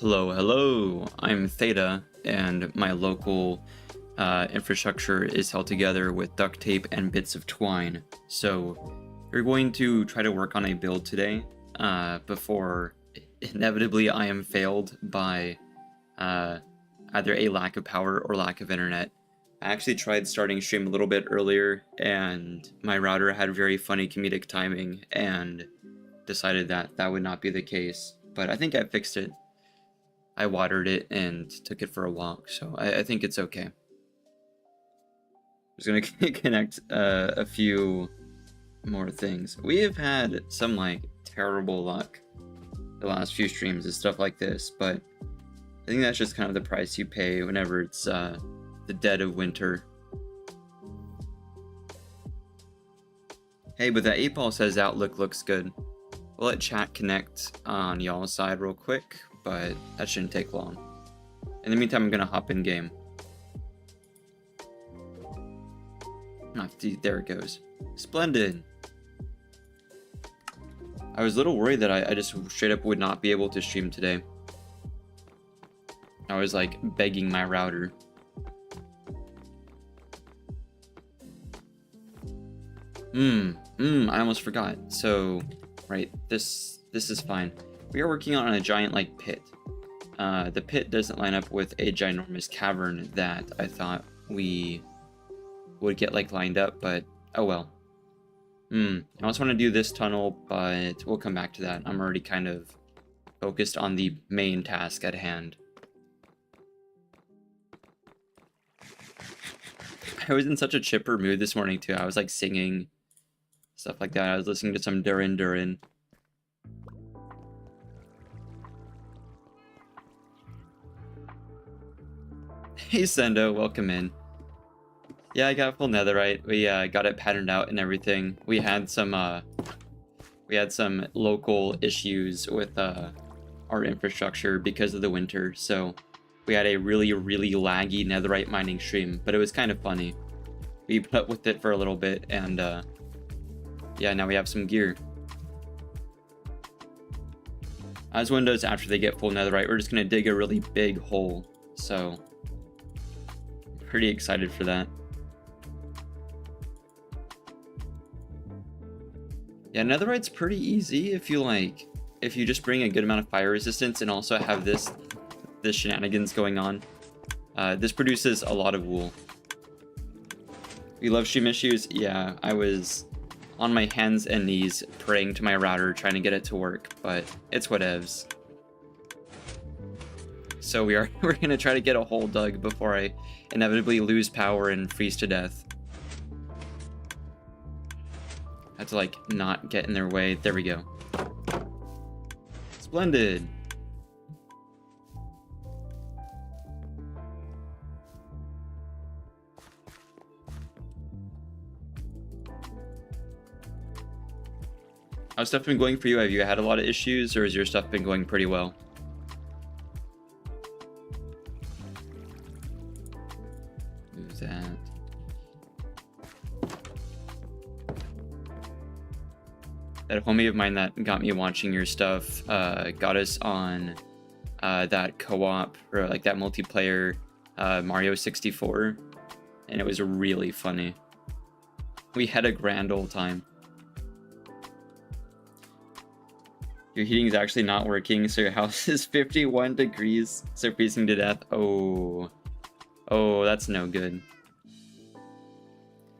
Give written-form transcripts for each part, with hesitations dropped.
Hello, I'm Theta, and my local infrastructure is held together with duct tape and bits of twine. So we're going to try to work on a build today before inevitably I am failed by either a lack of power or lack of internet. I actually tried starting stream a little bit earlier, and my router had very funny comedic timing and decided that that would not be the case, but I think I fixed it. I watered it and took it for a walk, so I think it's okay. I'm just gonna connect a few more things. We have had some like terrible luck the last few streams and stuff like this, but I think that's just kind of the price you pay whenever it's the dead of winter. Hey, but that 8-ball says Outlook looks good. We'll let chat connect on y'all's side real quick, but that shouldn't take long. In the meantime, I'm gonna hop in game. There it goes. Splendid. I was a little worried that I just straight up would not be able to stream today. I was like begging my router. I almost forgot. So, right, this is fine. We are working on a giant like pit. The pit doesn't line up with a ginormous cavern that I thought we would get like lined up, but oh well. I also want to do this tunnel, but we'll come back to that. I'm already kind of focused on the main task at hand. I was in such a chipper mood this morning too. I was like singing, stuff like that. I was listening to some Duran Duran. Hey Sendo, welcome in. Yeah, I got full netherite. We got it patterned out and everything. We had some local issues with our infrastructure because of the winter, so we had a really laggy netherite mining stream, but it was kind of funny. We put up with it for a little bit, and yeah, now we have some gear. As Windows, after they get full netherite, we're just gonna dig a really big hole, so pretty excited for that. Yeah, netherite's pretty easy if you just bring a good amount of fire resistance and also have this shenanigans going on. This produces a lot of wool. We love stream issues. Yeah, I was on my hands and knees praying to my router trying to get it to work, but it's whatevs. So we're gonna try to get a hole dug before I inevitably lose power and freeze to death. I have to like not get in their way. There we go. Splendid. How's stuff been going for you? Have you had a lot of issues, or has your stuff been going pretty well? Who's that? That homie of mine that got me watching your stuff got us on that co-op, or like that multiplayer Mario 64, and it was really funny. We had a grand old time. Your heating is actually not working, so your house is 51 degrees, so freezing to death. Oh, that's no good.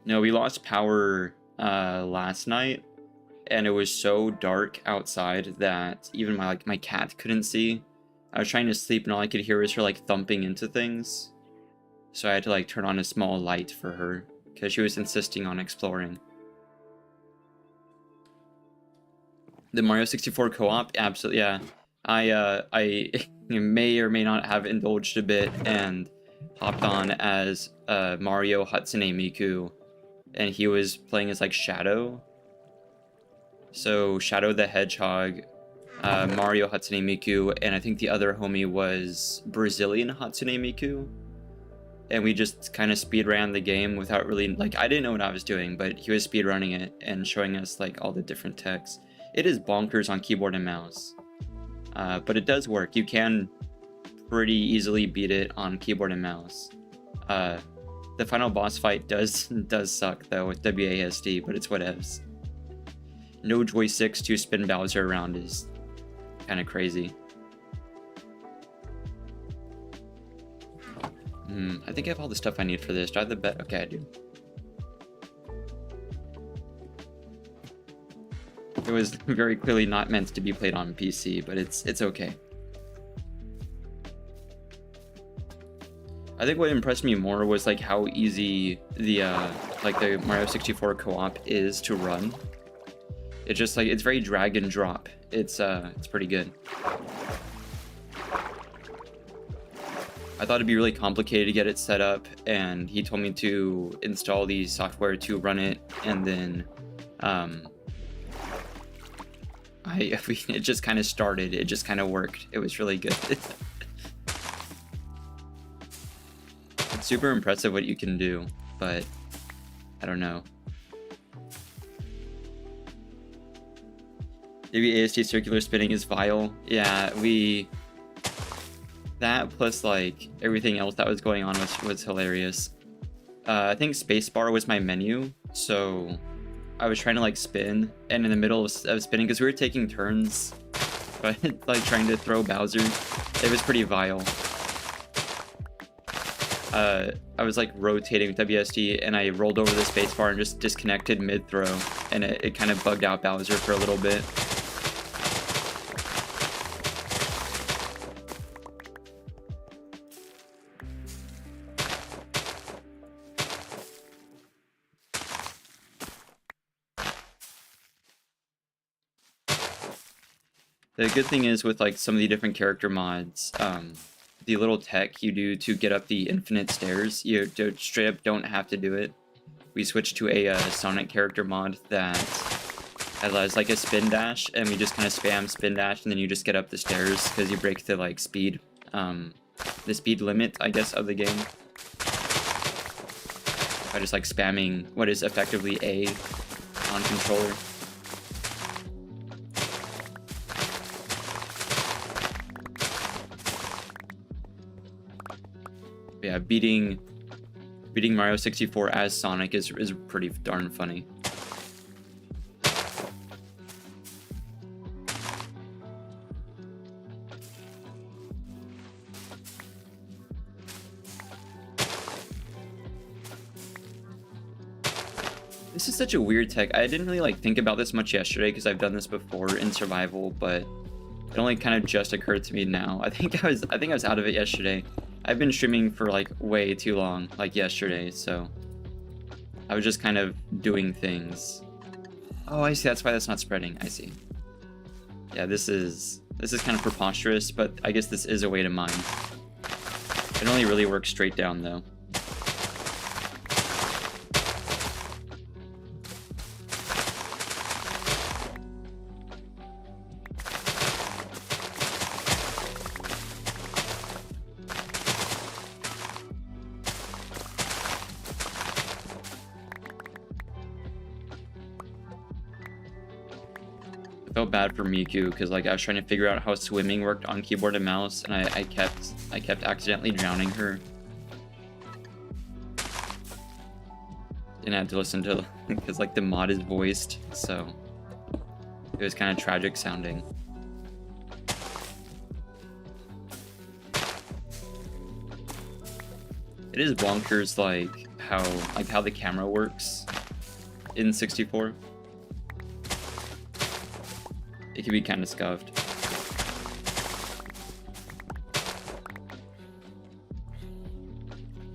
No, we lost power last night, and it was so dark outside that even my cat couldn't see. I was trying to sleep, and all I could hear was her like thumping into things. So I had to like turn on a small light for her because she was insisting on exploring. The Mario 64 co-op, absolutely, yeah. I may or may not have indulged a bit and hopped on as Mario Hatsune Miku, and he was playing as like Shadow. So Shadow the Hedgehog, Mario Hatsune Miku, and I think the other homie was Brazilian Hatsune Miku. And we just kind of speed ran the game without really, like, I didn't know what I was doing, but he was speed running it and showing us like all the different techs. It is bonkers on keyboard and mouse, but it does work. You can pretty easily beat it on keyboard and mouse. The final boss fight does suck though with WASD, but it's whatevs. No joysticks to spin Bowser around is kind of crazy. I think I have all the stuff I need for this. Do I have the bet? Okay, I do. It was very clearly not meant to be played on PC, but it's okay. I think what impressed me more was like how easy the Mario 64 co-op is to run. It's just like it's very drag and drop. It's pretty good. I thought it'd be really complicated to get it set up, and he told me to install the software to run it, and then it just kind of started. It just kind of worked. It was really good. It's super impressive what you can do, but I don't know. Maybe ASD circular spinning is vile. Yeah, that plus like everything else that was going on was hilarious. I think spacebar was my menu, so I was trying to like spin, and in the middle of spinning, because we were taking turns, but like trying to throw Bowser, it was pretty vile. I was like rotating with WSD, and I rolled over the spacebar and just disconnected mid-throw, and it kind of bugged out Bowser for a little bit. The good thing is with like some of the different character mods, the little tech you do to get up the infinite stairs, you straight up don't have to do it. We switched to a Sonic character mod that has like a spin dash, and we just kind of spam spin dash, and then you just get up the stairs because you break the like speed, the speed limit, I guess, of the game by just like spamming what is effectively A on controller. Yeah, beating Mario 64 as Sonic is pretty darn funny. This is such a weird tech. I didn't really like think about this much yesterday because I've done this before in survival, but it only kind of just occurred to me now. I think I was out of it yesterday. I've been streaming for like way too long, like yesterday, so I was just kind of doing things. Oh, I see. That's why that's not spreading. I see. Yeah, this is kind of preposterous, but I guess this is a way to mine. It only really works straight down though. Felt bad for Miku because like I was trying to figure out how swimming worked on keyboard and mouse, and I kept accidentally drowning her. And I had to listen to because like the mod is voiced, so it was kind of tragic sounding. It is bonkers like how the camera works in 64. It can be kind of scuffed.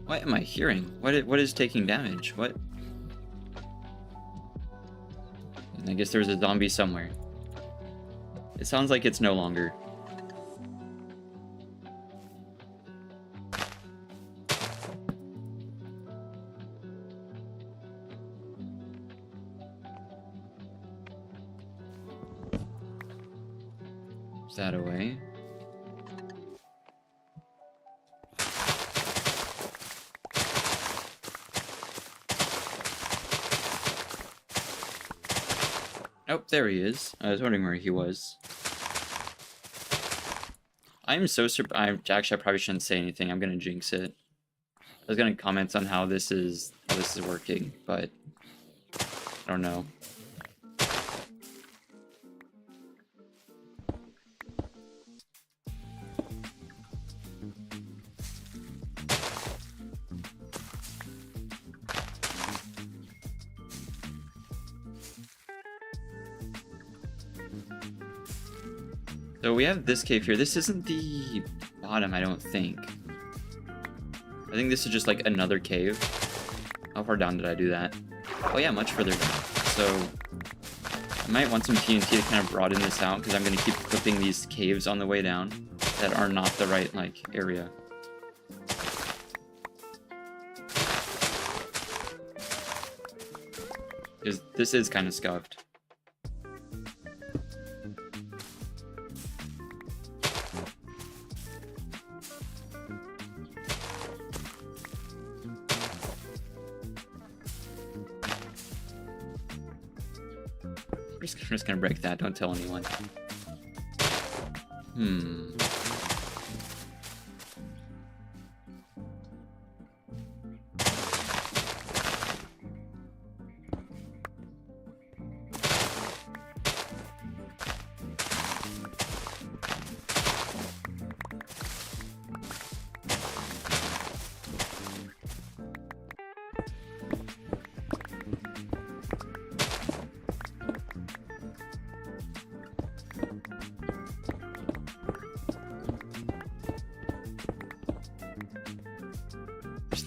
What am I hearing? What is taking damage? What? I guess there's a zombie somewhere. It sounds like it's no longer. That away. Oh, there he is. I was wondering where he was. I'm so surprised. Actually, I probably shouldn't say anything. I'm gonna jinx it. I was gonna comment on how this is working, but I don't know. So we have this cave here. This isn't the bottom, I don't think. I think this is just like another cave. How far down did I do that? Oh yeah, much further down. So I might want some TNT to kind of broaden this out, because I'm going to keep clipping these caves on the way down that are not the right, like, area. Because this is kind of scuffed. I'm just gonna break that, don't tell anyone.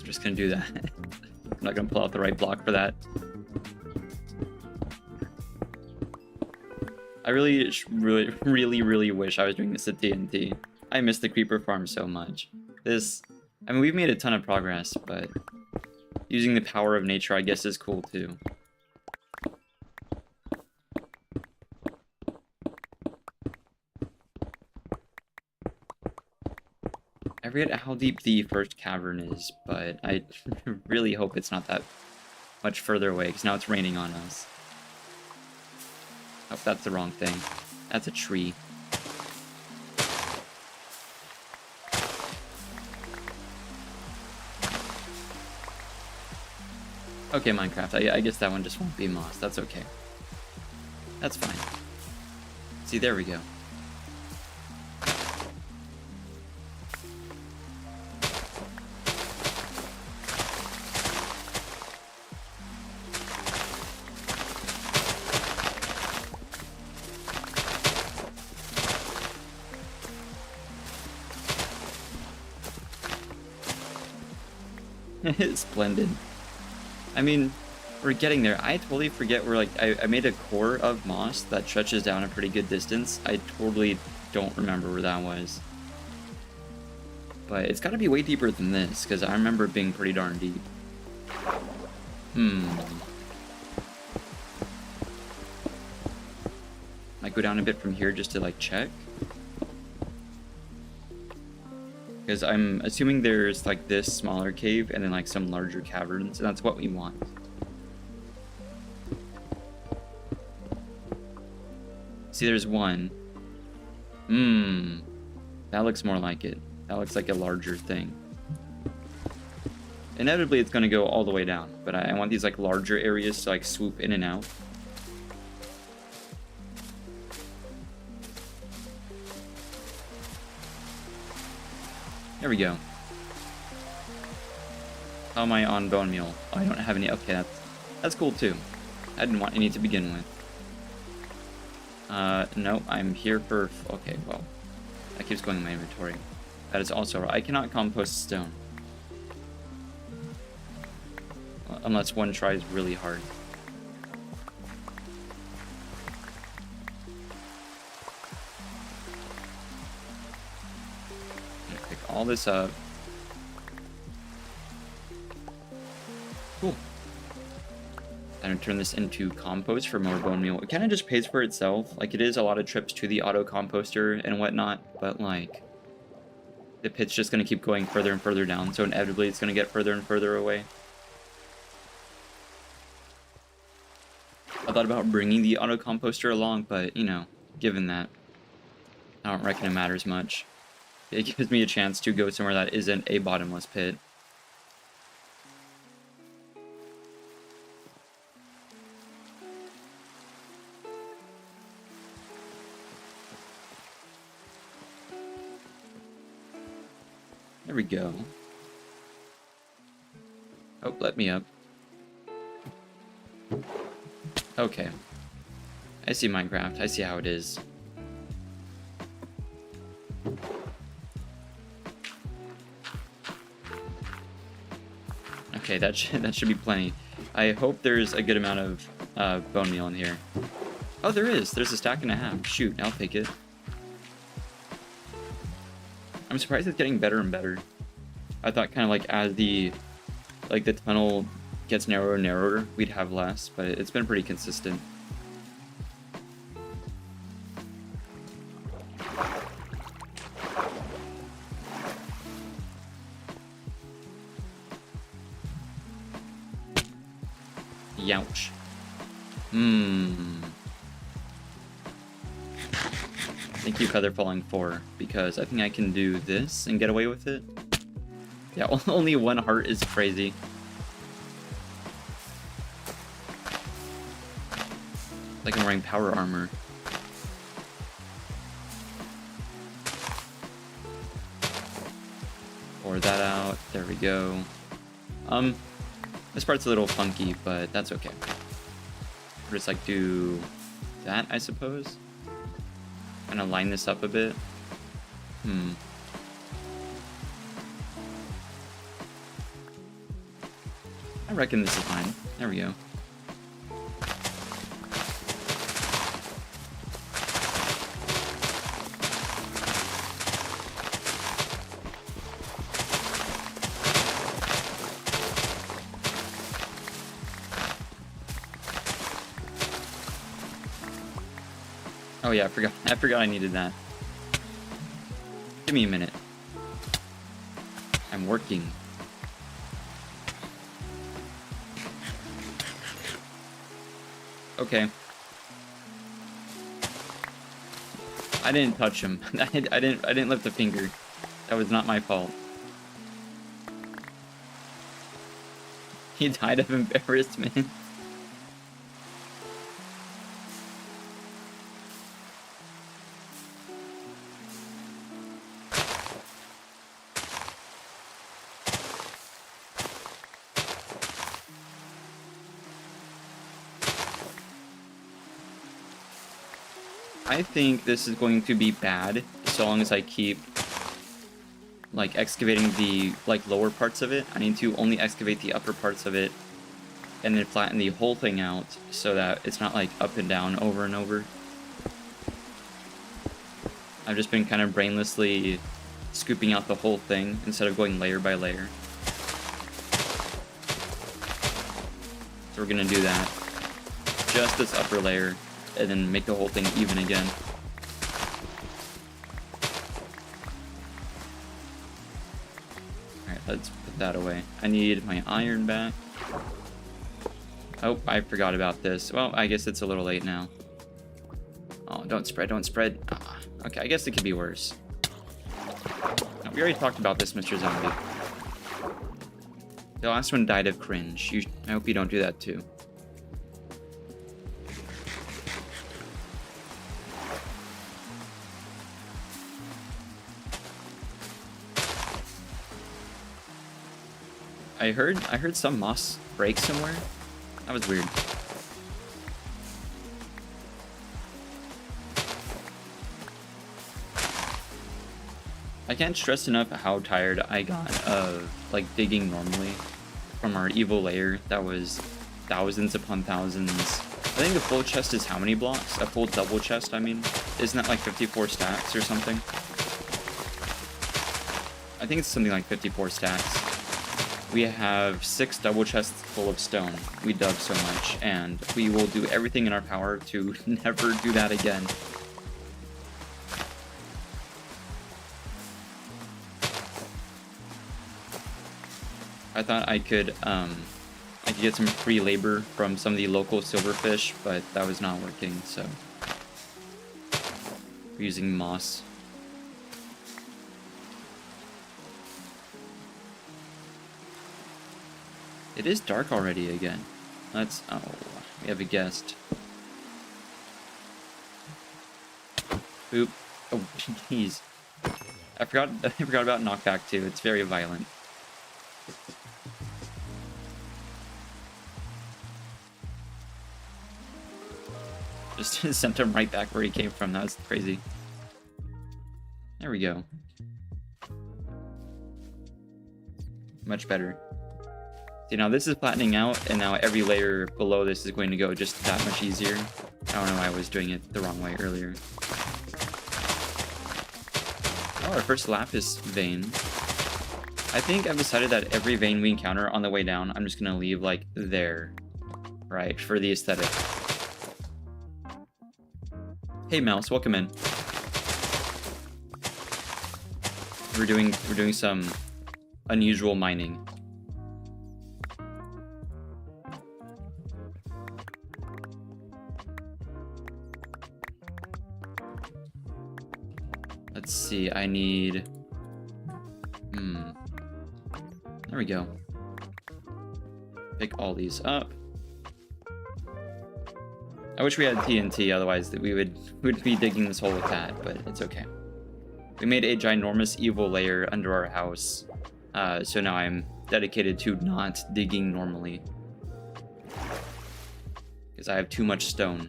Just gonna do that. I'm not gonna pull out the right block for that. I really wish I was doing this at TNT. I miss the creeper farm so much. I mean, we've made a ton of progress, but using the power of nature, I guess, is cool too. I forget how deep the first cavern is, but I really hope it's not that much further away, because now it's raining on us. Oh, that's the wrong thing. That's a tree. Okay, Minecraft, I guess that one just won't be moss. That's okay. That's fine. See, there we go. Splendid. I mean, we're getting there. I totally forget we're like, I made a core of moss that stretches down a pretty good distance. I totally don't remember where that was. But it's gotta be way deeper than this, because I remember it being pretty darn deep. Might go down a bit from here just to like check. Because I'm assuming there's like this smaller cave and then like some larger caverns, and that's what we want. See, there's one. That looks more like it. That looks like a larger thing. Inevitably, it's going to go all the way down, but I want these like larger areas to like swoop in and out. There we go. How am I on bone meal? Oh, I don't have any. Okay, that's cool too. I didn't want any to begin with. No, I'm here for... Okay, well, that keeps going in my inventory. That is also... I cannot compost stone. Unless one tries really hard. Pick all this up. Cool. And turn this into compost for more bone meal. It kind of just pays for itself. Like, it is a lot of trips to the auto composter and whatnot, but like, the pit's just going to keep going further and further down, so inevitably it's going to get further and further away. I thought about bringing the auto composter along, but, you know, given that, I don't reckon it matters much. It gives me a chance to go somewhere that isn't a bottomless pit. There we go. Oh, let me up. Okay. I see Minecraft. I see how it is. Okay, that should be plenty. I hope there's a good amount of bone meal in here. Oh, there is. There's a stack and a half. Shoot, I'll take it. I'm surprised it's getting better and better. I thought kind of like as the tunnel gets narrower and narrower, we'd have less, but it's been pretty consistent. Youch. Thank you, Feather Falling 4, because I think I can do this and get away with it. Yeah, only one heart is crazy. Like I'm wearing power armor. Pour that out. There we go. This part's a little funky, but that's okay. Just like do that, I suppose. Kind of line this up a bit. I reckon this is fine. There we go. Oh yeah, I forgot I needed that. Give me a minute. I'm working. Okay. I didn't touch him. I didn't lift a finger. That was not my fault. He died of embarrassment. I think this is going to be bad so long as I keep like excavating the lower parts of it. I need to only excavate the upper parts of it and then flatten the whole thing out so that it's not like up and down over and over. I've just been kind of brainlessly scooping out the whole thing instead of going layer by layer. So we're gonna do that. Just this upper layer. And then make the whole thing even again. Alright, let's put that away. I need my iron back. Oh, I forgot about this. Well, I guess it's a little late now. Oh, don't spread, don't spread. Ah, okay, I guess it could be worse. No, we already talked about this, Mr. Zombie. The last one died of cringe. I hope you don't do that too. I heard some moss break somewhere. That was weird. I can't stress enough how tired I got of digging normally from our evil lair. That was thousands upon thousands. I think a full chest is how many blocks? A full double chest, I mean. Isn't that like 54 stacks or something? I think it's something like 54 stacks. We have 6 double chests full of stone. We dug so much, and we will do everything in our power to never do that again. I thought I could get some free labor from some of the local silverfish, but that was not working, so we're using moss. It is dark already again. Let's... Oh, we have a guest. Boop. Oh, jeez. I forgot about knockback too. It's very violent. Just sent him right back where he came from. That was crazy. There we go. Much better. See, now this is flattening out, and now every layer below this is going to go just that much easier. I don't know why I was doing it the wrong way earlier. Oh, our first lapis vein. I think I've decided that every vein we encounter on the way down, I'm just going to leave, like, there. Right, for the aesthetic. Hey, Mouse, welcome in. We're doing some unusual mining. Let's see, I need... There we go. Pick all these up. I wish we had TNT, otherwise we would be digging this hole with that, but it's okay. We made a ginormous evil layer under our house, so now I'm dedicated to not digging normally. Because I have too much stone.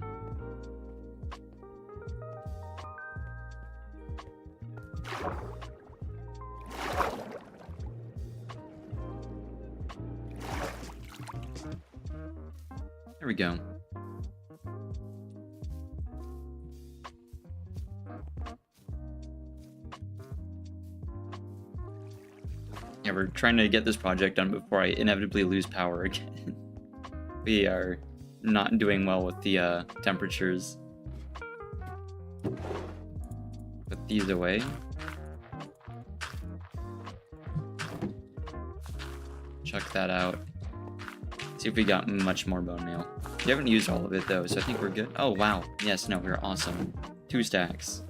There we go. Yeah, we're trying to get this project done before I inevitably lose power again. We are not doing well with the temperatures. Put these away. Chuck that out. See if we got much more bone meal. We haven't used all of it though, so I think we're good. Oh wow. Yes, no, we're awesome. 2 stacks.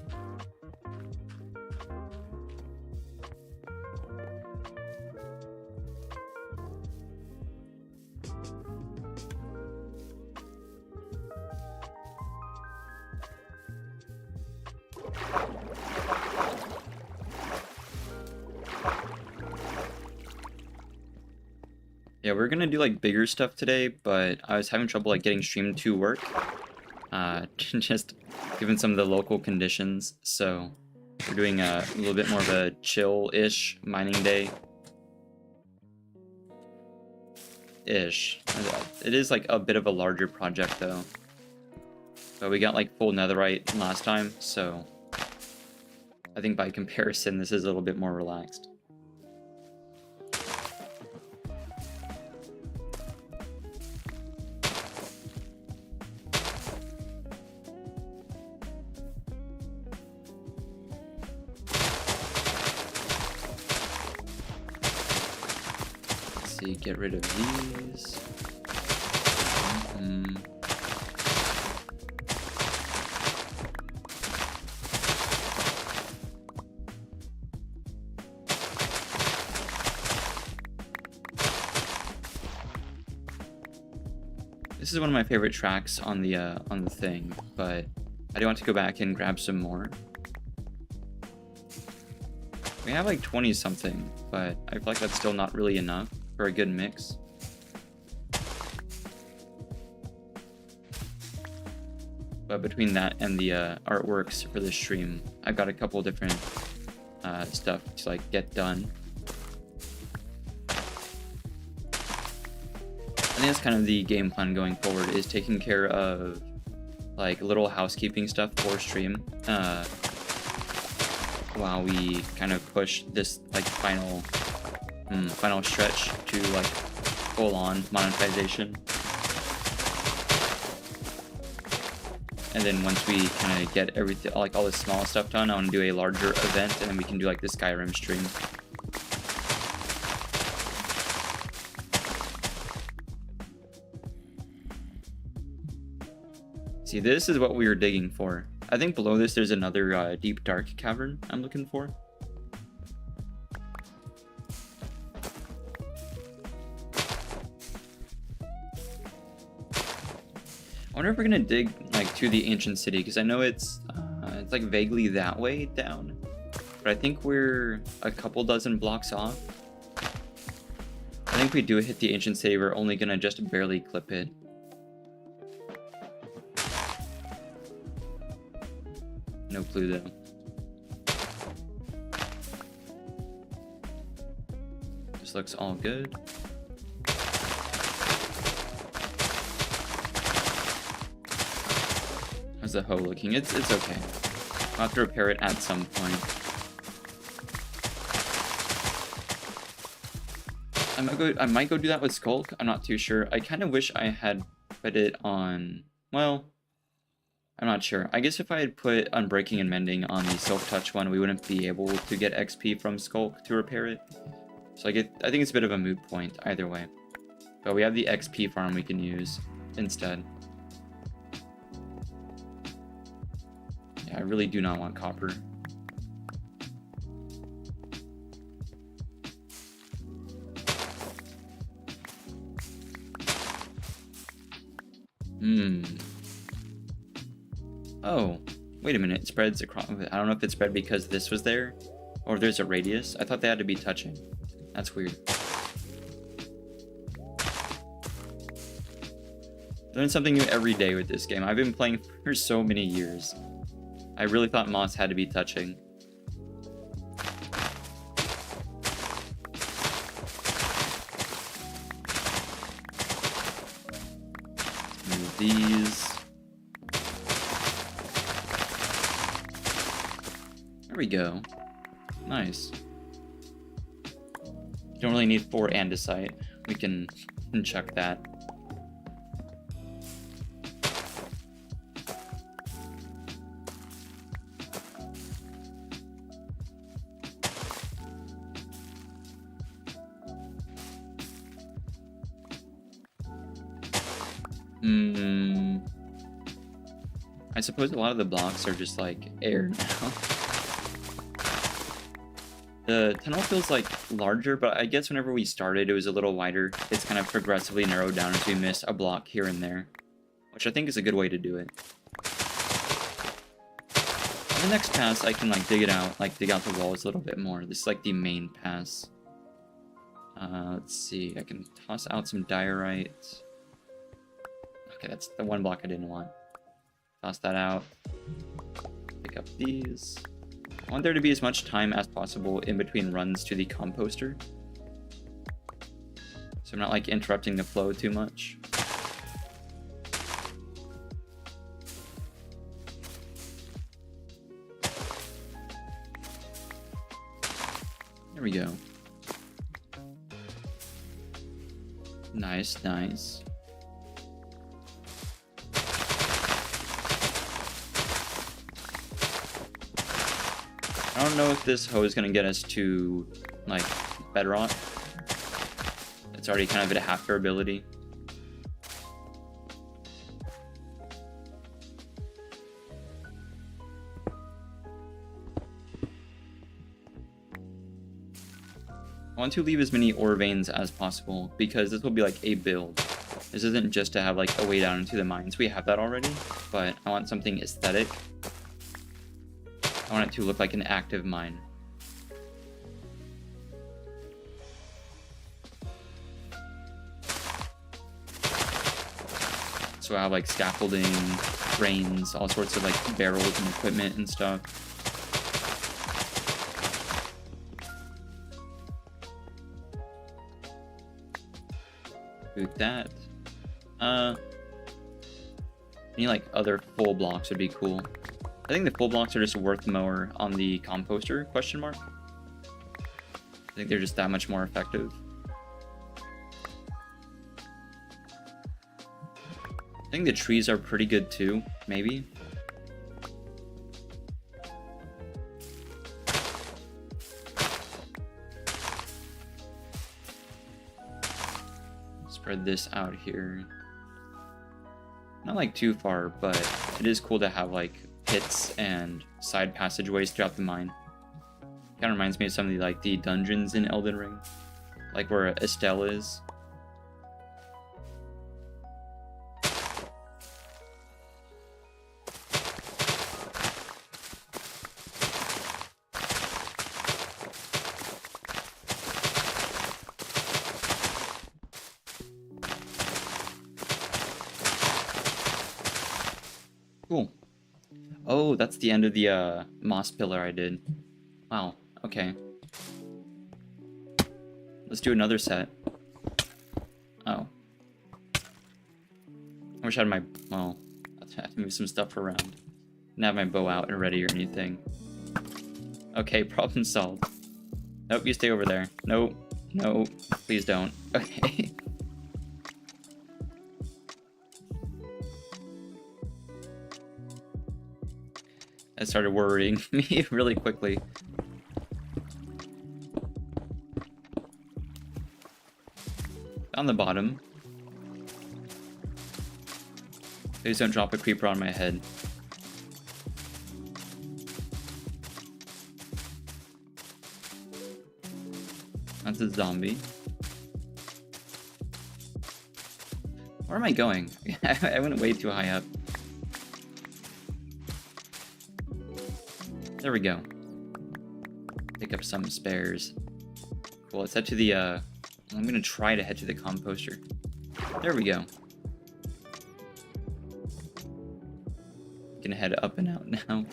Yeah, we're gonna do like bigger stuff today, but I was having trouble like getting Stream to work. Just given some of the local conditions, so we're doing a little bit more of a chill-ish mining day. Ish. It is like a bit of a larger project though. But we got like full netherite last time, so I think by comparison this is a little bit more relaxed. Get rid of these. This is one of my favorite tracks on the thing, but I do want to go back and grab some more. We have like 20 something, but I feel like that's still not really enough for a good mix. But between that and the artworks for this stream, I've got a couple different stuff to like get done. I think that's kind of the game plan going forward, is taking care of like little housekeeping stuff for stream while we kind of push this like final stretch to like full-on monetization. And then once we kind of get everything, like all this small stuff done, I want to do a larger event, and then we can do like the Skyrim stream. See, this is what we were digging for. I think below this there's another deep dark cavern I'm looking for. I wonder if we're gonna dig like to the ancient city, because I know it's like vaguely that way down, but I think we're a couple dozen blocks off. I think if we do hit the ancient city, we're only gonna just barely clip it. No clue though. This looks all good. How's the hoe looking? It's okay. I'll have to repair it at some point. I might go do that with Skulk. I'm not too sure. I kind of wish I had put it on... Well, I'm not sure. I guess if I had put Unbreaking and Mending on the Silk Touch one, we wouldn't be able to get XP from Skulk to repair it. So I think it's a bit of a moot point either way. But we have the XP farm we can use instead. Yeah, I really do not want copper. Oh, wait a minute. It spreads across. I don't know if it spread because this was there or there's a radius. I thought they had to be touching. That's weird. Learn something new every day with this game. I've been playing for so many years. I really thought moss had to be touching. Move these. There we go. Nice. Don't really need 4 andesite. We can chuck that. I suppose a lot of the blocks are just like air now. The tunnel feels like larger, but I guess whenever we started it was a little wider. It's kind of progressively narrowed down as we miss a block here and there, which I think is a good way to do it. On the next pass I can like dig it out, like dig out the walls a little bit more. This is like the main pass. Let's see, I can toss out some diorite. Okay, that's the one block I didn't want. Toss that out. Pick up these. I want there to be as much time as possible in between runs to the composter, so I'm not like interrupting the flow too much. There we go. Nice, nice. I don't know if this hoe is going to get us to, like, bedrock. It's already kind of at a half durability. I want to leave as many ore veins as possible, because this will be like a build. This isn't just to have, like, a way down into the mines. We have that already, but I want something aesthetic. I want it to look like an active mine. So I have like scaffolding, cranes, all sorts of like barrels and equipment and stuff. Boot that. Any like other full blocks would be cool. I think the full blocks are just worth more on the composter, question mark. I think they're just that much more effective. I think the trees are pretty good too, maybe. Spread this out here. Not like too far, but it is cool to have like pits and side passageways throughout the mine. Kind of reminds me of some of the dungeons in Elden Ring, like where Estelle is. Cool. Oh, that's the end of the moss pillar I did. Wow, okay. Let's do another set. Oh. I wish I had my... well, I have to move some stuff around. Didn't have my bow out and ready or anything. Okay, problem solved. Nope, you stay over there. Nope. No, please don't. Okay. That started worrying me really quickly. On the bottom. Please don't drop a creeper on my head. That's a zombie. Where am I going? I went way too high up. There we go. Pick up some spares. Cool, let's head to the, I'm gonna try to head to the composter. There we go. Gonna head up and out now.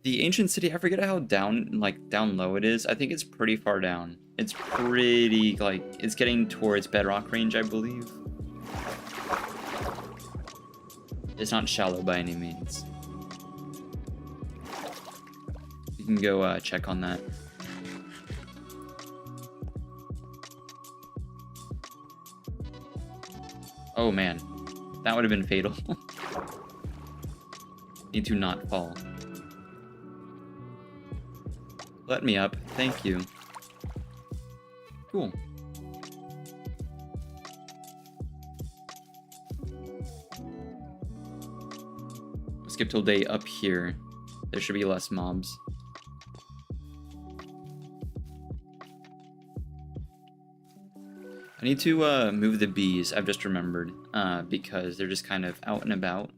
The ancient city, I forget how down low it is. I think it's pretty far down. It's pretty, it's getting towards bedrock range, I believe. It's not shallow by any means. You can go check on that. Oh man, that would have been fatal. Need to not fall. Let me up, thank you. Cool. Skip till day up here. There should be less mobs. I need to move the bees, I've just remembered, because they're just kind of out and about.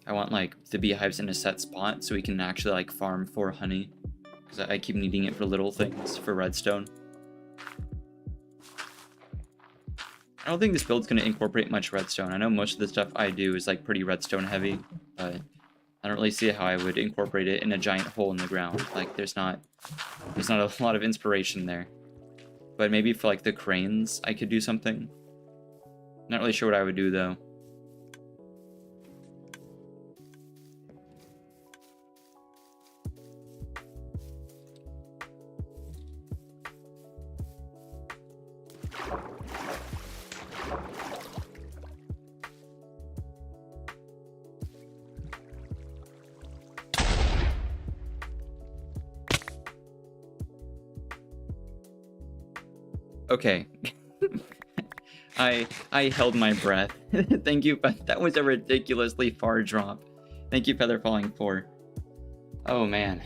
I want the beehives in a set spot so we can actually farm for honey. Because I keep needing it for little things, for redstone. I don't think this build's going to incorporate much redstone. I know most of the stuff I do is pretty redstone heavy, but I don't really see how I would incorporate it in a giant hole in the ground. There's not a lot of inspiration there. But maybe for the cranes, I could do something. Not really sure what I would do though. Okay. I held my breath. Thank you, but that was a ridiculously far drop. Thank you, Feather Falling 4. Oh man.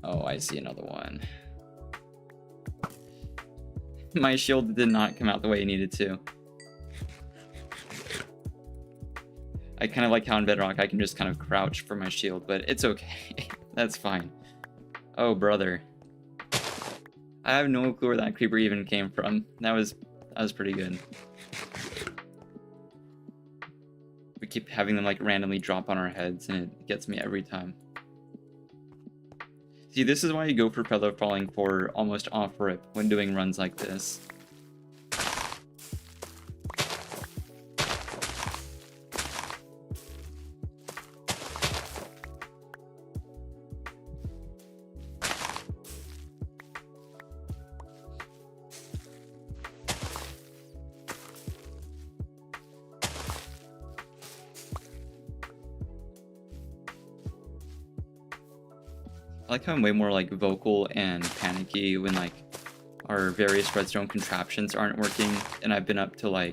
Oh, I see another one. My shield did not come out the way it needed to. I kind of like how in Bedrock I can just kind of crouch for my shield, but it's okay. That's fine. Oh, brother. I have no clue where that creeper even came from. That was pretty good. We keep having them randomly drop on our heads, and it gets me every time. See, this is why you go for Feather Falling 4 almost off-rip when doing runs like this. I like how I'm way more vocal and panicky when our various redstone contraptions aren't working, and I've been up to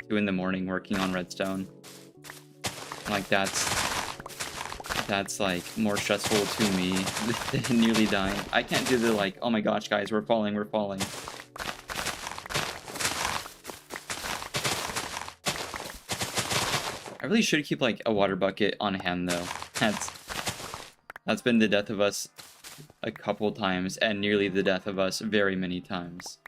2 in the morning working on redstone. That's more stressful to me than nearly dying. I can't do the oh my gosh guys, we're falling. I really should keep a water bucket on hand though. That's been the death of us a couple times, and nearly the death of us very many times.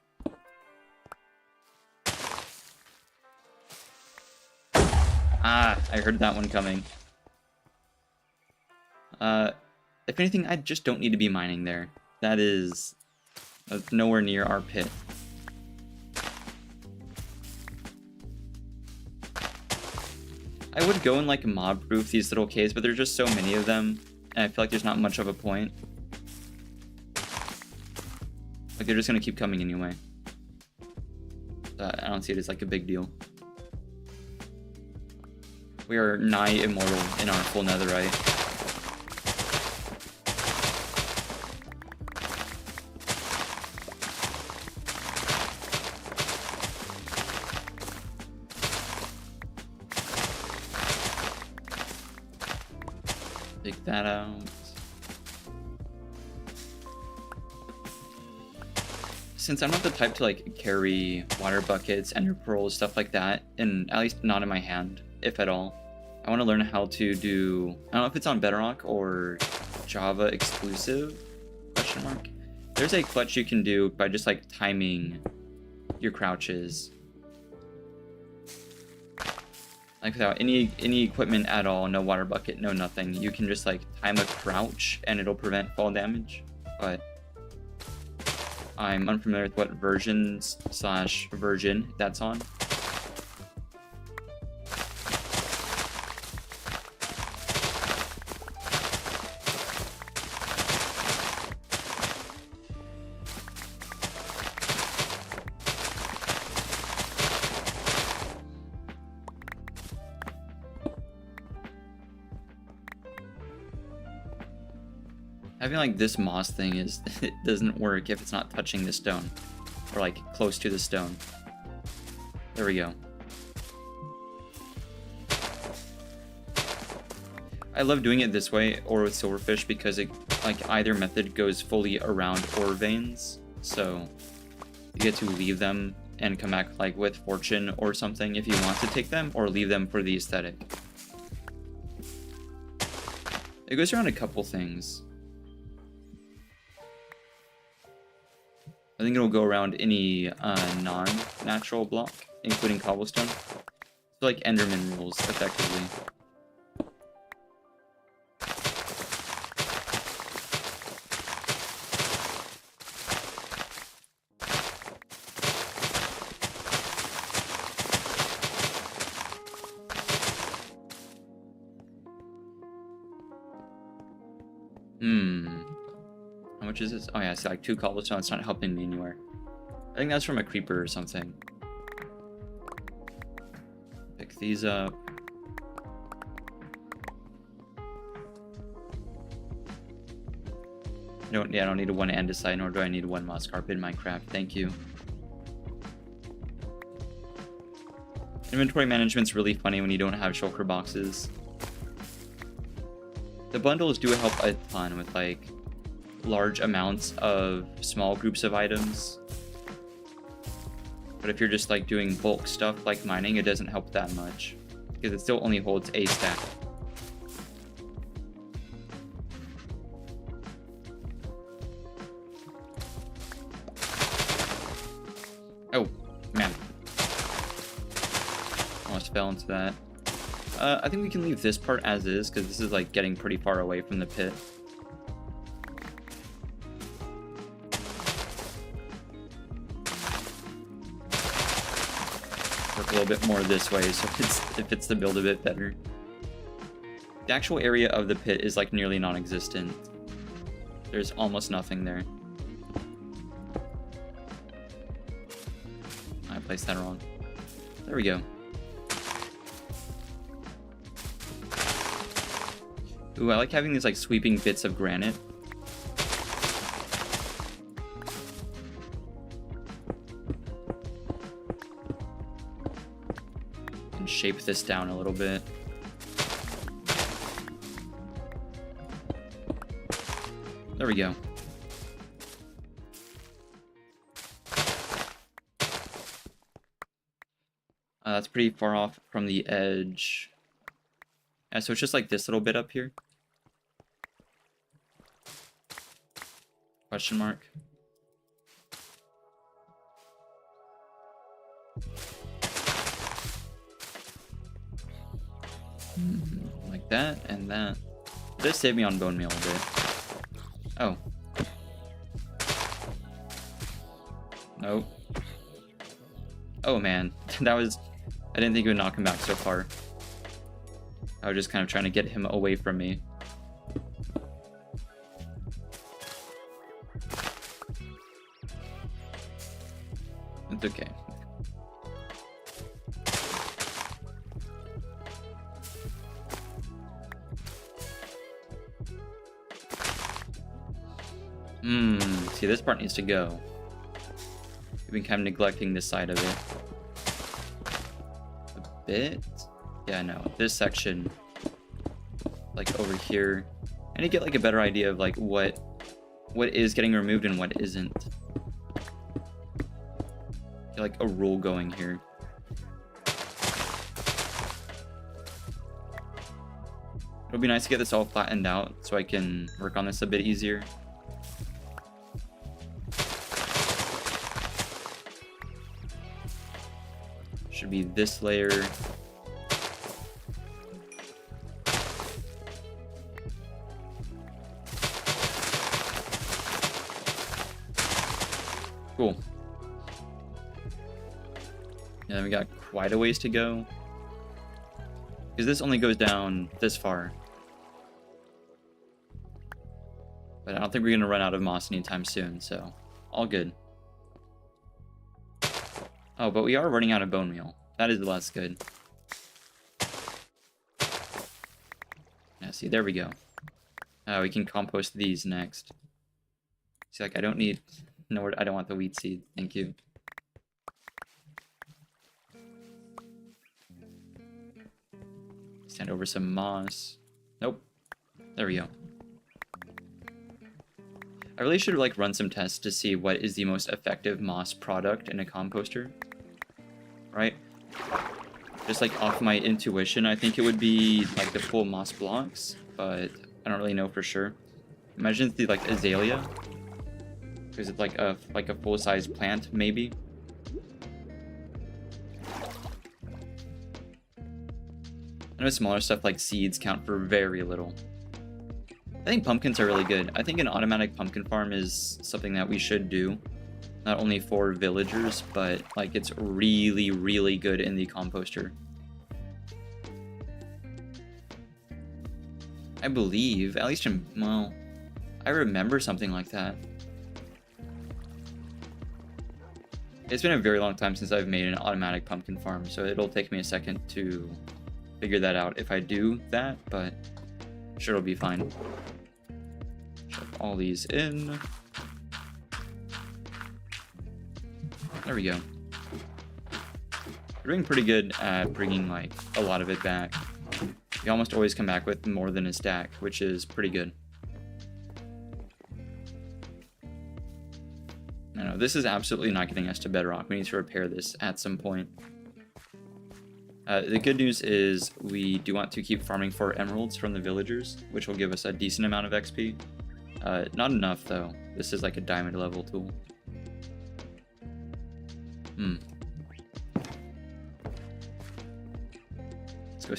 Ah, I heard that one coming. If anything, I just don't need to be mining there. That is nowhere near our pit. I would go and like mob proof these little caves, but there's just so many of them, and I feel like there's not much of a point. Like they're just gonna keep coming anyway. I don't see it as like a big deal. We are nigh immortal in our full netherite. Take that out. Since I'm not the type to like carry water buckets, ender pearls, stuff like that, and at least not in my hand, if at all, I want to learn how to do, I don't know if it's on Bedrock or Java exclusive, question mark. There's a clutch you can do by just like timing your crouches. Like without any equipment at all, no water bucket, no nothing. You can just like time a crouch and it'll prevent fall damage. But I'm unfamiliar with what version that's on. Having like this moss thing is, it doesn't work if it's not touching the stone. Or like close to the stone. There we go. I love doing it this way or with silverfish because it, like either method goes fully around ore veins. So you get to leave them and come back like with fortune or something if you want to take them, or leave them for the aesthetic. It goes around a couple things. I think it'll go around any non-natural block, including cobblestone. So like Enderman rules, effectively. How much is this? Oh yeah, it's like 2 cobblestone. It's not helping me anywhere. I think that's from a creeper or something. Pick these up. I don't need a 1 andesite, nor do I need 1 moss carpet in Minecraft. Thank you. Inventory management's really funny when you don't have shulker boxes. The bundles do help a ton with like large amounts of small groups of items. But if you're just like doing bulk stuff like mining, it doesn't help that much because it still only holds a stack. Oh, man. Almost fell into that. I think we can leave this part as is because this is like getting pretty far away from the pit. Work a little bit more this way so it fits the build a bit better. The actual area of the pit is like nearly non-existent. There's almost nothing there. I placed that wrong. There we go. Ooh, I like having these like sweeping bits of granite. And shape this down a little bit. There we go. That's pretty far off from the edge. Yeah, so it's just like this little bit up here. Question mark. Like that and that. This saved me on bone meal a bit. Oh. Nope. Oh man, that was... I didn't think it would knock him back so far. I was just kind of trying to get him away from me. It's okay. See, this part needs to go. We've been kind of neglecting this side of it. A bit? Yeah, no. This section, like over here. I need to get like a better idea of like what is getting removed and what isn't. Get like a rule going here. It'll be nice to get this all flattened out so I can work on this a bit easier. Should be this layer. Cool. Yeah, we got quite a ways to go. Because this only goes down this far. But I don't think we're going to run out of moss anytime soon, so all good. Oh, but we are running out of bone meal. That is less good. Yeah, see, there we go. We can compost these next. See, like, I don't need... No, I don't want the wheat seed. Thank you. Send over some moss. Nope. There we go. I really should like run some tests to see what is the most effective moss product in a composter. Right? Just like off my intuition, I think it would be like the full moss blocks, but I don't really know for sure. Imagine it's the like azalea. Is it like a full-size plant, maybe? I know smaller stuff like seeds count for very little. I think pumpkins are really good. I think an automatic pumpkin farm is something that we should do. Not only for villagers, but like it's really, really good in the composter. I believe, at least in, well, I remember something like that. It's been a very long time since I've made an automatic pumpkin farm, so it'll take me a second to figure that out if I do that, but I'm sure it'll be fine. Shove all these in. There we go. We're doing pretty good at bringing like a lot of it back. We almost always come back with more than a stack, which is pretty good. No, this is absolutely not getting us to bedrock. We need to repair this at some point. The good news is we do want to keep farming for emeralds from the villagers, which will give us a decent amount of XP. Not enough, though. This is like a diamond level tool.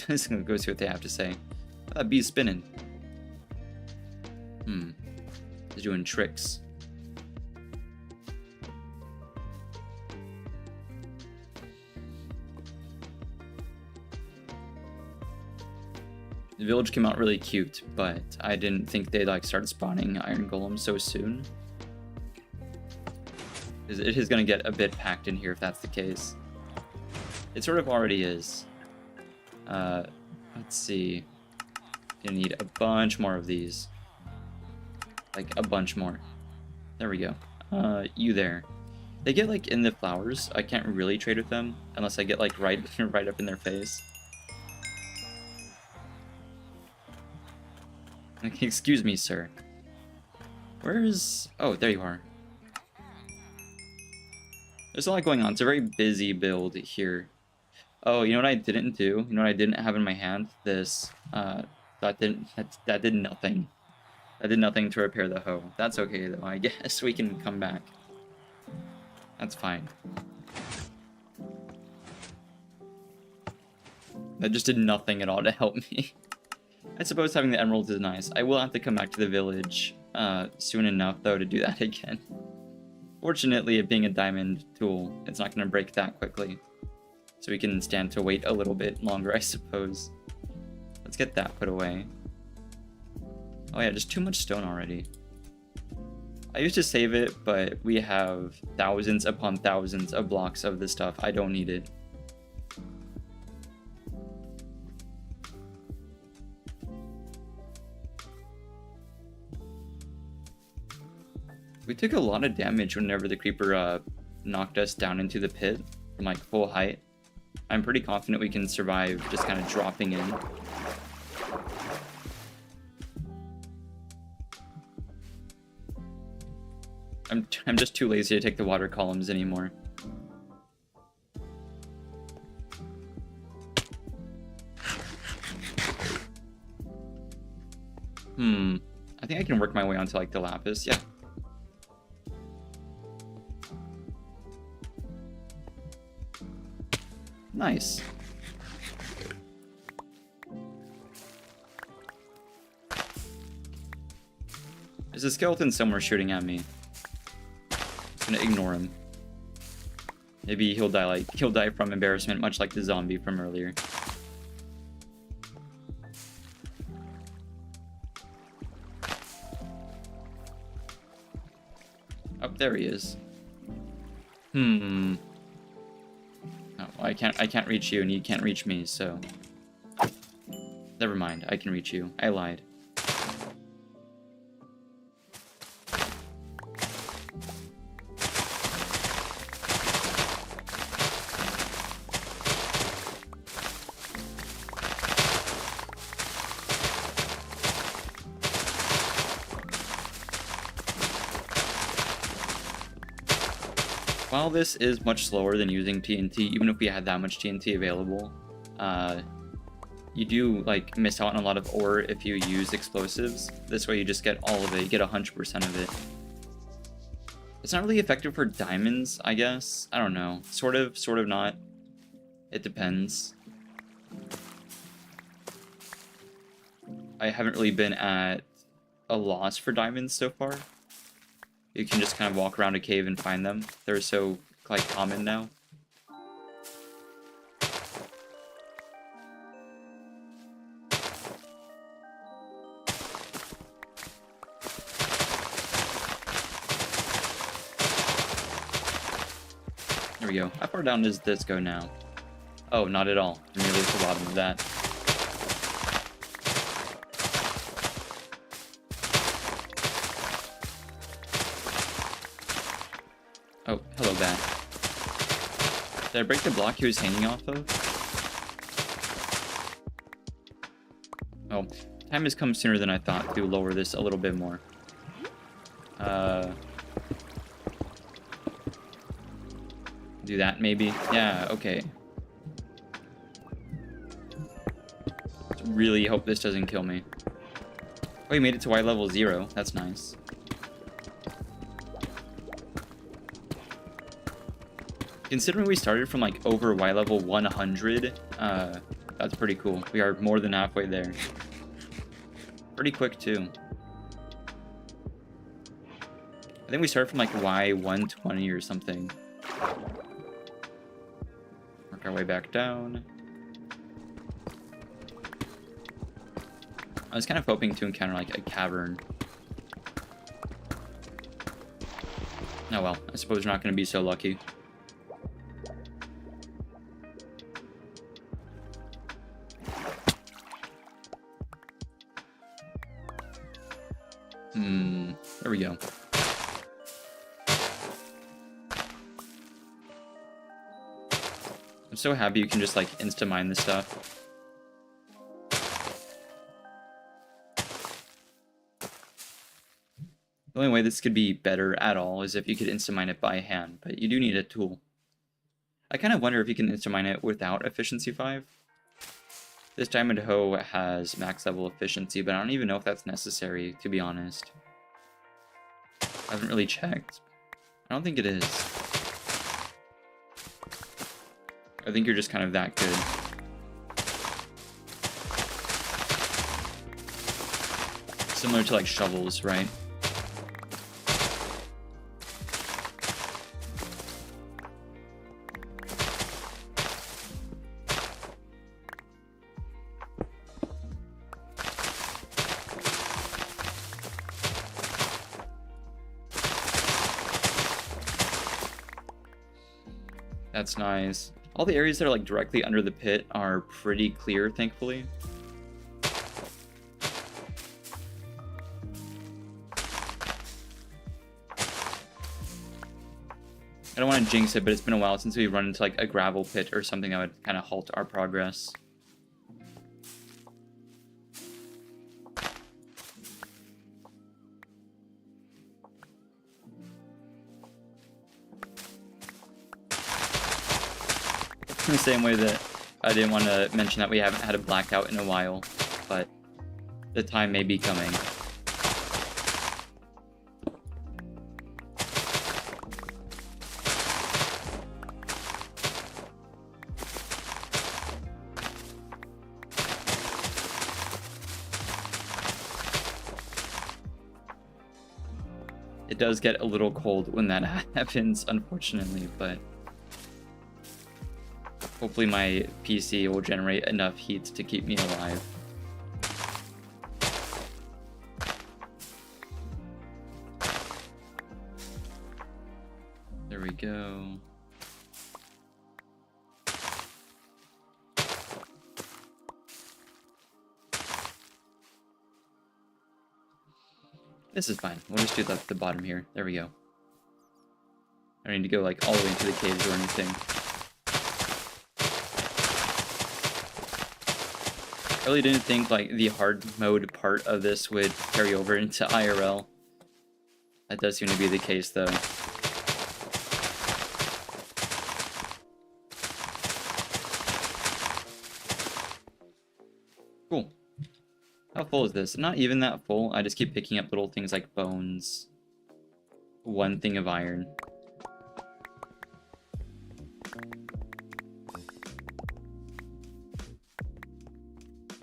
Let's go see what they have to say. That bee's spinning. It's doing tricks. The village came out really cute, but I didn't think they'd like start spawning iron golems so soon. It is going to get a bit packed in here if that's the case. It sort of already is. Let's see. Gonna need a bunch more of these. Like a bunch more. There we go. You there. They get like in the flowers. I can't really trade with them unless I get like right up in their face. Excuse me, sir. Where's... Oh, there you are. There's a lot going on. It's a very busy build here. Oh, you know what I didn't do? You know what I didn't have in my hand? This. That did nothing. That did nothing to repair the hoe. That's okay, though. I guess we can come back. That's fine. That just did nothing at all to help me. I suppose having the emeralds is nice. I will have to come back to the village soon enough, though, to do that again. Fortunately, it being a diamond tool, it's not going to break that quickly. So we can stand to wait a little bit longer, I suppose. Let's get that put away. Oh yeah, just too much stone already. I used to save it, but we have thousands upon thousands of blocks of this stuff. I don't need it. We took a lot of damage whenever the creeper knocked us down into the pit from like full height. I'm pretty confident we can survive just kind of dropping in. I'm just too lazy to take the water columns anymore. I think I can work my way onto like the lapis. Yeah. Nice. There's a skeleton somewhere shooting at me. I'm gonna ignore him. Maybe he'll die from embarrassment, much like the zombie from earlier. Oh, there he is. Oh, I can't reach you, and you can't reach me, so never mind. I can reach you. I lied. While this is much slower than using TNT, even if we had that much TNT available, you do like miss out on a lot of ore if you use explosives. This way you just get all of it, you get 100% of it. It's not really effective for diamonds, I guess. I don't know. Sort of not. It depends. I haven't really been at a loss for diamonds so far. You can just kind of walk around a cave and find them. They're so, like, common now. There we go. How far down does this go now? Oh, not at all. I'm nearly at the bottom of that. Oh, hello, bat. Did I break the block he was hanging off of? Oh, time has come sooner than I thought to lower this a little bit more. Do that, maybe? Yeah, okay. Really hope this doesn't kill me. Oh, he made it to Y level 0. That's nice. Considering we started from like over Y level 100, that's pretty cool. We are more than halfway there. Pretty quick too. I think we started from like Y 120 or something. Work our way back down. I was kind of hoping to encounter like a cavern. Oh well, I suppose we're not going to be so lucky. There we go. I'm so happy you can just like insta-mine this stuff. The only way this could be better at all is if you could insta-mine it by hand, but you do need a tool. I kind of wonder if you can insta-mine it without efficiency 5. This diamond hoe has max level efficiency, but I don't even know if that's necessary, to be honest. I haven't really checked. I don't think it is. I think you're just kind of that good. Similar to like shovels, right? That's nice. All the areas that are like directly under the pit are pretty clear, thankfully. I don't want to jinx it, but it's been a while since we run into like a gravel pit or something that would kind of halt our progress. In the same way that I didn't want to mention that we haven't had a blackout in a while, but the time may be coming. It does get a little cold when that happens, unfortunately, but hopefully my PC will generate enough heat to keep me alive. There we go. This is fine. We'll just do the bottom here. There we go. I don't need to go like all the way into the caves or anything. I really didn't think like the hard mode part of this would carry over into IRL. That does seem to be the case though. Cool. How full is this? Not even that full. I just keep picking up little things like bones. One thing of iron.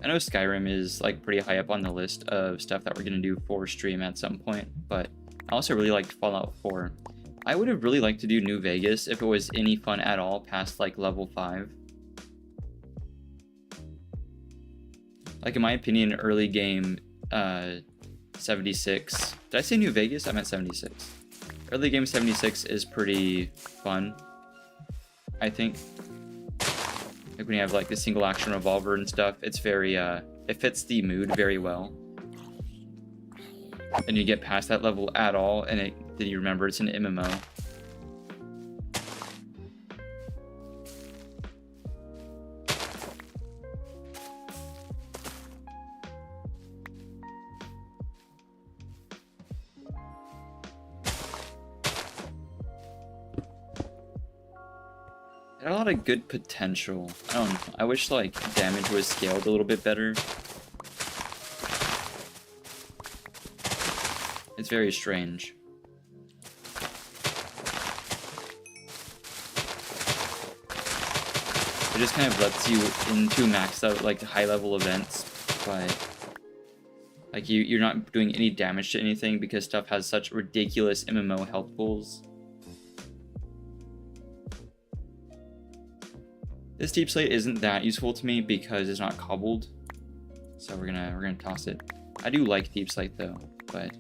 I know Skyrim is like pretty high up on the list of stuff that we're gonna do for stream at some point, but I also really liked Fallout 4. I would have really liked to do New Vegas if it was any fun at all past like level 5. Like in my opinion, early game 76. Did I say New Vegas? I meant 76. Early game 76 is pretty fun, I think. Like when you have like a single action revolver and stuff, it's very it fits the mood very well. And you get past that level at all, and then you remember it's an MMO. It had a lot of good potential. I don't know. I wish like damage was scaled a little bit better. It's very strange. It just kind of lets you into maxed out like high level events, but like you're not doing any damage to anything because stuff has such ridiculous MMO health pools. This deep slate isn't that useful to me because it's not cobbled, so we're gonna toss it. I do like deep slate though, but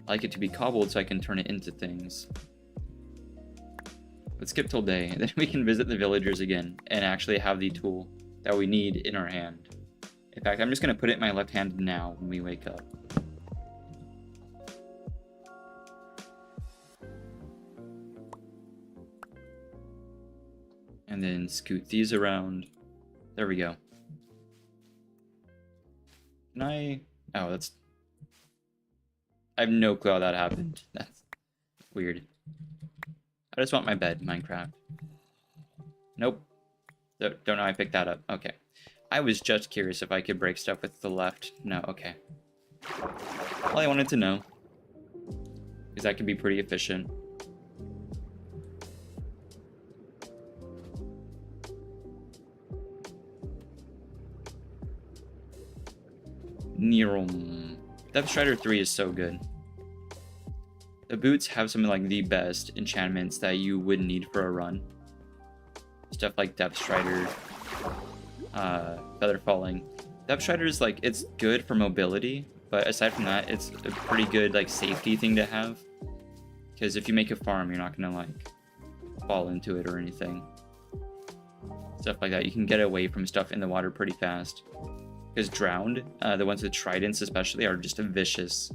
I like it to be cobbled so I can turn it into things. Let's skip till day, and then we can visit the villagers again and actually have the tool that we need in our hand. In fact, I'm just gonna put it in my left hand now when we wake up. And then scoot these around. There we go. Can I... Oh, that's... I have no clue how that happened. That's weird. I just want my bed, Minecraft. Nope. Don't know how I picked that up. Okay. I was just curious if I could break stuff with the left. No, okay. All I wanted to know is that could be pretty efficient. Depth Strider 3 is so good. The boots have some of like the best enchantments that you would need for a run. Stuff like Depth Strider, Feather Falling. Depth Strider is like, it's good for mobility, but aside from that, it's a pretty good like safety thing to have. Because if you make a farm, you're not gonna like fall into it or anything. Stuff like that. You can get away from stuff in the water pretty fast. Because Drowned, the ones with tridents especially, are just vicious.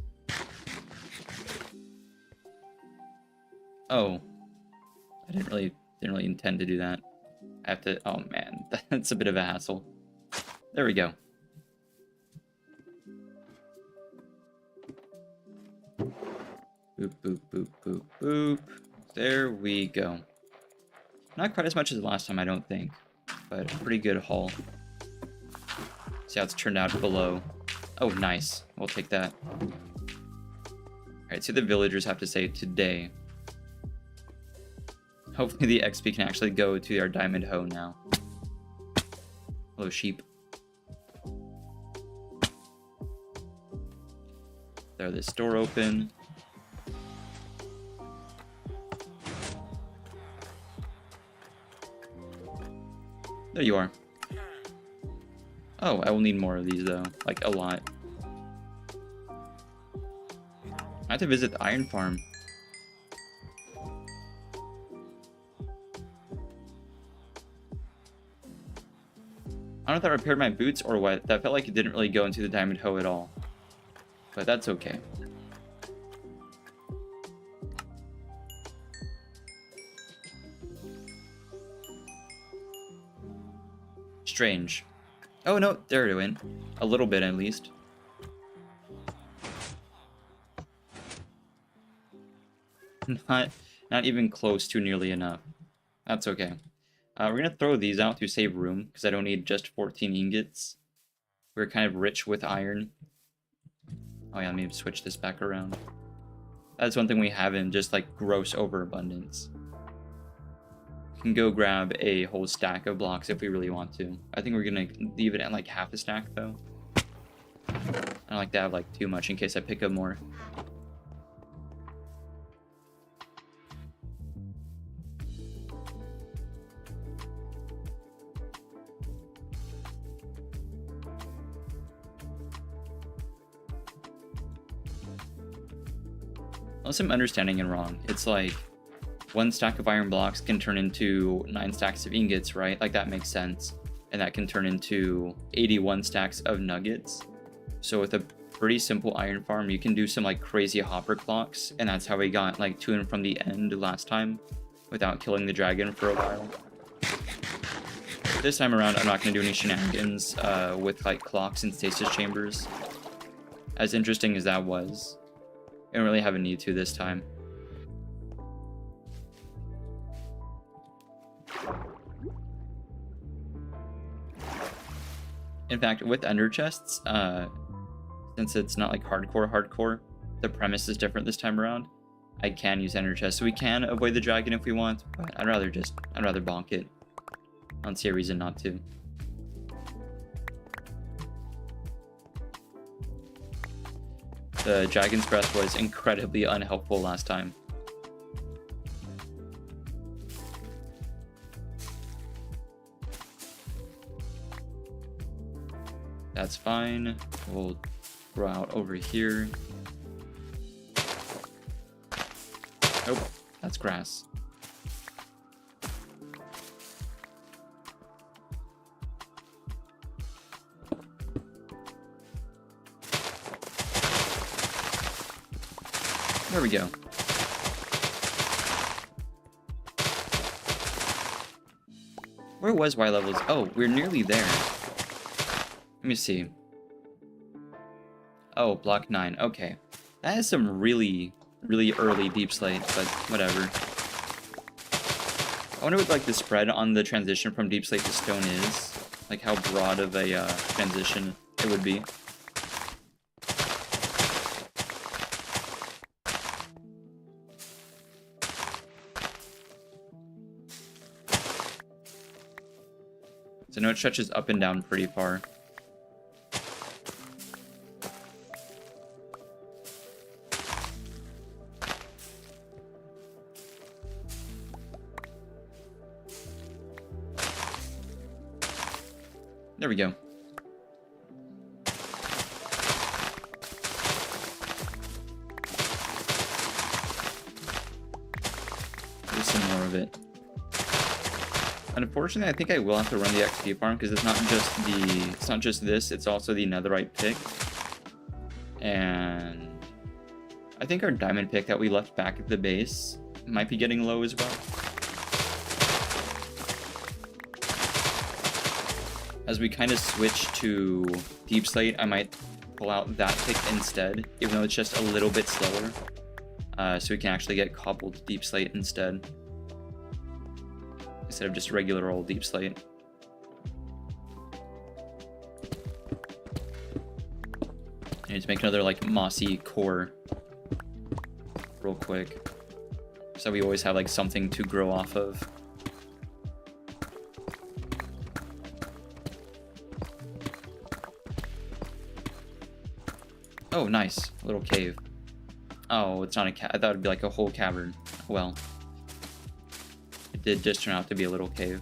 Oh, I didn't really intend to do that. I have to. Oh man, that's a bit of a hassle. There we go. Boop boop boop boop boop. There we go. Not quite as much as last time, I don't think, but a pretty good haul. See how it's turned out below. Oh, nice. We'll take that. Alright, see what the villagers have to say today. Hopefully the XP can actually go to our diamond hoe now. Hello, sheep. Throw this door open. There you are. Oh, I will need more of these though, like a lot. I have to visit the iron farm. I don't know if that repaired my boots or what. That felt like it didn't really go into the diamond hoe at all. But that's okay. Strange. Oh no, there it went. A little bit at least. Not even close to nearly enough. That's okay. We're gonna throw these out to save room, because I don't need just 14 ingots. We're kind of rich with iron. Oh yeah, let me switch this back around. That's one thing we have in just like gross overabundance. We can go grab a whole stack of blocks if we really want to. I think we're gonna leave it at like half a stack though. I don't like to have like too much in case I pick up more. Unless I'm understanding it wrong, it's like 1 stack of iron blocks can turn into 9 stacks of ingots, right? Like that makes sense. And that can turn into 81 stacks of nuggets. So with a pretty simple iron farm, you can do some like crazy hopper clocks. And that's how we got like to and from the end last time without killing the dragon for a while. This time around, I'm not going to do any shenanigans with like clocks and stasis chambers. As interesting as that was, I don't really have a need to this time. In fact, with ender chests, since it's not like hardcore, the premise is different this time around. I can use ender chests, so we can avoid the dragon if we want, but I'd rather bonk it. I don't see a reason not to. The dragon's breath was incredibly unhelpful last time. That's fine. We'll throw out over here. Nope, that's grass. There we go. Where was Y levels? Oh, we're nearly there. Let me see. Oh, block 9. Okay. That is some really early deep slate, but whatever. I wonder what like the spread on the transition from deep slate to stone is. Like how broad of a transition it would be. So I know it stretches up and down pretty far. There we go. There's some more of it. Unfortunately, I think I will have to run the XP farm because it's not just this, it's also the netherite pick. And I think our diamond pick that we left back at the base might be getting low as well. As we kind of switch to deep slate, I might pull out that pick instead, even though it's just a little bit slower. So we can actually get cobbled deep slate instead of just regular old deep slate. I need to make another like mossy core real quick, so we always have like something to grow off of. Oh, nice. A little cave. Oh, it's not a I thought it'd be like a whole cavern. Well, it did just turn out to be a little cave.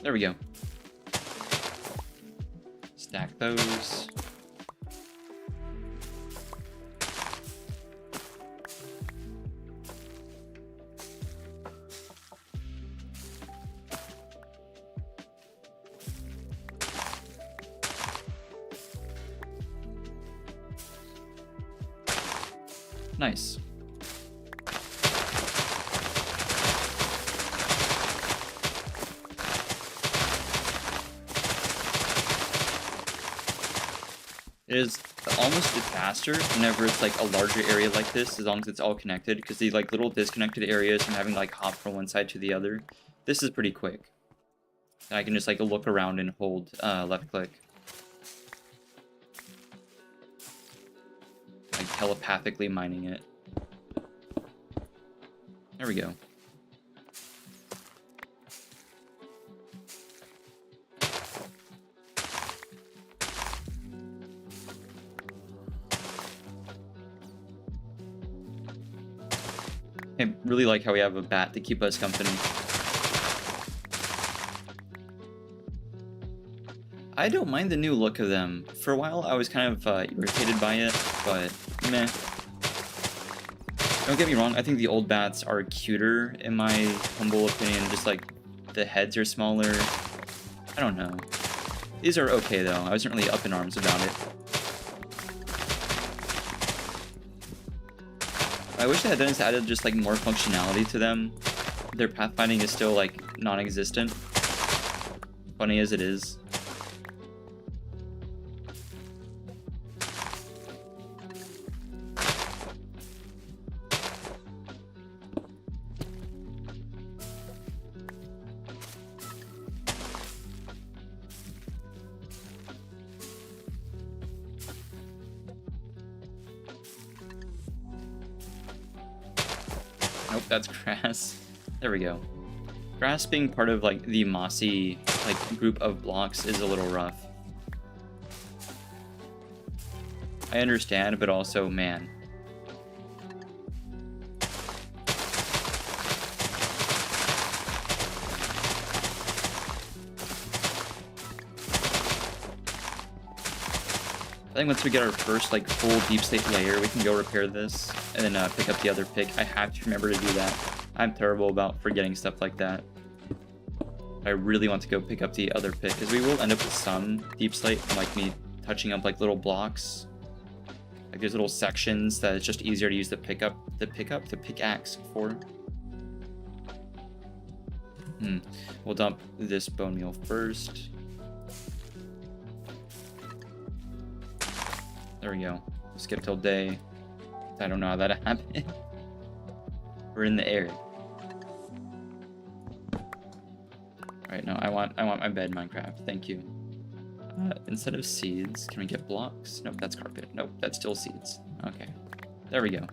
There we go. Stack those. Nice. It is almost faster whenever it's like a larger area like this, as long as it's all connected, because these like little disconnected areas from having to like hop from one side to the other, this is pretty quick. And I can just like look around and hold left click. Like telepathically mining it. There we go. I really like how we have a bat to keep us company. I don't mind the new look of them. For a while, I was kind of irritated by it, but meh. Don't get me wrong, I think the old bats are cuter, in my humble opinion. Just like, the heads are smaller. I don't know. These are okay, though. I wasn't really up in arms about it. I wish they had added just like more functionality to them. Their pathfinding is still like non-existent. Funny as it is. Nope, that's grass. There we go. Grass being part of like the mossy like group of blocks is a little rough. I understand, but also, man. I think once we get our first like full deep slate layer, we can go repair this and then pick up the other pick. I have to remember to do that. I'm terrible about forgetting stuff like that. I really want to go pick up the other pick because we will end up with some deep slate from like me touching up like little blocks. Like there's little sections that it's just easier to use the pickaxe for. We'll dump this bone meal first. There we go. Skip till day. I don't know how that happened. We're in the air. Alright, no, I want my bed, Minecraft. Thank you. Instead of seeds, can we get blocks? Nope, that's carpet. Nope, that's still seeds. Okay. There we go.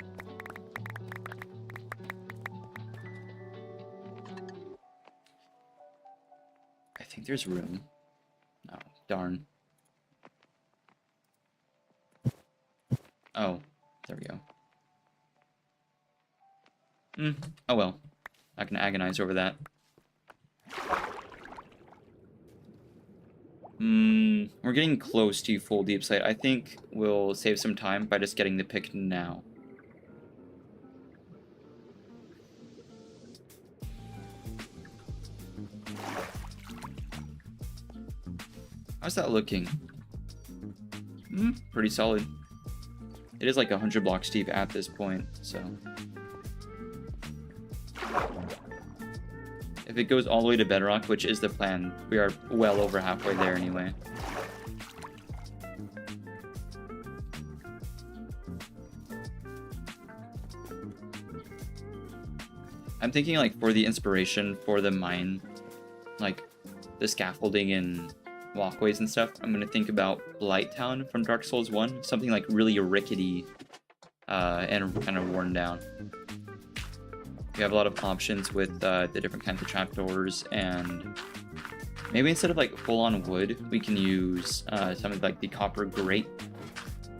I think there's room. No, darn. Oh, there we go. Oh well. I can agonize over that. We're getting close to full deep slate. I think we'll save some time by just getting the pick now. How's that looking? Pretty solid. It is like 100 blocks deep at this point, so... If it goes all the way to bedrock, which is the plan, we are well over halfway there anyway. I'm thinking, like, for the inspiration for the mine, like, the scaffolding and walkways and stuff, I'm gonna think about Blighttown from Dark Souls 1, something like really rickety and kind of worn down. We have a lot of options with the different kinds of trapdoors, and maybe instead of like full-on wood, we can use something like the copper grate,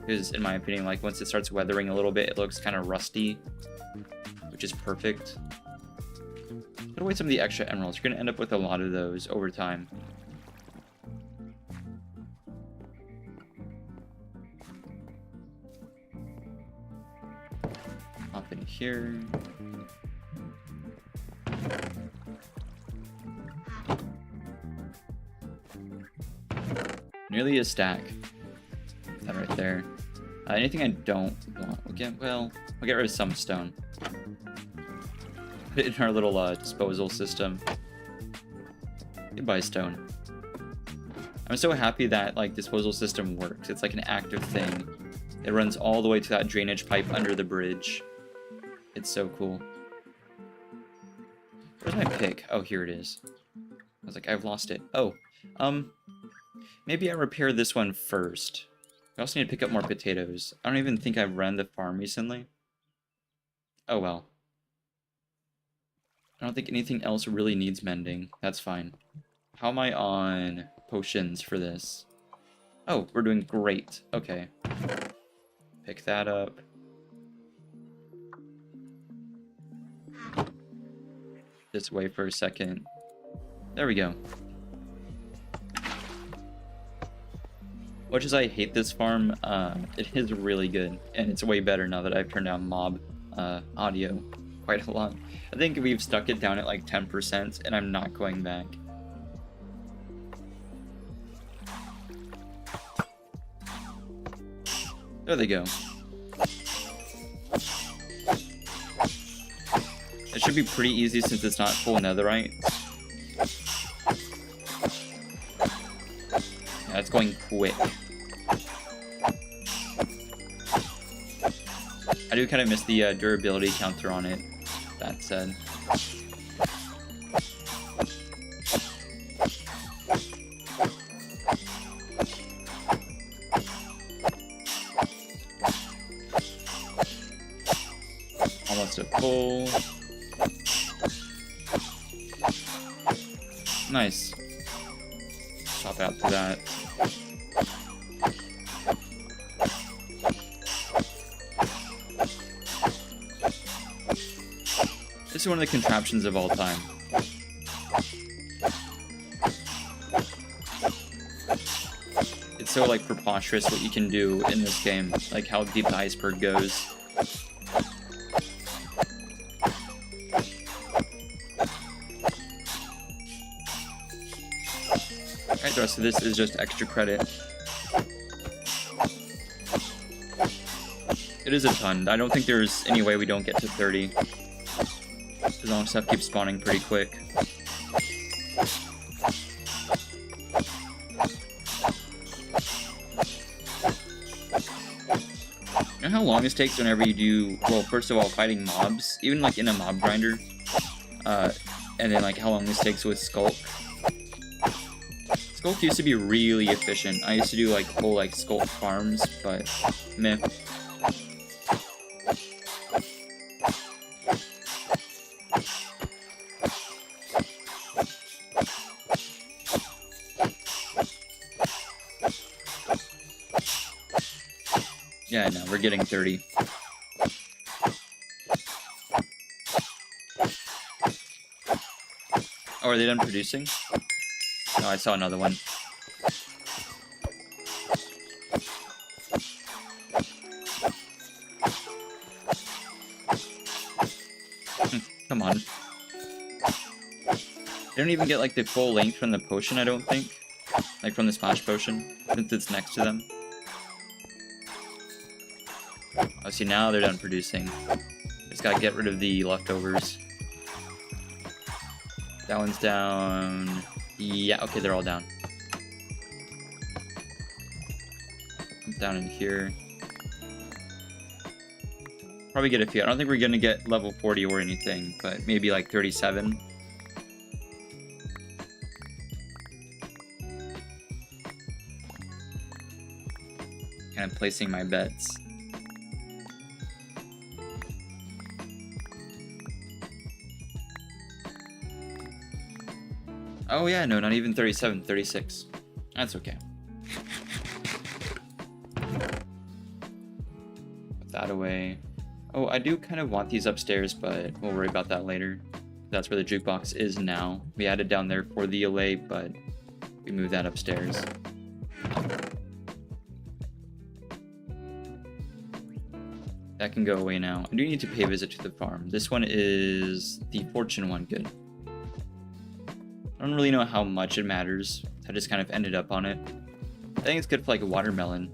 because in my opinion, like once it starts weathering a little bit, it looks kind of rusty, which is perfect. Put away some of the extra emeralds. You're gonna end up with a lot of those over time. Hop in here. Nearly a stack. That right there. Anything I don't want, we'll get rid of some stone. Put it in our little disposal system. Goodbye, stone. I'm so happy that like disposal system works. It's like an active thing. It runs all the way to that drainage pipe under the bridge. It's so cool. Where's my pick? Oh, here it is. I was like, I've lost it. Oh, maybe I repair this one first. I also need to pick up more potatoes. I don't even think I've run the farm recently. Oh well. I don't think anything else really needs mending. That's fine. How am I on potions for this? Oh, we're doing great. Okay. Pick that up. This way for a second. There we go. Much as I hate this farm, it is really good, and it's way better now that I've turned down mob audio quite a lot. I think we've stuck it down at like 10%, and I'm not going back. There they go. It should be pretty easy since it's not full netherite. Yeah, it's going quick. I do kind of miss the durability counter on it, that said. Almost at full. Nice. Chop out to that. This is one of the contraptions of all time. It's so like preposterous what you can do in this game, like how deep the iceberg goes. Alright, the rest of this is just extra credit. It is a ton. I don't think there's any way we don't get to 30. As long as stuff keeps spawning pretty quick. You know how long this takes whenever you do, well, first of all, fighting mobs, even like in a mob grinder, and then like how long this takes with Skulk. Skulk used to be really efficient. I used to do like whole like Skulk farms, but meh. Yeah, no, we're getting 30. Oh, are they done producing? No, I saw another one. Come on. They don't even get, like, the full length from the potion, I don't think. Like, from the splash potion, since it's next to them. Oh, see, now they're done producing. Just gotta get rid of the leftovers. That one's down. Yeah, okay, they're all down. Down in here. Probably get a few. I don't think we're gonna get level 40 or anything, but maybe like 37. Kind of placing my bets. Oh yeah, no, not even 37, 36. That's okay. Put that away. Oh, I do kind of want these upstairs, but we'll worry about that later. That's where the jukebox is now. We had it down there for the LA, but we moved that upstairs. That can go away now. I do need to pay a visit to the farm. This one is the fortune one. Good. I don't really know how much it matters. I just kind of ended up on it. I think it's good for like a watermelon.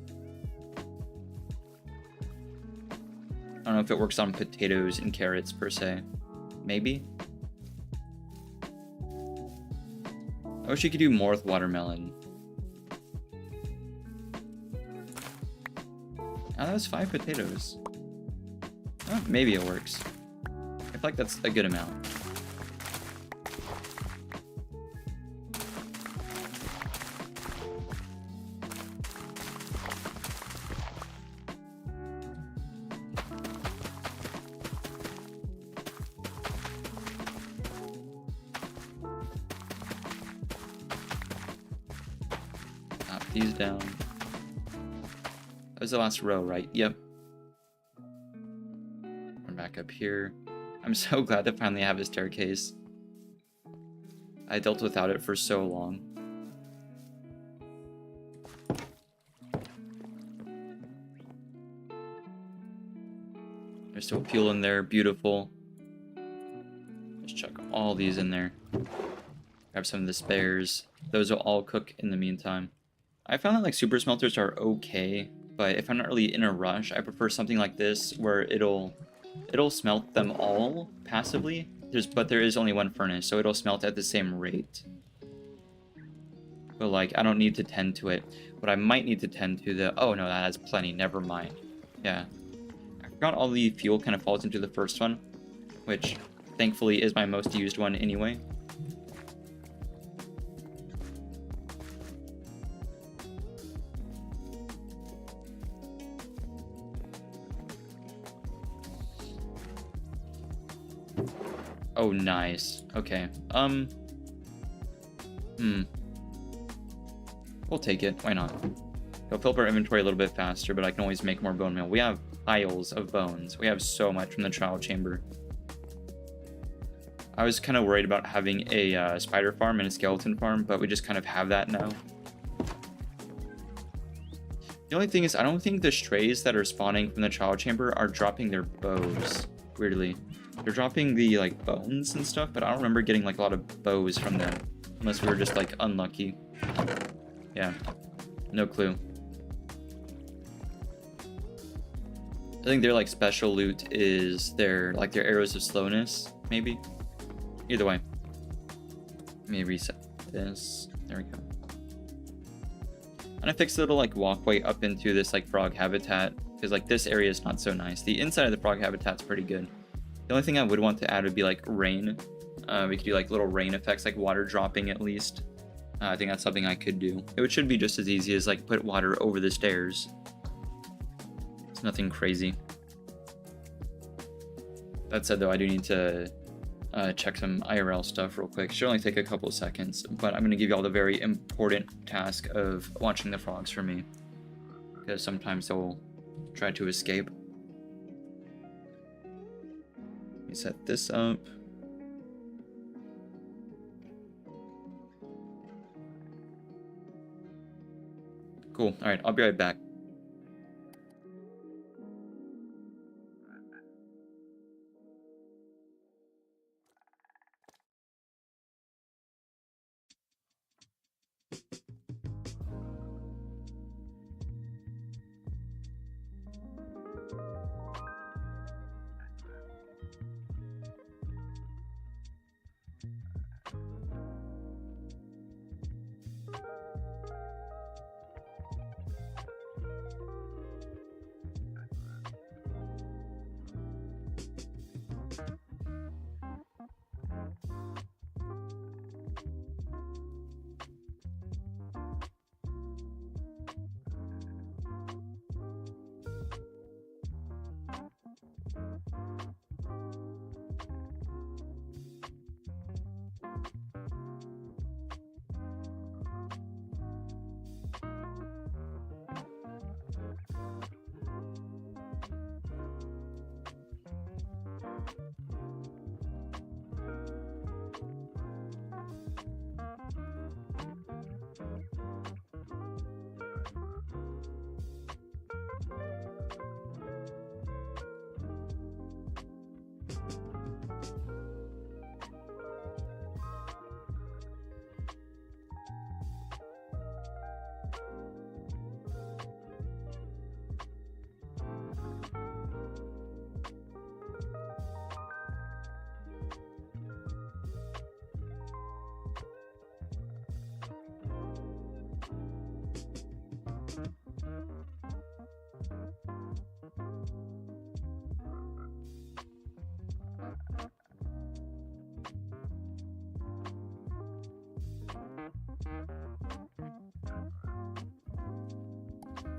I don't know if it works on potatoes and carrots per se. Maybe. I wish you could do more with watermelon. Oh, that was 5 potatoes. Oh, maybe it works. I feel like that's a good amount. These down. That was the last row, right? Yep. We're back up here. I'm so glad to finally have a staircase. I dealt without it for so long. There's still fuel in there. Beautiful. Just chuck all these in there. Grab some of the spares. Those will all cook in the meantime. I found that like super smelters are okay, but if I'm not really in a rush, I prefer something like this where it'll smelt them all passively. But there is only one furnace, so it'll smelt at the same rate. But like I don't need to tend to it. What I might need to tend to oh no, that has plenty. Never mind. Yeah, I forgot all the fuel kind of falls into the first one, which thankfully is my most used one anyway. Oh, nice. Okay. We'll take it. Why not? It'll fill up our inventory a little bit faster, but I can always make more bone meal. We have piles of bones. We have so much from the trial chamber. I was kind of worried about having a spider farm and a skeleton farm, but we just kind of have that now. The only thing is, I don't think the strays that are spawning from the trial chamber are dropping their bows, weirdly. They're dropping the, like, bones and stuff, but I don't remember getting, like, a lot of bows from them. Unless we were just, like, unlucky. Yeah. No clue. I think their, like, special loot is their arrows of slowness, maybe? Either way. Let me reset this. There we go. And I fixed a little, like, walkway up into this, like, frog habitat. Because, like, this area is not so nice. The inside of the frog habitat's pretty good. The only thing I would want to add would be like rain. We could do like little rain effects, like water dropping at least. I think that's something I could do. It should be just as easy as like put water over the stairs. It's nothing crazy. That said though, I do need to check some IRL stuff real quick. Should only take a couple seconds, but I'm going to give you all the very important task of watching the frogs for me. Because sometimes they'll try to escape. Let me set this up. Cool. All right, I'll be right back.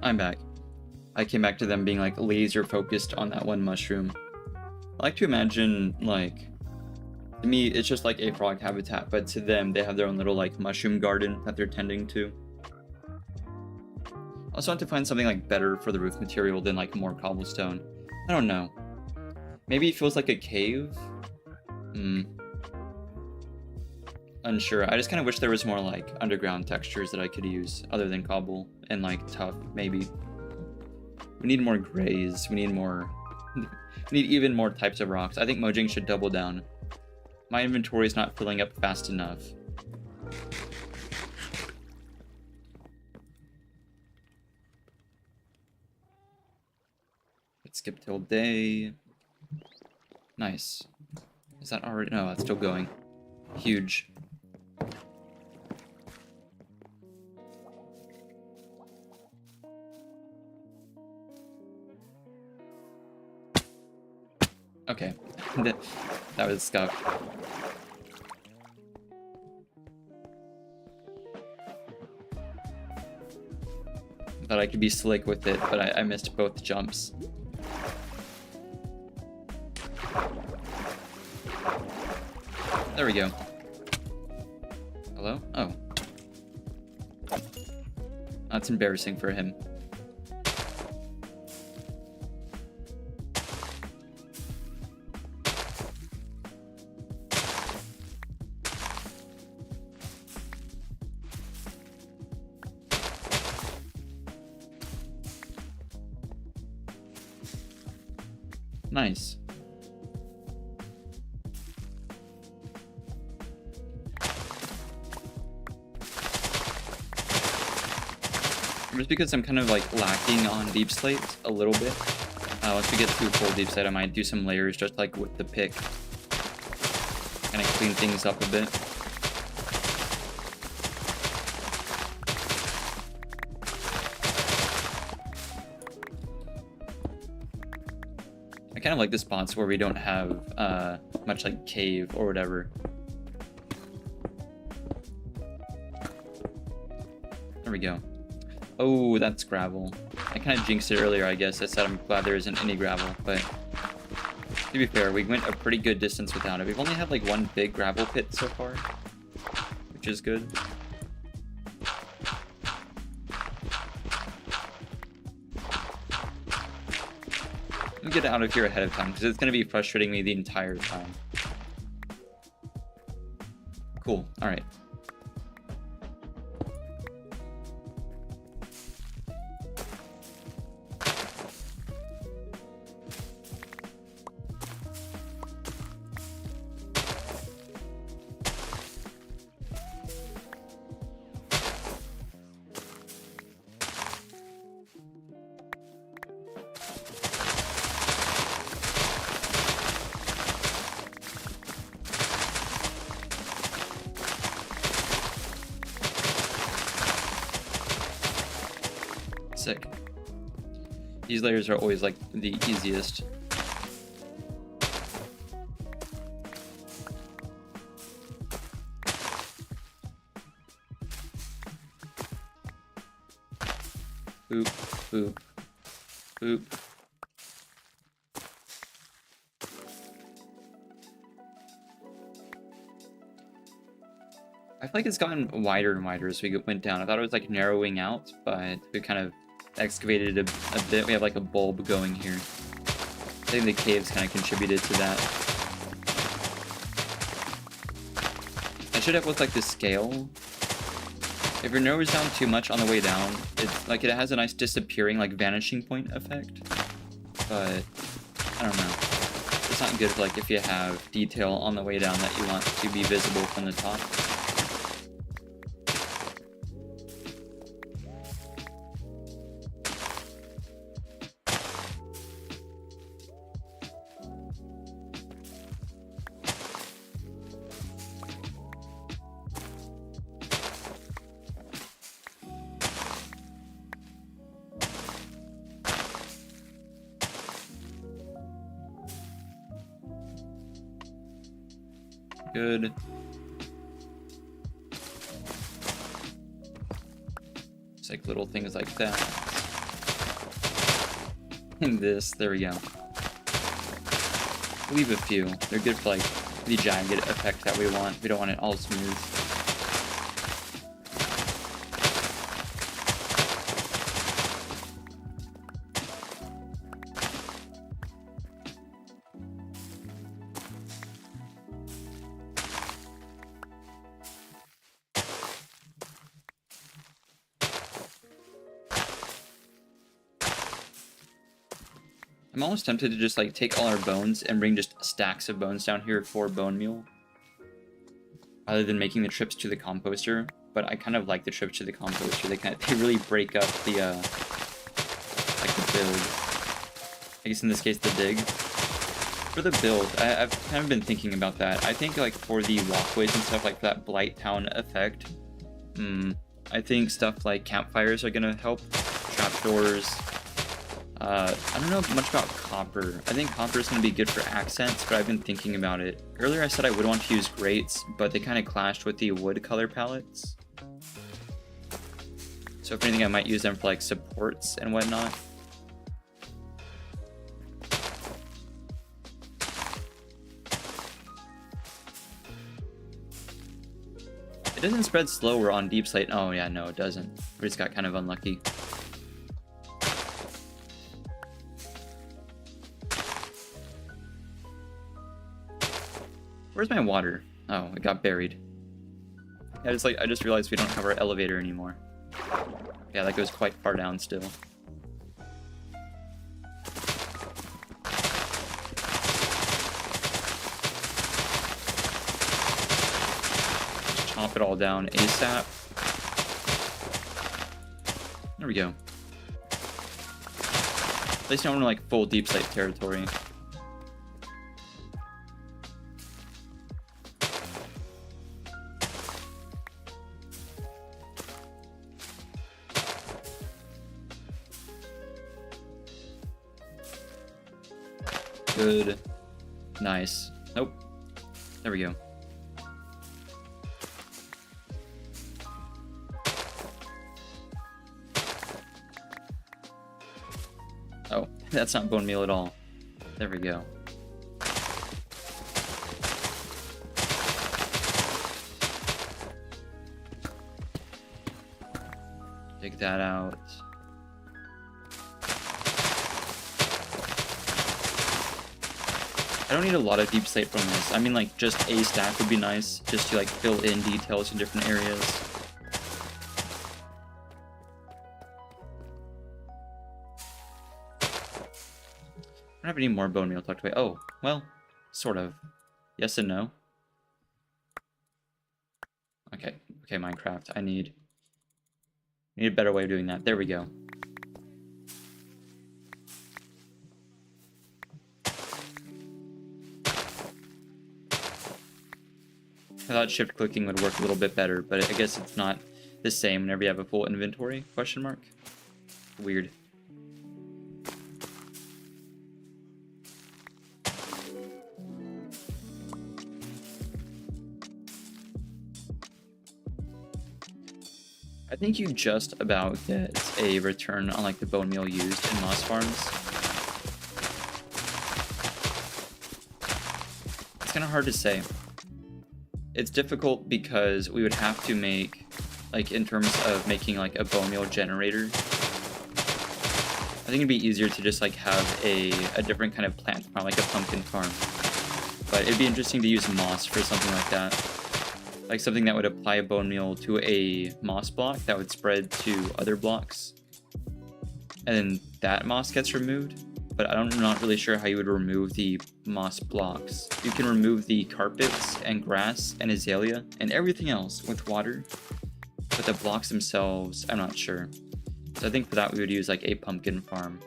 I'm back. I came back to them being like laser focused on that one mushroom. I like to imagine, like, to me it's just like a frog habitat, but to them they have their own little like mushroom garden that they're tending to. I also want to find something like better for the roof material than like more cobblestone. I don't know. Maybe it feels like a cave? Unsure. I just kind of wish there was more like underground textures that I could use other than cobble and like tough, maybe. We need more grays. We need more... we need even more types of rocks. I think Mojang should double down. My inventory is not filling up fast enough. Let's skip till day. Nice. Is that already... no, it's still going. Huge. Okay, that was scuffed. Thought I could be slick with it, but I missed both jumps. There we go. Hello? Oh. That's embarrassing for him. Nice. Just because I'm kind of like lacking on deep slate a little bit. Once we get to full deep slate, I might do some layers just like with the pick. Kind of clean things up a bit. I kind of like the spots where we don't have much like cave or whatever. There we go. Oh, that's gravel. I kind of jinxed it earlier, I guess. I said I'm glad there isn't any gravel, but to be fair, we went a pretty good distance without it. We've only had like one big gravel pit so far, which is good. Let me get out of here ahead of time, because it's going to be frustrating me the entire time. Cool. Alright. Sick. These layers are always like the easiest. Boop, boop, boop. I feel like it's gotten wider and wider as we went down. I thought it was like narrowing out, but we kind of excavated a bit. We have like a bulb going here. I think the caves kind of contributed to that. I should have looked like the scale. If your narrows down too much on the way down, it's like it has a nice disappearing, like vanishing point effect. But I don't know. It's not good like if you have detail on the way down that you want to be visible from the top. Good. It's like little things like that. And this, there we go. Leave a few. They're good for like the jagged effect that we want. We don't want it all smooth. I'm almost tempted to just like take all our bones and bring just stacks of bones down here for bone meal, rather than making the trips to the composter. But I kind of like the trips to the composter. They really break up the like the build. I guess in this case the dig. For the build, I've kind of been thinking about that. I think like for the walkways and stuff, like that Blight Town effect, I think stuff like campfires are gonna help. Trapdoors. I don't know much about copper. I think copper is going to be good for accents, but I've been thinking about it. Earlier I said I would want to use grates, but they kind of clashed with the wood color palettes. So if anything, I might use them for like supports and whatnot. It doesn't spread slower on deep slate. Oh yeah, no it doesn't. We just got kind of unlucky. Where's my water? Oh, it got buried. Yeah, I just realized we don't have our elevator anymore. Yeah, that goes quite far down still. Just chop it all down ASAP. There we go. At least now we're in like full deep slate territory. Good. Nice. Nope. There we go. Oh, that's not bone meal at all. There we go. Take that out. I don't need a lot of deep slate from this. I mean, like, just a stack would be nice, just to, like, fill in details in different areas. I don't have any more bone meal tucked away. Oh, well, sort of. Yes and no. Okay, okay, Minecraft. I need a better way of doing that. There we go. I thought shift clicking would work a little bit better, but I guess it's not the same whenever you have a full inventory, question mark. Weird. I think you just about get a return on like the bone meal used in moss farms. It's kind of hard to say. It's difficult because we would have to make, like, in terms of making like a bone meal generator, I think it'd be easier to just like have a different kind of plant farm, like a pumpkin farm. But it'd be interesting to use moss for something like that. Like something that would apply a bone meal to a moss block that would spread to other blocks. And then that moss gets removed. But I'm not really sure how you would remove the moss blocks. You can remove the carpets and grass and azalea and everything else with water. But the blocks themselves, I'm not sure. So I think for that we would use like a pumpkin farm.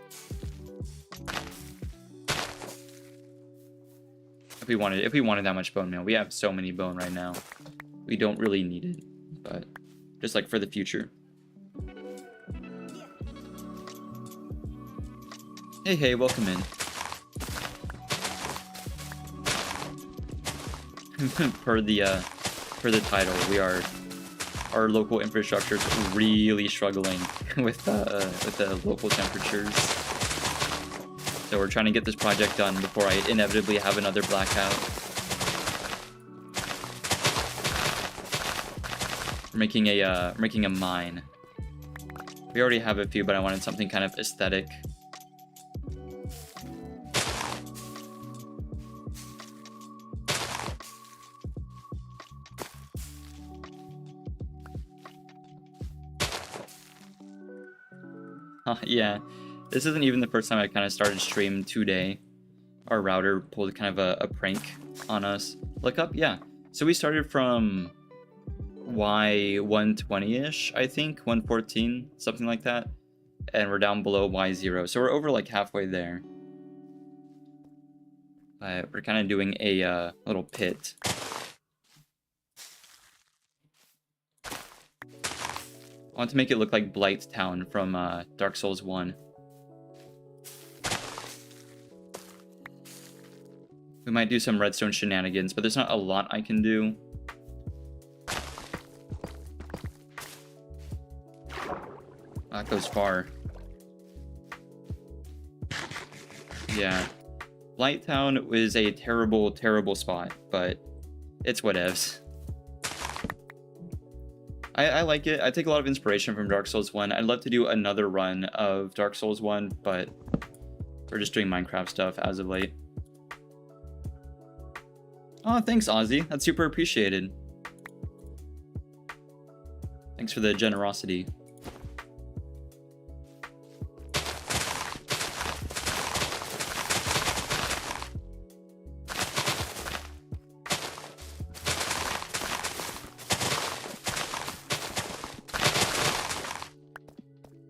If we wanted that much bone meal. We have so many bone right now. We don't really need it, but just like for the future. Hey, welcome in. Per the title, our local infrastructure is really struggling with the local temperatures. So we're trying to get this project done before I inevitably have another blackout. We're making a mine. We already have a few, but I wanted something kind of aesthetic. Yeah, this isn't even the first time I kind of started stream today. Our router pulled kind of a prank on us. Look up, yeah. So we started from Y120-ish, I think, 114, something like that. And we're down below Y0, so we're over like halfway there. We're kind of doing a little pit. I want to make it look like Blight Town from Dark Souls 1. We might do some redstone shenanigans, but there's not a lot I can do. That goes far. Yeah. Blight Town was a terrible, terrible spot, but it's whatevs. I like it. I take a lot of inspiration from Dark Souls 1. I'd love to do another run of Dark Souls 1, but we're just doing Minecraft stuff as of late. Oh, thanks, Ozzy. That's super appreciated. Thanks for the generosity.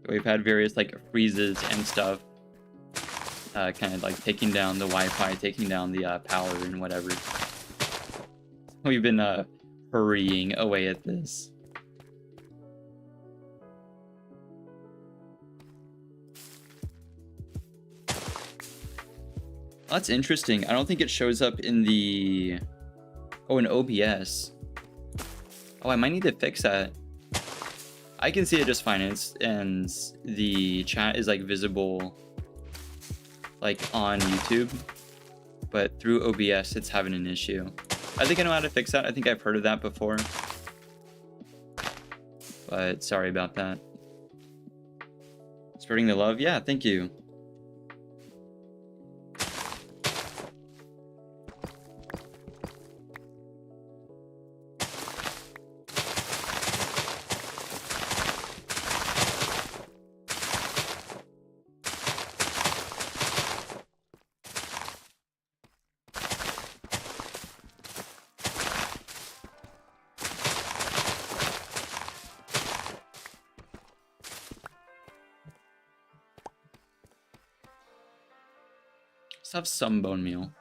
We've had various like freezes and stuff, kind of like taking down the Wi-Fi, taking down the power and whatever. We've been hurrying away at this. That's interesting. I don't think it shows up in the... Oh, in OBS. Oh, I might need to fix that. I can see it just fine, and the chat is like visible like on YouTube, but through OBS it's having an issue. I think I know how to fix that. I think I've heard of that before, but sorry about that. Spreading the love, yeah, thank you. Let's have some bone meal.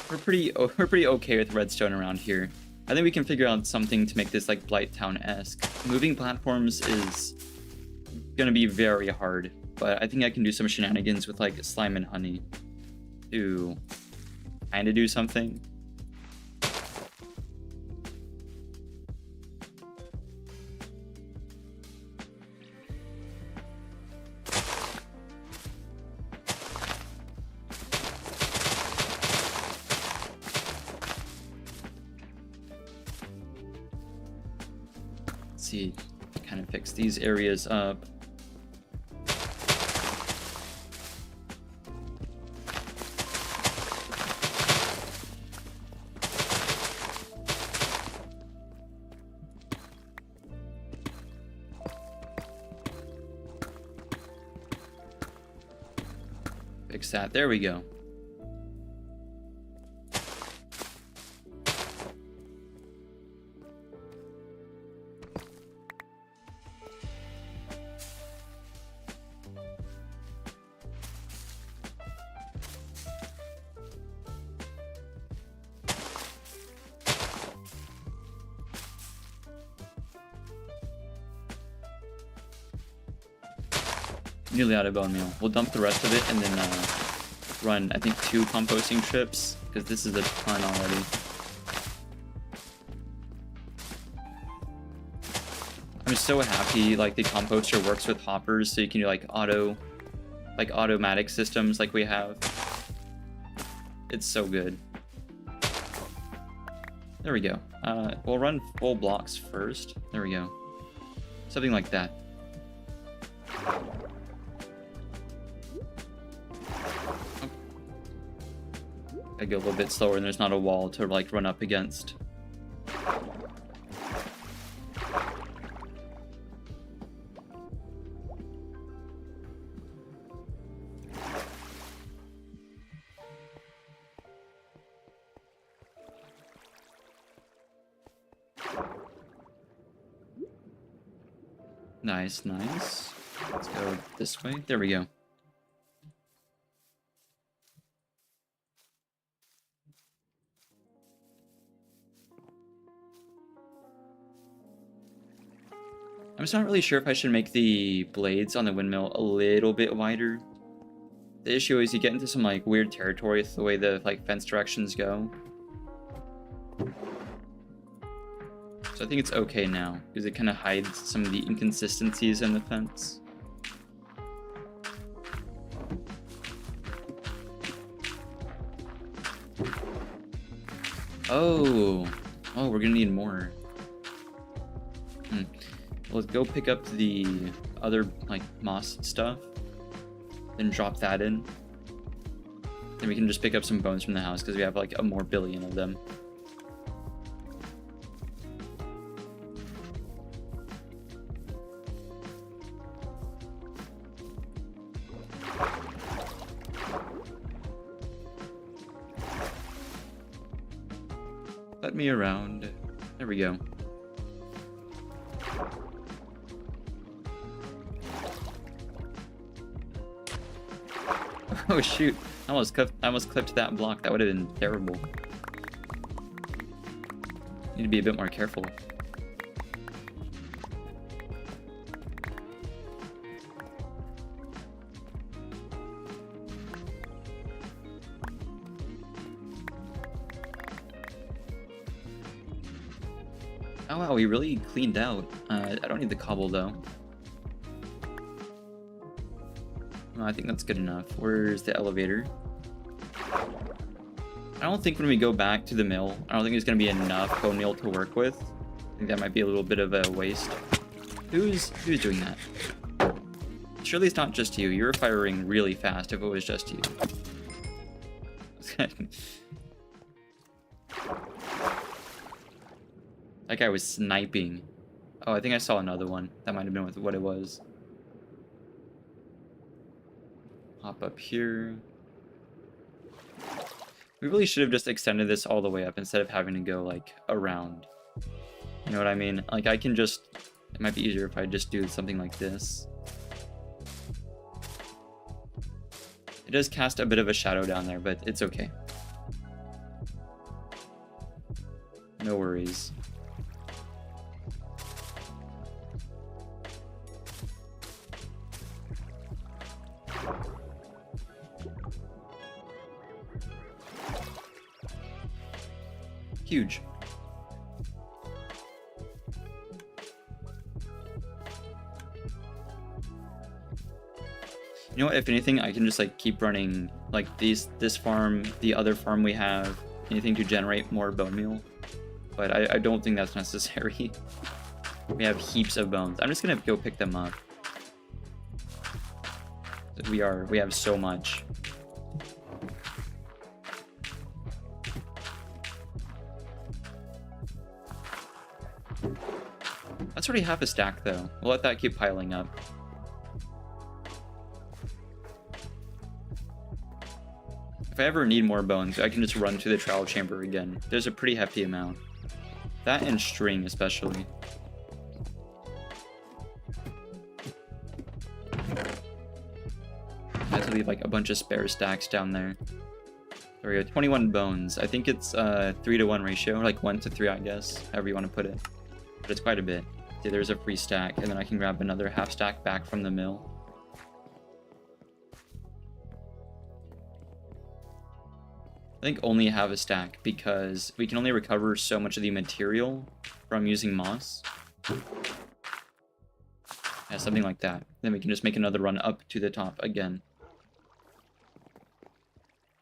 We're pretty okay with redstone around here. I think we can figure out something to make this like Blighttown-esque. Moving platforms is gonna be very hard, but I think I can do some shenanigans with like slime and honey to kind of do something. See, kind of fix these areas up. Fix that. There we go. Nearly out of bone meal. We'll dump the rest of it and then run, I think, 2 composting trips, because this is a ton already. I'm so happy like the composter works with hoppers, so you can do like automatic systems like we have. It's so good. There we go. We'll run full blocks first. There we go. Something like that. I go a little bit slower and there's not a wall to like run up against. Nice, nice. Let's go this way. There we go. I'm just not really sure if I should make the blades on the windmill a little bit wider. The issue is you get into some like weird territory with the way the like fence directions go. So I think it's okay now because it kind of hides some of the inconsistencies in the fence. Oh, we're gonna need more. Let's go pick up the other like moss stuff, then drop that in. Then we can just pick up some bones from the house because we have like a more billion of them. Let me around. There we go. Oh shoot, I almost clipped that block. That would have been terrible. Need to be a bit more careful. Oh wow, we really cleaned out. I don't need the cobble though. I think that's good enough. Where's the elevator? I don't think when we go back to the mill, I don't think there's going to be enough bone meal to work with. I think that might be a little bit of a waste. Who's doing that? Surely it's not just you. You were firing really fast if it was just you. That guy was sniping. Oh, I think I saw another one. That might have been what it was. Hop up here. We really should have just extended this all the way up instead of having to go like around. You know what I mean? Like I can just It might be easier if I just do something like this. It does cast a bit of a shadow down there, but it's okay. No worries. Huge. You know what, if anything, I can just like keep running like this farm, the other farm we have, anything to generate more bone meal. But I don't think that's necessary. We have heaps of bones. I'm just gonna go pick them up. We have so much. That's already half a stack though. We'll let that keep piling up. If I ever need more bones, I can just run to the trial chamber again. There's a pretty hefty amount. That and string, especially. I have to leave like a bunch of spare stacks down there. There we go, 21 bones. I think it's 3-to-1 ratio, or like 1-to-3, I guess, however you want to put it. But it's quite a bit. See, there's a free stack, and then I can grab another half stack back from the mill. I think only have a stack because we can only recover so much of the material from using moss. Yeah, something like that. Then we can just make another run up to the top again.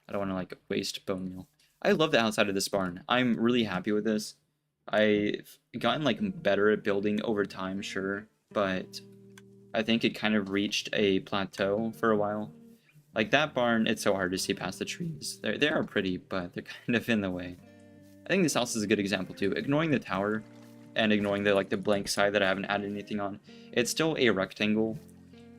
I don't want to like waste bone meal. I love the outside of this barn. I'm really happy with this. I've gotten like better at building over time, sure, but I think it kind of reached a plateau for a while. Like that barn, it's so hard to see past the trees. They are pretty, but they're kind of in the way. I think this house is a good example too. Ignoring the tower and ignoring the like the blank side that I haven't added anything on, it's still a rectangle.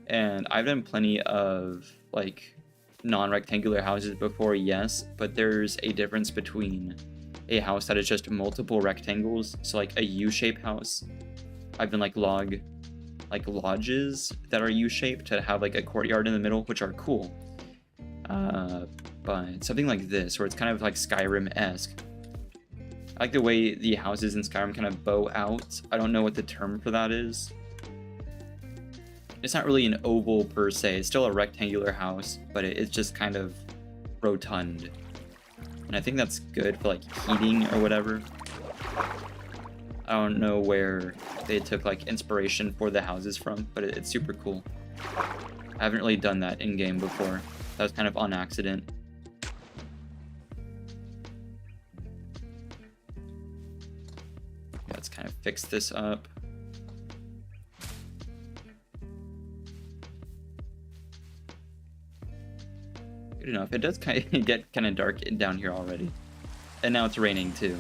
And I've done plenty of like non-rectangular houses before, yes, but there's a difference between a house that is just multiple rectangles, so like a U-shaped house. I've done like lodges that are U-shaped to have like a courtyard in the middle, which are cool. But something like this, where it's kind of like Skyrim-esque. I like the way the houses in Skyrim kind of bow out. I don't know what the term for that is. It's not really an oval per se. It's still a rectangular house, but it's just kind of rotund. And I think that's good for like heating or whatever. I don't know where they took like inspiration for the houses from, but it's super cool. I haven't really done that in game before. That was kind of on accident. Let's kind of fix this up. Good enough. It does kind of get kind of dark down here already. And now it's raining too.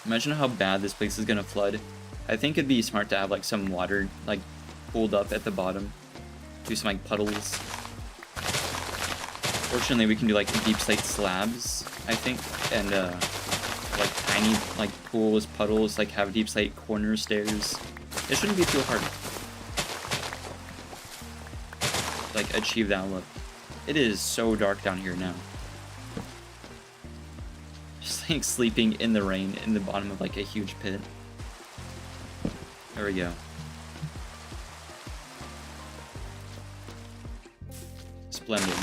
Imagine how bad this place is gonna flood. I think it'd be smart to have like some water like pooled up at the bottom. Do some like puddles. Fortunately, we can do like deep slate slabs, I think, and like tiny like pools, puddles, like have deep slate corner stairs. It shouldn't be too hard. Like achieve that look. It is so dark down here now. Just like sleeping in the rain in the bottom of like a huge pit. There we go. Splendid.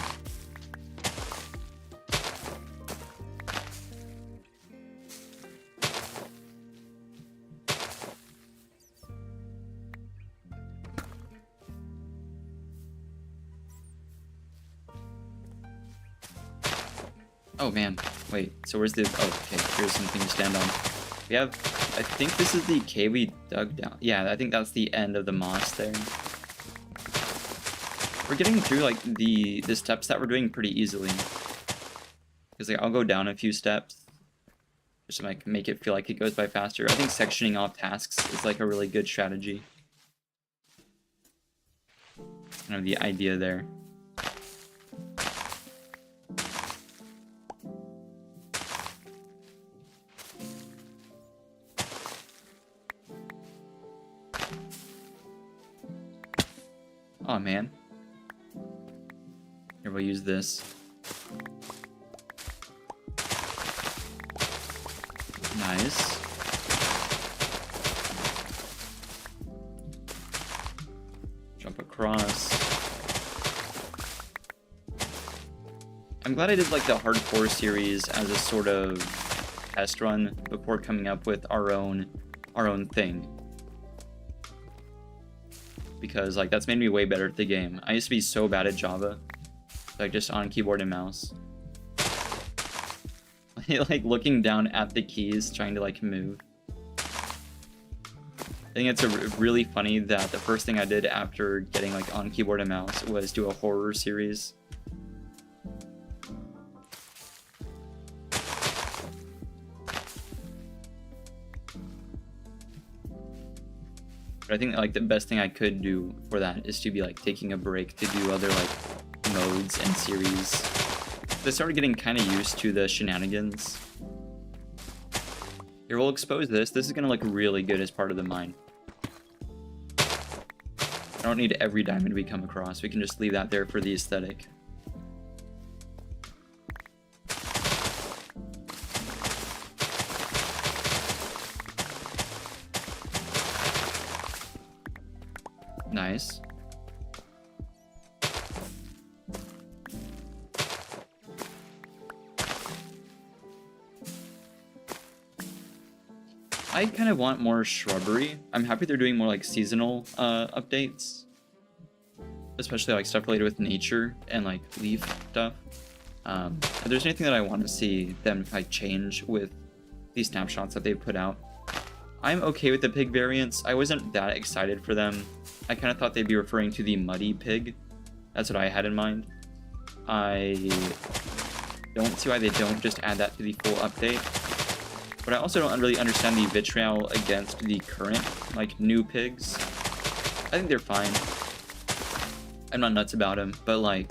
Oh man, wait, so where's the, oh, okay, here's something to stand on. We have, I think this is the cave we dug down. Yeah, I think that's the end of the moss there. We're getting through like the steps that we're doing pretty easily. Because like I'll go down a few steps, just to like make it feel like it goes by faster. I think sectioning off tasks is like a really good strategy. Kind of the idea there. Oh man. Here, we'll use this. Nice. Jump across. I'm glad I did like the hardcore series as a sort of test run before coming up with our own thing. Because like that's made me way better at the game. I used to be so bad at Java. Like just on keyboard and mouse. Like looking down at the keys trying to like move. I think it's really funny that the first thing I did after getting like on keyboard and mouse was do a horror series. But I think like the best thing I could do for that is to be like taking a break to do other like modes and series. I started getting kind of used to the shenanigans. Here, we'll expose this. This is gonna look really good as part of the mine. I don't need every diamond we come across. We can just leave that there for the aesthetic. Nice. I kind of want more shrubbery. I'm happy they're doing more like seasonal updates. Especially like stuff related with nature and like leaf stuff. If there's anything that I want to see them like change with these snapshots that they've put out, I'm okay with the pig variants. I wasn't that excited for them. I kind of thought they'd be referring to the muddy pig. That's what I had in mind. I don't see why they don't just add that to the full update. But I also don't really understand the vitriol against the current, like, new pigs. I think they're fine. I'm not nuts about them, but, like,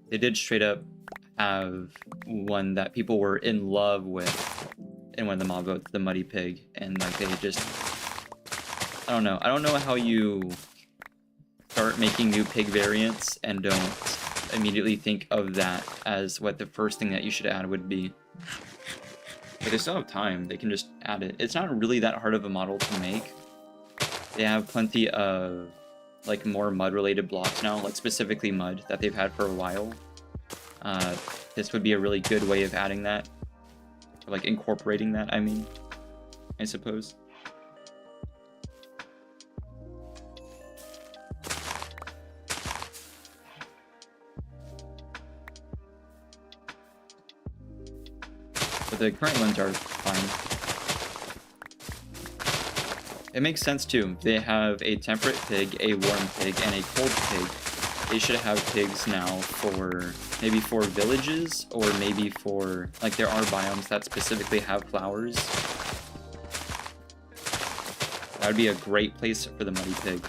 they did straight up have one that people were in love with in one of the mob votes, the muddy pig, and, like, they just... I don't know. I don't know how you start making new pig variants and don't immediately think of that as what the first thing that you should add would be. But they still have time. They can just add it. It's not really that hard of a model to make. They have plenty of, like, more mud-related blocks now, like specifically mud, that they've had for a while. This would be a really good way of adding that. Or, like, incorporating that, I mean. I suppose. But the current ones are fine. It makes sense too. They have a temperate pig, a warm pig, and a cold pig. They should have pigs now for maybe for villages, or maybe for, like, there are biomes that specifically have flowers. That would be a great place for the muddy pig.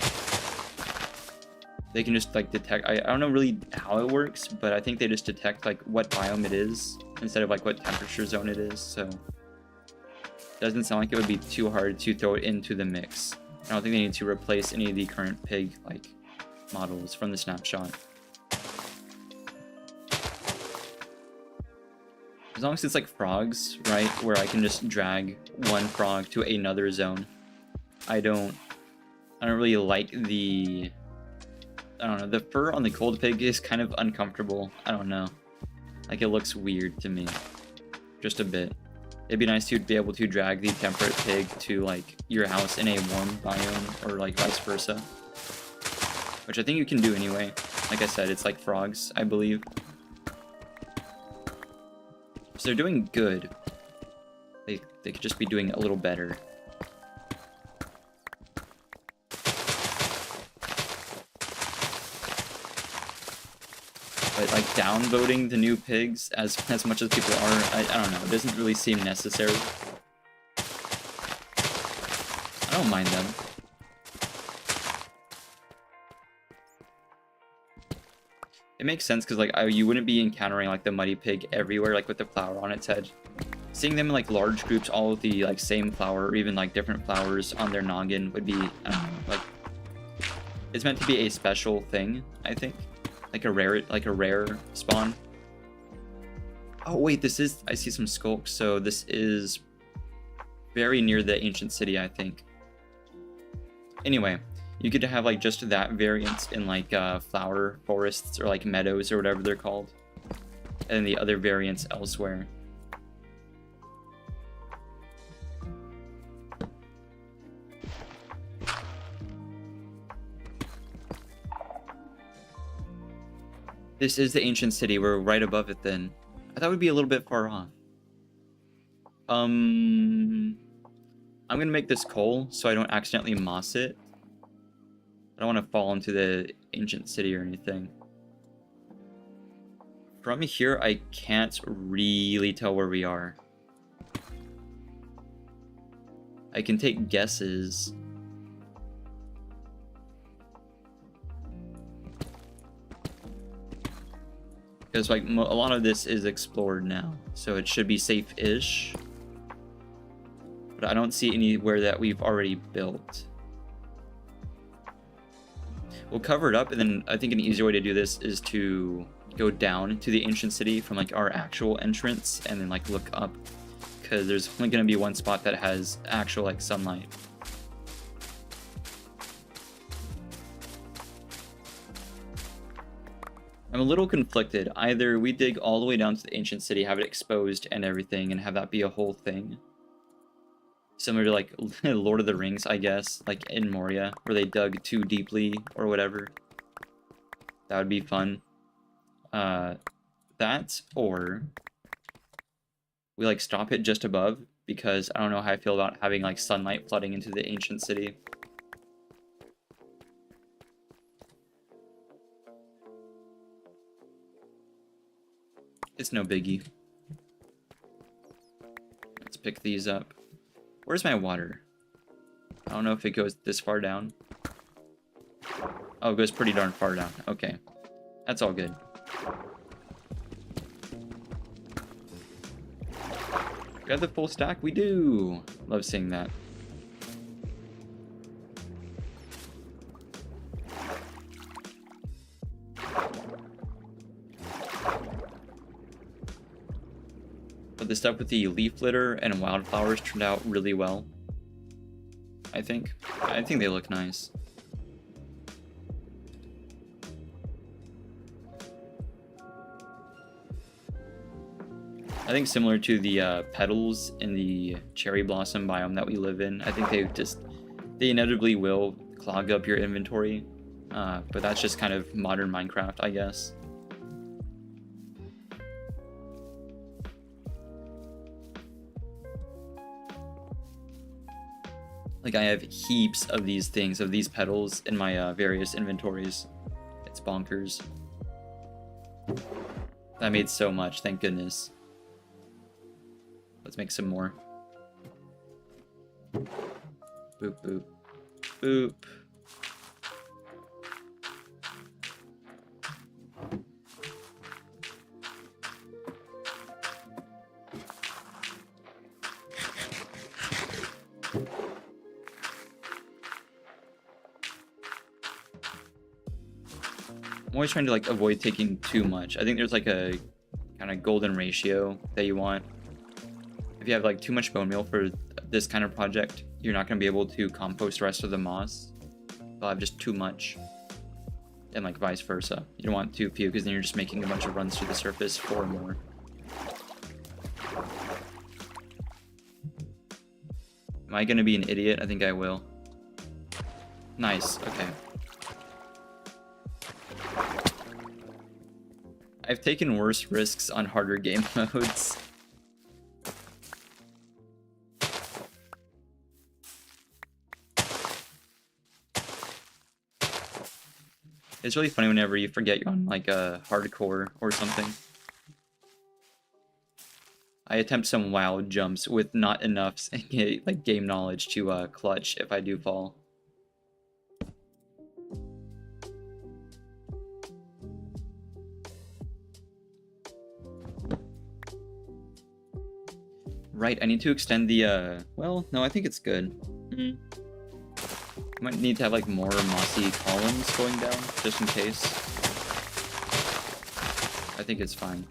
They can just, like, detect, I don't know really how it works, but I think they just detect, like, what biome it is instead of, like, what temperature zone it is, so it doesn't sound like it would be too hard to throw it into the mix. I don't think they need to replace any of the current pig, like, models from the snapshot. As long as it's like frogs, right, where I can just drag one frog to another zone. I don't really like the, I don't know, the fur on the cold pig is kind of uncomfortable. I don't know. Like, it looks weird to me. Just a bit. It'd be nice to be able to drag the temperate pig to, like, your house in a warm biome, or, like, vice versa. Which I think you can do anyway. Like I said, it's like frogs, I believe. So they're doing good. They could just be doing a little better. But, like, downvoting the new pigs as much as people are, I don't know, it doesn't really seem necessary. I don't mind them. It makes sense because, like, you wouldn't be encountering, like, the muddy pig everywhere, like, with the flower on its head. Seeing them in, like, large groups, all with the, like, same flower, or even, like, different flowers on their noggin would be, I don't know, like, It's meant to be a special thing, I think. Like a rare spawn. Oh wait, this is, I see some skulks, so this is very near the ancient city, I think. Anyway, you get to have like just that variant in like flower forests or like meadows or whatever they're called. And then the other variants elsewhere. This is the ancient city. We're right above it then. I thought we'd be a little bit far off. I'm gonna make this coal so I don't accidentally moss it. I don't want to fall into the ancient city or anything. From here, I can't really tell where we are. I can take guesses. Because like a lot of this is explored now, so it should be safe-ish. But I don't see anywhere that we've already built. We'll cover it up, and then I think an easier way to do this is to go down to the ancient city from like our actual entrance, and then like look up, because there's only going to be one spot that has actual like sunlight. I'm a little conflicted. Either we dig all the way down to the ancient city, have it exposed and everything, and have that be a whole thing. Similar to like Lord of the Rings, I guess, like in Moria, where they dug too deeply or whatever. That would be fun. That, or we like stop it just above, because I don't know how I feel about having like sunlight flooding into the ancient city. It's no biggie. Let's pick these up. Where's my water? I don't know if it goes this far down. Oh, it goes pretty darn far down. Okay. That's all good. Got the full stack? We do! Love seeing that. But the stuff with the leaf litter and wildflowers turned out really well. I think they look nice. I think similar to the petals in the cherry blossom biome that we live in, I think they inevitably will clog up your inventory. But that's just kind of modern Minecraft, I guess. Like, I have heaps of these things, of these petals in my various inventories. It's bonkers. That made so much, thank goodness. Let's make some more. Boop, boop, boop. I'm always trying to like avoid taking too much. I think there's like a kind of golden ratio that you want. If you have like too much bone meal for this kind of project, you're not going to be able to compost the rest of the moss. You'll have just too much. And like vice versa. You don't want too few, because then you're just making a bunch of runs to the surface for more. Am I going to be an idiot? I think I will. Nice, okay. I've taken worse risks on harder game modes. It's really funny whenever you forget you're on like a hardcore or something. I attempt some wild jumps with not enough like game knowledge to clutch if I do fall. Right, I need to extend the well, no, I think it's good. Might need to have like more mossy columns going down, just in case. I think it's fine.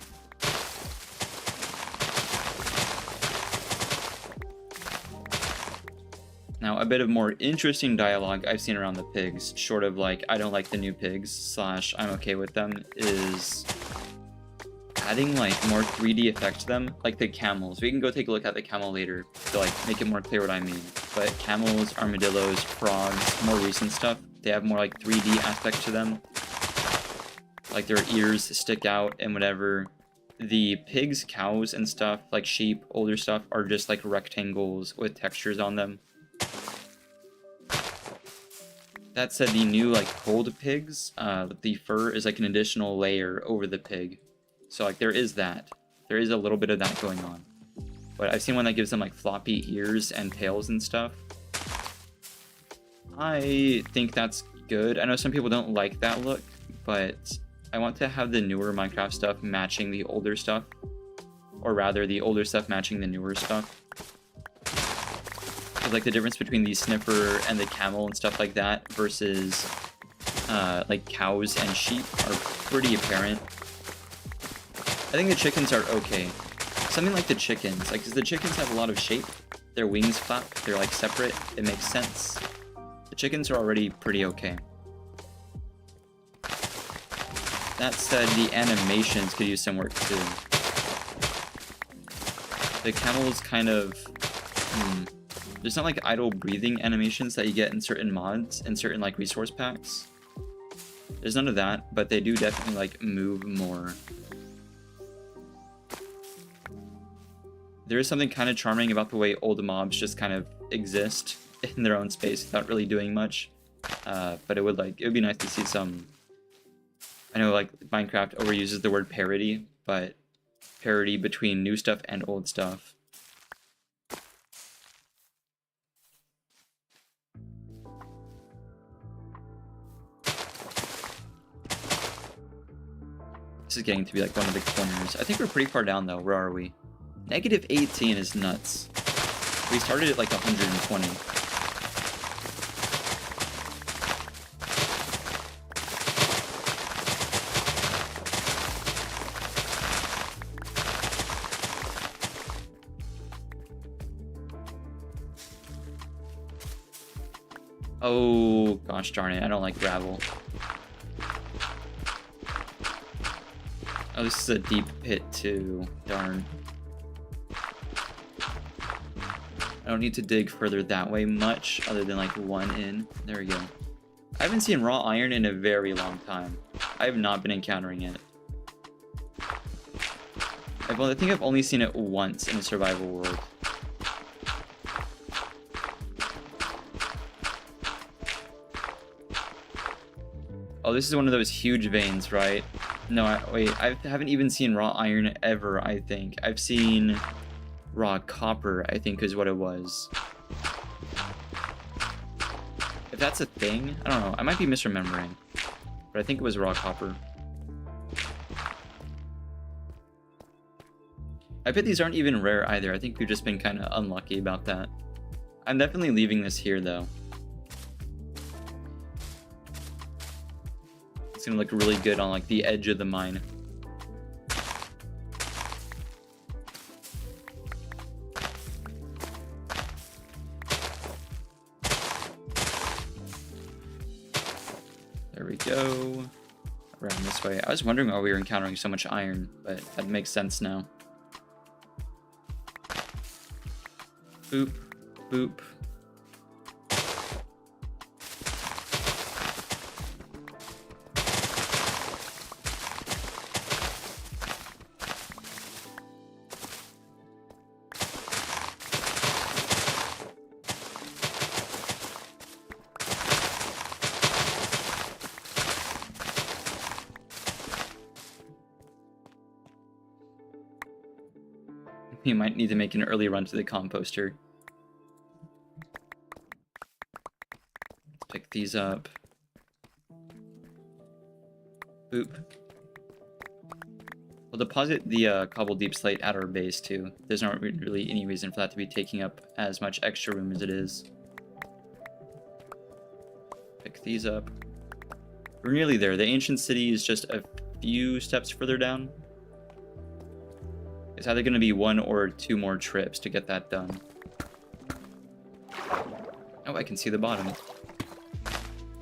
Now, a bit of more interesting dialogue I've seen around the pigs, short of like, I don't like the new pigs, / I'm okay with them, is adding like more 3D effect to them, like the camels. We can go take a look at the camel later to like make it more clear what I mean. But camels, armadillos, frogs, more recent stuff, they have more like 3D aspect to them. Like their ears stick out and whatever. The pigs, cows, and stuff, like sheep, older stuff, are just like rectangles with textures on them. That said, the new like cold pigs, the fur is like an additional layer over the pig. So like there is that. There is a little bit of that going on. But I've seen one that gives them like floppy ears and tails and stuff. I think that's good. I know some people don't like that look, but I want to have the newer Minecraft stuff matching the older stuff. Or rather, the older stuff matching the newer stuff. Because like the difference between the sniffer and the camel and stuff like that versus like cows and sheep are pretty apparent. I think the chickens are okay. Something like the chickens, like, because the chickens have a lot of shape. Their wings flap, they're like separate, it makes sense. The chickens are already pretty okay. That said, the animations could use some work too. The camels kind of... There's not like idle breathing animations that you get in certain mods and certain like resource packs. There's none of that, but they do definitely like move more. There is something kind of charming about the way old mobs just kind of exist in their own space without really doing much. But it would be nice to see some... I know like Minecraft overuses the word parody, but parody between new stuff and old stuff. This is getting to be like one of the corners. I think we're pretty far down though. Where are we? Negative 18 is nuts. We started at like 120. Oh, gosh darn it. I don't like gravel. Oh, this is a deep pit too. Darn. I don't need to dig further that way much, other than like one in. There we go. I haven't seen raw iron in a very long time. I have not been encountering it. I think I've only seen it once in a survival world. Oh, this is one of those huge veins, right? No, wait, I haven't even seen raw iron ever, I think. I've seen raw copper, I think is what it was. If that's a thing, I don't know. I might be misremembering. But I think it was raw copper. I bet these aren't even rare either. I think we've just been kind of unlucky about that. I'm definitely leaving this here, though. It's gonna look really good on like the edge of the mine. There we go. Around this way. I was wondering why we were encountering so much iron, but that makes sense now. Boop, boop. You might need to make an early run to the composter. Pick these up. Boop. We'll deposit the cobble deep slate at our base too. There's not really any reason for that to be taking up as much extra room as it is. Pick these up. We're nearly there. The ancient city is just a few steps further down. It's either going to be 1 or 2 more trips to get that done. Oh, I can see the bottom.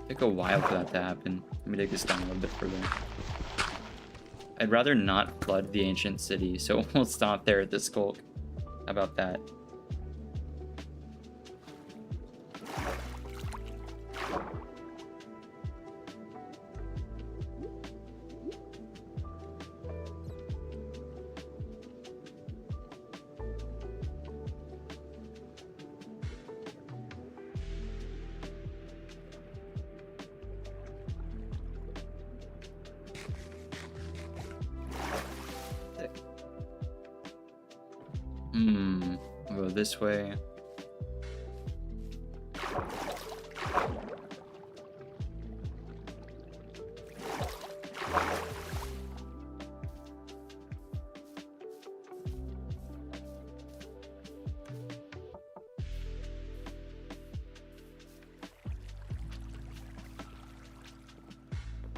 Took a while for that to happen. Let me take this down a little bit further. I'd rather not flood the ancient city, so we'll stop there at the skulk. How about that? I'll go this way.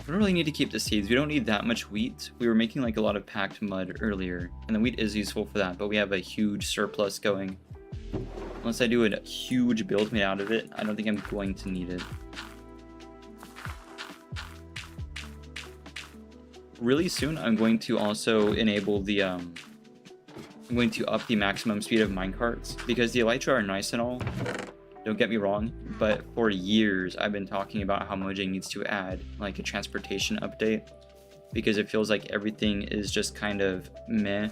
We don't really need to keep the seeds. We don't need that much wheat. We were making like a lot of packed mud earlier, and the wheat is useful for that, but we have a huge surplus going. Unless I do a huge build made out of it, I don't think I'm going to need it. Really soon, I'm going to also enable the, I'm going to up the maximum speed of minecarts, because the elytra are nice and all, don't get me wrong, but for years I've been talking about how Mojang needs to add like a transportation update, because it feels like everything is just kind of meh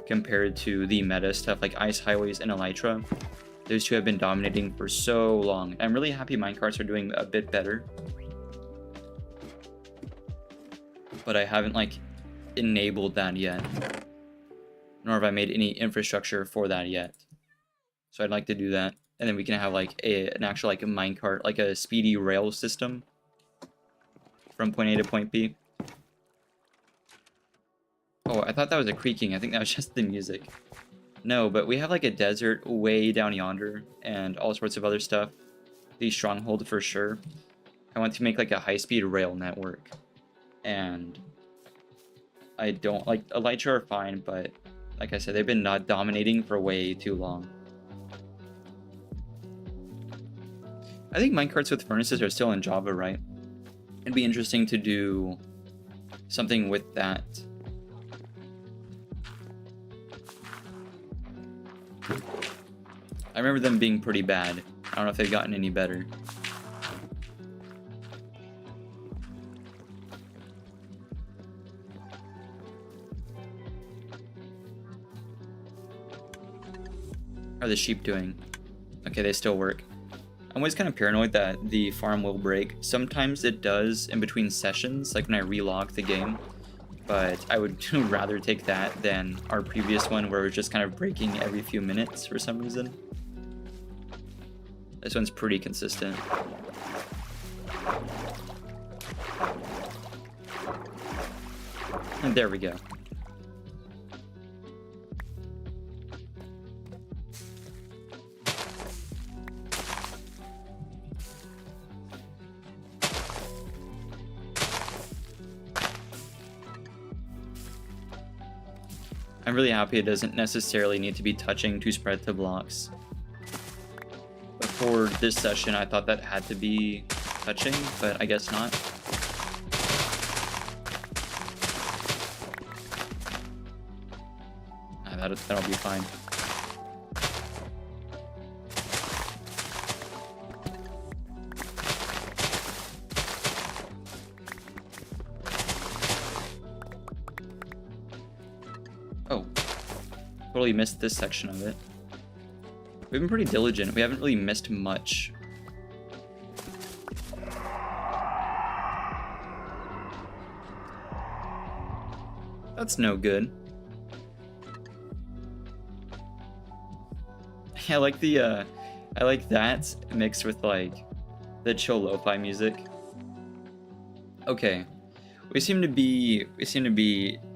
compared to the meta stuff like Ice Highways and Elytra. Those two have been dominating for so long. I'm really happy minecarts are doing a bit better, but I haven't like enabled that yet, nor have I made any infrastructure for that yet. So I'd like to do that, and then we can have like an actual like a minecart, like a speedy rail system from point A to point B. Oh, I thought that was a creaking. I think that was just the music. No, but we have like a desert way down yonder and all sorts of other stuff. The stronghold for sure. I want to make like a high-speed rail network. And I don't like elytra are fine, but like I said, they've been not dominating for way too long. I think minecarts with furnaces are still in Java, right? It'd be interesting to do something with that. I remember them being pretty bad. I don't know if they've gotten any better. How are the sheep doing? Okay, they still work. I'm always kind of paranoid that the farm will break. Sometimes it does in between sessions, like when I relog the game. But I would rather take that than our previous one where it was just kind of breaking every few minutes for some reason. This one's pretty consistent. And there we go. I'm really happy it doesn't necessarily need to be touching to spread to blocks. But for this session, I thought that had to be touching, but I guess not. That'll be fine. Oh, totally missed this section of it. We've been pretty diligent. We haven't really missed much. That's no good. I like the I like that mixed with like the chill lo-fi music. Okay, we seem to be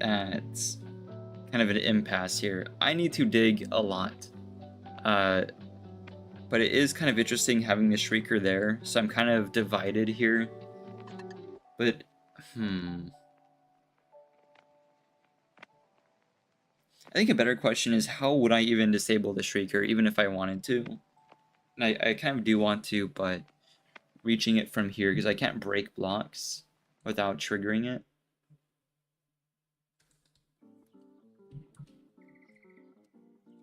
at kind of an impasse here. I need to dig a lot. But it is kind of interesting having the Shrieker there, so I'm kind of divided here. But, I think a better question is, how would I even disable the Shrieker, even if I wanted to? And I kind of do want to, but reaching it from here, because I can't break blocks without triggering it.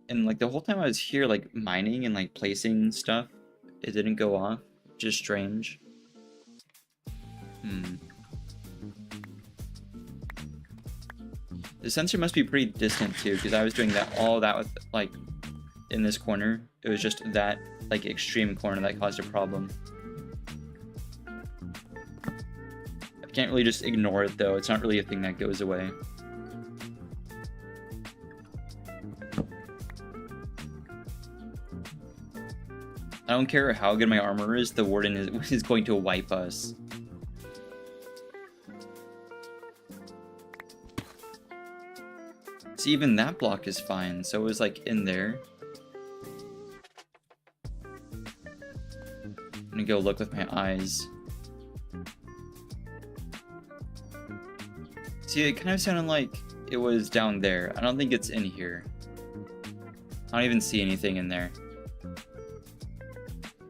And like the whole time I was here, like mining and like placing stuff, it didn't go off. Just strange. The sensor must be pretty distant too, because I was doing all that with like in this corner. It was just that like extreme corner that caused a problem. I can't really just ignore it though. It's not really a thing that goes away. I don't care how good my armor is, the warden is going to wipe us. See, even that block is fine, so it was like in there. I'm gonna go look with my eyes. See, it kind of sounded like it was down there. I don't think it's in here. I don't even see anything in there.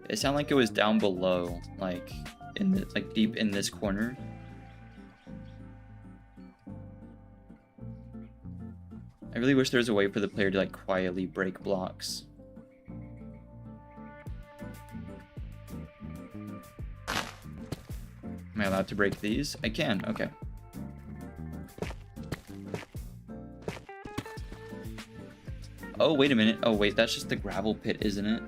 It sounded like it was down below, like in the, like deep in this corner. I really wish there was a way for the player to like quietly break blocks. Am I allowed to break these? I can, okay. Oh, wait a minute. Oh, wait, that's just the gravel pit, isn't it?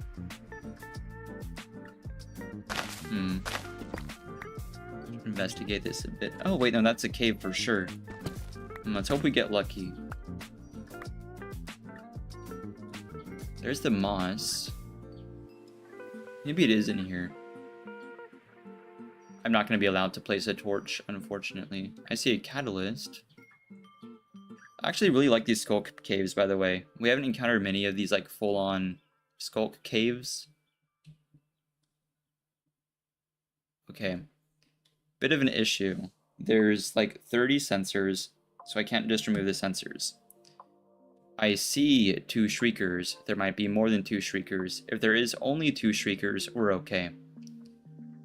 Investigate this a bit. Oh, wait, no, that's a cave for sure. Let's hope we get lucky. There's the moss. Maybe it is in here. I'm not going to be allowed to place a torch, unfortunately. I see a catalyst. I actually really like these skulk caves, by the way. We haven't encountered many of these, like, full-on skulk caves. Okay. Bit of an issue. There's, like, 30 sensors, so I can't just remove the sensors. I see 2 Shriekers. There might be more than 2 Shriekers. If there is only 2 Shriekers, we're okay.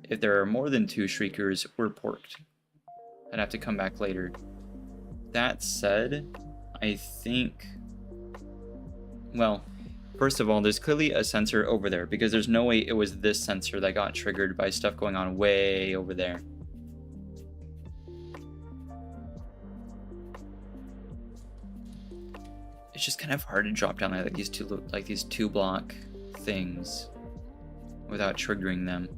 If there are more than 2 Shriekers, we're porked. I'd have to come back later. That said, I think... Well, first of all, there's clearly a sensor over there, because there's no way it was this sensor that got triggered by stuff going on way over there. It's just kind of hard to drop down like these two block things without triggering them.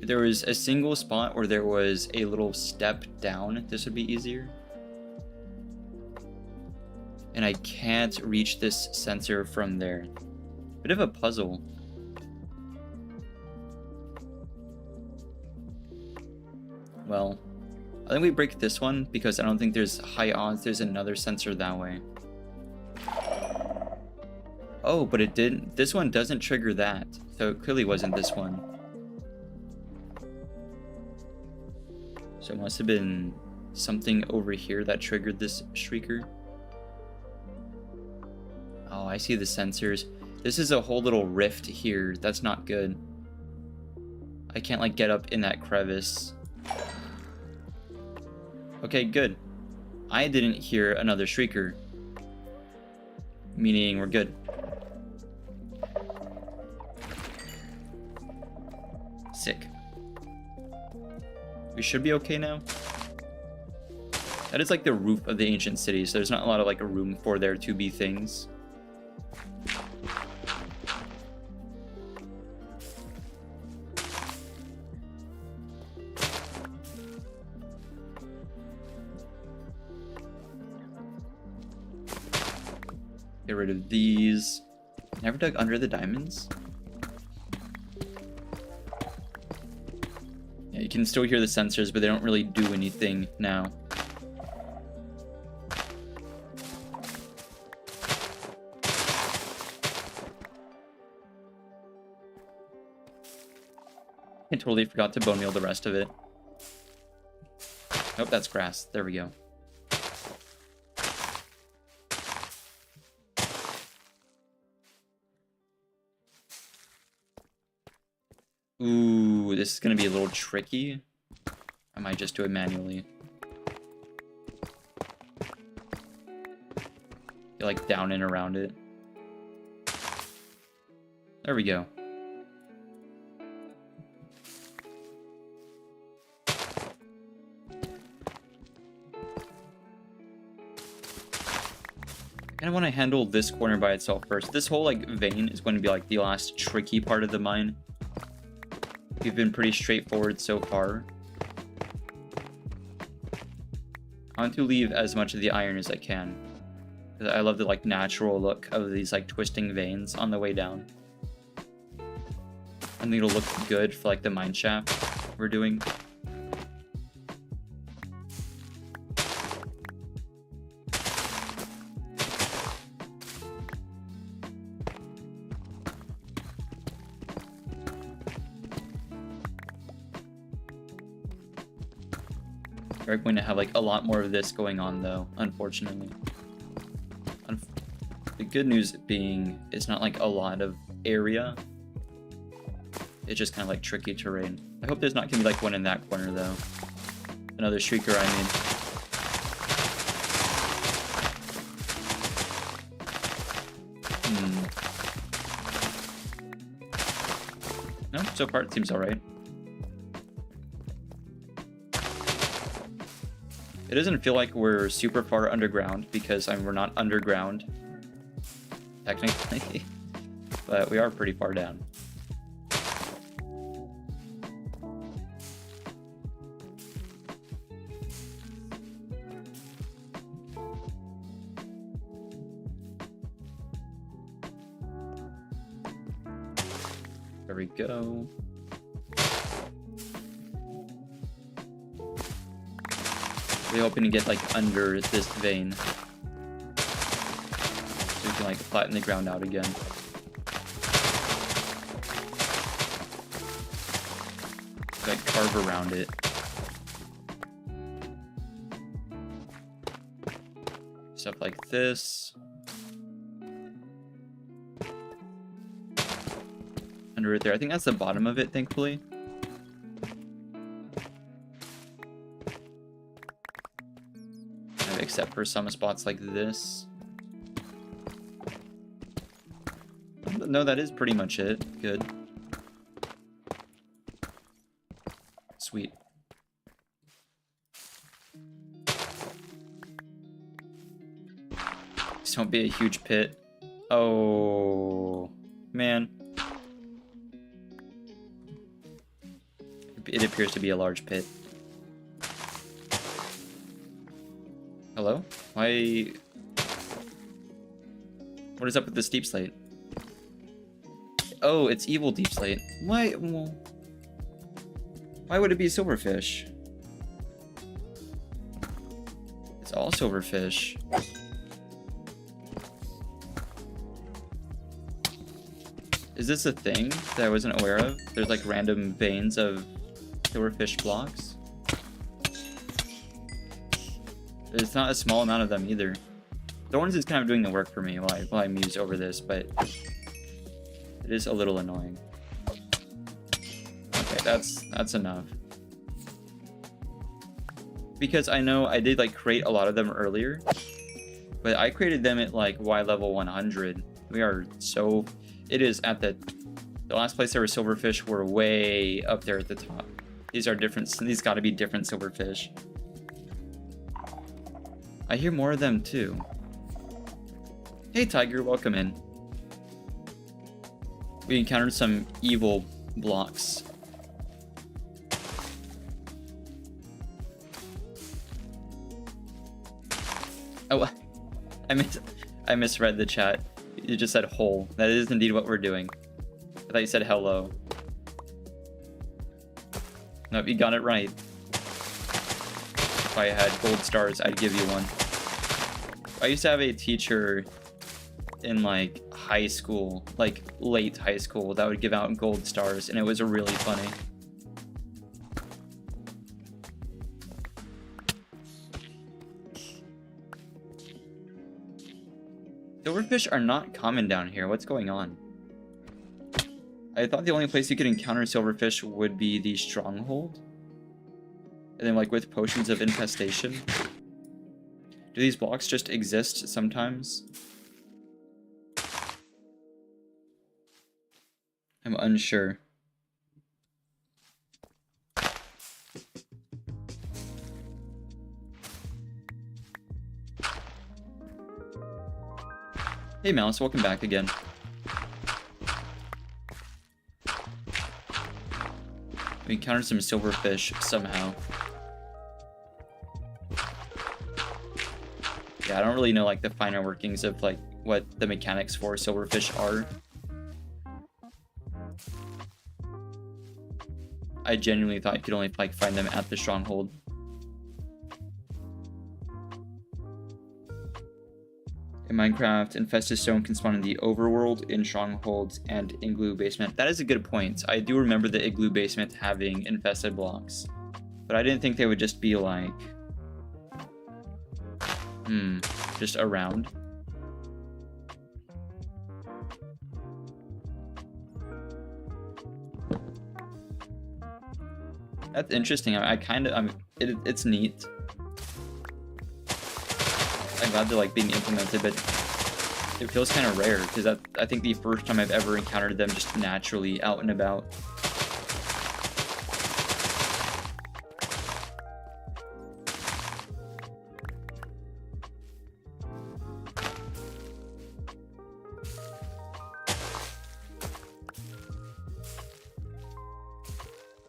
If there was a single spot where there was a little step down, this would be easier. And I can't reach this sensor from there. Bit of a puzzle. Well, I think we break this one because I don't think there's high odds there's another sensor that way. Oh, but it didn't. This one doesn't trigger that, so it clearly wasn't this one. So it must have been something over here that triggered this Shrieker. Oh, I see the sensors. This is a whole little rift here. That's not good. I can't like get up in that crevice. Okay, good. I didn't hear another Shrieker. Meaning we're good. Sick. We should be okay now. That is like the roof of the ancient city, so there's not a lot of like a room for there to be things. Get rid of these. Never dug under the diamonds? Yeah, you can still hear the sensors, but they don't really do anything now. I totally forgot to bone meal the rest of it. Nope, that's grass. There we go. Ooh, this is gonna be a little tricky. I might just do it manually. Get like down and around it. There we go. I want to handle this corner by itself first. This whole like vein is going to be like the last tricky part of the mine. We've been pretty straightforward so far. I want to leave as much of the iron as I can. I love the like natural look of these like twisting veins on the way down. I think it'll look good for like the mine shaft we're doing. We're going to have like a lot more of this going on though, unfortunately. The good news being it's not like a lot of area. It's just kind of like tricky terrain. I hope there's not gonna be like one in that corner though. Another streaker, I mean. No, so far it seems alright. It doesn't feel like we're super far underground because we're not underground technically, but we are pretty far down. There we go. We're hoping to get like under this vein so we can like flatten the ground out again. Like carve around it. Stuff like this. Under it there. I think that's the bottom of it, thankfully. Except for some spots like this. No, that is pretty much it. Good. Sweet. This don't be a huge pit. Oh, man. It appears to be a large pit. Hello? Why? What is up with this deep slate? Oh, it's evil deep slate. Why? Well, why would it be silverfish? It's all silverfish. Is this a thing that I wasn't aware of? There's like random veins of silverfish blocks. It's not a small amount of them either. Thorns is kind of doing the work for me while I muse over this, but it is a little annoying. Okay, that's enough. Because I know I did like create a lot of them earlier, but I created them at like Y level 100. We are so... It is at the last place there were silverfish were way up there at the top. These are different. These got to be different silverfish. I hear more of them too. Hey Tiger, welcome in. We encountered some evil blocks. Oh, I misread the chat. You just said hole. That is indeed what we're doing. I thought you said hello. Nope, you got it right. If I had gold stars, I'd give you one. I used to have a teacher in like high school, like late high school, that would give out gold stars, and it was really funny. Silverfish are not common down here. What's going on? I thought the only place you could encounter silverfish would be the stronghold. And then like with potions of infestation. Do these blocks just exist sometimes? I'm unsure. Hey Mouse, welcome back again. We encountered some silverfish somehow. Yeah, I don't really know like the finer workings of like what the mechanics for silverfish are. I genuinely thought you could only like find them at the stronghold. In Minecraft, infested stone can spawn in the overworld, in strongholds, and igloo basement. That is a good point. I do remember the igloo basement having infested blocks, but I didn't think they would just be like, just around. That's interesting. It's neat. I'm glad they're like being implemented, but it feels kind of rare because I think the first time I've ever encountered them just naturally out and about.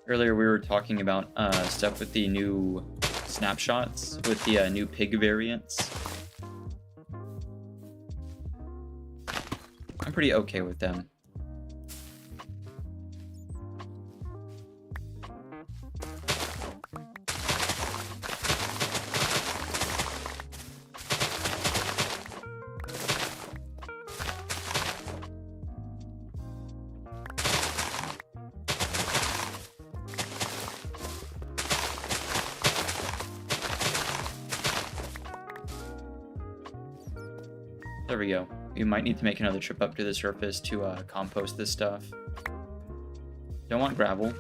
Earlier we were talking about stuff with the new snapshots, with the new pig variants. I'm pretty okay with them. There we go. We might need to make another trip up to the surface to compost this stuff. Don't want gravel.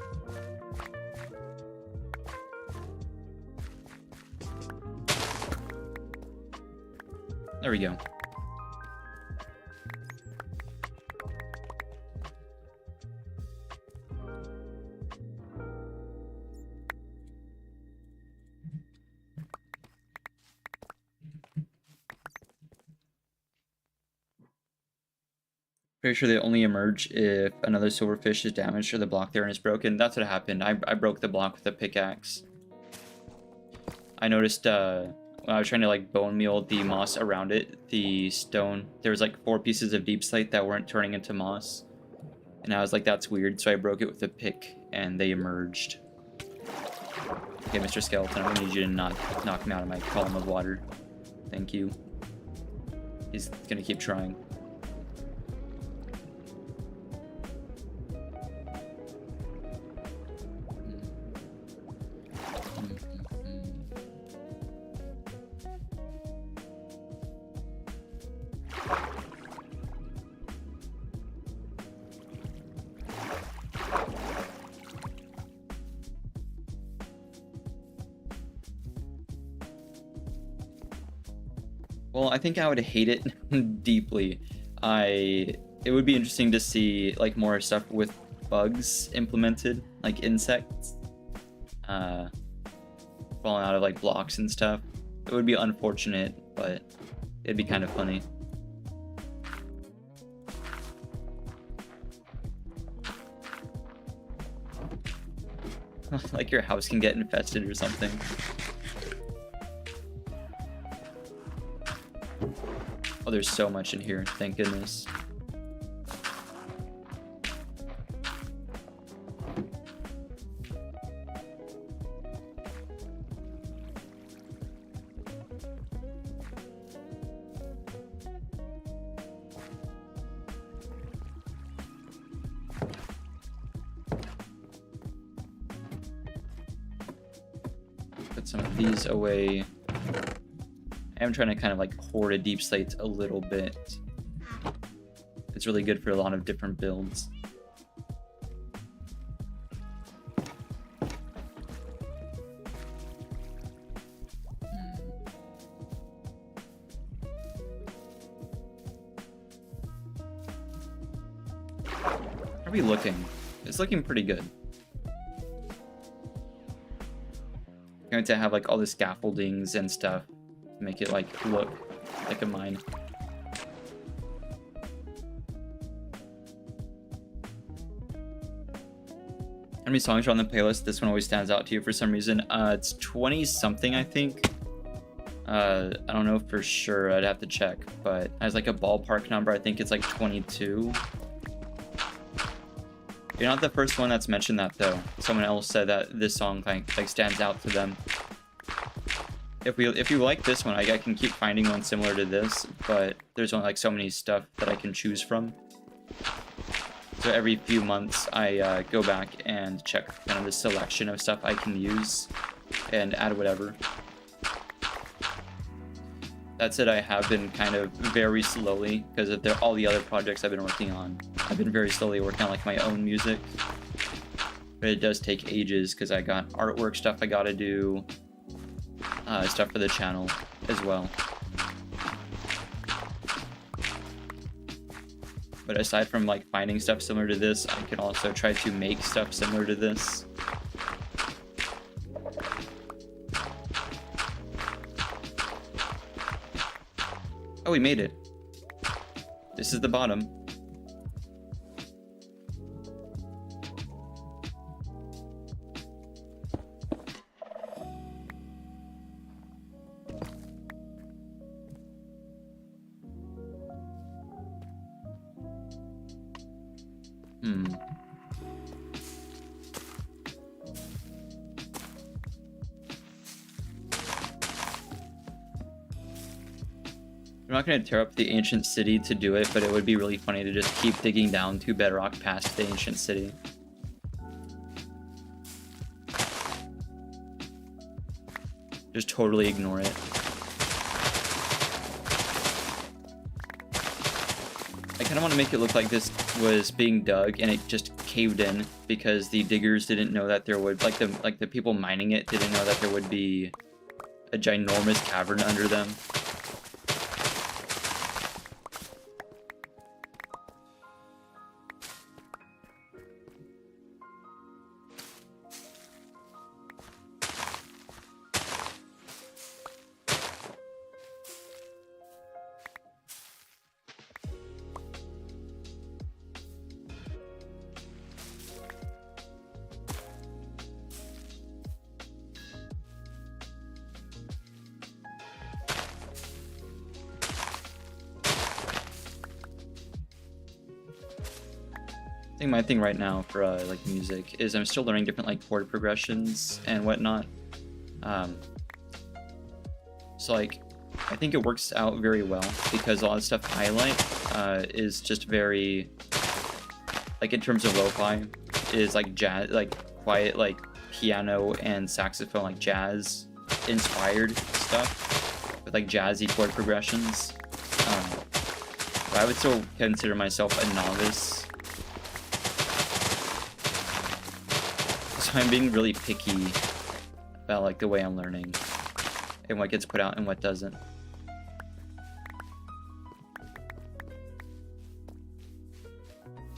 There we go. Pretty sure they only emerge if another silverfish is damaged or the block there and is broken. That's what happened. I broke the block with a pickaxe. I noticed when I was trying to like bone meal the moss around it, the stone, there was like 4 pieces of deep slate that weren't turning into moss. And I was like, that's weird. So I broke it with a pick and they emerged. Okay, Mr. Skeleton, I'm gonna need you to not knock me out of my column of water. Thank you. He's gonna keep trying. Well, I think I would hate it deeply. It would be interesting to see like more stuff with bugs implemented, like insects falling out of like blocks and stuff. It would be unfortunate, but it'd be kind of funny. Like your house can get infested or something. Oh, there's so much in here, thank goodness. Put some of these away. I am trying to kind of like hoard a deep slate a little bit. It's really good for a lot of different builds. How are we looking? It's looking pretty good. I'm going to have like all the scaffoldings and stuff to make it like look like a mine. How many songs are on the playlist? This one always stands out to you for some reason. It's 20 something, I think. I don't know for sure. I'd have to check, but as like a ballpark number, I think it's like 22. You're not the first one that's mentioned that though. Someone else said that this song like stands out to them. If you like this one, I can keep finding one similar to this, but there's only like so many stuff that I can choose from. So every few months, I go back and check kind of the selection of stuff I can use and add whatever. That said, I have been kind of very slowly, because of all the other projects I've been working on. I've been very slowly working on like my own music. But it does take ages, because I got artwork stuff I gotta do, stuff for the channel as well. But aside from like finding stuff similar to this, I can also try to make stuff similar to this. Oh, we made it. This is the bottom. I'm not going to tear up the ancient city to do it, but it would be really funny to just keep digging down to bedrock past the ancient city. Just totally ignore it. I kind of want to make it look like this was being dug and it just caved in because the diggers didn't know that there would, like the people mining it didn't know that there would be a ginormous cavern under them. I think my thing right now for like music is I'm still learning different like chord progressions and whatnot. So like I think it works out very well because a lot of stuff I like is just very like in terms of lo-fi is like jazz, like quiet like piano and saxophone, like jazz inspired stuff with like jazzy chord progressions. But I would still consider myself a novice. So I'm being really picky about like the way I'm learning and what gets put out and what doesn't.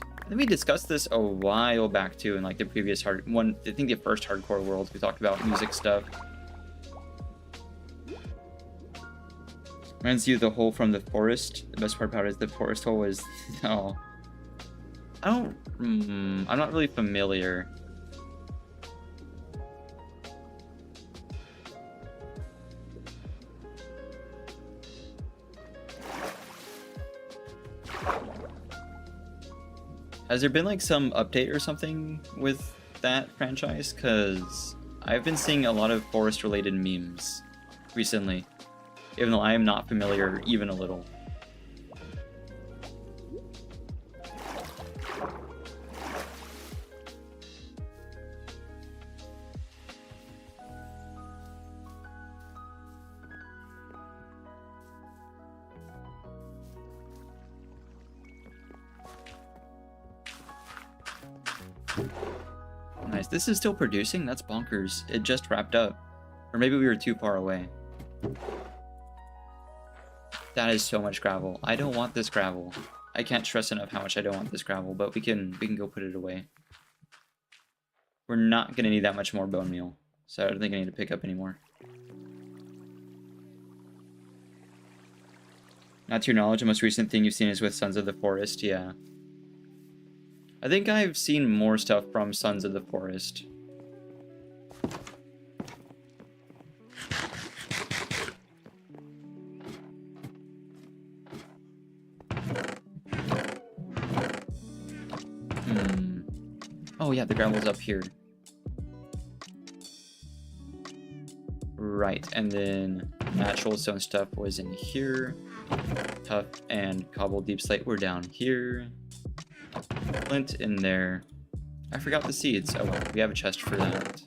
I think we discussed this a while back too in like the previous I think the first Hardcore World, we talked about music stuff. Reminds you of the hole from the forest. The best part about it is the forest hole is, oh, I'm not really familiar. Has there been like some update or something with that franchise? Because I've been seeing a lot of forest related memes recently, even though I am not familiar even a little. Nice. This is still producing? That's bonkers. It just wrapped up. Or maybe we were too far away. That is so much gravel. I don't want this gravel. I can't stress enough how much I don't want this gravel, but we can go put it away. We're not gonna need that much more bone meal, so I don't think I need to pick up anymore. Not to your knowledge, the most recent thing you've seen is with Sons of the Forest, yeah. I think I've seen more stuff from Sons of the Forest. Oh yeah, the gravel's up here. Right, and then natural stone stuff was in here. Tough and cobble deep slate were down here. Flint in there. I forgot the seeds. Oh well, we have a chest for that.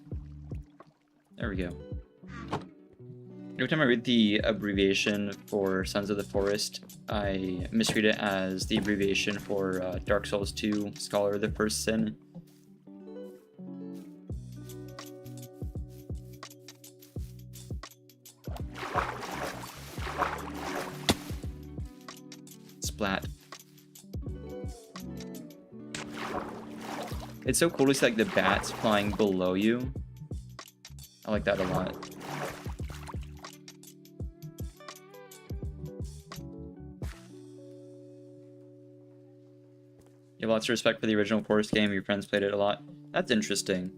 There we go. Every time I read the abbreviation for Sons of the Forest, I misread it as the abbreviation for Dark Souls 2 Scholar of the First Sin. Splat. It's so cool to see like the bats flying below you. I like that a lot. You have lots of respect for the original Forest game. Your friends played it a lot. That's interesting.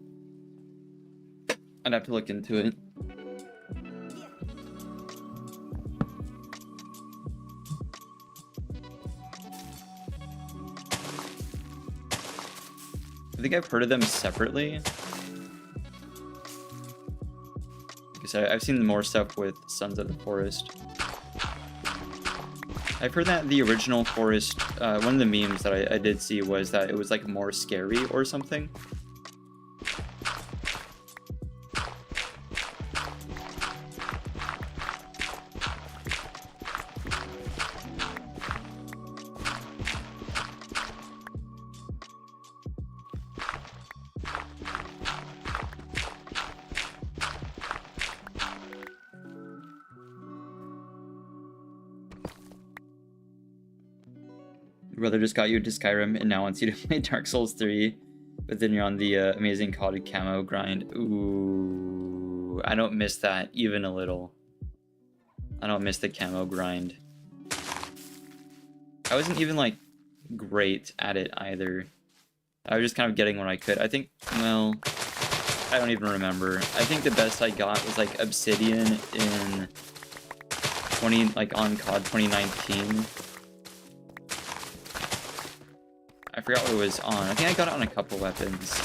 I'd have to look into it. I think I've heard of them separately. Because I've seen more stuff with Sons of the Forest. I've heard that the original Forest, one of the memes that I did see was that it was like more scary or something. Your brother just got you into Skyrim and now wants you to play Dark Souls 3, but then you're on the amazing COD camo grind. Ooh, I don't miss that even a little. I don't miss the camo grind. I wasn't even like great at it either. I was just kind of getting what I could. I think, well, I don't even remember. I think the best I got was like Obsidian in on COD 2019. I forgot what it was on. I think I got it on a couple weapons.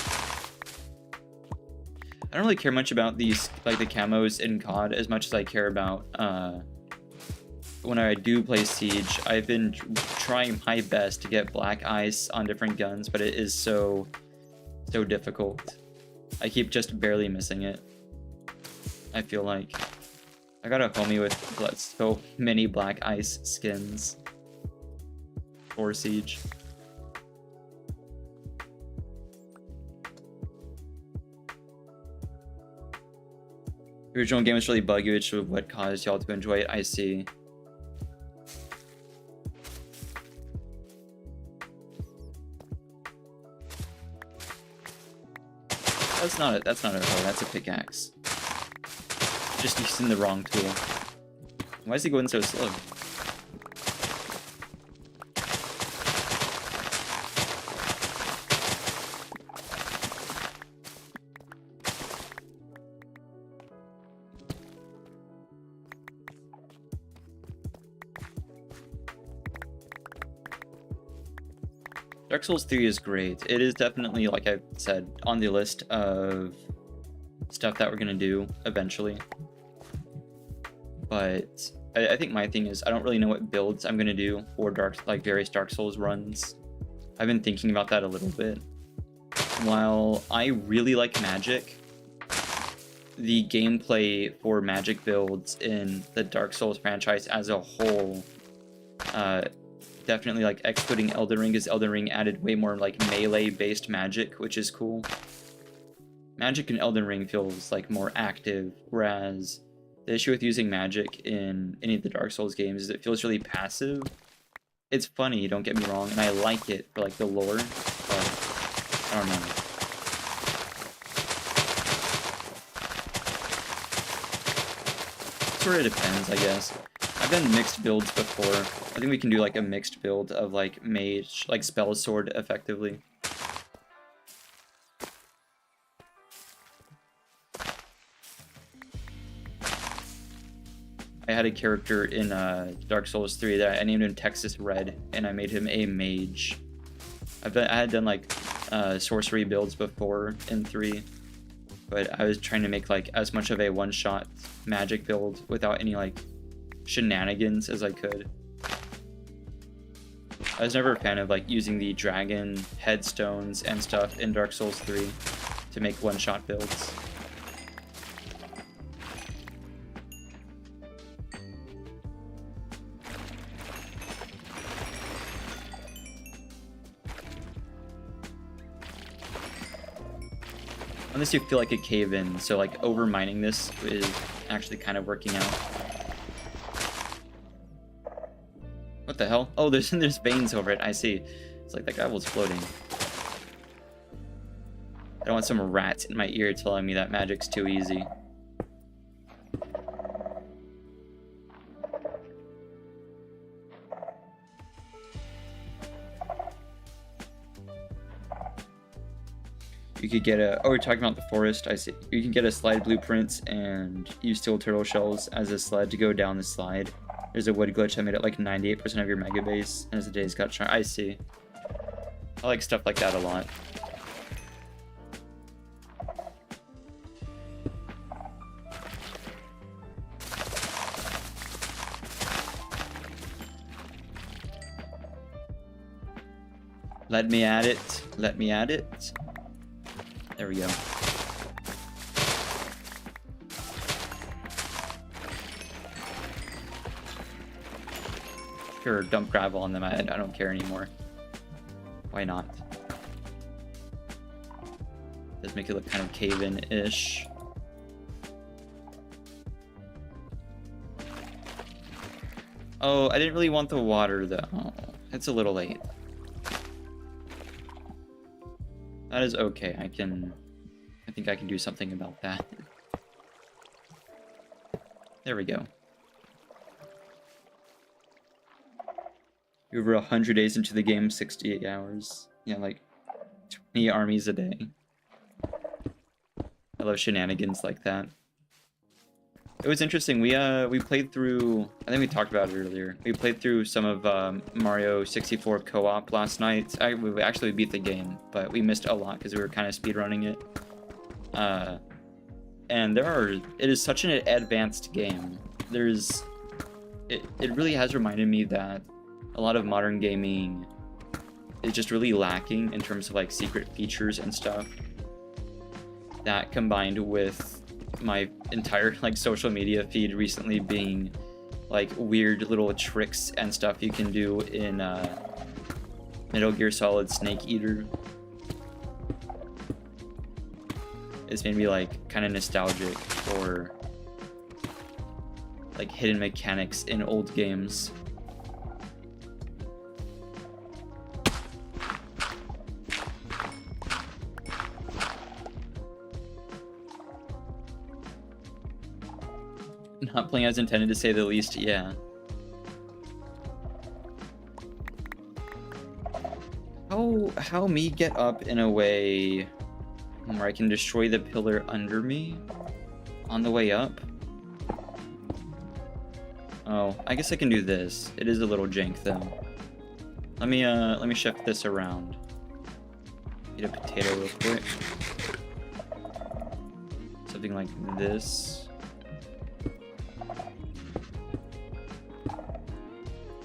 I don't really care much about these, like the camos in COD as much as I care about when I do play Siege. I've been trying my best to get black ice on different guns, but it is so difficult. I keep just barely missing it. I feel like I got a homie with so many black ice skins for Siege. The original game was really buggy, which is what caused y'all to enjoy it. I see. That's not a hoe, that's a pickaxe. Just using the wrong tool. Why is he going so slow? Dark Souls 3 is great. It is definitely, like I said, on the list of stuff that we're gonna do eventually. But I think my thing is I don't really know what builds I'm gonna do for various Dark Souls runs. I've been thinking about that a little bit. While I really like magic, the gameplay for magic builds in the Dark Souls franchise as a whole definitely like excluding Elden Ring, because Elden Ring added way more like melee-based magic, which is cool. Magic in Elden Ring feels like more active, whereas the issue with using magic in any of the Dark Souls games is it feels really passive. It's funny, don't get me wrong, and I like it for like the lore, but I don't know. Sort of depends, I guess. I've done mixed builds before. I think we can do like a mixed build of like mage, like spell sword effectively. I had a character in Dark Souls 3 that I named him Texas Red, and I made him a mage. I had done like sorcery builds before in 3, but I was trying to make like as much of a one-shot magic build without any like shenanigans as I could. I was never a fan of like using the dragon headstones and stuff in Dark Souls 3 to make one-shot builds. Unless you feel like a cave-in, so like over-mining this is actually kind of working out. What the hell? Oh, there's veins over it, I see. It's like that guy was floating. I don't want some rat in my ear telling me that magic's too easy. You could get a... Oh, we're talking about the forest. I see. You can get a slide blueprints and use steel turtle shells as a sled to go down the slide. There's a wood glitch that made it like 98% of your mega base as the days got short. I see. I like stuff like that a lot. Let me at it. Let me at it. There we go. Sure, dump gravel on them. I don't care anymore. Why not? Does make it look kind of cave-in-ish. Oh, I didn't really want the water though. Oh, it's a little late. That is okay. I think I can do something about that. There we go. You're over 100 days into the game, 68 hours. Yeah, like 20 armies a day. I love shenanigans like that. It was interesting. We played through. I think we talked about it earlier. We played through some of Mario 64 co-op last night. We actually beat the game, but we missed a lot because we were kind of speedrunning it. And it is such an advanced game. It really has reminded me that a lot of modern gaming is just really lacking in terms of like secret features and stuff. That combined with my entire like social media feed recently being like weird little tricks and stuff you can do in Metal Gear Solid Snake Eater. It's made me like kind of nostalgic for like hidden mechanics in old games. Not playing as intended, to say the least, yeah. How me get up in a way where I can destroy the pillar under me on the way up? Oh, I guess I can do this. It is a little jank though. Let me shift this around. Eat a potato real quick. Something like this.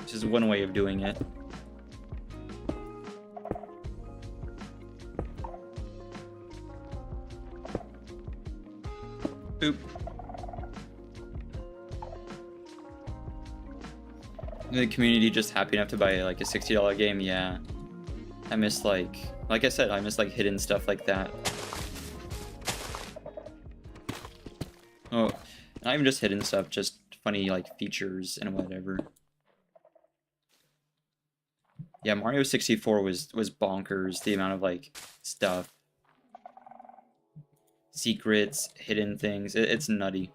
Which is one way of doing it. Boop. The community just happy enough to buy like a $60 game. Yeah, I miss like I said, I miss like hidden stuff like that. Oh, not even just hidden stuff, just funny like features and whatever. Yeah, Mario 64 was bonkers, the amount of like stuff, secrets, hidden things. It's nutty.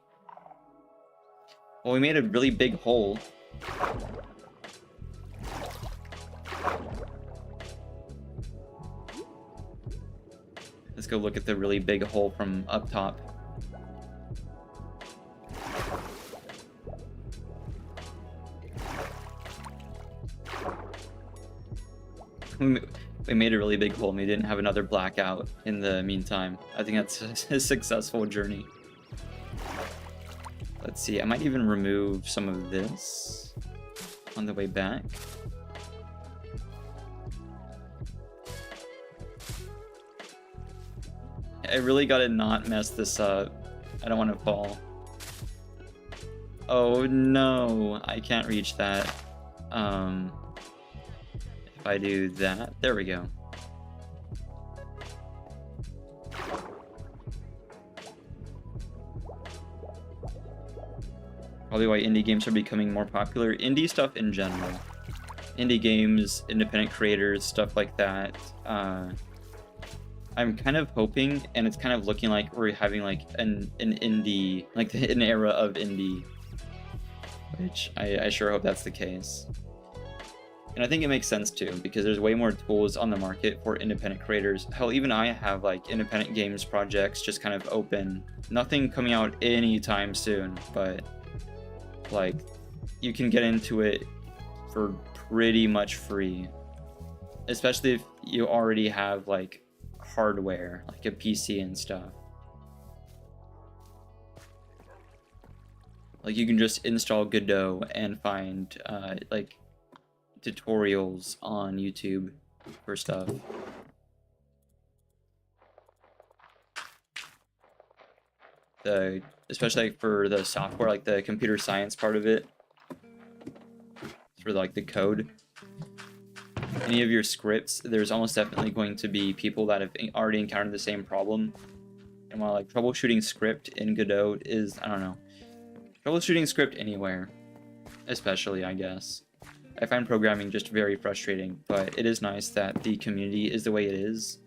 Well, we made a really big hole. Let's go look at the really big hole from up top. We made a really big hole and we didn't have another blackout in the meantime. I think that's a successful journey. Let's see, I might even remove some of this on the way back. I really gotta not mess this up. I don't want to fall. Oh no, I can't reach that. If I do that, there we go. Probably why indie games are becoming more popular. Indie stuff in general. Indie games, independent creators, stuff like that. I'm kind of hoping, and it's kind of looking like we're having like an indie, like an era of indie. Which I sure hope that's the case. And I think it makes sense too, because there's way more tools on the market for independent creators. Hell, even I have like independent games projects just kind of open. Nothing coming out anytime soon, but like you can get into it for pretty much free. Especially if you already have like hardware, like a PC and stuff. Like you can just install Godot and find like tutorials on YouTube for stuff. Especially like for the software, like the computer science part of it, for like the code. Any of your scripts, there's almost definitely going to be people that have already encountered the same problem. And while like troubleshooting script in Godot is, I don't know, troubleshooting script anywhere, especially, I guess. I find programming just very frustrating, but it is nice that the community is the way it is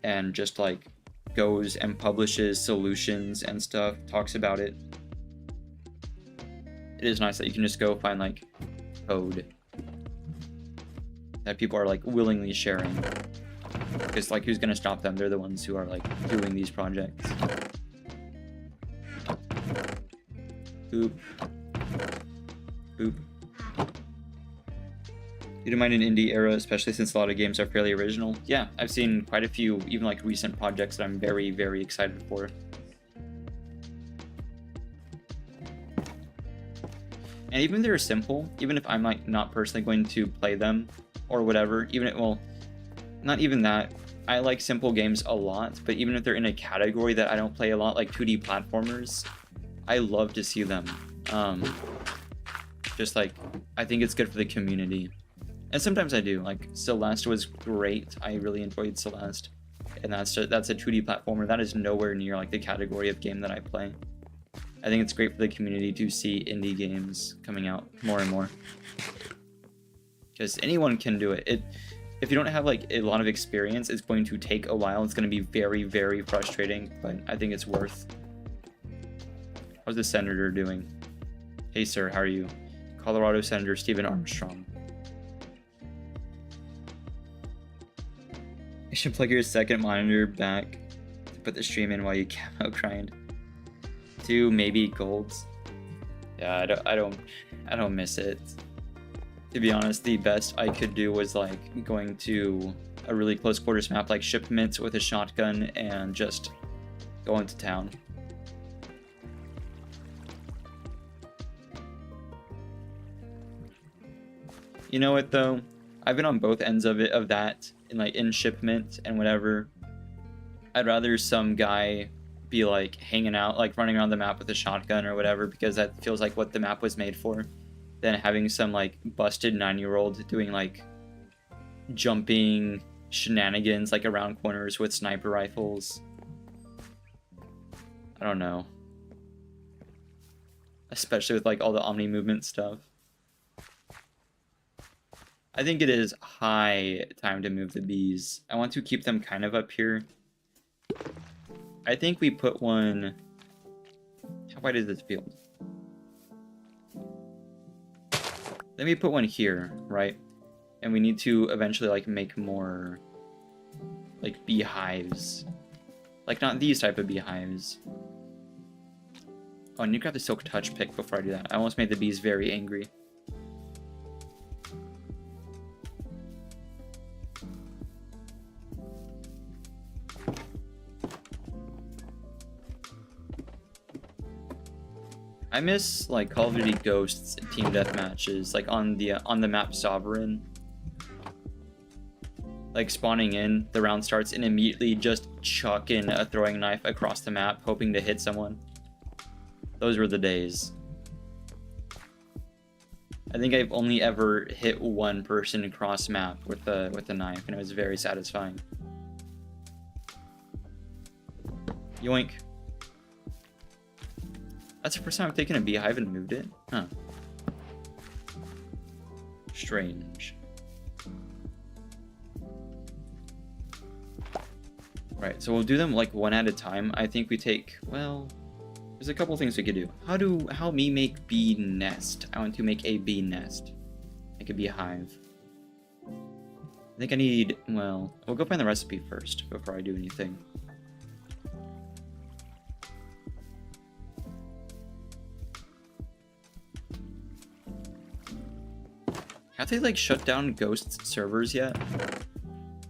and just like goes and publishes solutions and stuff, talks about it. It is nice that you can just go find like code that people are like willingly sharing, because like who's gonna stop them? They're the ones who are like doing these projects. Boop. Boop. You don't mind an indie era, especially since a lot of games are fairly original? Yeah, I've seen quite a few, even like recent projects that I'm very, very excited for. And even if they're simple, even if I'm like not personally going to play them or whatever, even if, well, not even that. I like simple games a lot, but even if they're in a category that I don't play a lot, like 2D platformers, I love to see them. Just like, I think it's good for the community. And sometimes I do. Like Celeste was great. I really enjoyed Celeste, and that's a 2D platformer. That is nowhere near like the category of game that I play. I think it's great for the community to see indie games coming out more and more, because anyone can do it. If you don't have like a lot of experience, it's going to take a while. It's going to be very, very frustrating, but I think it's worth. How's the senator doing? Hey sir, how are you? Colorado Senator Stephen Armstrong. You should plug your second monitor back to put the stream in while you camo grind. 2 maybe golds. Yeah, I don't miss it. To be honest, the best I could do was like going to a really close quarters map like Shipment with a shotgun and just going to town. You know what though? I've been on both ends of that, in Shipment and whatever. I'd rather some guy be like hanging out, like running around the map with a shotgun or whatever, because that feels like what the map was made for. than having some like busted 9-year-old doing like jumping shenanigans like around corners with sniper rifles. I don't know. Especially with like all the omni movement stuff. I think it is high time to move the bees. I want to keep them kind of up here. I think we put one... How wide is this field? Let me put one here, right? And we need to eventually like make more like beehives. Like not these type of beehives. Oh, I need to grab the silk touch pick before I do that. I almost made the bees very angry. I miss like Call of Duty Ghosts team deathmatches, like on the map Sovereign. Like spawning in, the round starts, and immediately just chucking a throwing knife across the map, hoping to hit someone. Those were the days. I think I've only ever hit one person across map with the knife, and it was very satisfying. Yoink. That's the first time I've taken a beehive and moved it? Huh. Strange. Right, so we'll do them like one at a time. I think we take, well, there's a couple things we could do. How me make bee nest? I want to make a bee nest. Make a beehive. I think I need, well, we'll go find the recipe first before I do anything. Have they like shut down Ghost servers yet?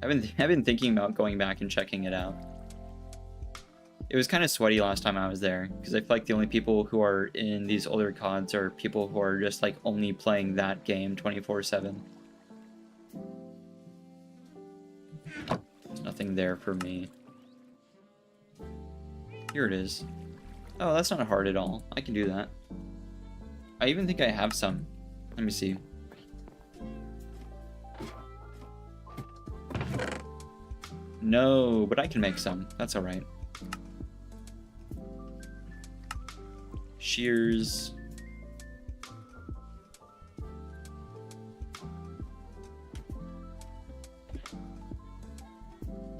I've been thinking about going back and checking it out. It was kind of sweaty last time I was there, because I feel like the only people who are in these older CODs are people who are just like only playing that game 24/7. There's nothing there for me. Here it is. Oh, that's not hard at all. I can do that. I even think I have some. Let me see. No, but I can make some. That's alright. Shears.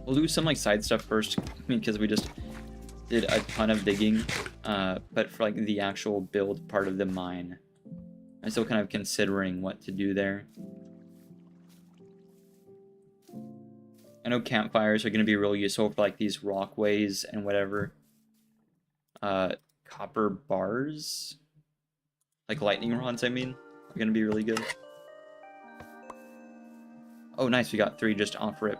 We'll do some like side stuff first because we just did a ton of digging. But for like the actual build part of the mine, I'm still kind of considering what to do there. I know campfires are going to be real useful for like these walkways and whatever. Copper bars, like lightning rods, I mean, are going to be really good. Oh, nice. We got 3 just off rip.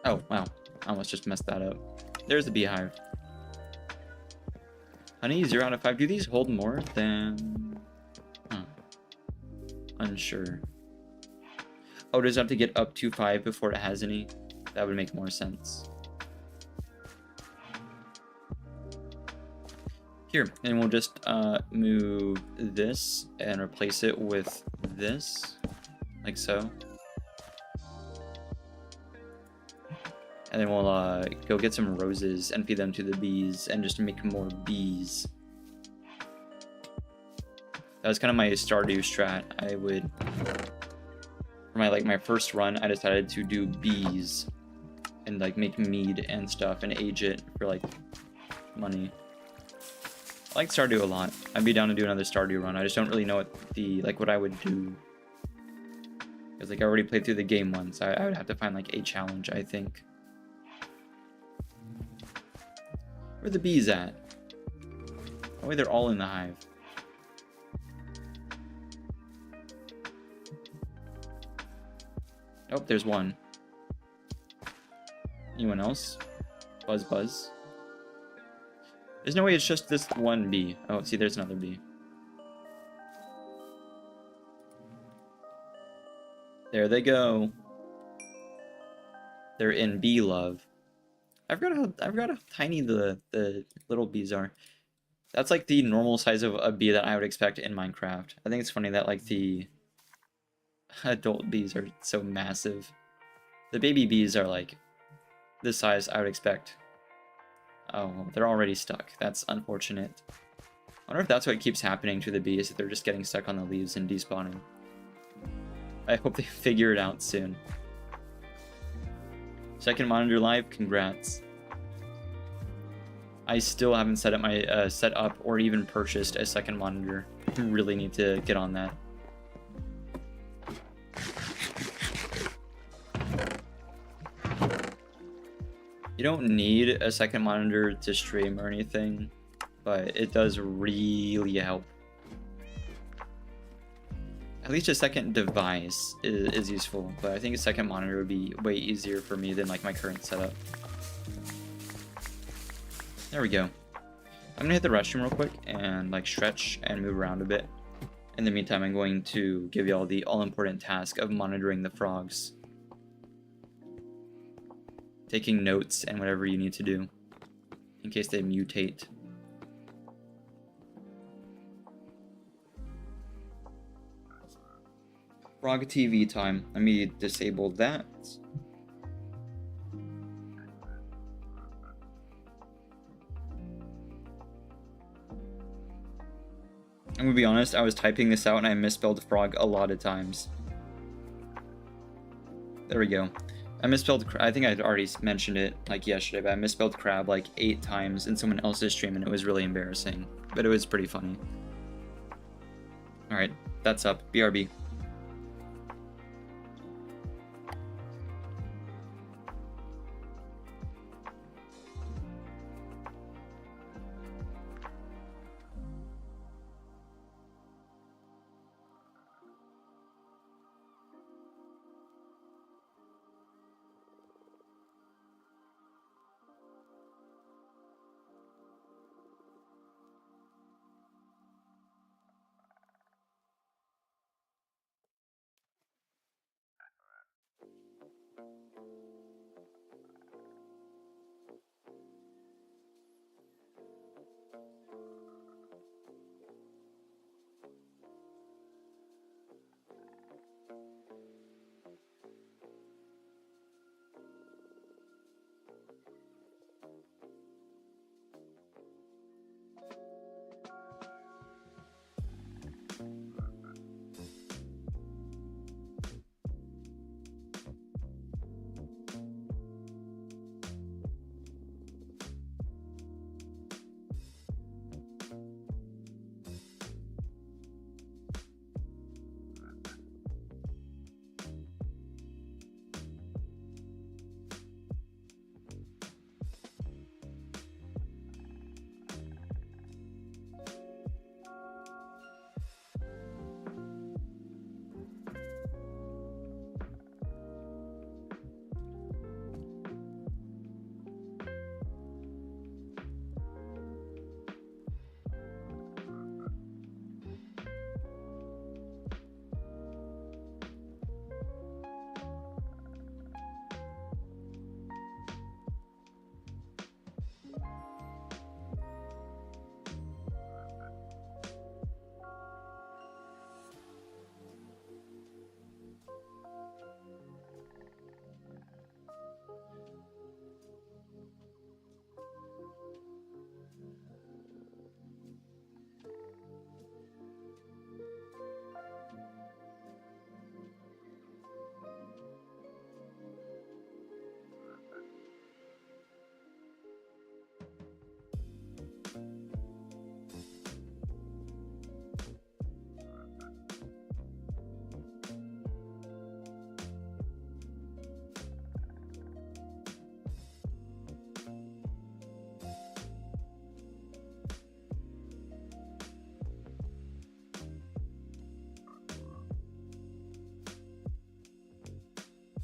Oh, wow. I almost just messed that up. There's the beehive. Honey, 0 out of 5. Do these hold more than... Huh. Unsure. Oh, does it have to get up to 5 before it has any? That would make more sense. Here, and we'll just move this and replace it with this. Like so. And then we'll go get some roses and feed them to the bees and just make more bees. That was kind of my Stardew strat. I would, for my first run, I decided to do bees and like make mead and stuff and age it for like money. I like Stardew a lot. I'd be down to do another Stardew run. I just don't really know what I would do. Because like I already played through the game once. I would have to find like a challenge, I think. Where are the bees at? Oh, wait, they're all in the hive. Oh, there's one. Anyone else? Buzz, buzz. There's no way it's just this one bee. Oh, see, there's another bee. There they go. They're in bee love. I forgot how tiny the little bees are. That's like the normal size of a bee that I would expect in Minecraft. I think it's funny that like the adult bees are so massive. The baby bees are like the size I would expect. Oh, they're already stuck. That's unfortunate. I wonder if that's what keeps happening to the bees, that they're just getting stuck on the leaves and despawning. I hope they figure it out soon. Second monitor live, congrats. I still haven't set up or even purchased a second monitor. I really need to get on that. You don't need a second monitor to stream or anything, but it does really help. At least a second device is useful, but I think a second monitor would be way easier for me than like my current setup. There we go. I'm gonna hit the restroom real quick and like stretch and move around a bit. In the meantime, I'm going to give y'all the all-important task of monitoring the frogs. Taking notes and whatever you need to do in case they mutate. Frog TV time. Let me disable that. I'm gonna be honest, I was typing this out and I misspelled frog a lot of times. There we go. I misspelled, I think I'd already mentioned it like yesterday, but I misspelled crab like 8 times in someone else's stream and it was really embarrassing. But it was pretty funny. Alright, that's up. BRB.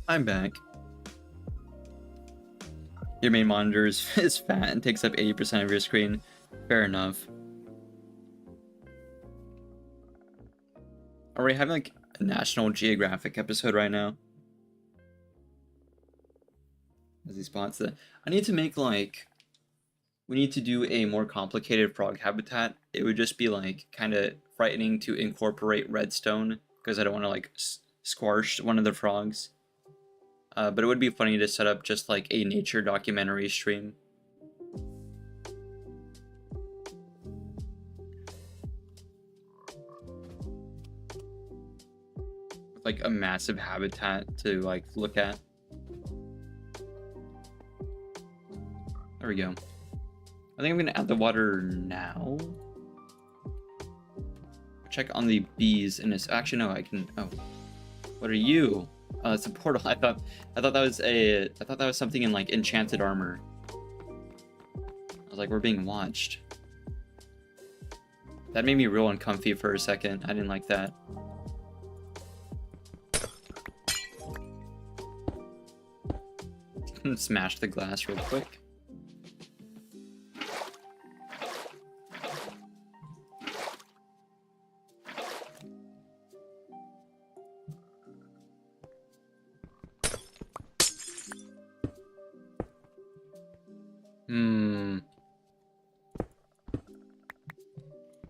I'm back. Your main monitor is fat and takes up 80% of your screen. Fair enough. Are we having like a National Geographic episode right now. As he spots that, I need to make like, we need to do a more complicated frog habitat. It would just be like kind of frightening to incorporate redstone because I don't want to like squash one of the frogs. But it would be funny to set up just like a nature documentary stream. With like a massive habitat to like look at. There we go. I think I'm gonna add the water now. Check on the bees and it's actually no, I can. Oh, what are you? It's a portal. I thought that was something in like enchanted armor. I was like, we're being watched. That made me real uncomfy for a second. I didn't like that. Smash the glass real quick.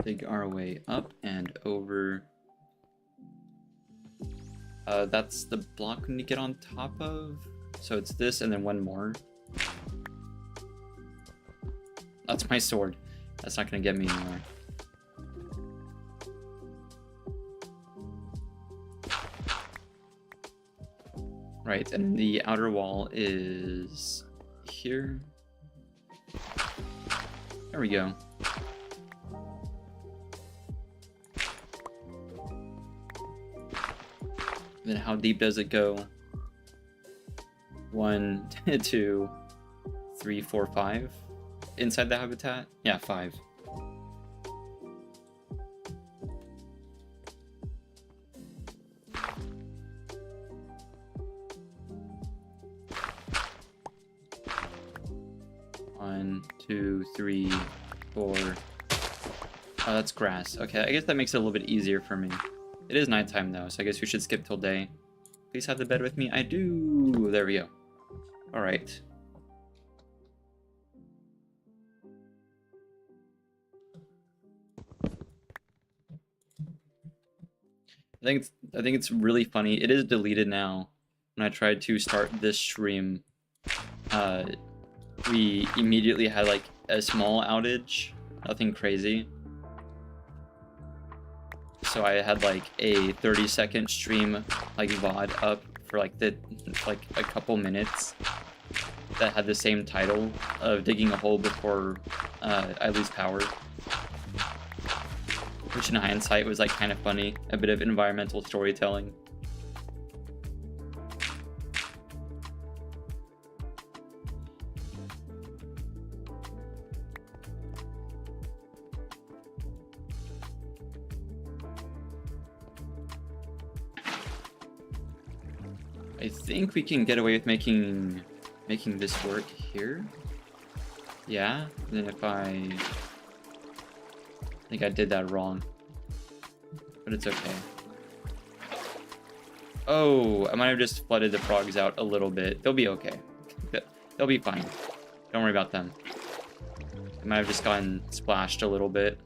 Dig our way up and over. That's the block we need to get on top of. So it's this and then one more. That's my sword. That's not gonna get me anywhere. Right, and the outer wall is here. There we go. Then how deep does it go? 1, 2, 3, 4, 5 inside the habitat? Yeah, 5. One, 2, 3, 4. Oh, that's grass. Okay, I guess that makes it a little bit easier for me. It is nighttime though, so I guess we should skip till day. Please have the bed with me. I do. There we go. All right. I think it's really funny. It is deleted now. When I tried to start this stream, we immediately had like a small outage. Nothing crazy. So I had like a 30-second stream like VOD up for like a couple minutes that had the same title of digging a hole before I lose power. Which in hindsight was like kind of funny, a bit of environmental storytelling. I think we can get away with making this work here. Yeah, and then if I think I did that wrong, but it's okay. Oh, I might have just flooded the frogs out a little bit. They'll be okay. They'll be fine. Don't worry about them. I might have just gotten splashed a little bit.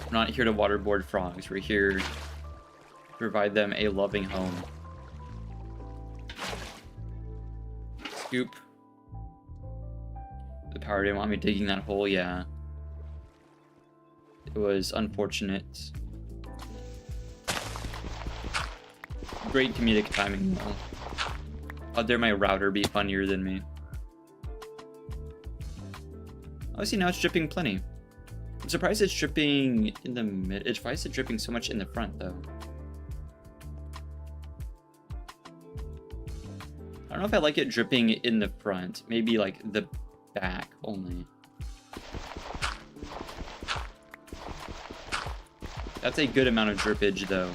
We're not here to waterboard frogs. We're here to provide them a loving home. Scoop. The power didn't want me digging that hole, yeah. It was unfortunate. Great comedic timing, though. How dare my router be funnier than me? Oh, see, now it's dripping plenty. I'm surprised it's dripping in the mid. Why is it dripping so much in the front, though? I don't know if I like it dripping in the front. Maybe like the back only. That's a good amount of drippage, though.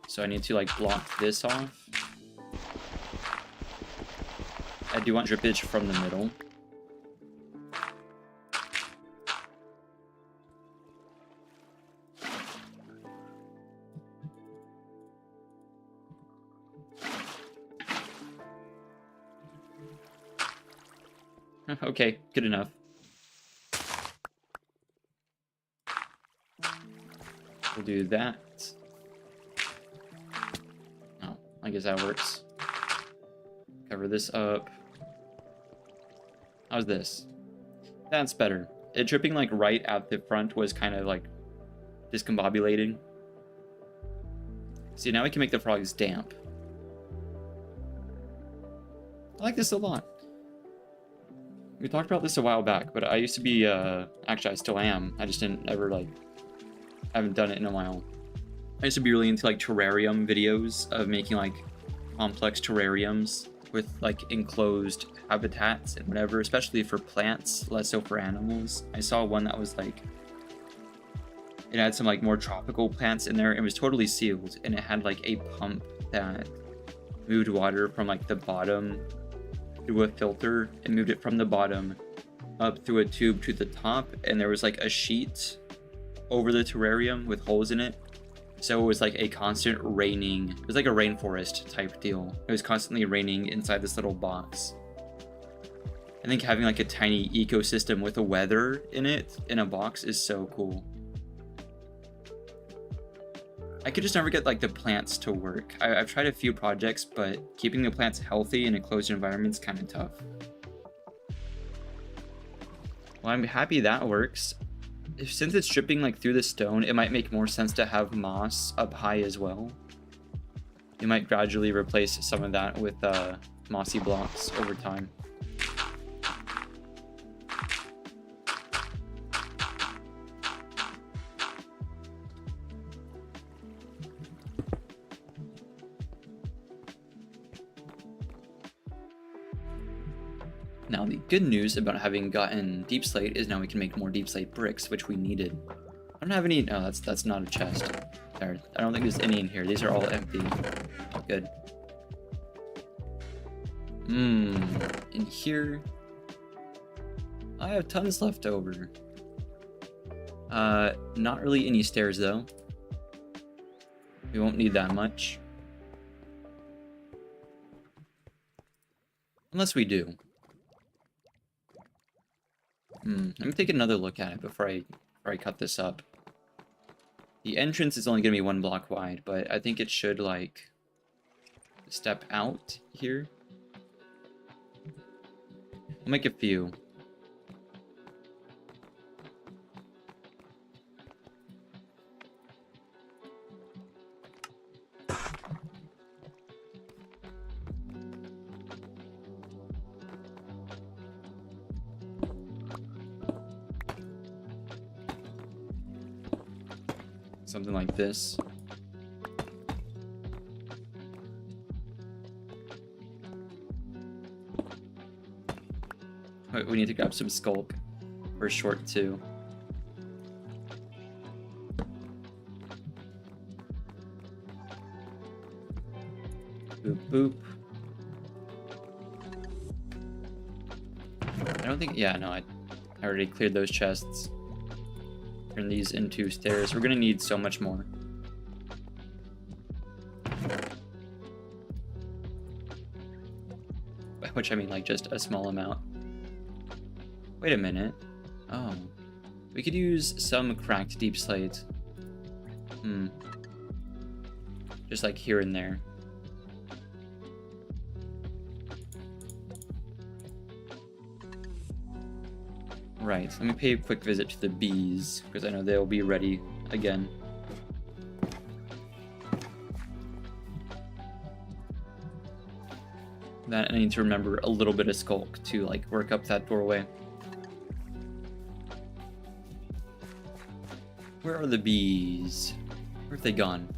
So I need to like block this off. do want drippage from the middle. Okay, good enough. We'll do that. Oh, I guess that works. Cover this up. How's this? That's better. It dripping like right at the front was kind of like discombobulating. See, now we can make the frogs damp. I like this a lot. We talked about this a while back, but I used to be, actually I still am. I just didn't ever like, I haven't done it in a while. I used to be really into like terrarium videos of making like complex terrariums with like enclosed habitats and whatever, especially for plants, less so for animals. I saw one that was like, it had some like more tropical plants in there. It was totally sealed and it had like a pump that moved water from like the bottom through a filter and moved it from the bottom up through a tube to the top, and there was like a sheet over the terrarium with holes in it, so it was like a constant raining. It was like a rainforest type deal. It was constantly raining inside this little box. I think having like a tiny ecosystem with a weather in it in a box is so cool. I could just never get like the plants to work. I've tried a few projects, but keeping the plants healthy in a closed environment is kind of tough. Well, I'm happy that works. Since it's dripping like through the stone, it might make more sense to have moss up high as well. You might gradually replace some of that with mossy blocks over time. Now, the good news about having gotten deep slate is now we can make more deep slate bricks, which we needed. I don't have any. No, that's not a chest. There, I don't think there's any in here. These are all empty. Good. In here, I have tons left over. Not really any stairs though. We won't need that much. Unless we do. Let me take another look at it before I cut this up. The entrance is only going to be 1 block wide, but I think it should, like, step out here. I'll make a few. Something like this. Wait, we need to grab some sculk. We're short too. Boop boop. I don't think, yeah, no, I already cleared those chests. Turn these into stairs. We're gonna need so much more. Which I mean like just a small amount. Wait a minute. Oh. We could use some cracked deep slate. Just like here and there. Right, let me pay a quick visit to the bees, because I know they'll be ready again. Then I need to remember a little bit of sculk to like work up that doorway. Where are the bees? Where have they gone?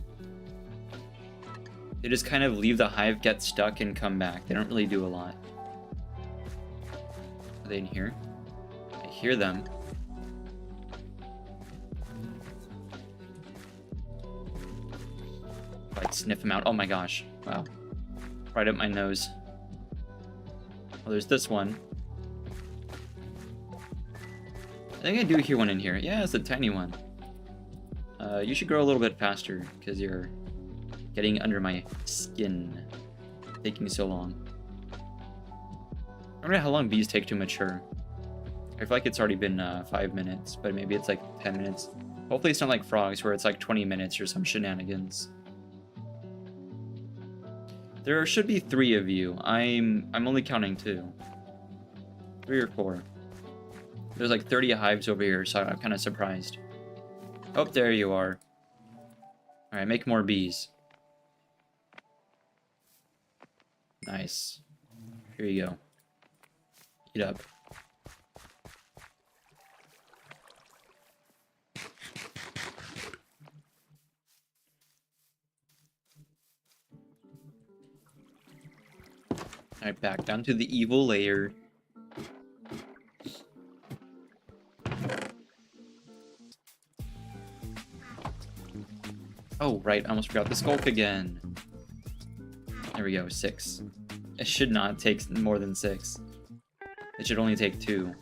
They just kind of leave the hive, get stuck, and come back. They don't really do a lot. Are they in here? I hear them. If I sniff them out. Oh my gosh. Wow. Right up my nose. Well, there's this one. I think I do hear one in here. Yeah, it's a tiny one. You should grow a little bit faster, because you're getting under my skin. Taking so long. I don't know how long bees take to mature. I feel like it's already been 5 minutes, but maybe it's like 10 minutes. Hopefully it's not like frogs, where it's like 20 minutes or some shenanigans. There should be 3 of you. I'm only counting 2. 3 or 4. There's like 30 hives over here, so I'm kind of surprised. Oh, there you are. Alright, make more bees. Nice. Here you go. Eat up. Alright, back down to the evil layer. Oh, right, I almost forgot the skulk again. There we go, 6. It should not take more than 6. It should only take 2.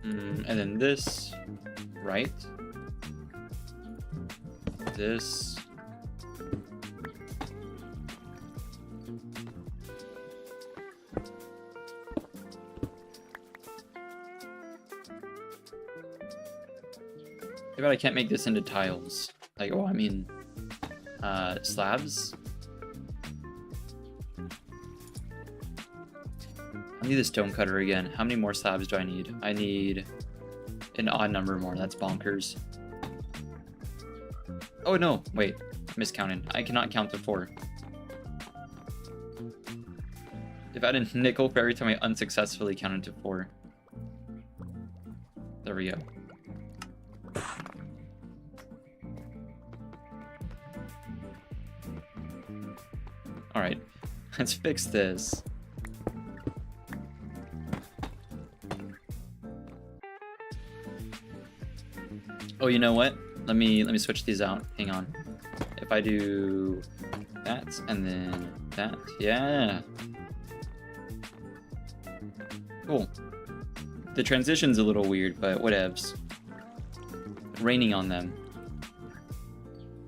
And then this, right? This. Too bad I can't make this into tiles. Like, oh, I mean, slabs? I need a stone cutter again. How many more slabs do I need? I need an odd number more. That's bonkers. Oh, no. Wait. Miscounted. I cannot count to 4. If I had a nickel for every time I unsuccessfully counted to 4. There we go. Alright, let's fix this. Oh, you know what? Let me switch these out. Hang on. If I do that and then that, yeah. Cool. The transition's a little weird, but whatevs. Raining on them.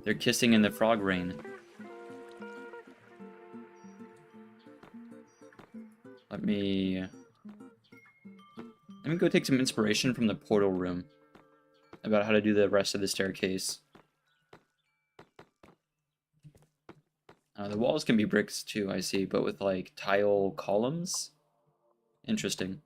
They're kissing in the frog rain. Let me go take some inspiration from the portal room about how to do the rest of the staircase. The walls can be bricks too, I see, but with like tile columns. Interesting.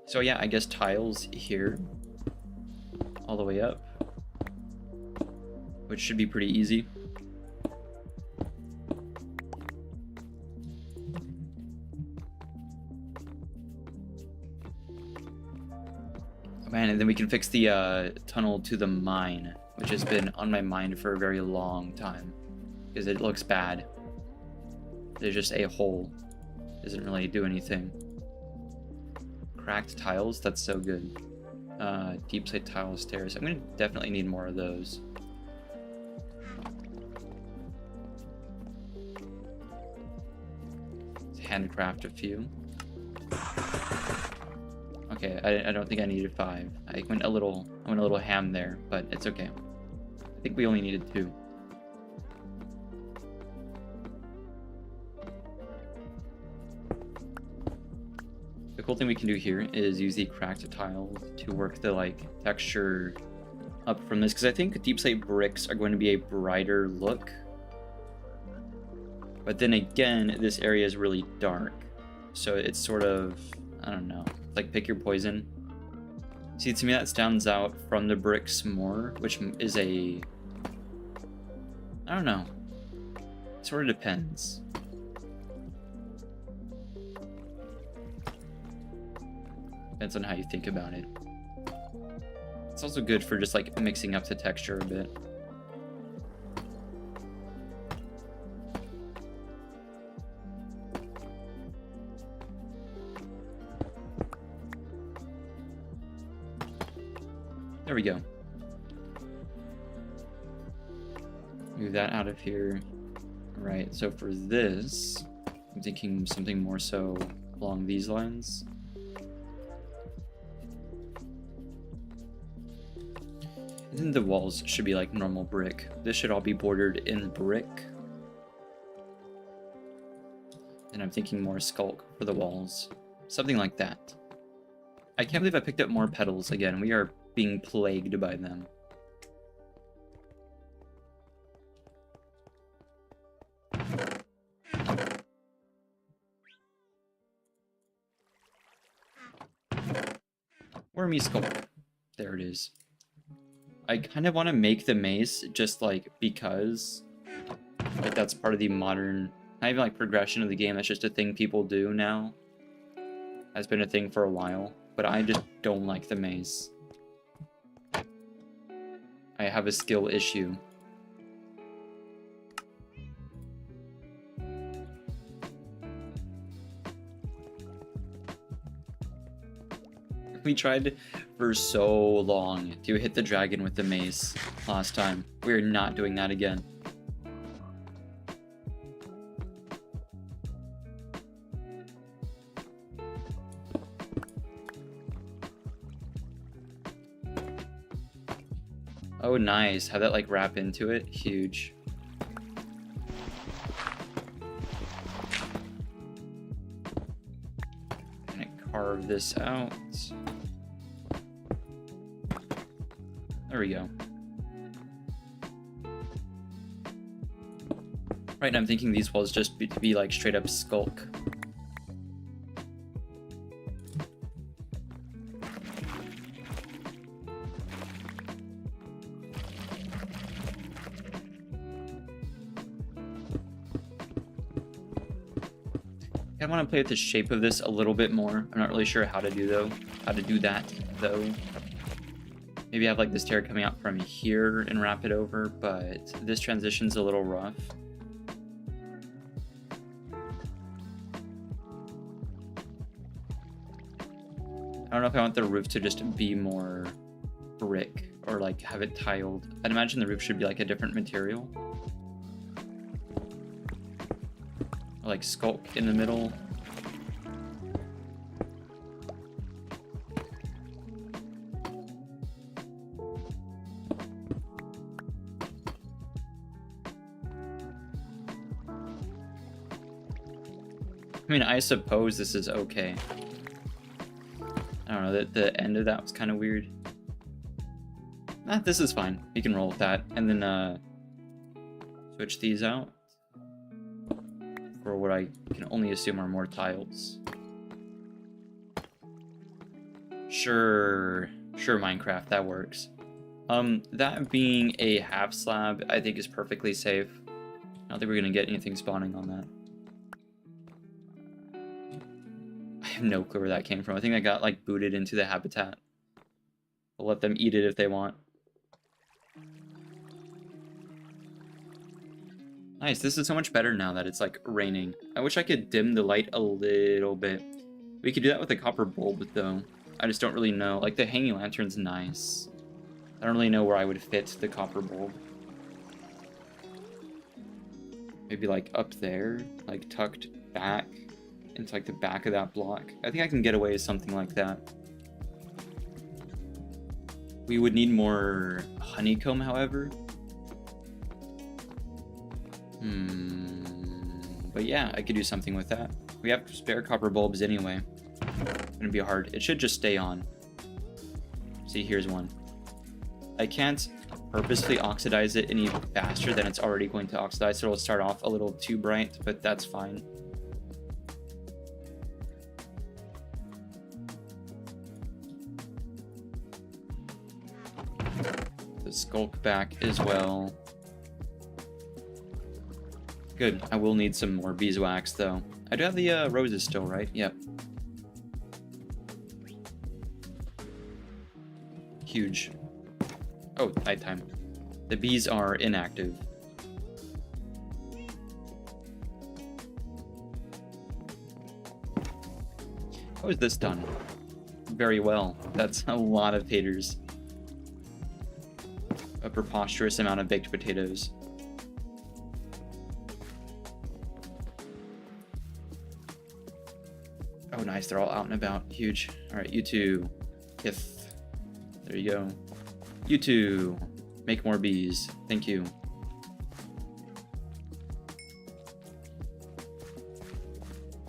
So yeah, I guess tiles here, all the way up, which should be pretty easy. Man, and then we can fix the tunnel to the mine, which has been on my mind for a very long time, because it looks bad. There's just a hole. Doesn't really do anything. Cracked tiles, that's so good. Deep slate tile stairs. I'm gonna definitely need more of those. Let's handcraft a few. Okay, I don't think I needed 5. I went a little ham there, but it's okay. I think we only needed 2. The cool thing we can do here is use the cracked tiles to work the like texture up from this, because I think deep slate bricks are going to be a brighter look. But then again, this area is really dark, so it's sort of, I don't know, like pick your poison. See, to me that stands out from the bricks more, which is a, I don't know, sort of depends. Depends on how you think about it. It's also good for just like mixing up the texture a bit. There we go. Move that out of here. Right, so for this, I'm thinking something more so along these lines. And then the walls should be like normal brick. This should all be bordered in brick. And I'm thinking more skulk for the walls. Something like that. I can't believe I picked up more petals again. We are being plagued by them. Wormy skulk. There it is. I kind of want to make the mace just like because like that's part of the modern, not even like progression of the game, that's just a thing people do now. Has been a thing for a while, but I just don't like the mace. I have a skill issue. We tried for so long to hit the dragon with the mace last time. We're not doing that again. Oh, nice. Have that, like, wrap into it. Huge. Gonna carve this out. There we go. Right now I'm thinking these walls just be like straight up skulk. I want to play with the shape of this a little bit more. I'm not really sure how to do that though. Maybe have like the stair coming out from here and wrap it over, but this transition's a little rough. I don't know if I want the roof to just be more brick or like have it tiled. I'd imagine the roof should be like a different material. Like skulk in the middle. I mean, I suppose this is okay. I don't know, the end of that was kind of weird. This is fine. We can roll with that. And then switch these out for what I can only assume are more tiles. Sure, Minecraft, that works. That being a half slab, I think is perfectly safe. I don't think we're gonna get anything spawning on that. I have no clue where that came from. I think I got like booted into the habitat. I'll let them eat it if they want. Nice, this is so much better now that it's like raining. I wish I could dim the light a little bit. We could do that with a copper bulb though. I just don't really know. Like the hanging lantern's nice. I don't really know where I would fit the copper bulb. Maybe like up there, like tucked back into like the back of that block. I think I can get away with something like that. We would need more honeycomb, however. But yeah, I could do something with that. We have spare copper bulbs anyway. It's gonna be hard. It should just stay on. See, here's one. I can't purposely oxidize it any faster than it's already going to oxidize, so it'll start off a little too bright, but that's fine. The skulk back as well. Good. I will need some more beeswax, though. I do have the roses still, right? Yep. Huge. Oh, nighttime. The bees are inactive. How is this done? Very well. That's a lot of haters. a preposterous amount of baked potatoes. Oh, nice. They're all out and about. Huge. All right, you two. If. There you go. You two. Make more bees. Thank you.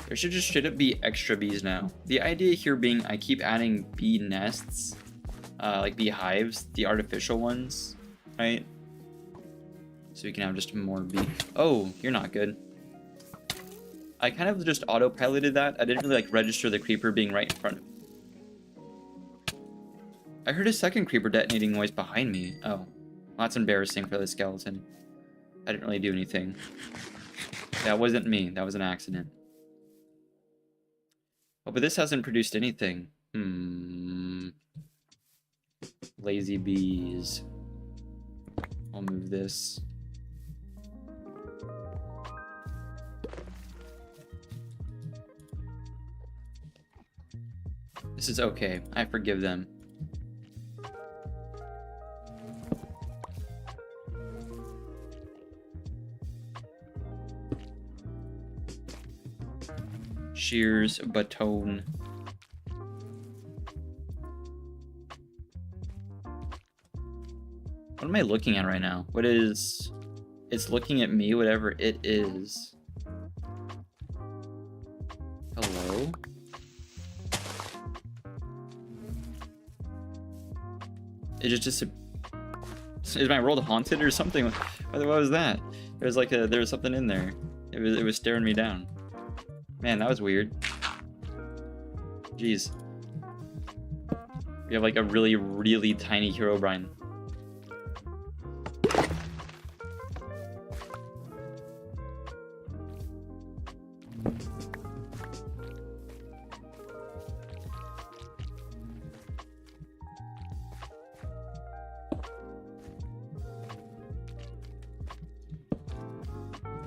There should just straight up be extra bees now. The idea here being I keep adding bee nests, like bee hives, the artificial ones, right? So we can have just more bee. Oh, you're not good. I kind of just autopiloted that. I didn't really like register the creeper being right in front of me. I heard a second creeper detonating noise behind me. Oh, well, that's embarrassing for the skeleton. I didn't really do anything. That wasn't me. That was an accident. Oh, but this hasn't produced anything. Lazy bees. I'll move this. This is okay. I forgive them. Shears, baton. What am I looking at right now? What is... It's looking at me, whatever it is. Hello? It just is my world haunted or something? What was that? There was like there was something in there. It was staring me down. Man, that was weird. Jeez. We have like a really, really tiny Herobrine.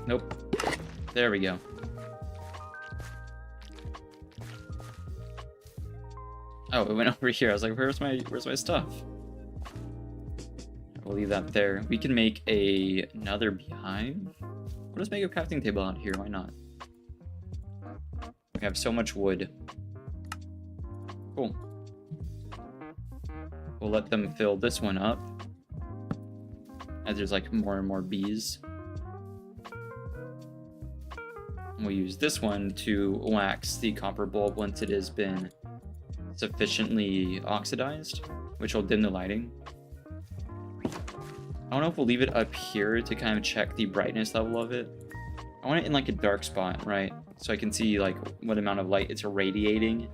Nope. There we go. Oh, it went over here. I was like, where's my stuff? We'll leave that there. We can make another beehive. We'll just make a crafting table out here. Why not? We have so much wood. Cool. We'll let them fill this one up as there's like more and more bees. We'll use this one to wax the copper bulb once it has been sufficiently oxidized, which will dim the lighting. I don't know if we'll leave it up here to kind of check the brightness level of it. I want it in like a dark spot, right? So I can see like what amount of light it's irradiating.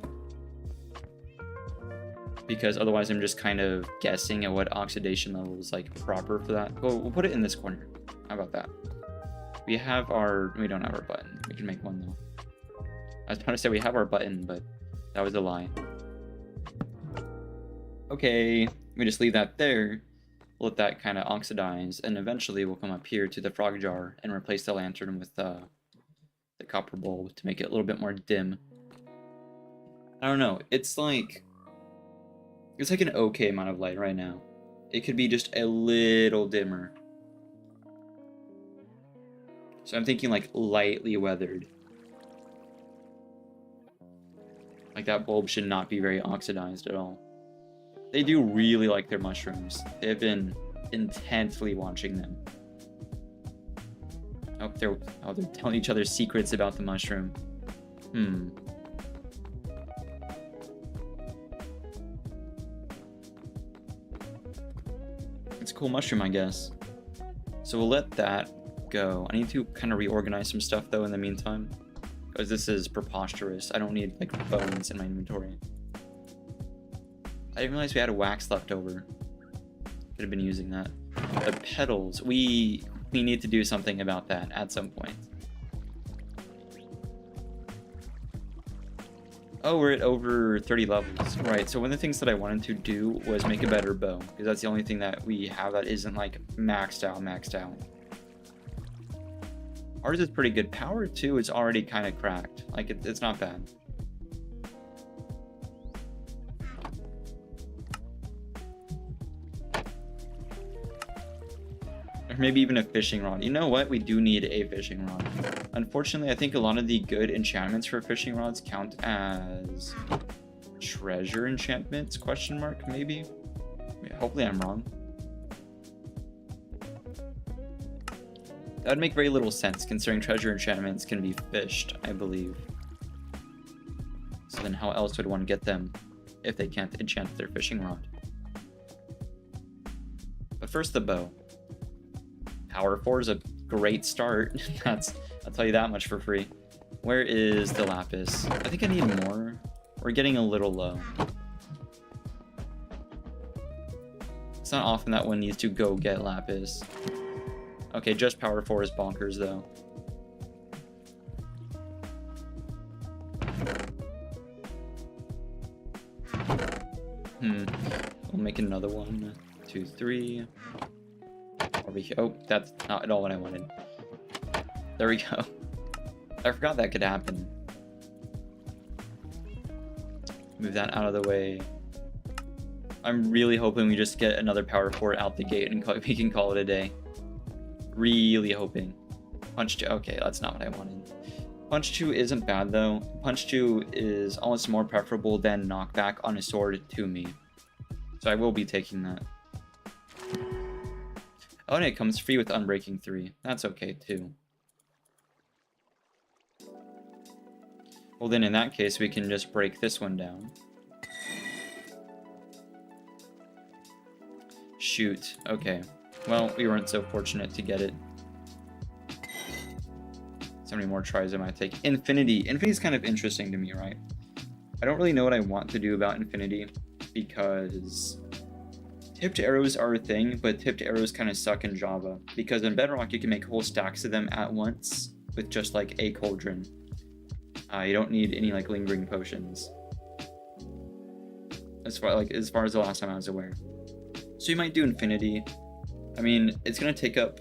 Because otherwise I'm just kind of guessing at what oxidation level is like proper for that. Well, we'll put it in this corner. How about that? We don't have our button. We can make one though. I was trying to say we have our button, but that was a lie. Okay, we just leave that there, let that kind of oxidize, and eventually we'll come up here to the frog jar and replace the lantern with the copper bulb to make it a little bit more dim. I don't know, it's like an okay amount of light right now. It could be just a little dimmer. So I'm thinking like lightly weathered. Like that bulb should not be very oxidized at all. They do really like their mushrooms. They've been intensely watching them. Oh, they're telling each other secrets about the mushroom. It's a cool mushroom, I guess. So we'll let that go. I need to kind of reorganize some stuff though in the meantime, because this is preposterous. I don't need like bones in my inventory. I didn't realize we had a wax left over. Could have been using that. The petals, we need to do something about that at some point. Oh, we're at over 30 levels. Right, so one of the things that I wanted to do was make a better bow, because that's the only thing that we have that isn't like maxed out. Ours is pretty good. Power 2 is already kind of cracked. Like, it's not bad. maybe even a fishing rod. You know what? We do need a fishing rod. Unfortunately, I think a lot of the good enchantments for fishing rods count as treasure enchantments, question mark, maybe? Hopefully I'm wrong. That would make very little sense, considering treasure enchantments can be fished, I believe. So then how else would one get them if they can't enchant their fishing rod? But first, the bow. Power 4 is a great start. I'll tell you that much for free. Where is the lapis? I think I need more. We're getting a little low. It's not often that one needs to go get lapis. Okay, just power 4 is bonkers though. We'll make another one. 2, 3. Oh, that's not at all what I wanted. There we go. I forgot that could happen. Move that out of the way. I'm really hoping we just get another power 4 out the gate and we can call it a day. Really hoping. Punch 2. Okay, that's not what I wanted. Punch 2 isn't bad though. Punch 2 is almost more preferable than knockback on a sword to me. So I will be taking that. Oh, and it comes free with Unbreaking 3. That's okay too. Well then in that case we can just break this one down. Shoot. Okay. Well, we weren't so fortunate to get it. So many more tries I might take. Infinity. Infinity is kind of interesting to me, right? I don't really know what I want to do about Infinity because tipped arrows are a thing, but tipped arrows kind of suck in Java because in Bedrock you can make whole stacks of them at once with just like a cauldron. You don't need any like lingering potions. As far as the last time I was aware. So you might do Infinity. I mean, it's gonna take up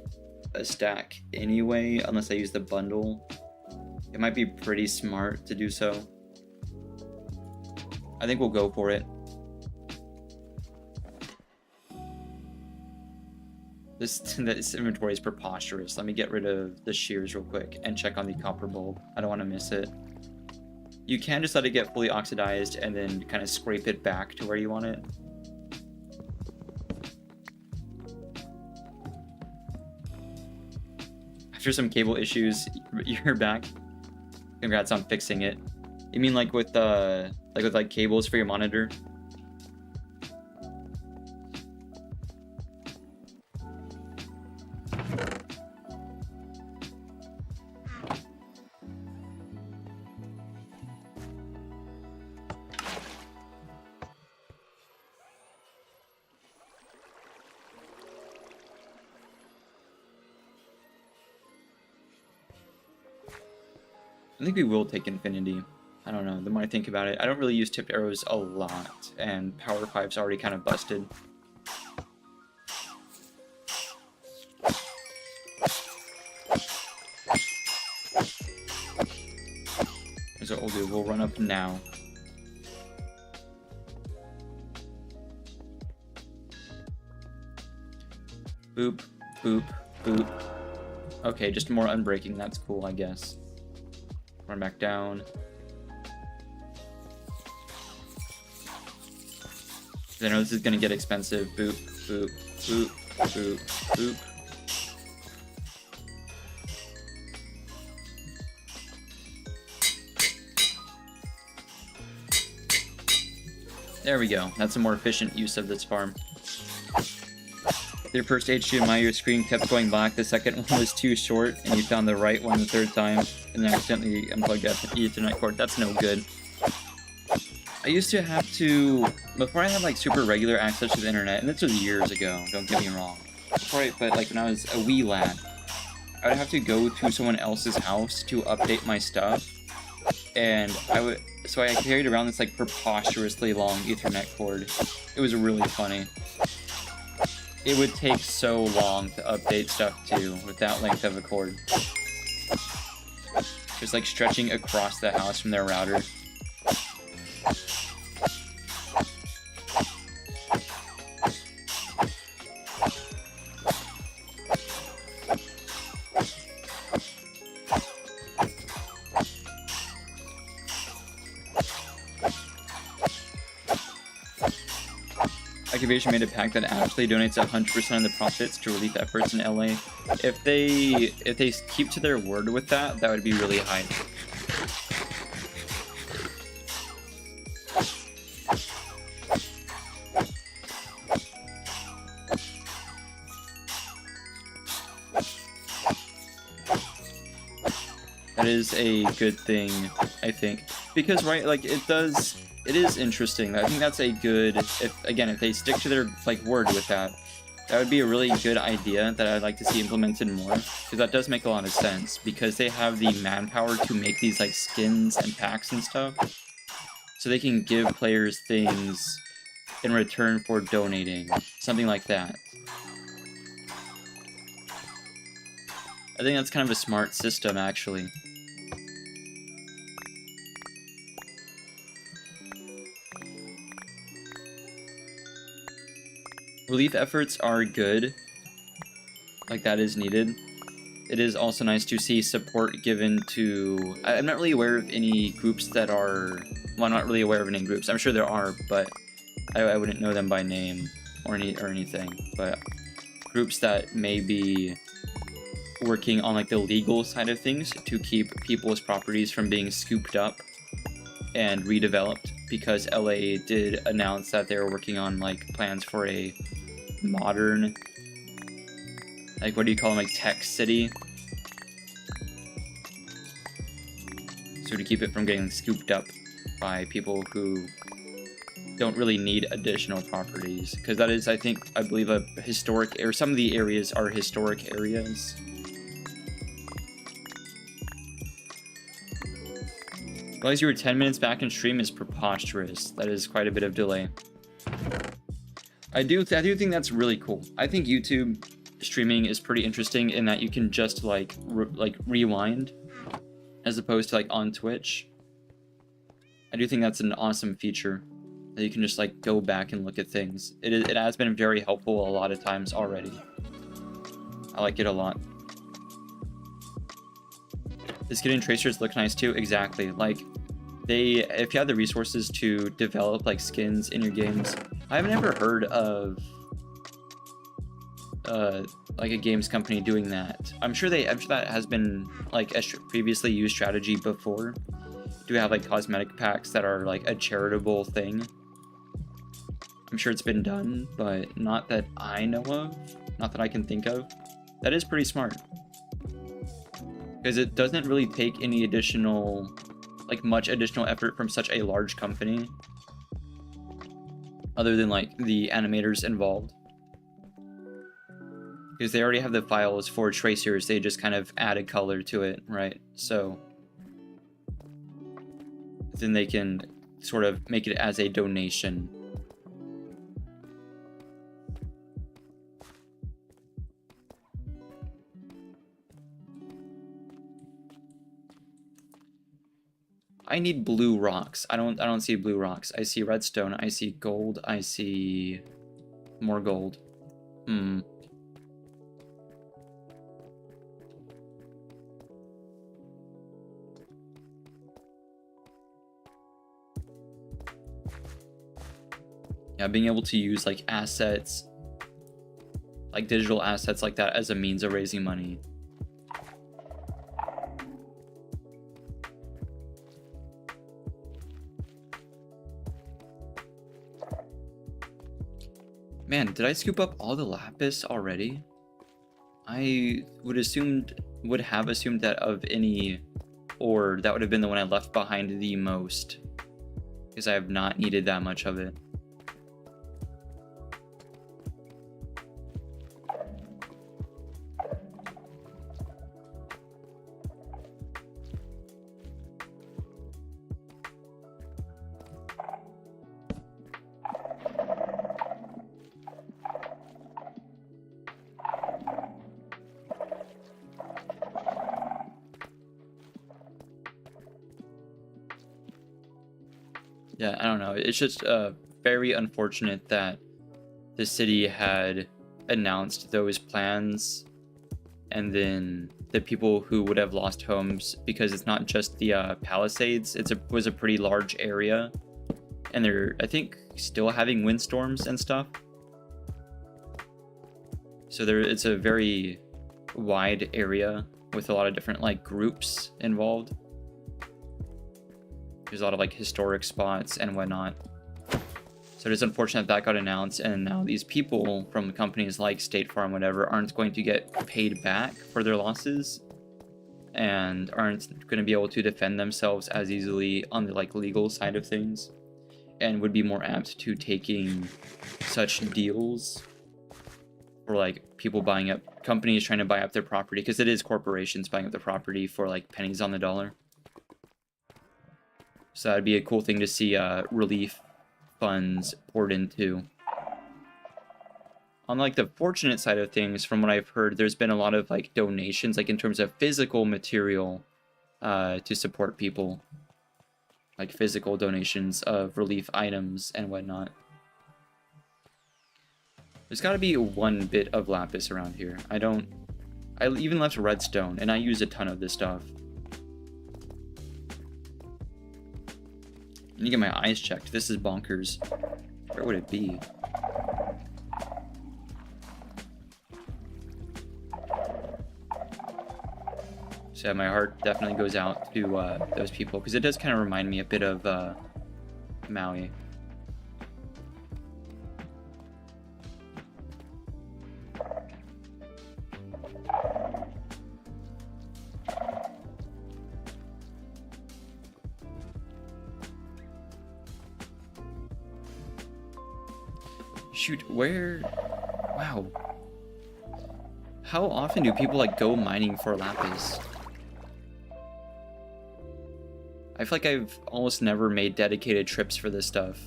a stack anyway, unless I use the bundle. It might be pretty smart to do so. I think we'll go for it. This inventory is preposterous. Let me get rid of the shears real quick and check on the copper bulb. I don't want to miss it. You can just let it get fully oxidized and then kind of scrape it back to where you want it. After some cable issues, you're back. Congrats on fixing it. You mean like with cables for your monitor? I think we will take Infinity. I don't know, the more I think about it. I don't really use tipped arrows a lot, and Power 5's already kind of busted. Here's what we'll do, we'll run up now. Boop, boop, boop. Okay, just more unbreaking, that's cool, I guess. Run back down. I know this is gonna get expensive. Boop, boop, boop, boop, boop. There we go. That's a more efficient use of this farm. Your first HDMI, your screen kept going black. The second one was too short, and you found the right one the third time, and then accidentally unplugged the Ethernet cord. That's no good. I used to have to, before I had like super regular access to the internet, and this was years ago, don't get me wrong. But like when I was a wee lad, I would have to go to someone else's house to update my stuff, and so I carried around this like preposterously long Ethernet cord. It was really funny. It would take so long to update stuff too, with that length of a cord. Just like stretching across the house from their router. Activation made a pact that actually donates 100% of the profits to relief efforts in LA. If they keep to their word with that, that would be really high. That is a good thing, I think, because right, like it is interesting. I think that's a good, if they stick to their like word with that, that would be a really good idea that I'd like to see implemented more, because that does make a lot of sense, because they have the manpower to make these like skins and packs and stuff, so they can give players things in return for donating, something like that. I think that's kind of a smart system, actually. Relief efforts are good. Like, that is needed. It is also nice to see support given to... I'm not really aware of any groups that are... Well, I'm not really aware of any groups. I'm sure there are, but I wouldn't know them by name or anything. But groups that may be working on like the legal side of things to keep people's properties from being scooped up and redeveloped, because LA did announce that they were working on like plans for a modern, like, what do you call them, like tech city, so to keep it from getting scooped up by people who don't really need additional properties, because that is, I believe, a historic, or some of the areas are historic areas. Realize you were 10 minutes back in stream is preposterous. That is quite a bit of delay. I do think that's really cool. I think YouTube streaming is pretty interesting in that you can just like rewind, as opposed to like on Twitch. I do think that's an awesome feature, that you can just like go back and look at things. It has been very helpful a lot of times already. I like it a lot. The skin and tracers look nice too. Exactly. Like, if you have the resources to develop like skins in your games, I've never heard of like a games company doing that. I'm sure that has been like a previously used strategy before. Do have like cosmetic packs that are like a charitable thing. I'm sure it's been done, but not that I know of, not that I can think of. That is pretty smart, because it doesn't really take any additional, like much additional effort from such a large company, other than like the animators involved, because they already have the files for tracers. They just kind of add a color to it, right? So then they can sort of make it as a donation. I need blue rocks. I don't see blue rocks. I see redstone. I see gold. I see more gold. Yeah, being able to use like assets, like digital assets like that, as a means of raising money. Man, did I scoop up all the lapis already? I would have assumed that of any ore, that would have been the one I left behind the most, because I have not needed that much of it. Yeah, I don't know. It's just very unfortunate that the city had announced those plans, and then the people who would have lost homes, because it's not just the Palisades. Was a pretty large area, and they're, I think, still having windstorms and stuff. So it's a very wide area with a lot of different like groups involved. There's a lot of like historic spots and whatnot. So it is unfortunate that got announced, and now these people from companies like State Farm, whatever, aren't going to get paid back for their losses, and aren't going to be able to defend themselves as easily on the like legal side of things, and would be more apt to taking such deals for like people buying up companies trying to buy up their property, because it is corporations buying up the property for like pennies on the dollar. So that'd be a cool thing to see relief funds poured into. On like the fortunate side of things, from what I've heard, there's been a lot of like donations, like in terms of physical material to support people, like physical donations of relief items and whatnot. There's got to be one bit of lapis around here. I even left redstone, and I use a ton of this stuff. I need to get my eyes checked. This is bonkers. Where would it be? So yeah, my heart definitely goes out to those people, because it does kind of remind me a bit of Maui. Shoot, where? Wow. How often do people like go mining for lapis? I feel like I've almost never made dedicated trips for this stuff.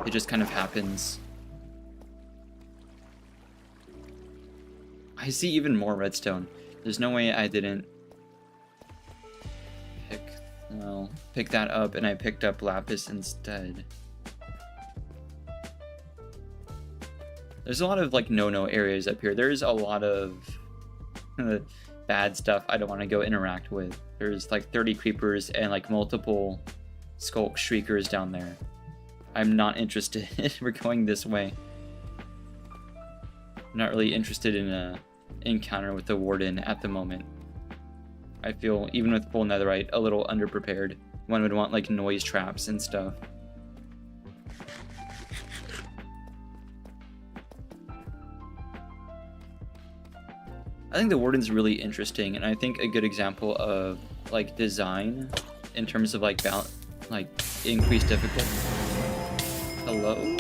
It just kind of happens. I see even more redstone. There's no way I didn't pick that up, and I picked up lapis instead. There's a lot of like no-no areas up here. There's a lot of bad stuff I don't want to go interact with. There's like 30 creepers and like multiple skulk shriekers down there. I'm not interested. We're going this way. I'm not really interested in a encounter with the warden at the moment. I feel, even with full netherite, a little underprepared. One would want like noise traps and stuff. I think the warden's really interesting, and I think a good example of like design in terms of like increased difficulty. Hello?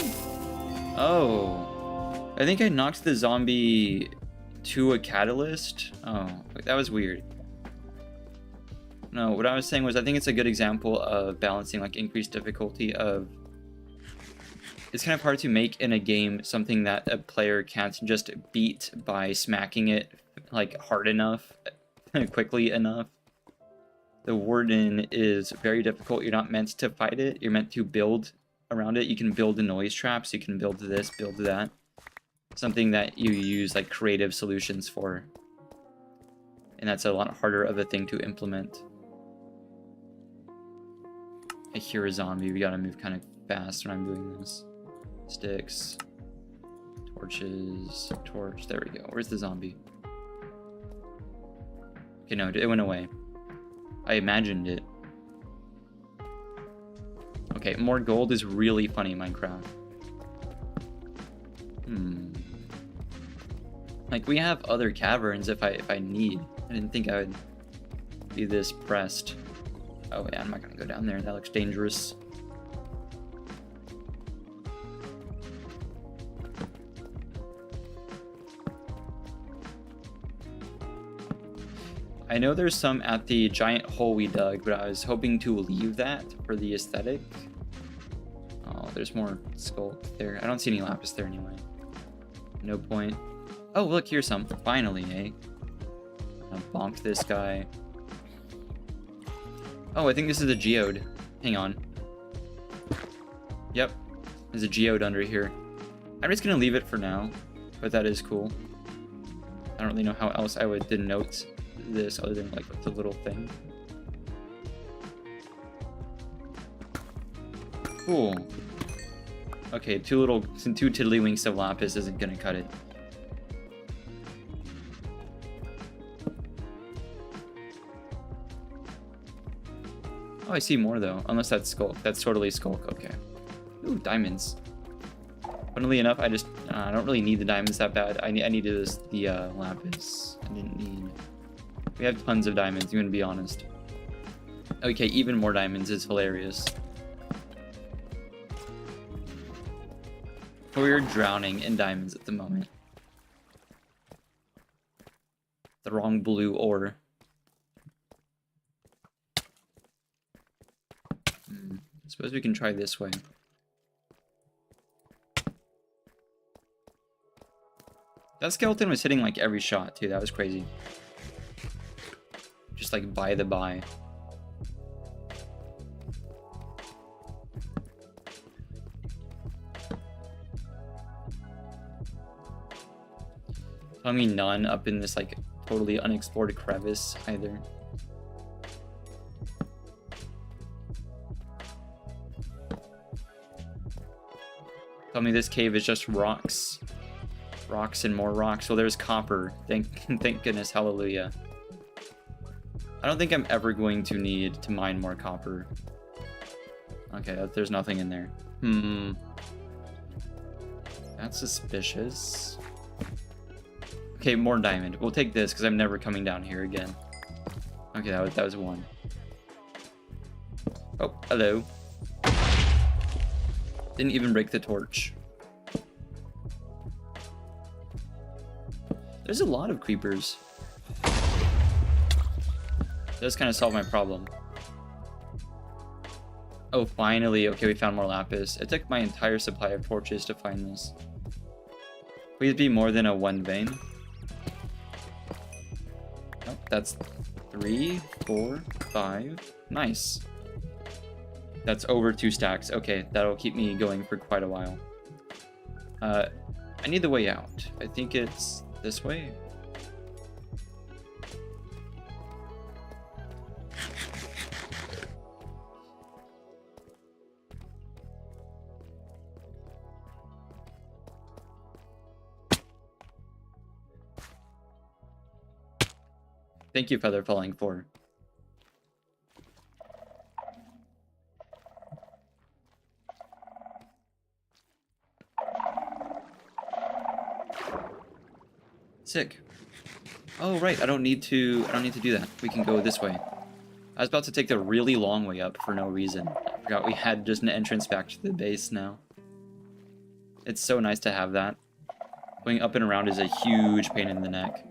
Oh, I think I knocked the zombie to a catalyst. Oh, that was weird. No, what I was saying was I think it's a good example of balancing like increased difficulty of. It's kind of hard to make in a game something that a player can't just beat by smacking it like hard enough, quickly enough. The warden is very difficult. You're not meant to fight it. You're meant to build around it. You can build the noise traps. You can build this, build that. Something that you use like creative solutions for. And that's a lot harder of a thing to implement. I hear a zombie. We gotta move kind of fast when I'm doing this. Sticks. Torches. Torch. There we go. Where's the zombie? Okay, no, it went away. I imagined it. Okay, more gold is really funny in Minecraft. Like, we have other caverns if I need. I didn't think I would be this pressed. Oh yeah, I'm not gonna go down there. That looks dangerous. I know there's some at the giant hole we dug, but I was hoping to leave that for the aesthetic. Oh, there's more skulk there. I don't see any lapis there anyway. No point. Oh, look, here's some. Finally, eh? I'll bonk this guy. Oh, I think this is a geode. Hang on. Yep. There's a geode under here. I'm just gonna leave it for now, but that is cool. I don't really know how else I would denote this other than like with the little thing. Cool. Okay, two tiddlywinks of lapis isn't gonna cut it. Oh, I see more though. Unless that's Skulk. That's totally Skulk. Okay. Ooh, diamonds. Funnily enough, I don't really need the diamonds that bad. I needed the lapis. I didn't need. We have tons of diamonds. I'm gonna be honest. Okay, even more diamonds is hilarious. We're drowning in diamonds at the moment. The wrong blue ore. Suppose we can try this way. That skeleton was hitting like every shot too. That was crazy. Just like by the by. Tell me none up in this like totally unexplored crevice either. Tell me this cave is just rocks. Rocks and more rocks. Well, there's copper. Thank goodness, hallelujah. I don't think I'm ever going to need to mine more copper. Okay, there's nothing in there. That's suspicious. Okay, more diamond. We'll take this because I'm never coming down here again. Okay, that was one. Oh, hello. Didn't even break the torch. There's a lot of creepers. Does kind of solve my problem. Oh, finally. Okay, we found more lapis. It took my entire supply of torches to find this. Please be more than a one vein. Nope, that's 3, 4, 5. Nice. That's over 2 stacks. Okay, that'll keep me going for quite a while. I need the way out. I think it's this way. Thank you, Feather Falling 4. Sick. Oh right, I don't need to do that. We can go this way. I was about to take the really long way up for no reason. I forgot we had just an entrance back to the base now. It's so nice to have that. Going up and around is a huge pain in the neck.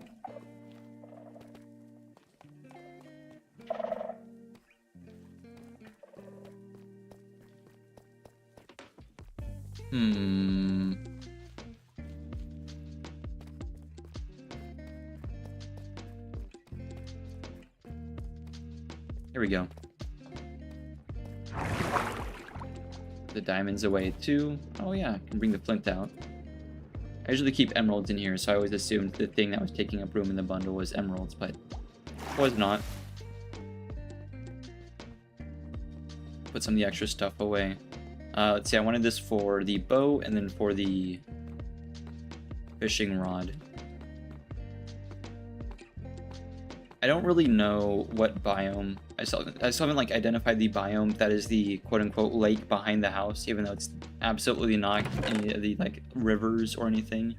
Here we go. The diamonds away too. Oh yeah, I can bring the flint out. I usually keep emeralds in here, so I always assumed the thing that was taking up room in the bundle was emeralds, but it was not. Put some of the extra stuff away. Let's see, I wanted this for the bow and then for the fishing rod. I don't really know what biome. I still haven't like identified the biome that is the quote-unquote lake behind the house, even though it's absolutely not any of the like rivers or anything.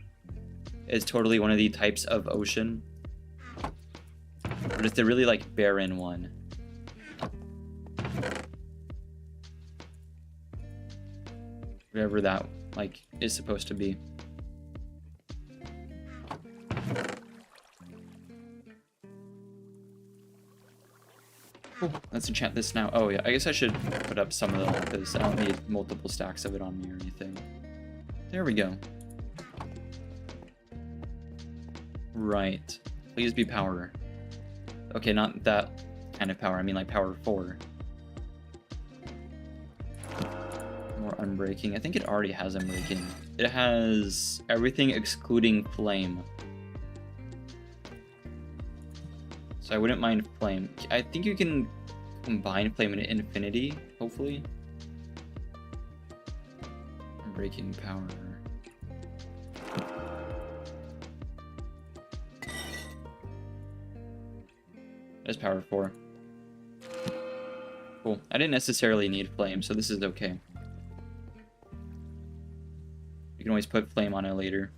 It's totally one of the types of ocean, but it's the really like barren one. Whatever that like is supposed to be. Cool. Let's enchant this now. Oh yeah, I guess I should put up some of the lapis. I don't need multiple stacks of it on me or anything. There we go. Right. Please be power. Okay, not that kind of power. I mean like power 4. More unbreaking. I think it already has unbreaking. It has everything excluding flame. So I wouldn't mind flame. I think you can combine flame and infinity, hopefully. Unbreaking power. That's power 4. Cool. I didn't necessarily need flame, so this is okay. You can always put flame on it later.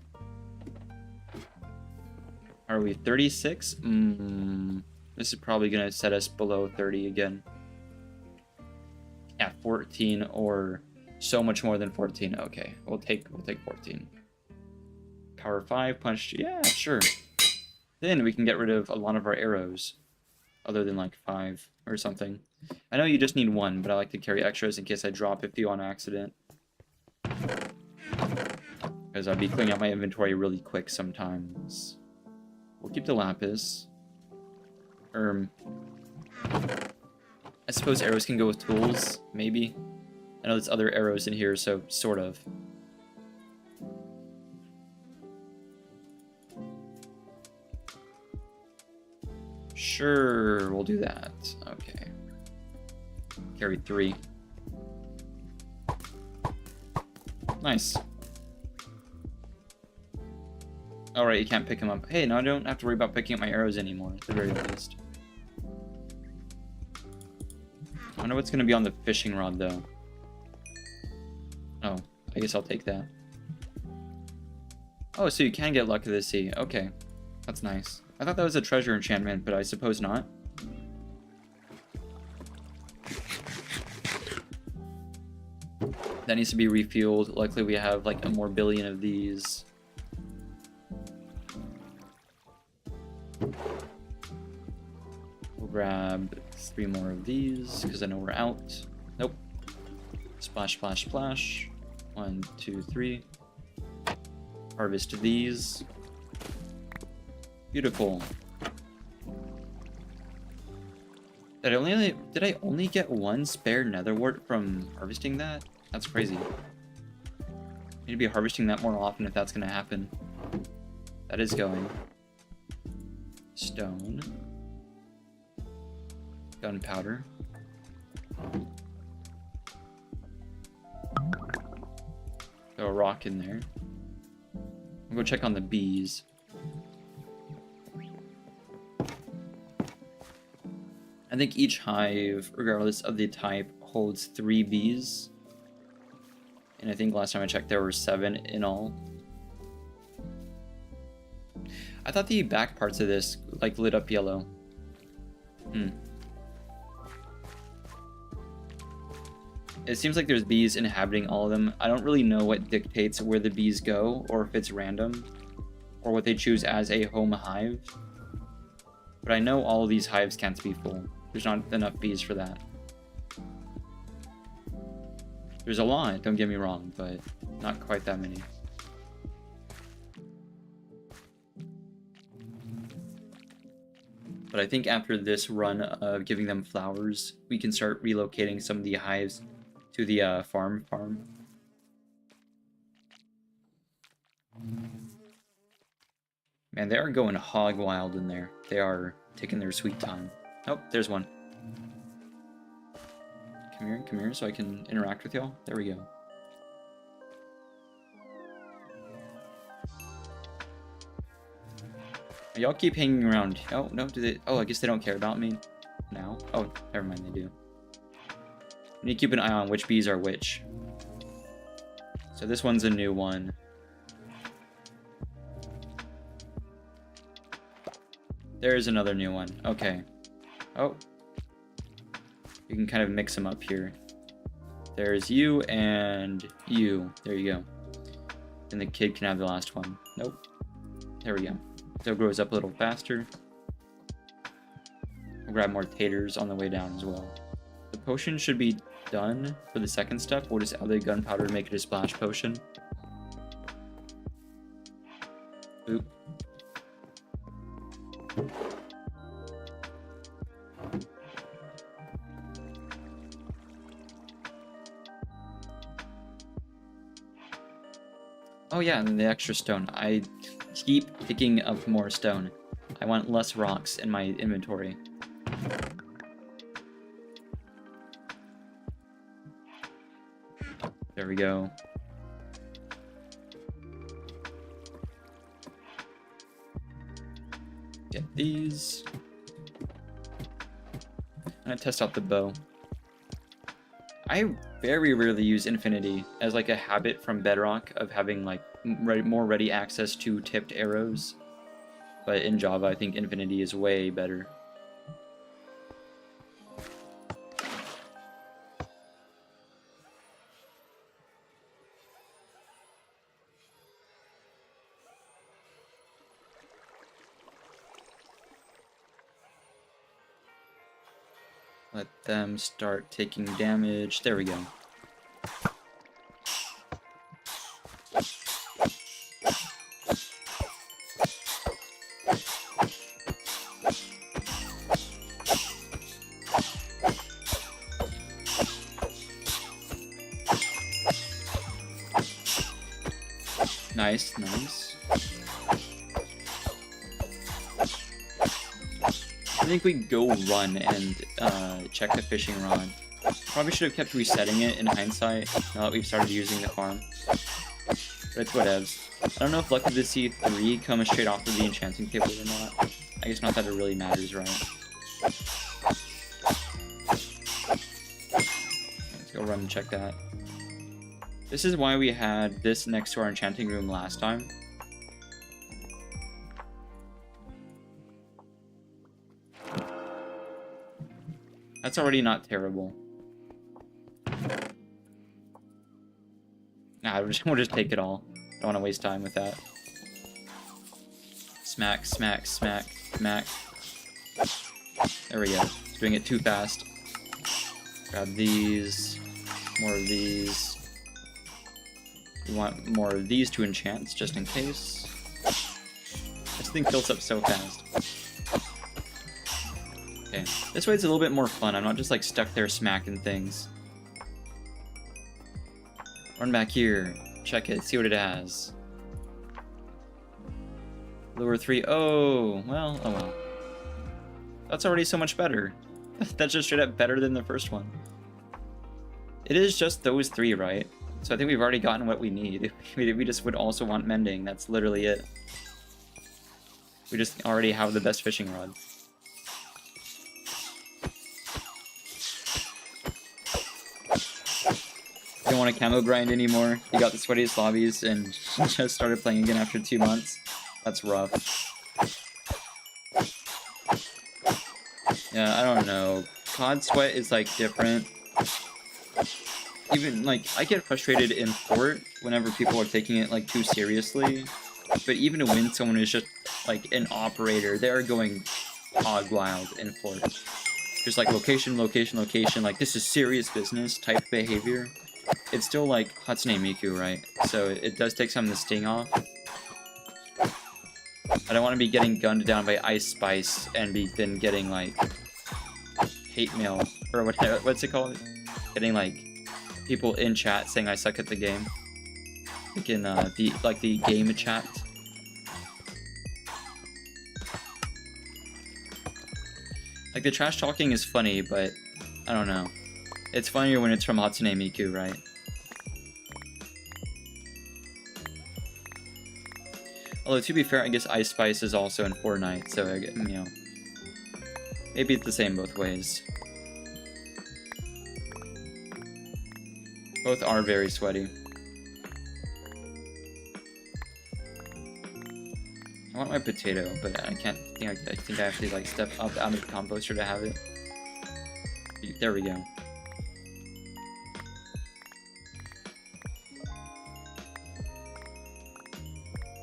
Are we 36? This is probably going to set us below 30 again. Yeah, 14 or so much more than 14. Okay, we'll take 14. Power 5, punch. Yeah, sure. Then we can get rid of a lot of our arrows. Other than like 5 or something. I know you just need 1, but I like to carry extras in case I drop a few on accident. Because I'd be cleaning out my inventory really quick sometimes. We'll keep the lapis. I suppose arrows can go with tools, maybe. I know there's other arrows in here, so sort of. Sure, we'll do that. Okay. Carry 3. Nice. Alright, you can't pick them up. Hey, now I don't have to worry about picking up my arrows anymore, at the very least. I wonder what's going to be on the fishing rod, though. Oh, I guess I'll take that. Oh, so you can get Luck of the Sea. Okay, that's nice. I thought that was a treasure enchantment, but I suppose not. That needs to be refueled. Luckily, we have like a more billion of these. We'll grab 3 more of these because I know we're out. Nope. Splash, splash, splash. 1, 2, 3. Harvest these. Beautiful. Did I only get 1 spare nether wart from harvesting that? That's crazy. Need to be harvesting that more often if that's gonna happen. That is going. Stone. Gunpowder. Throw a rock in there. I'll go check on the bees. I think each hive, regardless of the type, holds 3 bees. And I think last time I checked there were 7 in all. I thought the back parts of this like lit up yellow. It seems like there's bees inhabiting all of them. I don't really know what dictates where the bees go, or if it's random, or what they choose as a home hive. But I know all of these hives can't be full. There's not enough bees for that. There's a lot, don't get me wrong, but not quite that many. But I think after this run of giving them flowers, we can start relocating some of the hives to the farm. Man, they are going hog wild in there. They are taking their sweet time. Oh, there's one. Come here, so I can interact with y'all. There we go. Y'all keep hanging around. Oh, no, do they? Oh, I guess they don't care about me now. Oh, never mind, they do. I need to keep an eye on which bees are which. So this one's a new one. There's another new one. Okay. Oh. You can kind of mix them up here. There's you and you. There you go. And the kid can have the last one. Nope. There we go. So it grows up a little faster. We'll grab more taters on the way down as well. The potion should be done for the second step. We'll just add the gunpowder to make it a splash potion. Oop. Oh yeah, and then the extra stone. I keep picking up more stone. I want less rocks in my inventory. There we go. Get these. I'm gonna test out the bow. I very rarely use Infinity as like a habit from Bedrock of having like more ready access to tipped arrows. But in Java, I think Infinity is way better. Let them start taking damage. There we go. Nice, nice. I think we go run and check the fishing rod. Probably should have kept resetting it in hindsight, now that we've started using the farm. But it's whatevs. I don't know if Lucky to See 3 comes straight off of the enchanting table or not. I guess not that it really matters, right? Let's go run and check that. This is why we had this next to our enchanting room last time. That's already not terrible. Nah, we'll just take it all. Don't want to waste time with that. Smack, smack, smack, smack. There we go. Doing it too fast. Grab these. More of these. We want more of these to enchant, just in case. This thing fills up so fast. Okay, this way it's a little bit more fun. I'm not just like stuck there smacking things. Run back here, check it, see what it has. Lure 3, oh well. That's already so much better. That's just straight up better than the first one. It is just those 3, right? So I think we've already gotten what we need. We just would also want mending, that's literally it. We just already have the best fishing rod. Don't want to camo grind anymore. You got the sweatiest lobbies and just started playing again after 2 months. That's rough. Yeah, I don't know. COD sweat is like different. Even like I get frustrated in Fort whenever people are taking it like too seriously. But even when someone is just like an operator, they're going hog wild in Fort. Just like location, location, location, like this is serious business type behavior. It's still like Hatsune Miku, right? So it does take some of the sting off. I don't want to be getting gunned down by Ice Spice and be then getting like hate mail or what's it called? Getting like people in chat saying I suck at the game. Like in the game chat. Like the trash talking is funny, but I don't know. It's funnier when it's from Hatsune Miku, right? Although, to be fair, I guess Ice Spice is also in Fortnite, so, you know, maybe it's the same both ways. Both are very sweaty. I want my potato, but I can't think I think I actually like step up out of the composter to have it. There we go.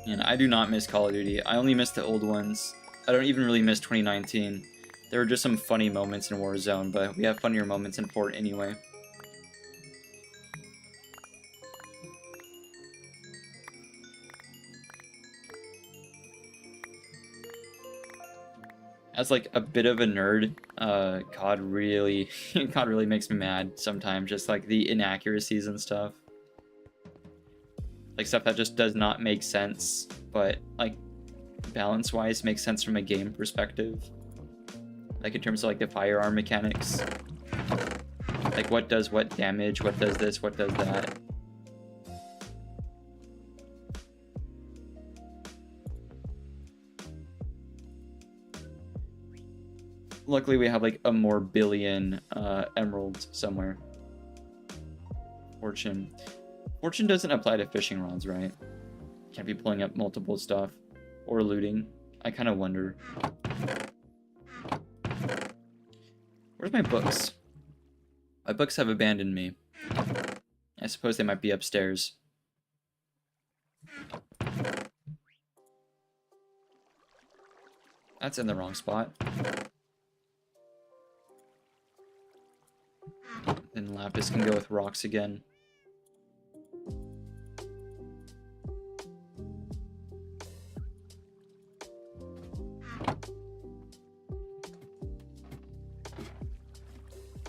And I do not miss Call of Duty. I only miss the old ones. I don't even really miss 2019. There were just some funny moments in Warzone, but we have funnier moments in Fort anyway. As like a bit of a nerd, COD really makes me mad sometimes. Just like the inaccuracies and stuff. Like stuff that just does not make sense, but like balance-wise makes sense from a game perspective. Like in terms of like the firearm mechanics. Like what does what damage, what does this, what does that. Luckily we have like a more billion emeralds somewhere. Fortune. Fortune doesn't apply to fishing rods, right? Can't be pulling up multiple stuff or looting. I kind of wonder. Where's my books? My books have abandoned me. I suppose they might be upstairs. That's in the wrong spot. Then lapis can go with rocks again.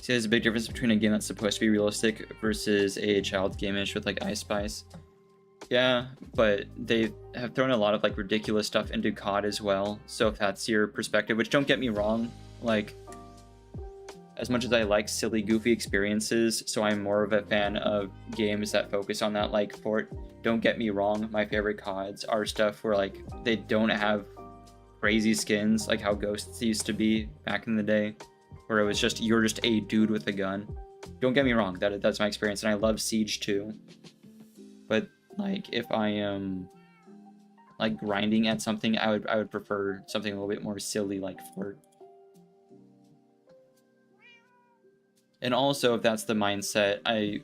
See, there's a big difference between a game that's supposed to be realistic versus a child game-ish with like Ice Spice. Yeah, but they have thrown a lot of like ridiculous stuff into COD as well. So if that's your perspective, which don't get me wrong, like as much as I like silly, goofy experiences, so I'm more of a fan of games that focus on that. Like don't get me wrong, my favorite CODs are stuff where like they don't have crazy skins like how Ghosts used to be back in the day, where it was just you're just a dude with a gun. Don't get me wrong, that's my experience, and I love Siege too. But like if I am like grinding at something, I would prefer something a little bit more silly like Fort. And also, if that's the mindset, I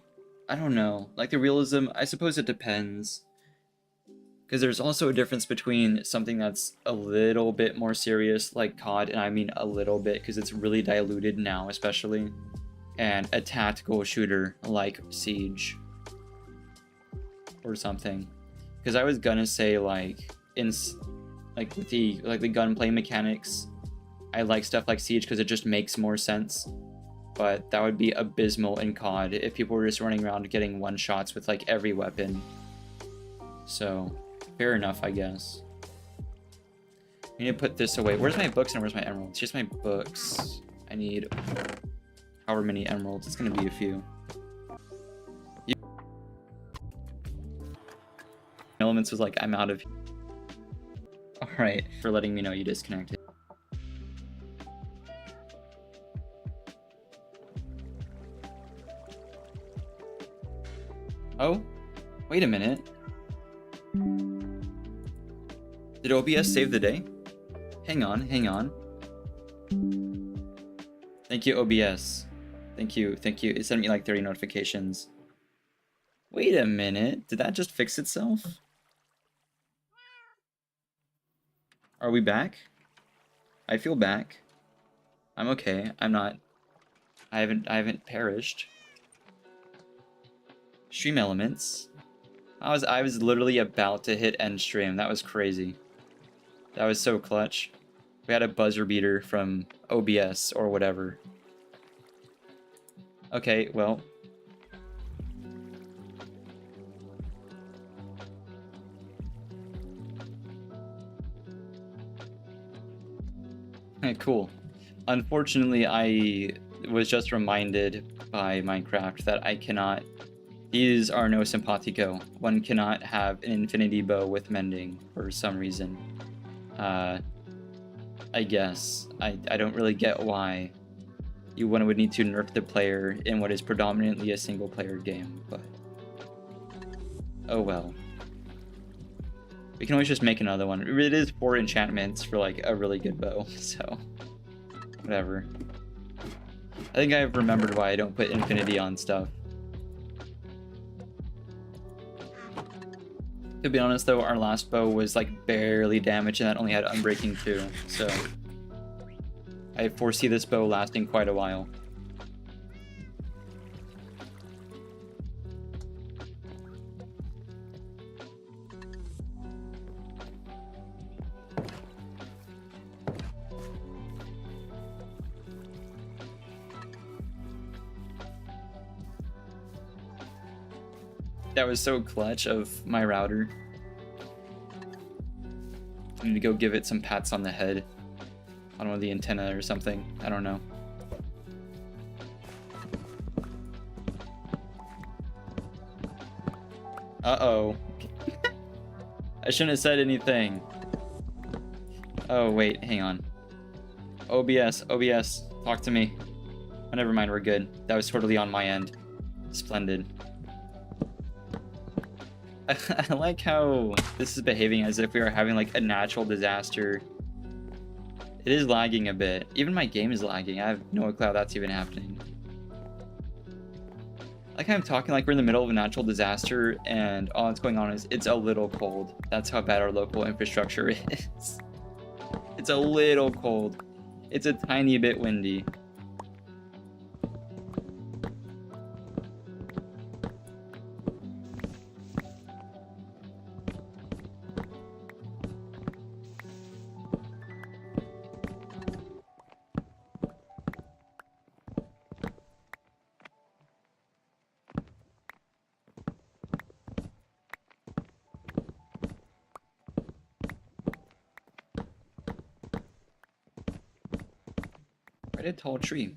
don't know. Like the realism, I suppose it depends. Because there's also a difference between something that's a little bit more serious, like COD, and I mean a little bit, because it's really diluted now, especially, and a tactical shooter like Siege or something. Because I was gonna say like with the gunplay mechanics, I like stuff like Siege because it just makes more sense. But that would be abysmal in COD if people were just running around getting one shots with like every weapon. So fair enough, I guess. I need to put this away. Where's my books and where's my emeralds? Here's my books. I need however many emeralds. It's gonna be a few. Elements was like, I'm out of here. Alright, for letting me know you disconnected. Oh, wait a minute. Did OBS save the day? Hang on, hang on. Thank you, OBS. Thank you, thank you. It sent me like 30 notifications. Wait a minute. Did that just fix itself? Are we back? I feel back. I'm okay. I'm not. I haven't perished. Stream elements. I was literally about to hit end stream. That was crazy. That was so clutch. We had a buzzer beater from OBS or whatever. Okay, well. Cool. Unfortunately, I was just reminded by Minecraft that I cannot. These are no simpatico. One cannot have an infinity bow with mending for some reason. I guess. I don't really get why one would need to nerf the player in what is predominantly a single player game, but oh well. We can always just make another one. It is 4 enchantments for like a really good bow, so whatever. I think I've remembered why I don't put infinity on stuff. To be honest though, our last bow was like barely damaged and that only had unbreaking too, so I foresee this bow lasting quite a while. That was so clutch of my router. I need to go give it some pats on the head. On one of the antenna or something. I don't know. Uh-oh. I shouldn't have said anything. Oh, wait. Hang on. OBS. Talk to me. Oh, never mind. We're good. That was totally on my end. Splendid. I like how this is behaving as if we are having like a natural disaster. It is lagging a bit. Even my game is lagging. I have no clue how that's even happening. Like I'm talking like we're in the middle of a natural disaster and all that's going on is it's a little cold. That's how bad our local infrastructure is. It's a little cold. It's a tiny bit windy. Right, a tall tree.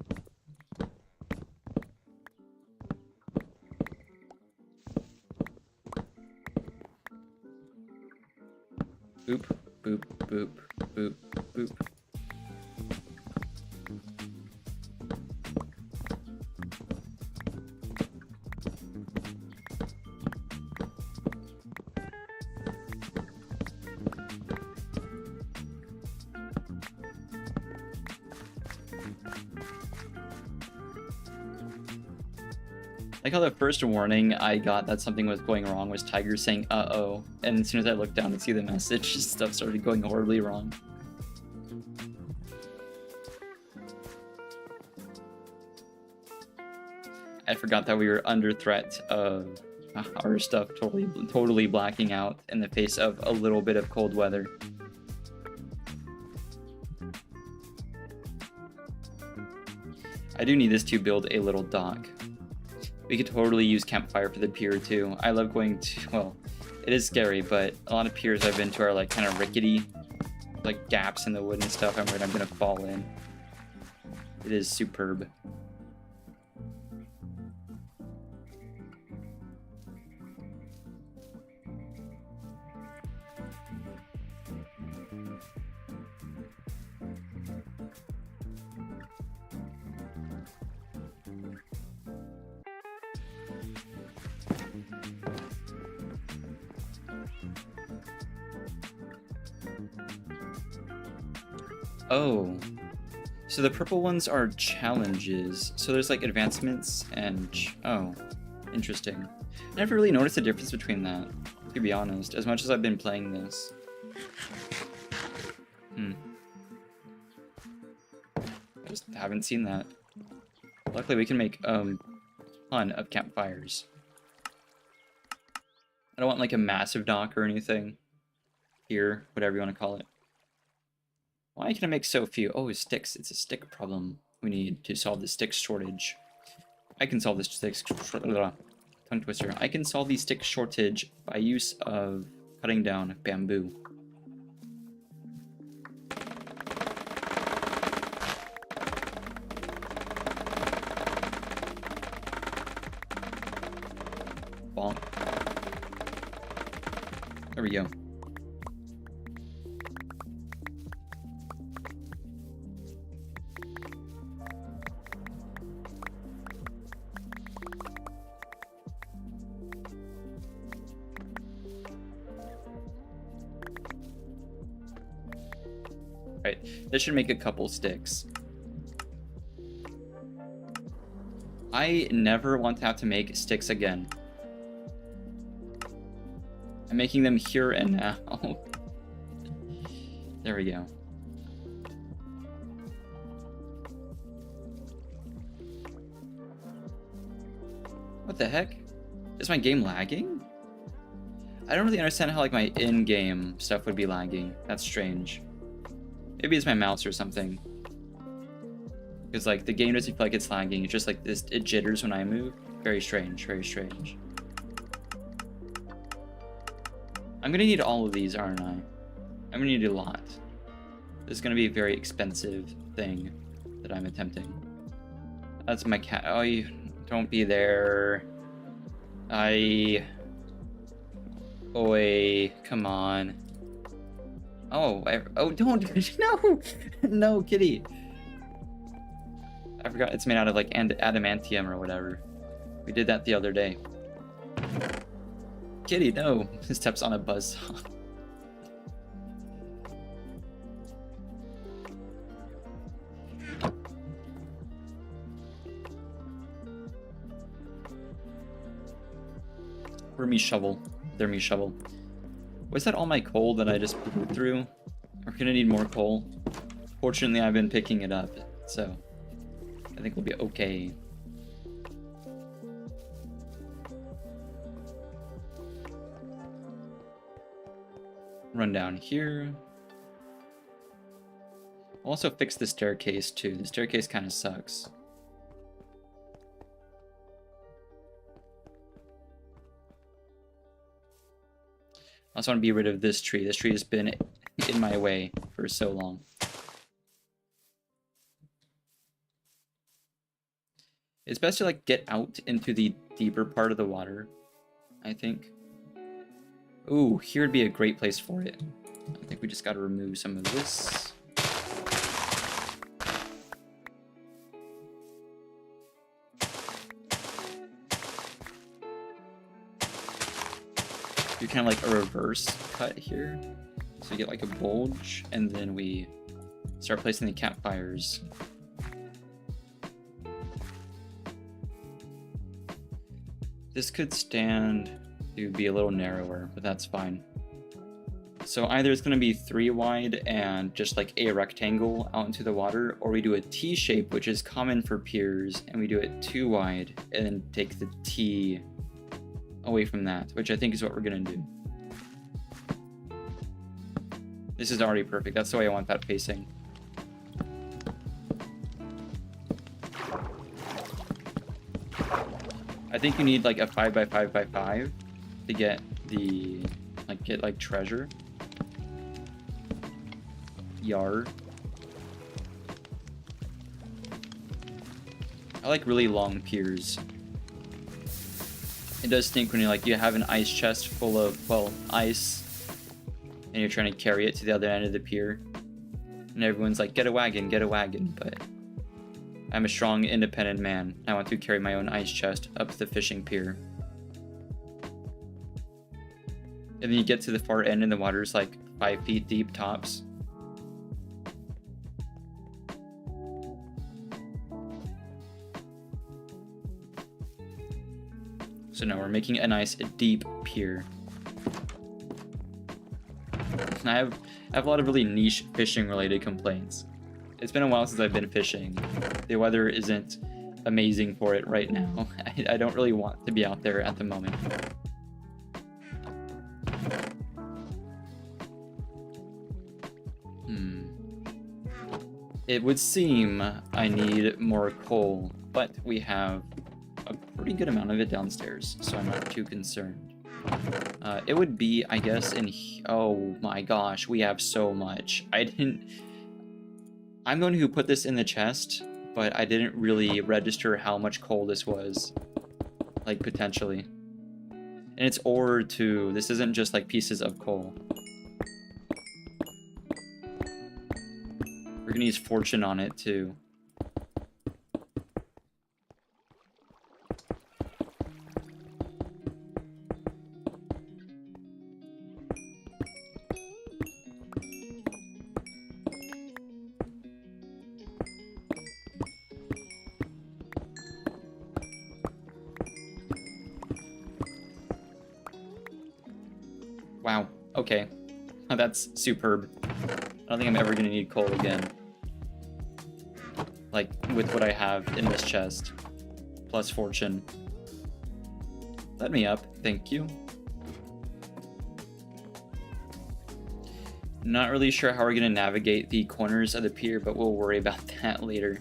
Boop, boop, boop, boop, boop. Like how the first warning I got that something was going wrong was Tiger saying "uh-oh," and as soon as I looked down and see the message, stuff started going horribly wrong. I forgot that we were under threat of our stuff totally blacking out in the face of a little bit of cold weather. I do need this to build a little dock. We could totally use campfire for the pier too. I love going to, well, it is scary, but a lot of piers I've been to are like kind of rickety, like gaps in the wood and stuff. I'm worried I'm gonna fall in. It is superb. Oh, so the purple ones are challenges. So there's like advancements and, oh, interesting. I never really noticed the difference between that, to be honest, as much as I've been playing this. I just haven't seen that. Luckily we can make a ton of campfires. I don't want like a massive dock or anything. Here, whatever you want to call it. Why can I make so few? Oh, sticks. It's a stick problem. We need to solve the stick shortage. I can solve this tongue twister. I can solve the stick shortage by use of cutting down bamboo. Bonk. There we go. Right, this should make a couple sticks. I never want to have to make sticks again. I'm making them here and now. There we go. What the heck? Is my game lagging? I don't really understand how like my in-game stuff would be lagging. That's strange. Maybe it's my mouse or something. Because like the game doesn't feel like it's lagging. It's just like this, it jitters when I move. Very strange, very strange. I'm gonna need all of these, aren't I? I'm gonna need a lot. This is gonna be a very expensive thing that I'm attempting. That's my cat. Oh, you don't be there. Oi, come on. Oh, don't. No, no, kitty. I forgot it's made out of like adamantium or whatever. We did that the other day. Kitty, no! His steps on a buzzsaw. Where me shovel? There me shovel. Was that all my coal that I just blew through? We're gonna need more coal. Fortunately, I've been picking it up, so I think we'll be okay. Run down here. I'll also fix the staircase too. The staircase kind of sucks. I also want to be rid of this tree. This tree has been in my way for so long. It's best to like get out into the deeper part of the water, I think. Ooh, here would be a great place for it. I think we just got to remove some of this. Do kind of like a reverse cut here. So you get like a bulge, and then we start placing the campfires. This could stand to be a little narrower, but that's fine. So either it's going to be 3 wide and just like a rectangle out into the water, or we do a T shape, which is common for piers, and we do it 2 wide and then take the T away from that, which I think is what we're going to do. This is already perfect. That's the way I want that facing. I think you need like a 5x5x5 to get the get treasure. Yar. I like really long piers. It does stink when you have an ice chest full of, well, ice, and you're trying to carry it to the other end of the pier, and everyone's like, get a wagon, but I'm a strong, independent man. I want to carry my own ice chest up the fishing pier. And then you get to the far end and the water's like 5 feet deep tops. So now we're making a nice deep pier. And I have a lot of really niche fishing related complaints. It's been a while since I've been fishing. The weather isn't amazing for it right now. I don't really want to be out there at the moment. It would seem I need more coal, but we have a pretty good amount of it downstairs, so I'm not too concerned. It would be, I guess, oh my gosh, we have so much. I'm going to put this in the chest, but I didn't really register how much coal this was, like, potentially. And it's ore too. This isn't just like pieces of coal. We're gonna use fortune on it too. Wow, okay. That's superb. I don't think I'm ever gonna need coal again. Like, with what I have in this chest. Plus fortune. Let me up, thank you. Not really sure how we're gonna navigate the corners of the pier, but we'll worry about that later.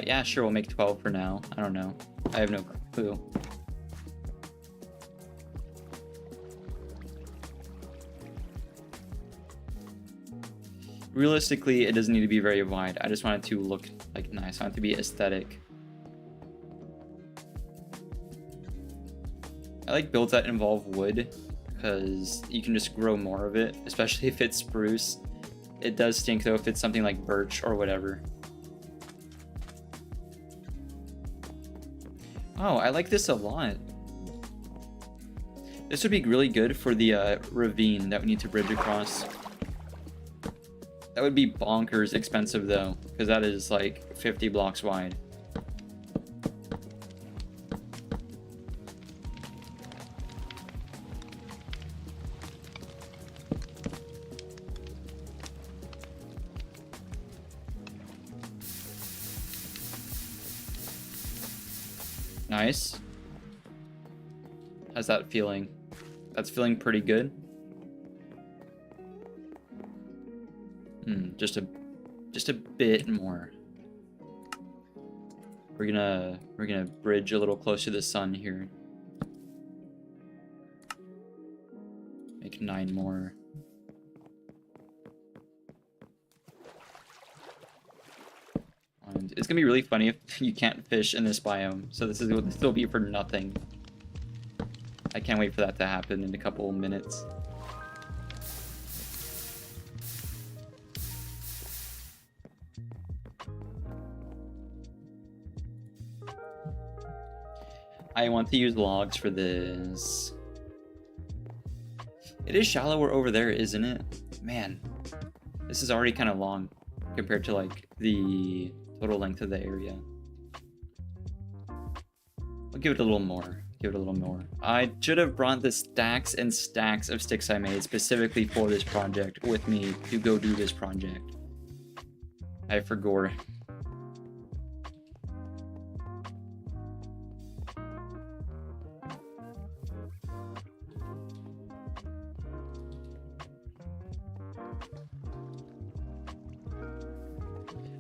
Yeah, sure, we'll make 12 for now. I don't know. I have no clue. Realistically, it doesn't need to be very wide. I just want it to look like nice. I want it to be aesthetic. I like builds that involve wood because you can just grow more of it, especially if it's spruce. It does stink though if it's something like birch or whatever. Oh, I like this a lot. This would be really good for the ravine that we need to bridge across. That would be bonkers expensive though, because that is like 50 blocks wide. Nice. How's that feeling? That's feeling pretty good. Just a bit more. We're gonna bridge a little closer to the sun here. Make 9 more. And it's gonna be really funny if you can't fish in this biome. So this will be for nothing. I can't wait for that to happen in a couple minutes. I want to use logs for this. It is shallower over there, isn't it? Man, this is already kind of long compared to like the total length of the area. I'll give it a little more. Give it a little more. I should have brought the stacks and stacks of sticks I made specifically for this project with me to go do this project. I forgot.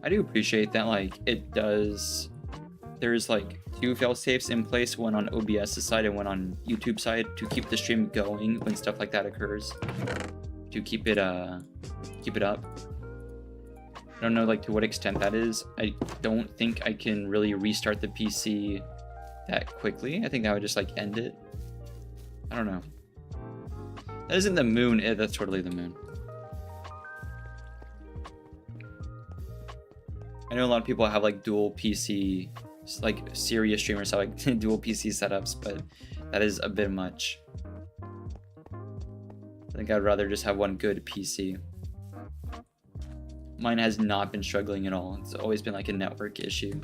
I do appreciate that, like, it does... There's, like, 2 fail-safes in place, one on OBS's side and one on YouTube side, to keep the stream going when stuff like that occurs. To keep it up. I don't know, like, to what extent that is. I don't think I can really restart the PC that quickly. I think that would just, like, end it. I don't know. That isn't the moon. That's totally the moon. I know a lot of people have like dual PC, like serious streamers have like dual PC setups, but that is a bit much. I think I'd rather just have one good PC. Mine has not been struggling at all. It's always been like a network issue.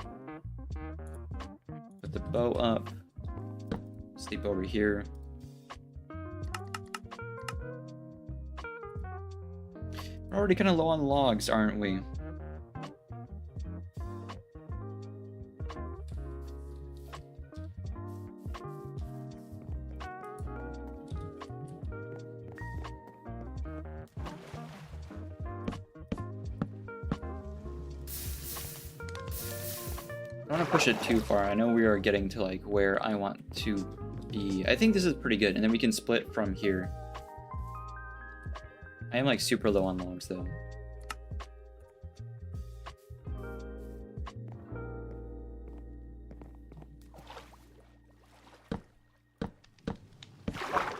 Put the bow up. Sleep over here. We're already kind of low on logs, aren't we? I don't want to push it too far. I know we are getting to like where I want to be. I think this is pretty good, and then we can split from here. I am like super low on logs though.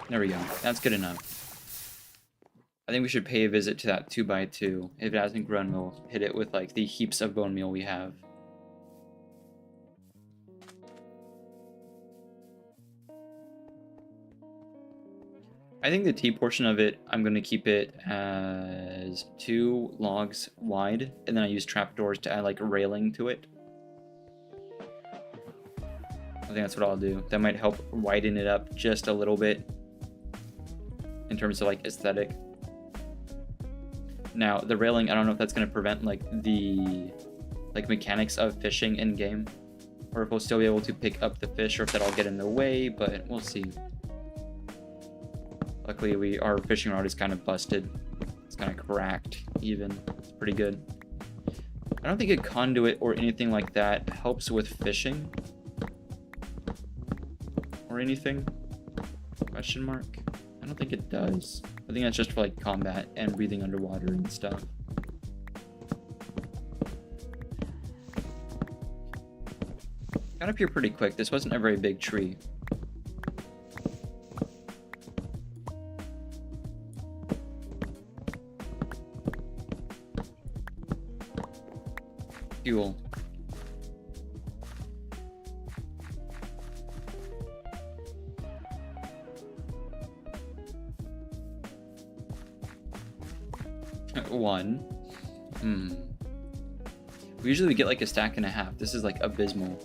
There we go. That's good enough. I think we should pay a visit to that 2x2. If it hasn't grown, we'll hit it with like the heaps of bone meal we have. I think the T portion of it, I'm going to keep it as 2 logs wide, and then I use trapdoors to add like railing to it. I think that's what I'll do. That might help widen it up just a little bit in terms of like aesthetic. Now, the railing, I don't know if that's going to prevent like the mechanics of fishing in game, or if we'll still be able to pick up the fish, or if that'll get in the way, but we'll see. Luckily, our fishing rod is kind of busted. It's kind of cracked, even. It's pretty good. I don't think a conduit or anything like that helps with fishing. Or anything? Question mark? I don't think it does. I think that's just for like combat and breathing underwater and stuff. Got up here pretty quick. This wasn't a very big tree. Fuel. One. Usually we get like a stack and a half. This is like abysmal.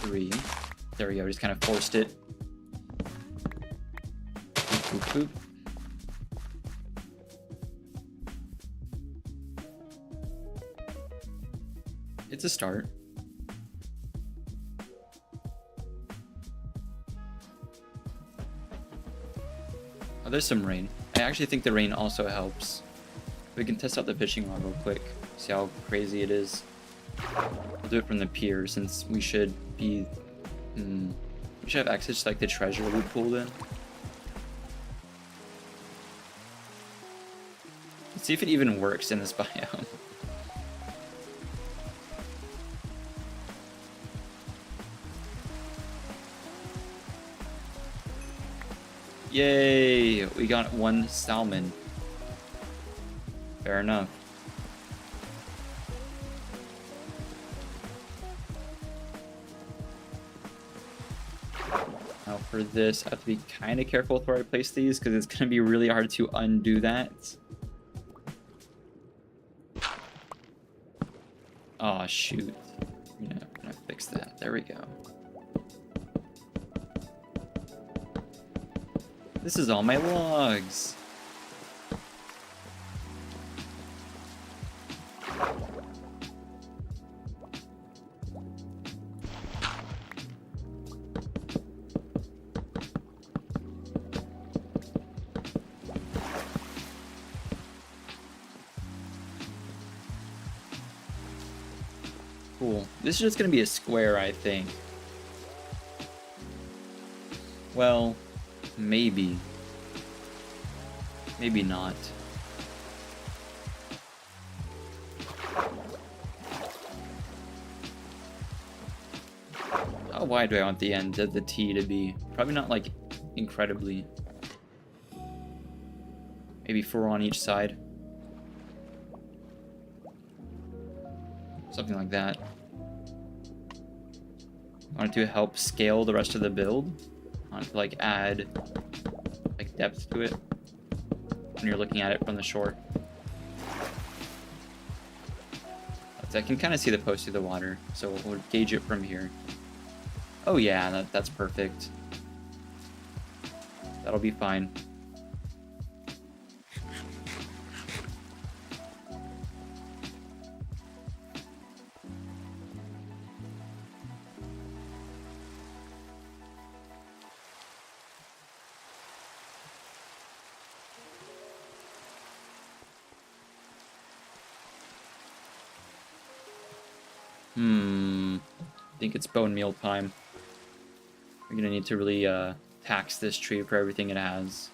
Three. There we go. Just kind of forced it. Boop, boop, boop. It's a start. Oh, there's some rain. I actually think the rain also helps. We can test out the fishing rod real quick. See how crazy it is. We'll do it from the pier since we should be... we should have access to like the treasure we pulled in. Let's see if it even works in this biome. Yay! We got one salmon. Fair enough. Now for this, I have to be kind of careful with where I place these because it's going to be really hard to undo that. Oh shoot. I'm gonna fix that. There we go. This is all my logs. Cool. This is just gonna be a square, I think. Well, maybe. Maybe not. How wide do I want the end of the T to be? Probably not like incredibly. Maybe 4 on each side. Something like that. I want it to help scale the rest of the build. I want it to like add like depth to it when you're looking at it from the shore. I can kind of see the post through the water, so we'll gauge it from here. Oh yeah, that's perfect. That'll be fine. I think it's bone meal time. We're gonna need to really tax this tree for everything it has.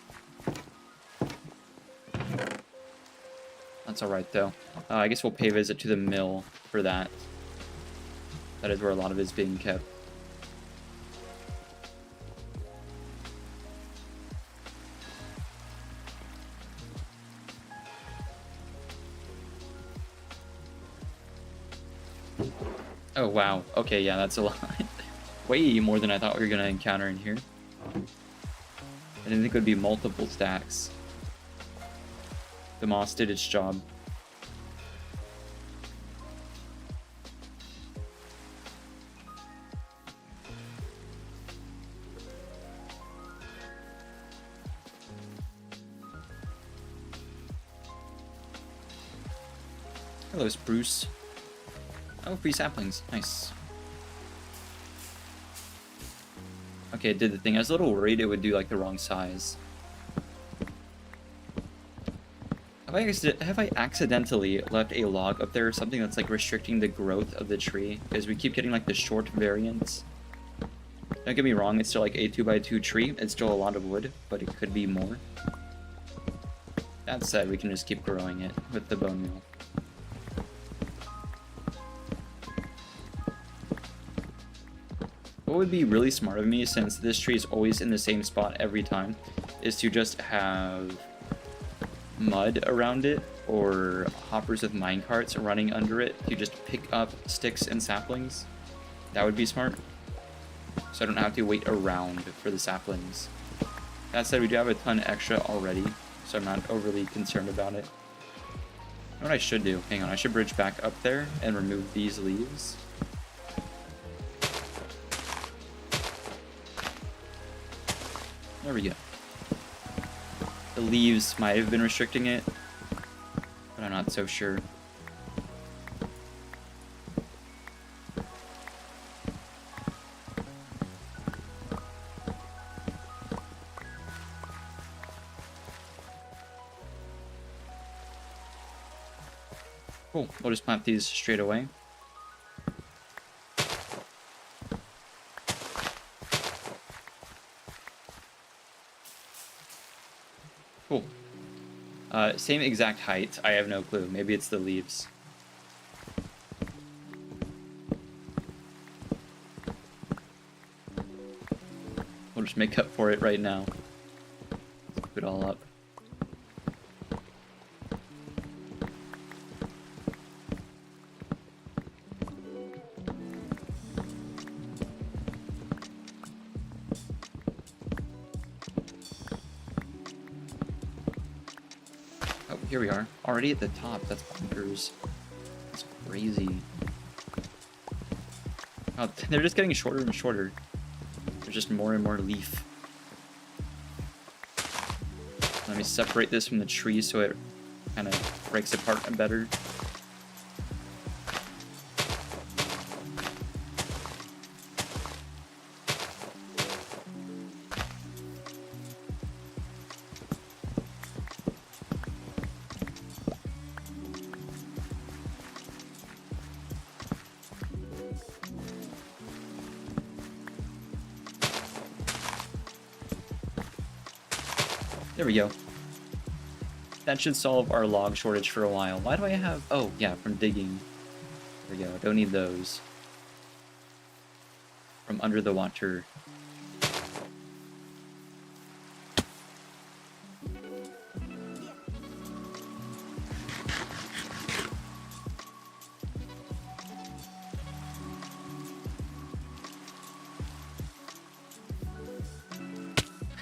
That's alright though. I guess we'll pay a visit to the mill for that. That is where a lot of it is being kept. Oh wow, okay, yeah, that's a lot. Way more than I thought we were gonna encounter in here. I didn't think it would be multiple stacks. The moss did its job. Hello, Spruce. Oh, free saplings. Nice. Okay, it did the thing. I was a little worried it would do like the wrong size. Have I accidentally left a log up there or something that's like restricting the growth of the tree? Because we keep getting like the short variants. Don't get me wrong, it's still like a 2x2 tree. It's still a lot of wood, but it could be more. That said, we can just keep growing it with the bone meal. What would be really smart of me, since this tree is always in the same spot every time, is to just have mud around it, or hoppers with minecarts running under it to just pick up sticks and saplings. That would be smart. So I don't have to wait around for the saplings. That said, we do have a ton extra already, so I'm not overly concerned about it. You know what I should do? Hang on, I should bridge back up there and remove these leaves. There we go. The leaves might have been restricting it, but I'm not so sure. Cool, we'll just plant these straight away. Cool. Same exact height. I have no clue. Maybe it's the leaves. We'll just make up for it right now. Scoop it all up. Here we are, already at the top. That's bonkers. That's crazy. Oh, they're just getting shorter and shorter. There's just more and more leaf. Let me separate this from the tree so it kind of breaks apart better. There we go. That should solve our log shortage for a while. Why do I have... Oh, yeah, from digging. There we go. Don't need those. From under the water.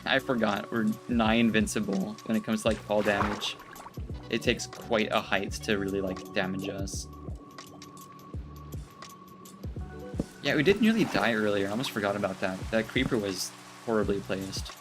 I forgot, we're nigh invincible when it comes to like fall damage. It takes quite a height to really like damage us. Yeah, we did nearly die earlier. I almost forgot about that. That creeper was horribly placed.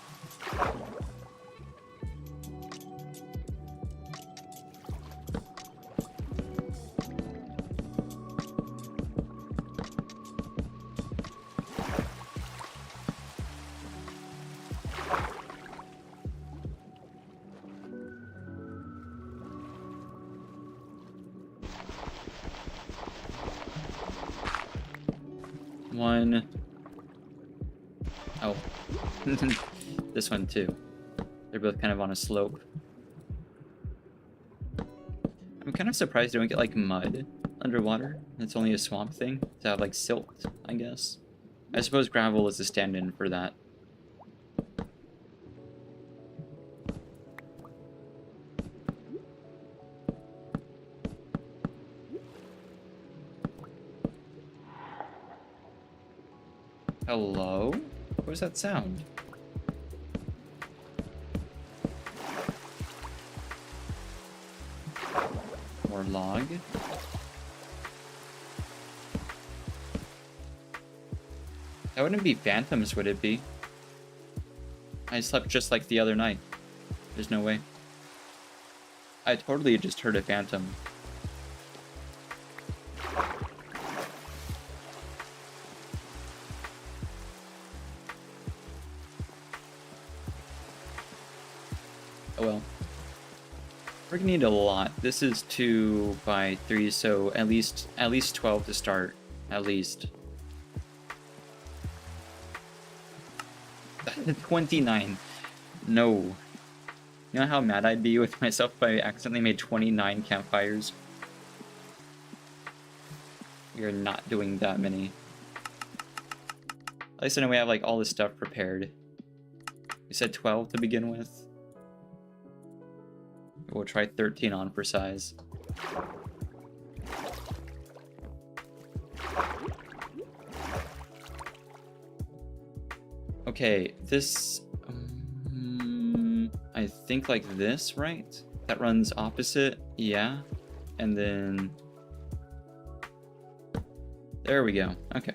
One. Oh. This one too. They're both kind of on a slope. I'm kind of surprised they don't get like mud underwater. It's only a swamp thing to have like silt, I guess. I suppose gravel is a stand-in for that. Hello? What was that sound? More log. That wouldn't be phantoms, would it be? I slept just like the other night. There's no way. I totally just heard a phantom. Oh well. We're gonna need a lot. This is 2 by 3, so at least 12 to start. At least. 29. No. You know how mad I'd be with myself if I accidentally made 29 campfires? We are not doing that many. At least I know we have like all this stuff prepared. We said 12 to begin with. We'll try 13 on for size. Okay, this... I think like this, right? That runs opposite, yeah. And then... There we go, okay.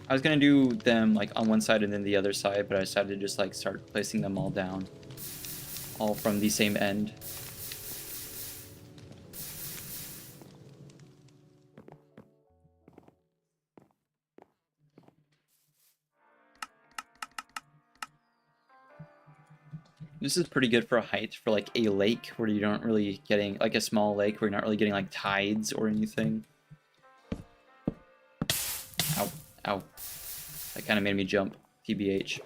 I was gonna do them like on one side and then the other side, but I decided to just like start placing them all down. All from the same end. This is pretty good for a height for like a lake where you don't really getting like a small lake where you're not really getting like tides or anything. Ow, ow. That kind of made me jump, TBH.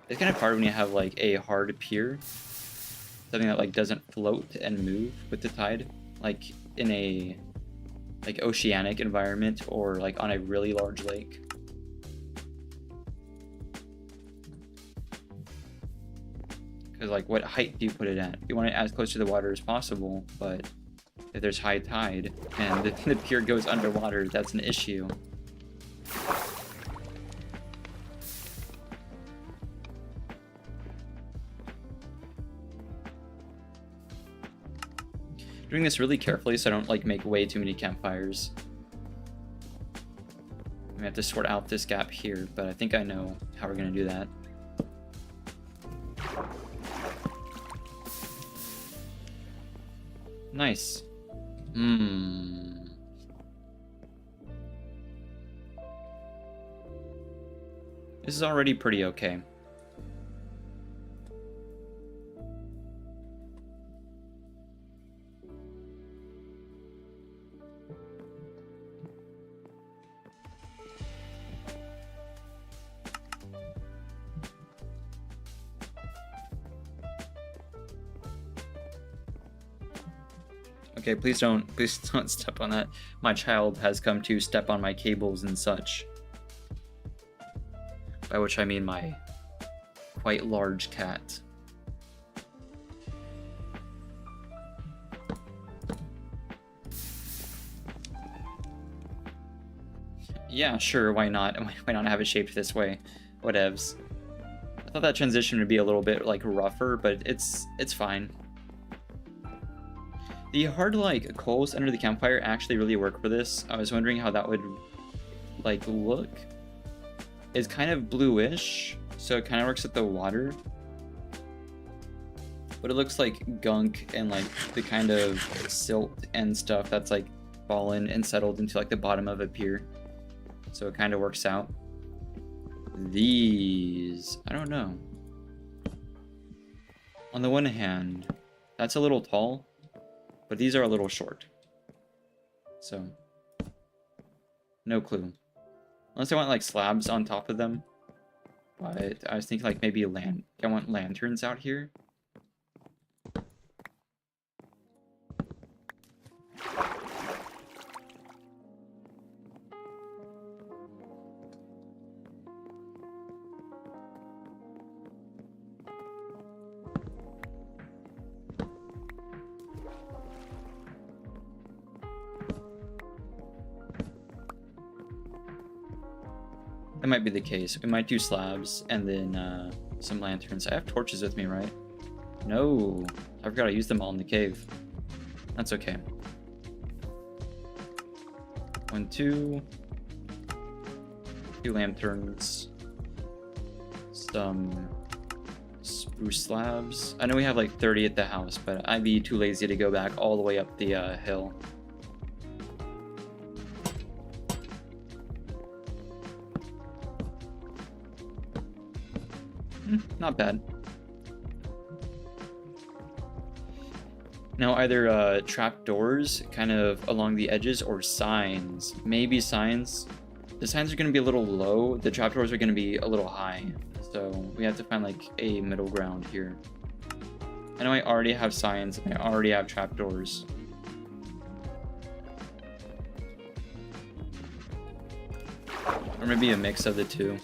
It's kind of hard when you have like a hard pier. Something that like doesn't float and move with the tide. Like in a like oceanic environment or like on a really large lake. Because like what height do you put it at? You want it as close to the water as possible, but if there's high tide and the pier goes underwater, that's an issue. Doing this really carefully so I don't like make way too many campfires. We have to sort out this gap here, but I think I know how we're gonna do that. Nice. This is already pretty okay. Okay, please don't step on that. My child has come to step on my cables and such. By which I mean my quite large cat. Yeah, sure, why not? Why not have it shaped this way? Whatevs. I thought that transition would be a little bit like rougher, but it's fine. The hard like coals under the campfire actually really work for this. I was wondering how that would like look. It's kind of bluish, so it kind of works with the water. But it looks like gunk and like the kind of silt and stuff that's like fallen and settled into like the bottom of a pier. So it kind of works out. These, I don't know. On the one hand, that's a little tall. But these are a little short. So, no clue. Unless I want like slabs on top of them. But I was thinking like maybe I want lanterns out here. That might be the case. We might do slabs and then some lanterns. I have torches with me, right? No, I forgot I used them all in the cave. That's okay. 1, 2. 2 lanterns. Some spruce slabs. I know we have like 30 at the house, but I'd be too lazy to go back all the way up the hill. Not bad. Now either trap doors kind of along the edges or signs. Maybe signs. The signs are going to be a little low. The trapdoors are going to be a little high. So we have to find like a middle ground here. I know I already have signs and I already have trapdoors. Or maybe a mix of the two.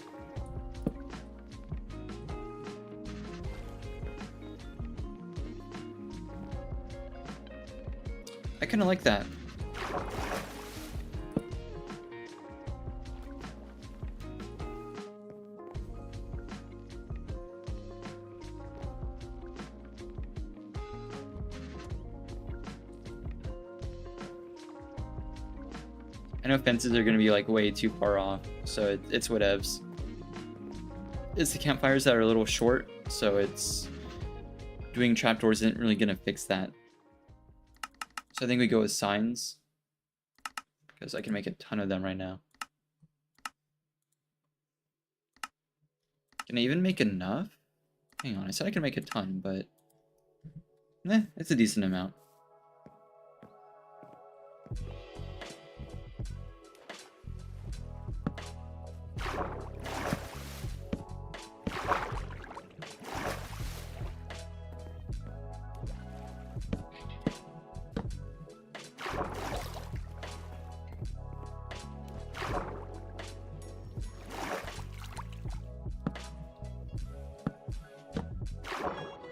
I kind of like that. I know fences are going to be like way too far off, so it's whatevs. It's the campfires that are a little short, so it's doing trapdoors isn't really going to fix that. So I think we go with signs, because I can make a ton of them right now. Can I even make enough? Hang on, I said I can make a ton, but it's a decent amount.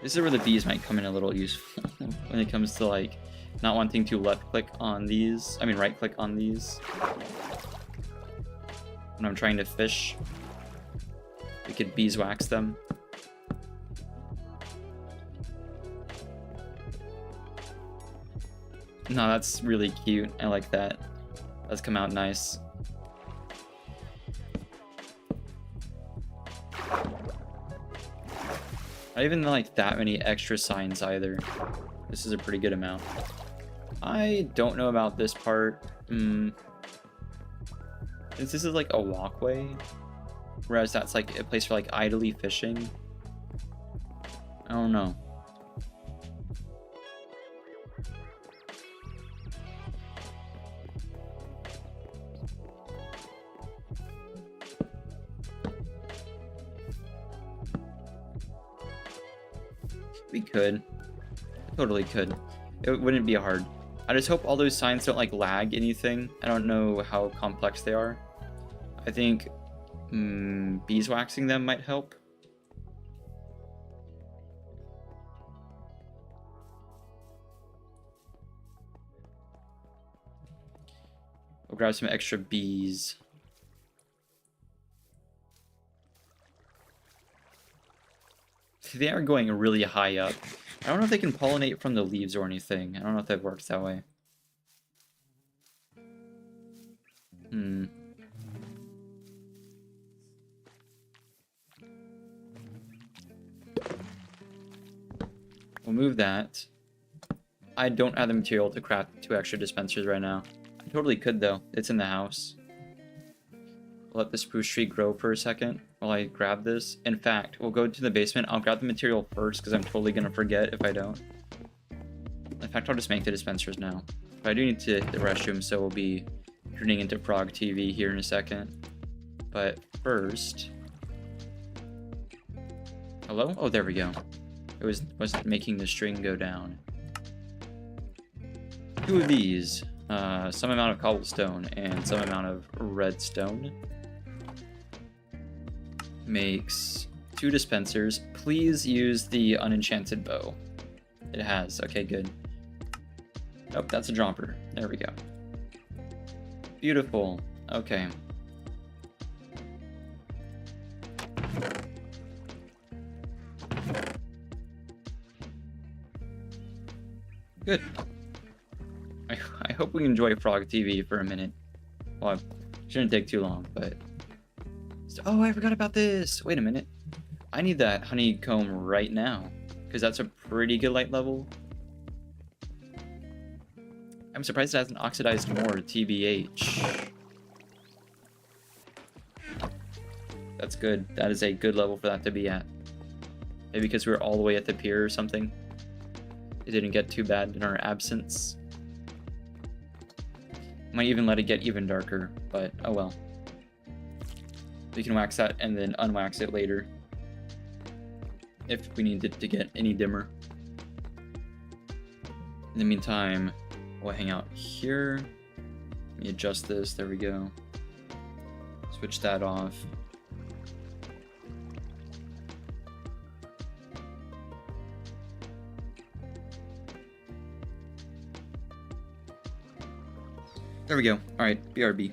This is where the bees might come in a little useful when it comes to like not wanting to left click on these. I mean right click on these. When I'm trying to fish, we could beeswax them. No, that's really cute. I like that. That's come out nice. Not even like that many extra signs either. This is a pretty good amount. I don't know about this part. Since this is like a walkway, whereas that's like a place for like idly fishing. I don't know. We could. Totally could. It wouldn't be hard. I just hope all those signs don't like lag anything. I don't know how complex they are. I think beeswaxing them might help. We'll grab some extra bees. They are going really high up. I don't know if they can pollinate from the leaves or anything. I don't know if that works that way. We'll move that. I don't have the material to craft 2 extra dispensers right now. I totally could though. It's in the house. Let the spruce tree grow for a second while I grab this. In fact, we'll go to the basement. I'll grab the material first because I'm totally going to forget if I don't. In fact, I'll just make the dispensers now. But I do need to hit the restroom, so we'll be turning into Frog TV here in a second. But first... Hello? Oh, there we go. It wasn't making the string go down. 2 of these. Some amount of cobblestone and some amount of redstone. Makes 2 dispensers. Please use the unenchanted bow. It has. Okay, good. Nope, that's a jumper. There we go. Beautiful. Okay. Good. I hope we enjoy Frog TV for a minute. Well, it shouldn't take too long, but... Oh, I forgot about this! Wait a minute. I need that honeycomb right now, because that's a pretty good light level. I'm surprised it hasn't oxidized more, TBH. That's good. That is a good level for that to be at. Maybe because we were all the way at the pier or something. It didn't get too bad in our absence. Might even let it get even darker, but oh well. We can wax that and then unwax it later. if we needed to get any dimmer. In the meantime, we'll hang out here. Let me adjust this. There we go. Switch that off. There we go. All right, BRB.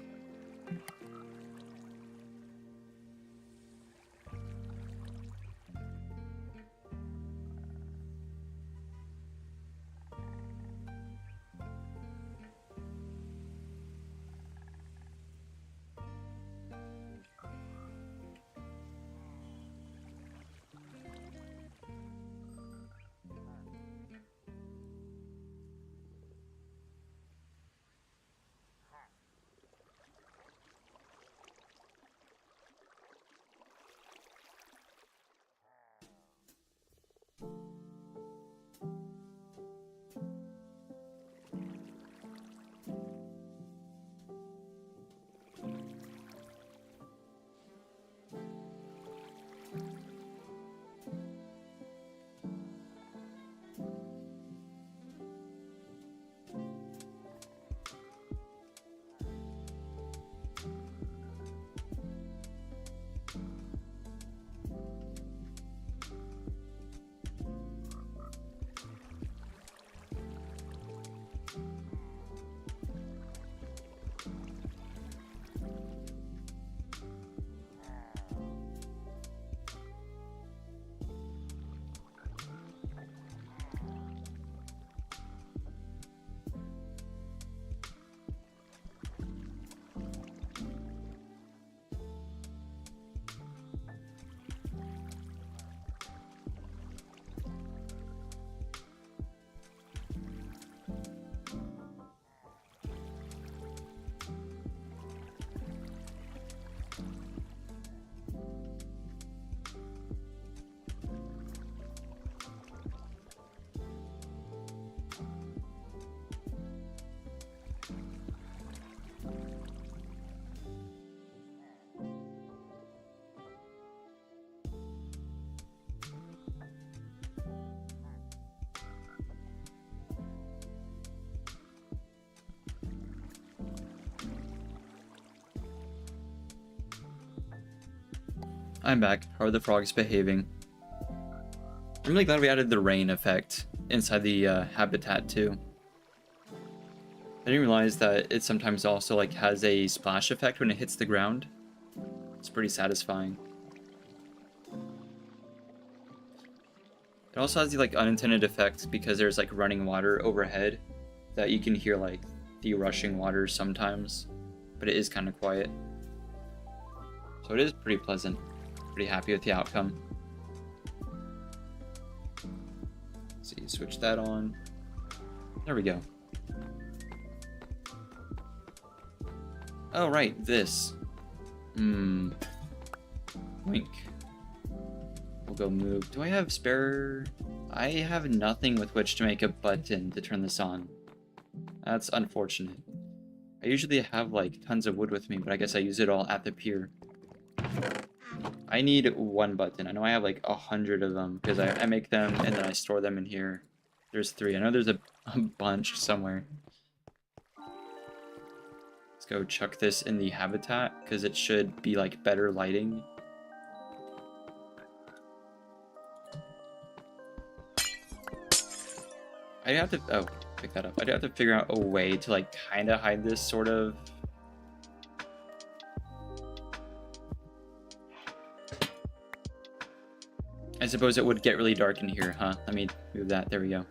I'm back. How are the frogs behaving? I'm really glad we added the rain effect inside the habitat too. I didn't realize that it sometimes also like has a splash effect when it hits the ground. It's pretty satisfying. It also has the like unintended effects because there's like running water overhead that you can hear like the rushing water sometimes, but it is kind of quiet. So it is pretty pleasant. Pretty happy with the outcome. Let's see, switch that on. There we go. Oh, right, this. Wink. We'll go move. Do I have spare? I have nothing with which to make a button to turn this on. That's unfortunate. I usually have like tons of wood with me, but I guess I use it all at the pier. I need one button. I know I have like 100 of them because I make them and then I store them in here. There's 3. I know there's a bunch somewhere. Let's go chuck this in the habitat because it should be like better lighting. I have to, oh, pick that up. I do have to figure out a way to like kind of hide this sort of. I suppose it would get really dark in here, huh? Let me move that. There we go.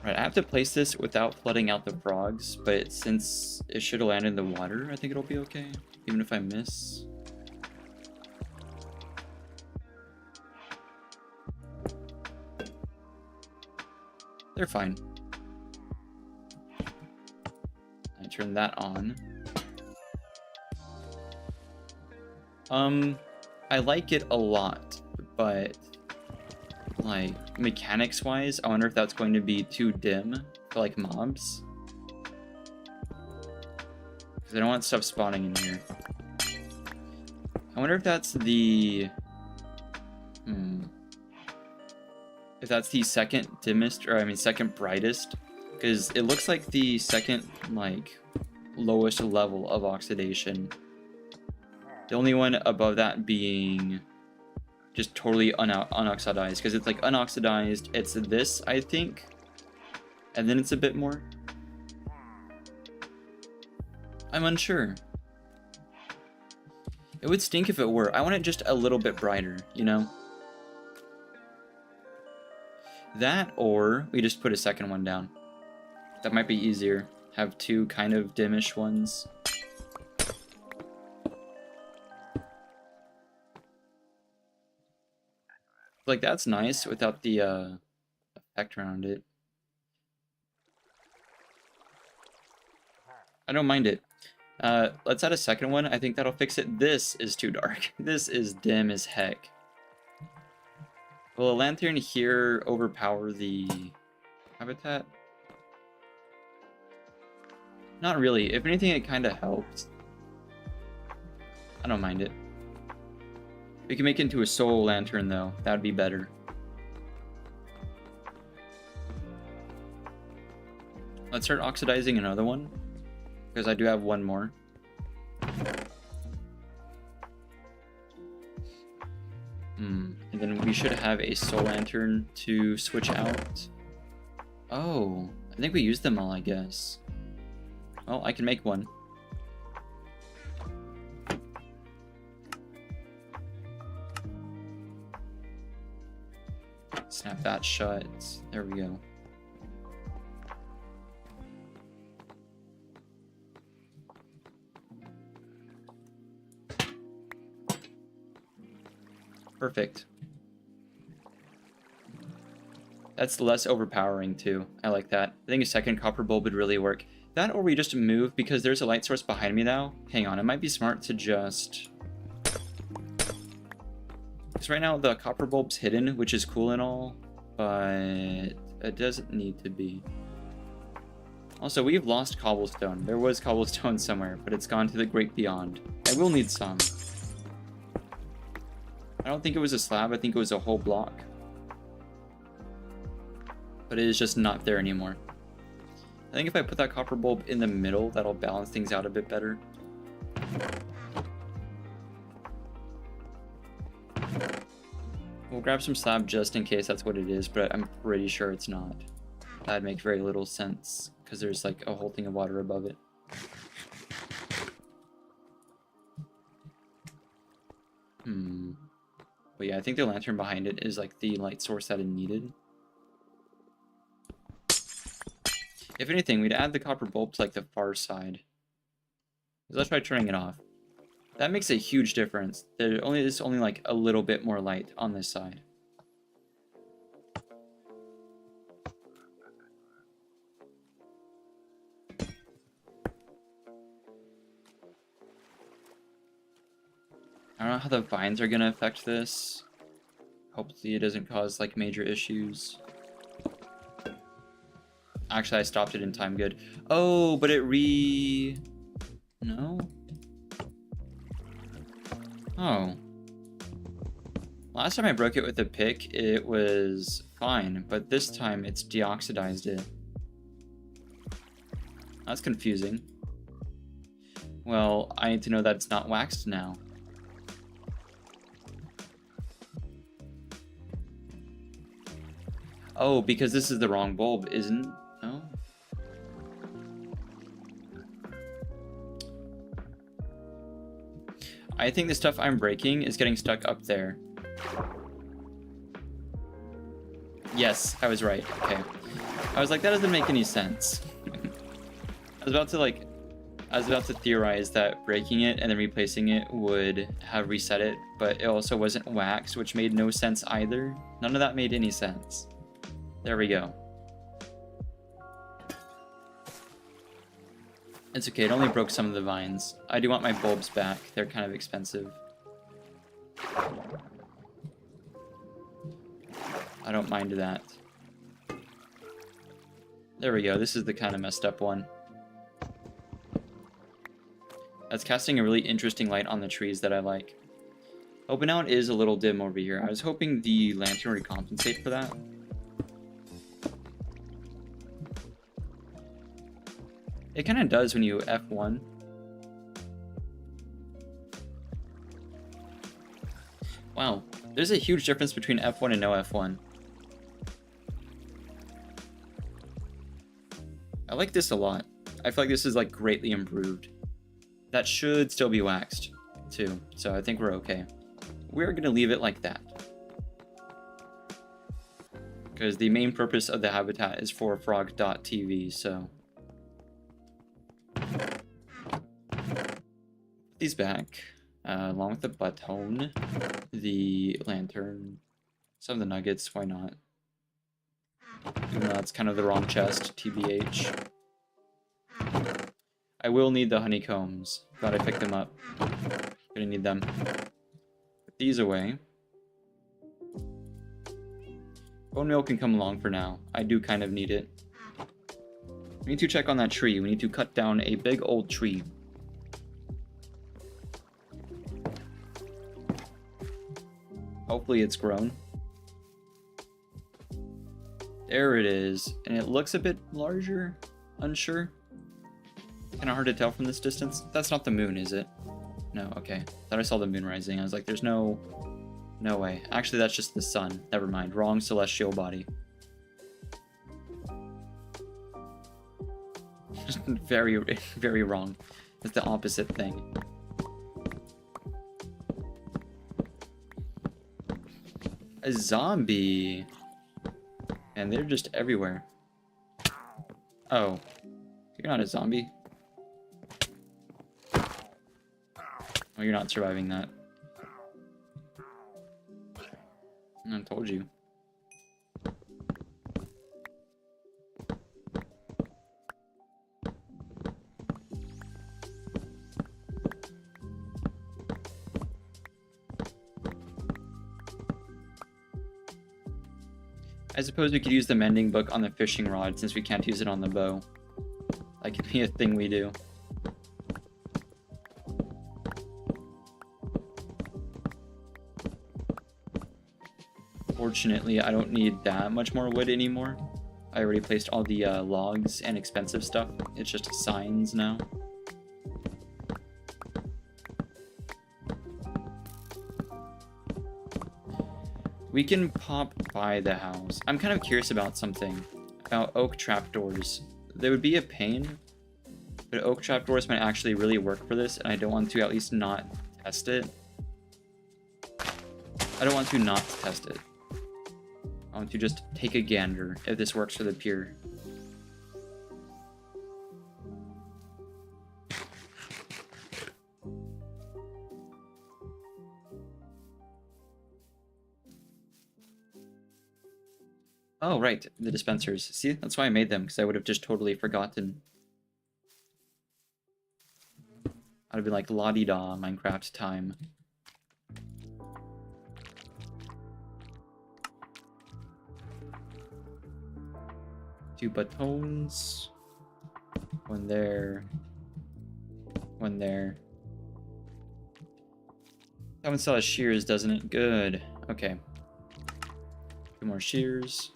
Right, I have to place this without flooding out the frogs, but since it should have landed in the water, I think it'll be okay, even if I miss. They're fine. I turn that on. I like it a lot, but like mechanics wise, I wonder if that's going to be too dim for like mobs. Because I don't want stuff spawning in here. I wonder if that's the If that's the second dimmest, or I mean second brightest, because it looks like the second, like, lowest level of oxidation. The only one above that being just totally unoxidized, because it's like unoxidized, it's this, I think, and then it's a bit more. I'm unsure. It would stink if it were. I want it just a little bit brighter, you know? That, or we just put a second one down. That might be easier. Have two kind of dimmish ones. Like, that's nice without the effect around it. I don't mind it. Let's add a second one. I think that'll fix it. This is too dark. This is dim as heck. Will a lantern here overpower the habitat? Not really. If anything, it kind of helps. I don't mind it. We can make it into a soul lantern, though. That would be better. Let's start oxidizing another one, because I do have one more. And then we should have a soul lantern to switch out. Oh, I think we used them all, I guess. Well, I can make one. Snap that shut. There we go. Perfect. That's less overpowering too. I like that. I think a second copper bulb would really work. That, or we just move, because there's a light source behind me now. Hang on, it might be smart to just... Because right now the copper bulb's hidden, which is cool and all, but it doesn't need to be. Also, we've lost cobblestone. There was cobblestone somewhere, but it's gone to the great beyond. I will need some. I don't think it was a slab, I think it was a whole block. But it is just not there anymore. I think if I put that copper bulb in the middle, that'll balance things out a bit better. We'll grab some slab just in case that's what it is, but I'm pretty sure it's not. That'd make very little sense, because there's like a whole thing of water above it. But yeah, I think the lantern behind it is like the light source that it needed. If anything, we'd add the copper bulb to like the far side. Let's try turning it off. That makes a huge difference. There's only like a little bit more light on this side. I don't know how the vines are gonna affect this. Hopefully it doesn't cause like major issues. Actually, I stopped it in time, good. Oh, but it No? Oh. Last time I broke it with a pick, it was fine, but this time it's deoxidized it. That's confusing. Well, I need to know that it's not waxed now. Oh, because this is the wrong bulb, isn't it? No? I think the stuff I'm breaking is getting stuck up there. Yes, I was right. Okay. I was like, that doesn't make any sense. I was about to theorize that breaking it and then replacing it would have reset it, but it also wasn't waxed, which made no sense either. None of that made any sense. There we go. It's okay, it only broke some of the vines. I do want my bulbs back. They're kind of expensive. I don't mind that. There we go, this is the kind of messed up one. That's casting a really interesting light on the trees that I like. Open out is a little dim over here. I was hoping the lantern would compensate for that. It kind of does when you F1. Wow, there's a huge difference between F1 and no F1. I like this a lot. I feel like this is like greatly improved. That should still be waxed too, so I think we're okay. We're gonna leave it like that, because the main purpose of the habitat is for frog.tv, so. These back, along with the button, the lantern, some of the nuggets, why not? Even though that's kind of the wrong chest, TBH. I will need the honeycombs. Glad I picked them up. Gonna need them. Put these away. Bone meal can come along for now. I do kind of need it. We need to check on that tree. We need to cut down a big old tree. Hopefully it's grown. There it is. And it looks a bit larger. Unsure. Kind of hard to tell from this distance. That's not the moon, is it? No, okay. Thought I saw the moon rising. I was like, there's no way. Actually, that's just the sun. Never mind. Wrong celestial body. Very, very wrong. It's the opposite thing. A zombie. And they're just everywhere. Oh. You're not a zombie. Oh, you're not surviving that. I told you. I suppose we could use the mending book on the fishing rod since we can't use it on the bow. That could be a thing we do. Fortunately, I don't need that much more wood anymore. I already placed all the logs and expensive stuff. It's just signs now. We can pop by the house. I'm kind of curious about something. About oak trapdoors. They would be a pain, but oak trapdoors might actually really work for this, and I don't want to at least not test it. I don't want to not test it. I want to just take a gander if this works for the pier. Oh, right, the dispensers. See, that's why I made them, because I would have just totally forgotten. I'd have been like, la-di-da, Minecraft time. Two batons. One there. One there. That one still has shears, doesn't it? Good. Okay. Two more shears.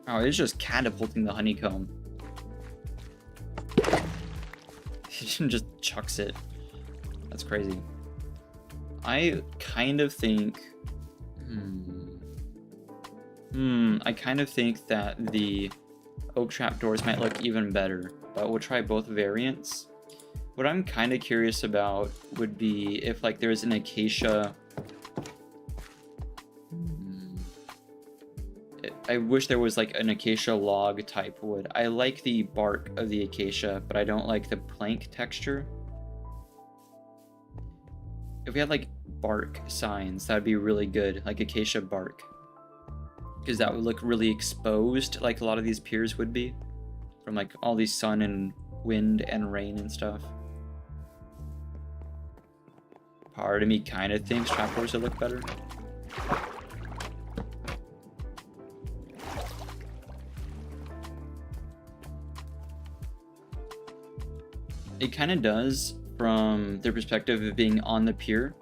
Oh, it's just catapulting the honeycomb. He just chucks it. That's crazy. I kind of think... I kind of think that the oak trapdoors might look even better, but we'll try both variants. What I'm kind of curious about would be if like there's an acacia... I wish there was like an acacia log type wood. I like the bark of the acacia, but I don't like the plank texture. If we had like bark signs, that would be really good, like acacia bark. Because that would look really exposed, like a lot of these piers would be. From like all these sun and wind and rain and stuff. Part of me kind of thinks trapdoors would look better. It kind of does from the perspective of being on the pier.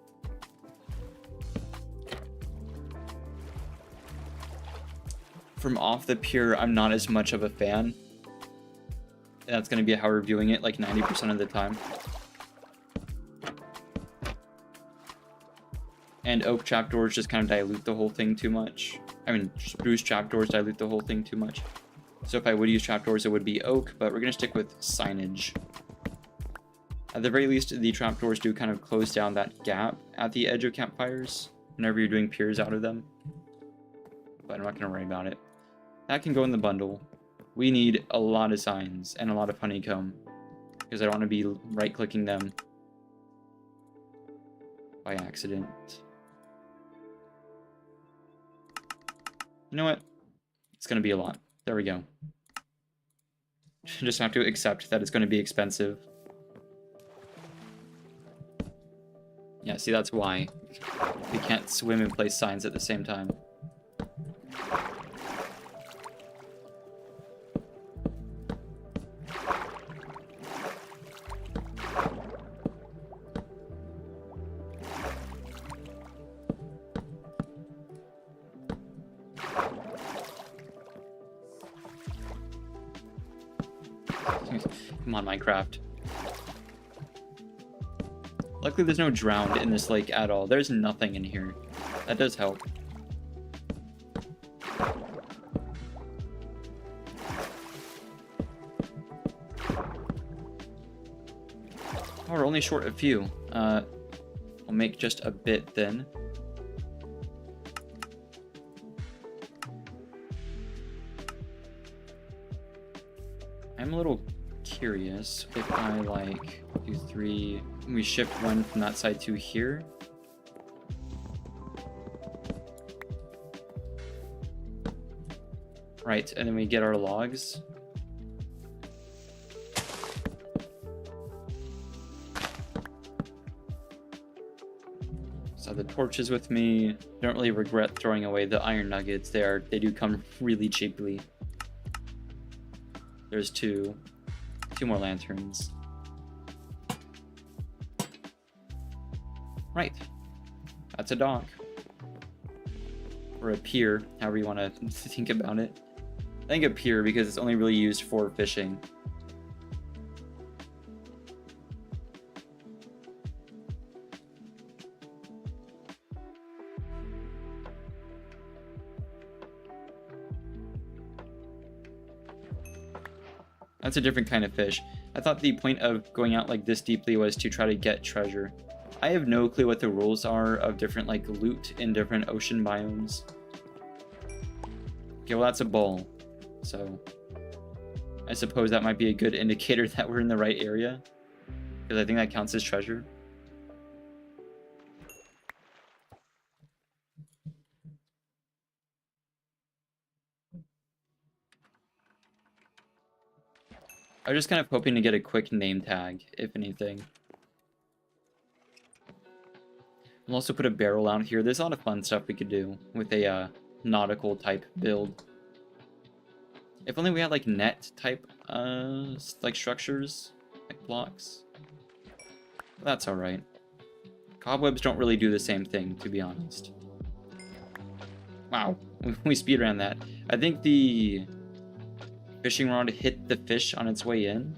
From off the pier, I'm not as much of a fan. And that's going to be how we're viewing it like 90% of the time. And oak trapdoors just kind of dilute the whole thing too much. I mean, spruce trapdoors dilute the whole thing too much. So if I would use trapdoors, it would be oak, but we're going to stick with signage. At the very least, the trapdoors do kind of close down that gap at the edge of campfires whenever you're doing piers out of them. But I'm not going to worry about it. That can go in the bundle. We need a lot of signs and a lot of honeycomb because I don't want to be right-clicking them by accident. You know what? It's going to be a lot. There we go. Just have to accept that it's going to be expensive. Yeah, see, that's why we can't swim and place signs at the same time. Come on, Minecraft. Luckily, there's no drowned in this lake at all. There's nothing in here. That does help. Oh, we're only short a few. I'll make just a bit then. I'm a little curious if I like do 3, we shift 1 from that side to here. Right, and then we get our logs. So the torches with me. Don't really regret throwing away the iron nuggets. They do come really cheaply. There's 2 more lanterns. Right. That's a dock. Or a pier, however you want to think about it. I think a pier because it's only really used for fishing. That's a different kind of fish. I thought the point of going out like this deeply was to try to get treasure. I have no clue what the rules are of different like loot in different ocean biomes. Okay, well that's a bowl. So I suppose that might be a good indicator that we're in the right area. Because I think that counts as treasure. I was just kind of hoping to get a quick name tag, if anything. We'll also put a barrel out here. There's a lot of fun stuff we could do with a nautical type build. If only we had like net type like structures, like blocks. That's alright. Cobwebs don't really do the same thing, to be honest. Wow, we speedran that. I think the fishing rod hit the fish on its way in.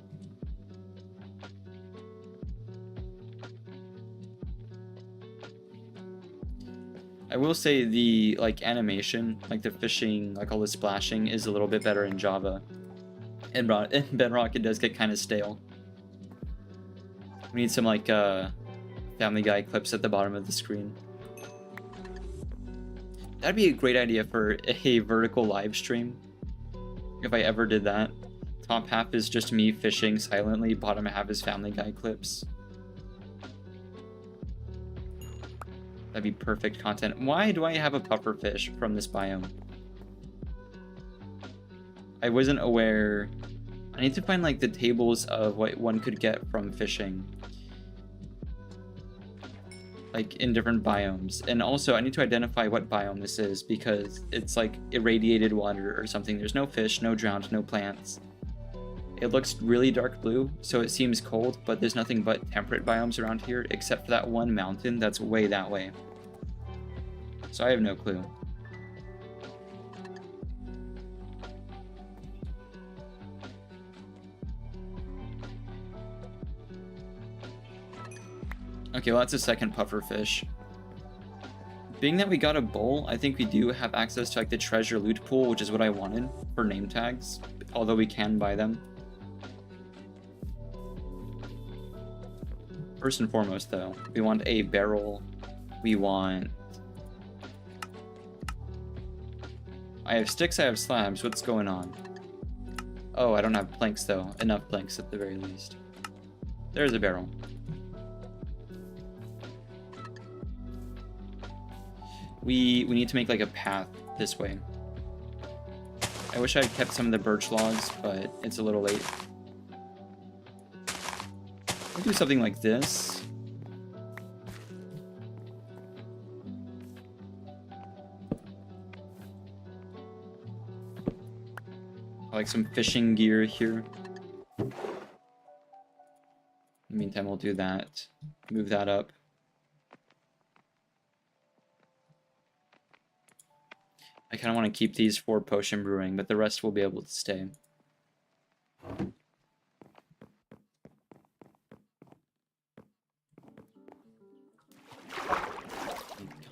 I will say the like animation, like the fishing, like all the splashing is a little bit better in Java. In Bedrock it does get kind of stale. We need some like Family Guy clips at the bottom of the screen. That'd be a great idea for a vertical live stream. If I ever did that. Top half is just me fishing silently, bottom half is Family Guy clips. That'd be perfect content. Why do I have a puffer fish from this biome? I wasn't aware. I need to find like the tables of what one could get from fishing. Like in different biomes. And also I need to identify what biome this is because it's like irradiated water or something. There's no fish, no drowned, no plants. It looks really dark blue, so it seems cold, but there's nothing but temperate biomes around here, except for that one mountain that's way that way. So I have no clue. Okay, well that's a second puffer fish. Being that we got a bowl, I think we do have access to like the treasure loot pool, which is what I wanted for name tags, although we can buy them. First and foremost though, we want a barrel. We want... I have sticks, I have slabs, what's going on? Oh, I don't have planks though. Enough planks at the very least. There's a barrel. We need to make like a path this way. I wish I had kept some of the birch logs, but it's a little late. We'll do something like this. I like some fishing gear here. In the meantime, we'll do that. Move that up. I kind of want to keep these for potion brewing, but the rest will be able to stay.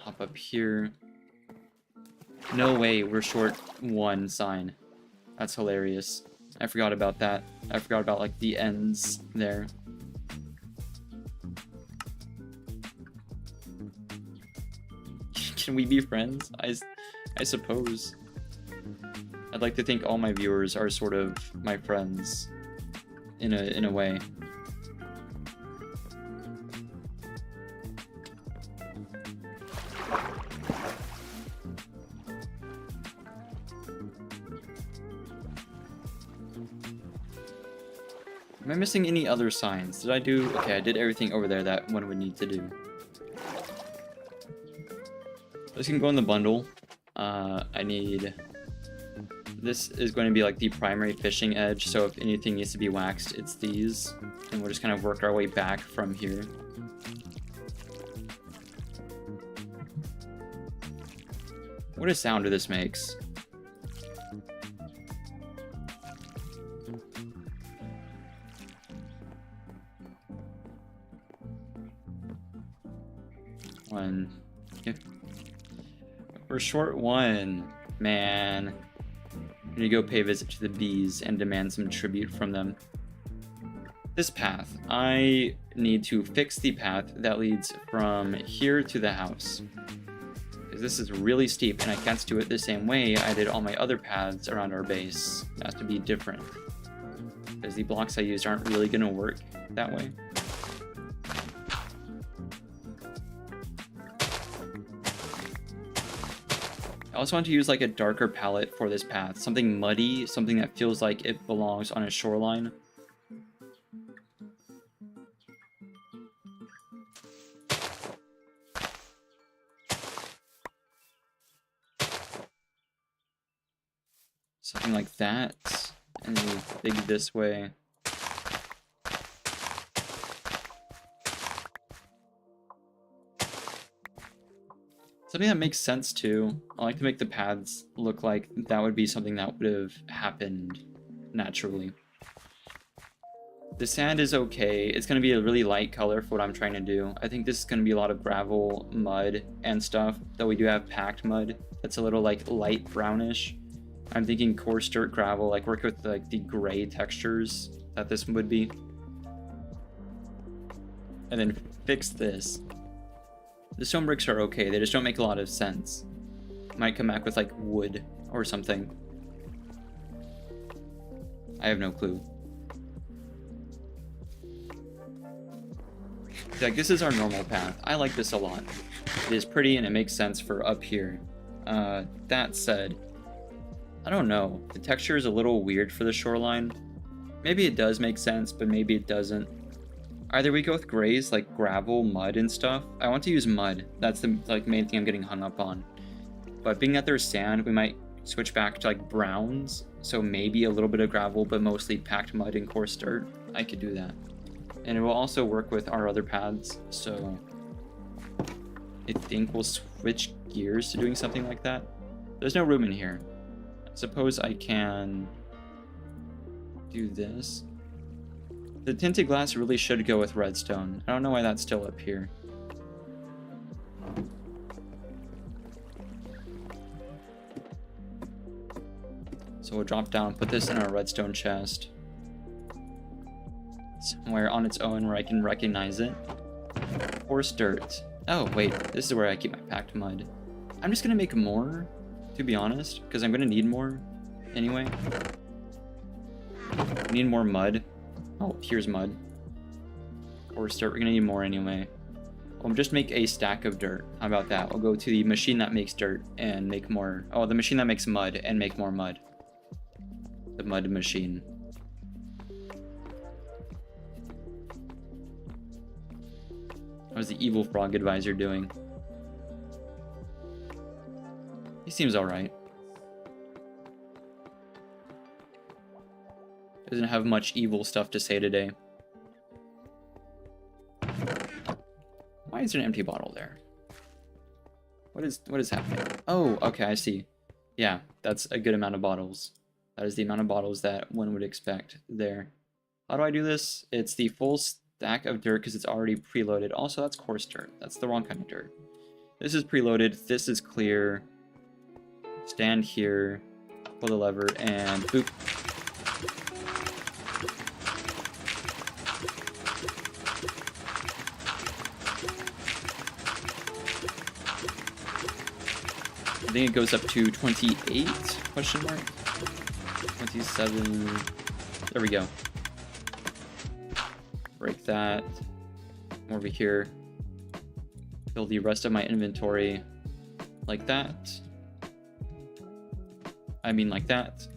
Hop up here. No way, we're short one sign. That's hilarious. I forgot about that. I forgot about like the ends there. Can we be friends? I suppose. I'd like to think all my viewers are sort of my friends in a way. Am I missing any other signs? Did I do... Okay, I did everything over there that one would need to do. This can go in the bundle. I need... This is going to be like the primary fishing edge, so if anything needs to be waxed, it's these. And we'll just kind of work our way back from here. What a sound this makes. One. Yeah. We're short one. Man. I'm gonna go pay a visit to the bees and demand some tribute from them. This path. I need to fix the path that leads from here to the house. Because this is really steep and I can't do it the same way I did all my other paths around our base. It has to be different. Because the blocks I used aren't really gonna work that way. I also want to use like a darker palette for this path. Something muddy, something that feels like it belongs on a shoreline. Something like that. And then we dig this way. Something that makes sense too. I like to make the paths look like that would be something that would have happened naturally. The sand is okay. It's going to be a really light color for what I'm trying to do. I think this is going to be a lot of gravel, mud, and stuff. Though we do have packed mud. That's a little like light brownish. I'm thinking coarse dirt gravel, like work with like the gray textures that this would be. And then fix this. The stone bricks are okay, they just don't make a lot of sense. Might come back with like wood or something. I have no clue. Like this is our normal path. I like this a lot. It is pretty and it makes sense for up here. That said, I don't know. The texture is a little weird for the shoreline. Maybe it does make sense, but maybe it doesn't. Either we go with grays, like gravel, mud, and stuff. I want to use mud. That's the like main thing I'm getting hung up on. But being that there's sand, we might switch back to like browns So maybe a little bit of gravel, but mostly packed mud and coarse dirt. I could do that. And it will also work with our other paths, so I think we'll switch gears to doing something like that. There's no room in here. I suppose I can do this. The tinted glass really should go with redstone. I don't know why that's still up here. So we'll drop down, put this in our redstone chest. Somewhere on its own where I can recognize it. Coarse dirt. Oh, wait, this is where I keep my packed mud. I'm just gonna make more, to be honest, because I'm gonna need more anyway. I need more mud. Oh, here's mud. Coarse dirt, we're gonna need more anyway. We'll just make a stack of dirt. How about that? We'll go to the machine that makes dirt and make more. Oh, the machine that makes mud and make more mud. The mud machine. How's the evil frog advisor doing? He seems alright. Doesn't have much evil stuff to say today. Why is there an empty bottle there? What is happening? Oh, okay, I see. Yeah, that's a good amount of bottles. That is the amount of bottles that one would expect there. How do I do this? It's the full stack of dirt because it's already preloaded. Also, that's coarse dirt. That's the wrong kind of dirt. This is preloaded. This is clear. Stand here, pull the lever, and boop. I think it goes up to 28, question mark? 27, there we go. Break that, come over here, fill the rest of my inventory like that. I mean like that.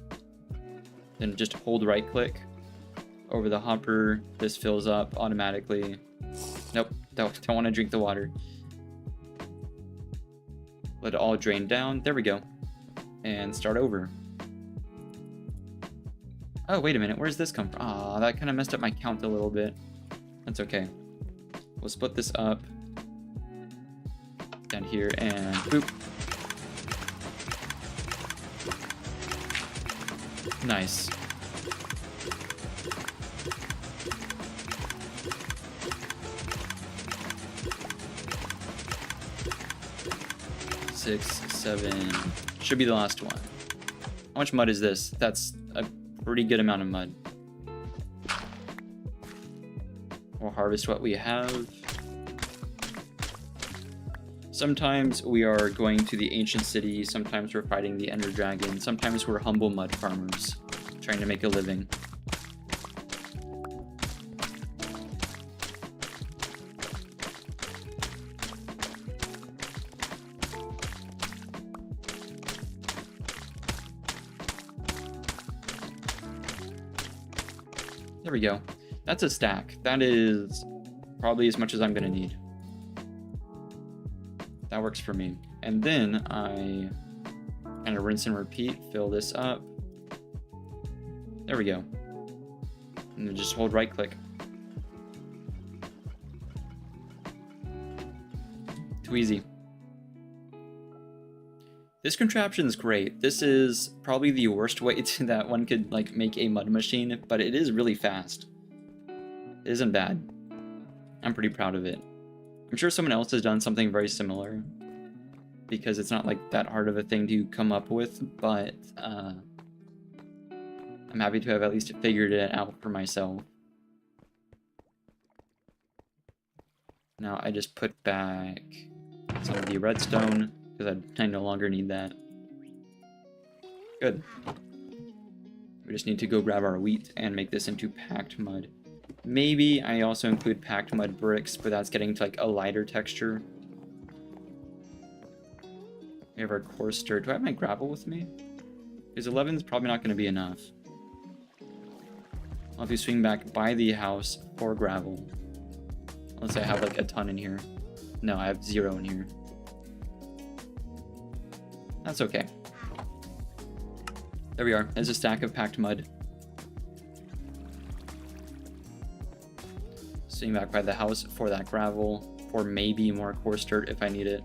Then just hold right click over the hopper, this fills up automatically. Nope, don't want to drink the water. Let it all drain down. There we go. And start over. Oh, wait a minute. Where's this come from? Ah, that kind of messed up my count a little bit. That's okay. We'll split this up. Down here and boop. Nice. Six, seven, should be the last one. How much mud is this? That's a pretty good amount of mud. We'll harvest what we have. Sometimes we are going to the ancient city, sometimes we're fighting the Ender Dragon, sometimes we're humble mud farmers, trying to make a living. There we go. That's a stack. That is probably as much as I'm gonna need. That works for me. And then I kind of rinse and repeat, fill this up. There we go. And then just hold right click. Too easy. This contraption is great. This is probably the worst way that one could like make a mud machine, but it is really fast. It isn't bad. I'm pretty proud of it. I'm sure someone else has done something very similar because it's not like that hard of a thing to come up with, but I'm happy to have at least figured it out for myself. Now I just put back some of the redstone because I no longer need that. Good. We just need to go grab our wheat and make this into packed mud. Maybe I also include packed mud bricks, but that's getting to like a lighter texture. We have our coarse dirt. Do I have my gravel with me? Because 11 is probably not going to be enough. I'll have to swing back by the house for gravel. Unless I have like a ton in here. No, I have 0 in here. That's okay. There we are. There's a stack of packed mud. Sitting back by the house for that gravel, or maybe more coarse dirt if I need it.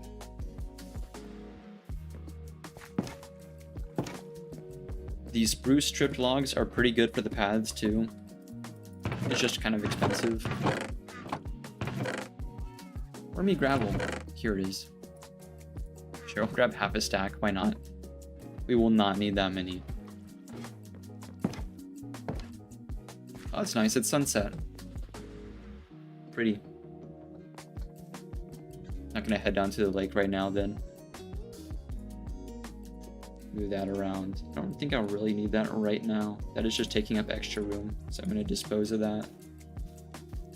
These spruce stripped logs are pretty good for the paths too. It's just kind of expensive. Or me gravel. Here it is. Sure, I'll grab half a stack. Why not? We will not need that many. Oh, it's nice. It's sunset. Pretty. Not gonna head down to the lake right now then. Move that around. I don't think I'll really need that right now. That is just taking up extra room, so I'm gonna dispose of that.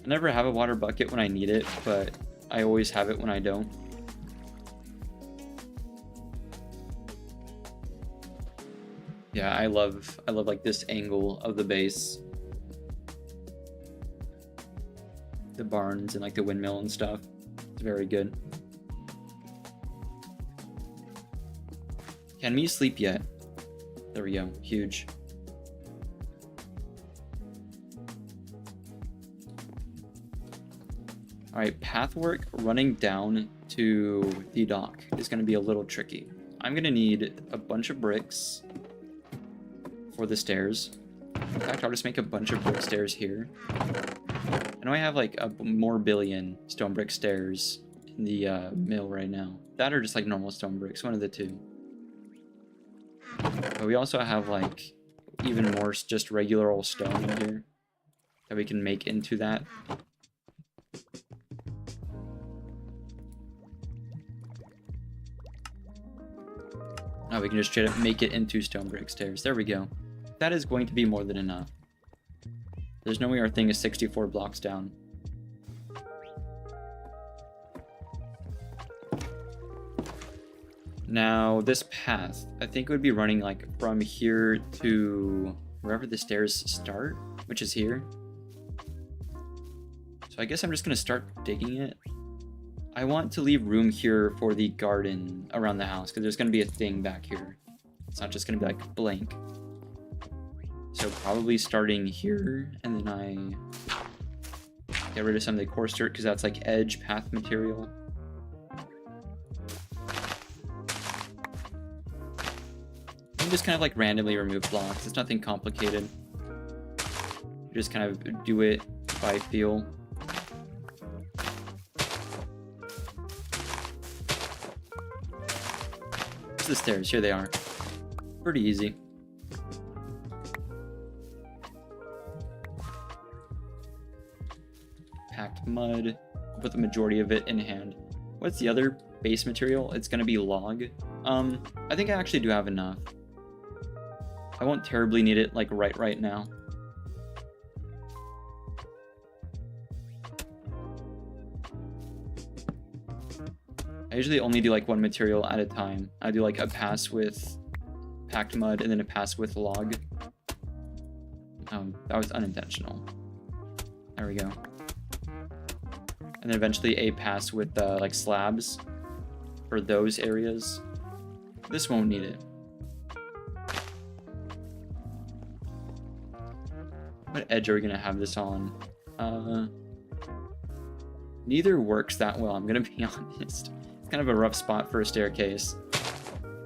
I never have a water bucket when I need it, but I always have it when I don't. Yeah, I love like this angle of the base. The barns and like the windmill and stuff. It's very good. Can me sleep yet? There we go. Huge. Alright, path work running down to the dock is going to be a little tricky. I'm going to need a bunch of bricks for the stairs. In fact, I'll just make a bunch of brick stairs here. I know I have like a more billion stone brick stairs in the mill right now. That or just like normal stone bricks, one of the two. But we also have like even more just regular old stone in here that we can make into that. Oh, we can just straight up make it into stone brick stairs. There we go. That is going to be more than enough. There's no way our thing is 64 blocks down. Now, this path, I think it would be running like from here to wherever the stairs start, which is here. So I guess I'm just going to start digging it. I want to leave room here for the garden around the house, because there's going to be a thing back here. It's not just going to be like blank. So probably starting here, and then I get rid of some of the coarse dirt, because that's like edge path material. And just kind of like randomly remove blocks. It's nothing complicated. You just kind of do it by feel. Here's the stairs. Here they are. Pretty easy. Packed mud. I'll put the majority of it in hand. What's the other base material? It's going to be log. I think I actually do have enough. I won't terribly need it like right now. I usually only do like one material at a time. I do like a pass with packed mud and then a pass with log. That was unintentional. There we go. And then eventually a pass with like slabs for those areas. This won't need it. What edge are we gonna have this on? Neither works that well, I'm gonna be honest. It's kind of a rough spot for a staircase.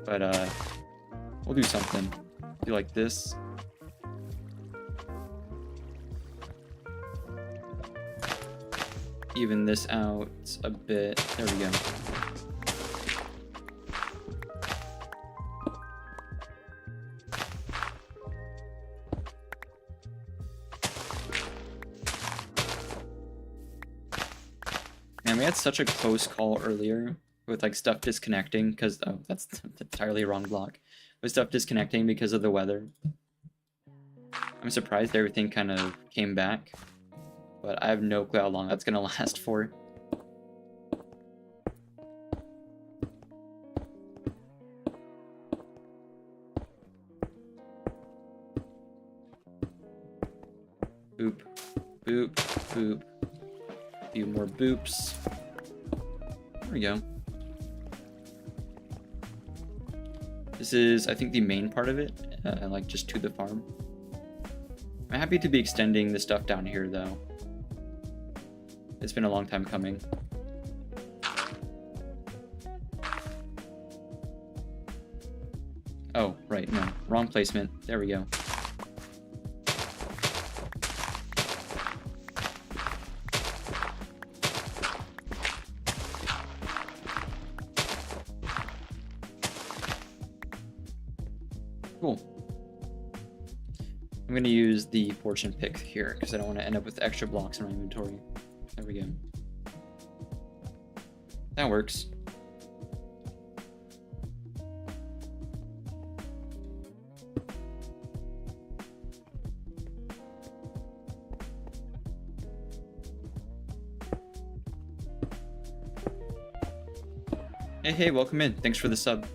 But we'll do something. Do like this. Even this out a bit. There we go. Man, we had such a close call earlier with like stuff disconnecting because that's entirely wrong block. With stuff disconnecting because of the weather. I'm surprised everything kind of came back. But I have no clue how long that's gonna last for. Boop, boop, boop. A few more boops. There we go. This is, I think, the main part of it, like just to the farm. I'm happy to be extending the stuff down here though. It's been a long time coming. Oh, right, no, wrong placement. There we go. Cool. I'm going to use the fortune pick here because I don't want to end up with extra blocks in my inventory. There we go. That works. Hey, welcome in. Thanks for the sub.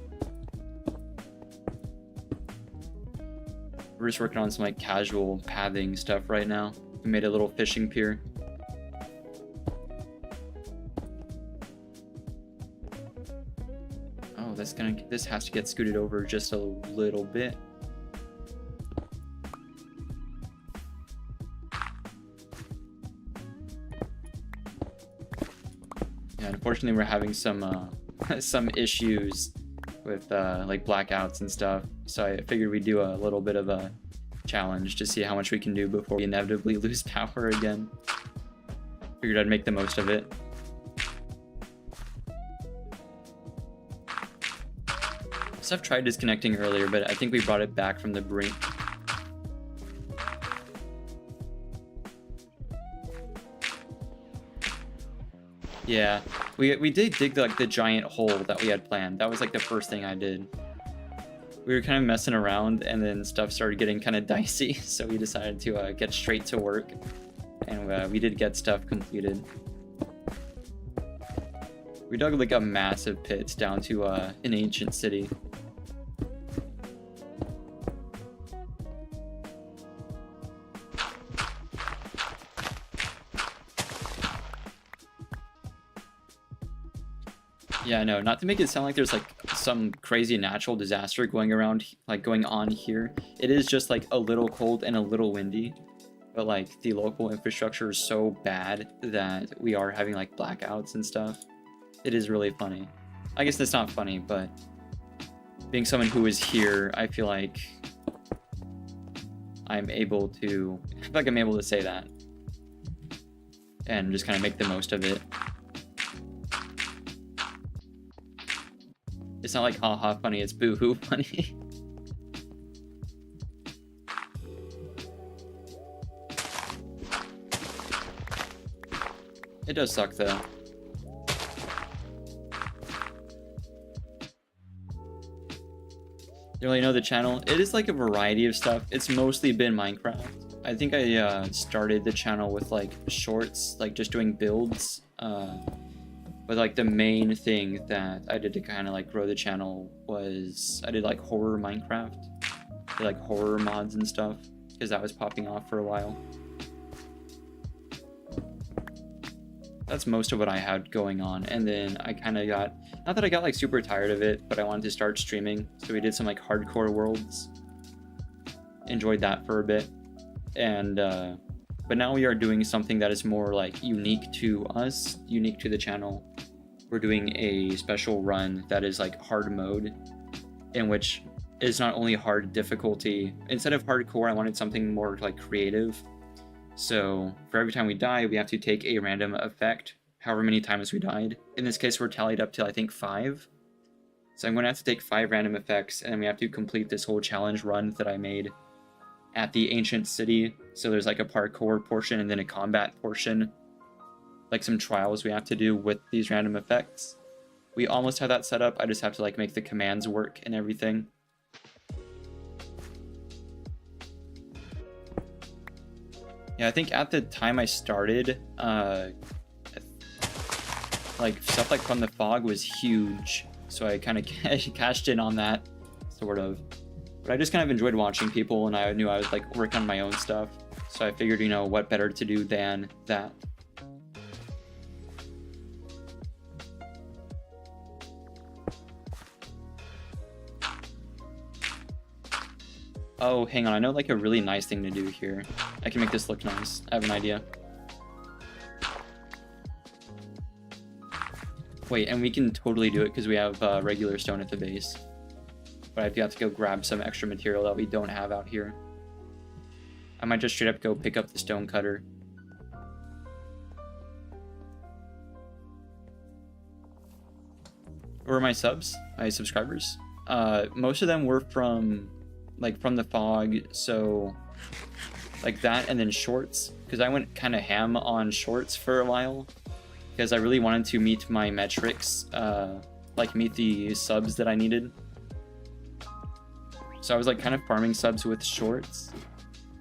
We're just working on some like casual pathing stuff right now. We made a little fishing pier. Oh, this has to get scooted over just a little bit. Yeah, unfortunately we're having some some issues with like blackouts and stuff, so I figured we'd do a little bit of a challenge to see how much we can do before we inevitably lose power again. Figured I'd make the most of it. So I've tried disconnecting earlier, but I think we brought it back from the brink. Yeah, we did dig like the giant hole that we had planned. That was like the first thing I did. We were kind of messing around and then stuff started getting kind of dicey, so we decided to get straight to work, and we did get stuff completed. We dug like a massive pit down to an ancient city. Yeah, no, not to make it sound like there's like some crazy natural disaster going on here. It is just like a little cold and a little windy, but like the local infrastructure is so bad that we are having like blackouts and stuff. It is really funny. I guess that's not funny, but being someone who is here, I feel like I'm able to say that and just kind of make the most of it. It's not like haha funny, it's boo-hoo funny. It does suck though. You really know the channel? It is like a variety of stuff. It's mostly been Minecraft. I think I started the channel with like shorts, like just doing builds. But like the main thing that I did to kind of like grow the channel was I did like horror Minecraft, did like horror mods and stuff because that was popping off for a while. That's most of what I had going on, and then I kind of got, not that I got like super tired of it, but I wanted to start streaming, so we did some like hardcore worlds. Enjoyed that for a bit, and but now we are doing something that is more like unique to us, unique to the channel. We're doing a special run that is like hard mode, in which is not only hard difficulty. Instead of hardcore, I wanted something more like creative. So for every time we die, we have to take a random effect, however many times we died. In this case, we're tallied up to I think 5. So I'm going to have to take 5 random effects, and then we have to complete this whole challenge run that I made at the ancient city. So there's like a parkour portion and then a combat portion, like some trials we have to do with these random effects. We almost have that set up. I just have to like make the commands work and everything. Yeah, I think at the time I started, like stuff like From the Fog was huge, so I kind of cashed in on that, sort of. But I just kind of enjoyed watching people, and I knew I was like working on my own stuff, so I figured, you know, what better to do than that. Oh, hang on. I know like a really nice thing to do here. I can make this look nice. I have an idea. Wait, and we can totally do it because we have regular stone at the base. But I have to go grab some extra material that we don't have out here. I might just straight up go pick up the stone cutter. Where are my subs? My subscribers? Most of them were from the fog, so like that, and then shorts, because I went kind of ham on shorts for a while because I really wanted to meet my metrics, like meet the subs that I needed. So I was like kind of farming subs with shorts,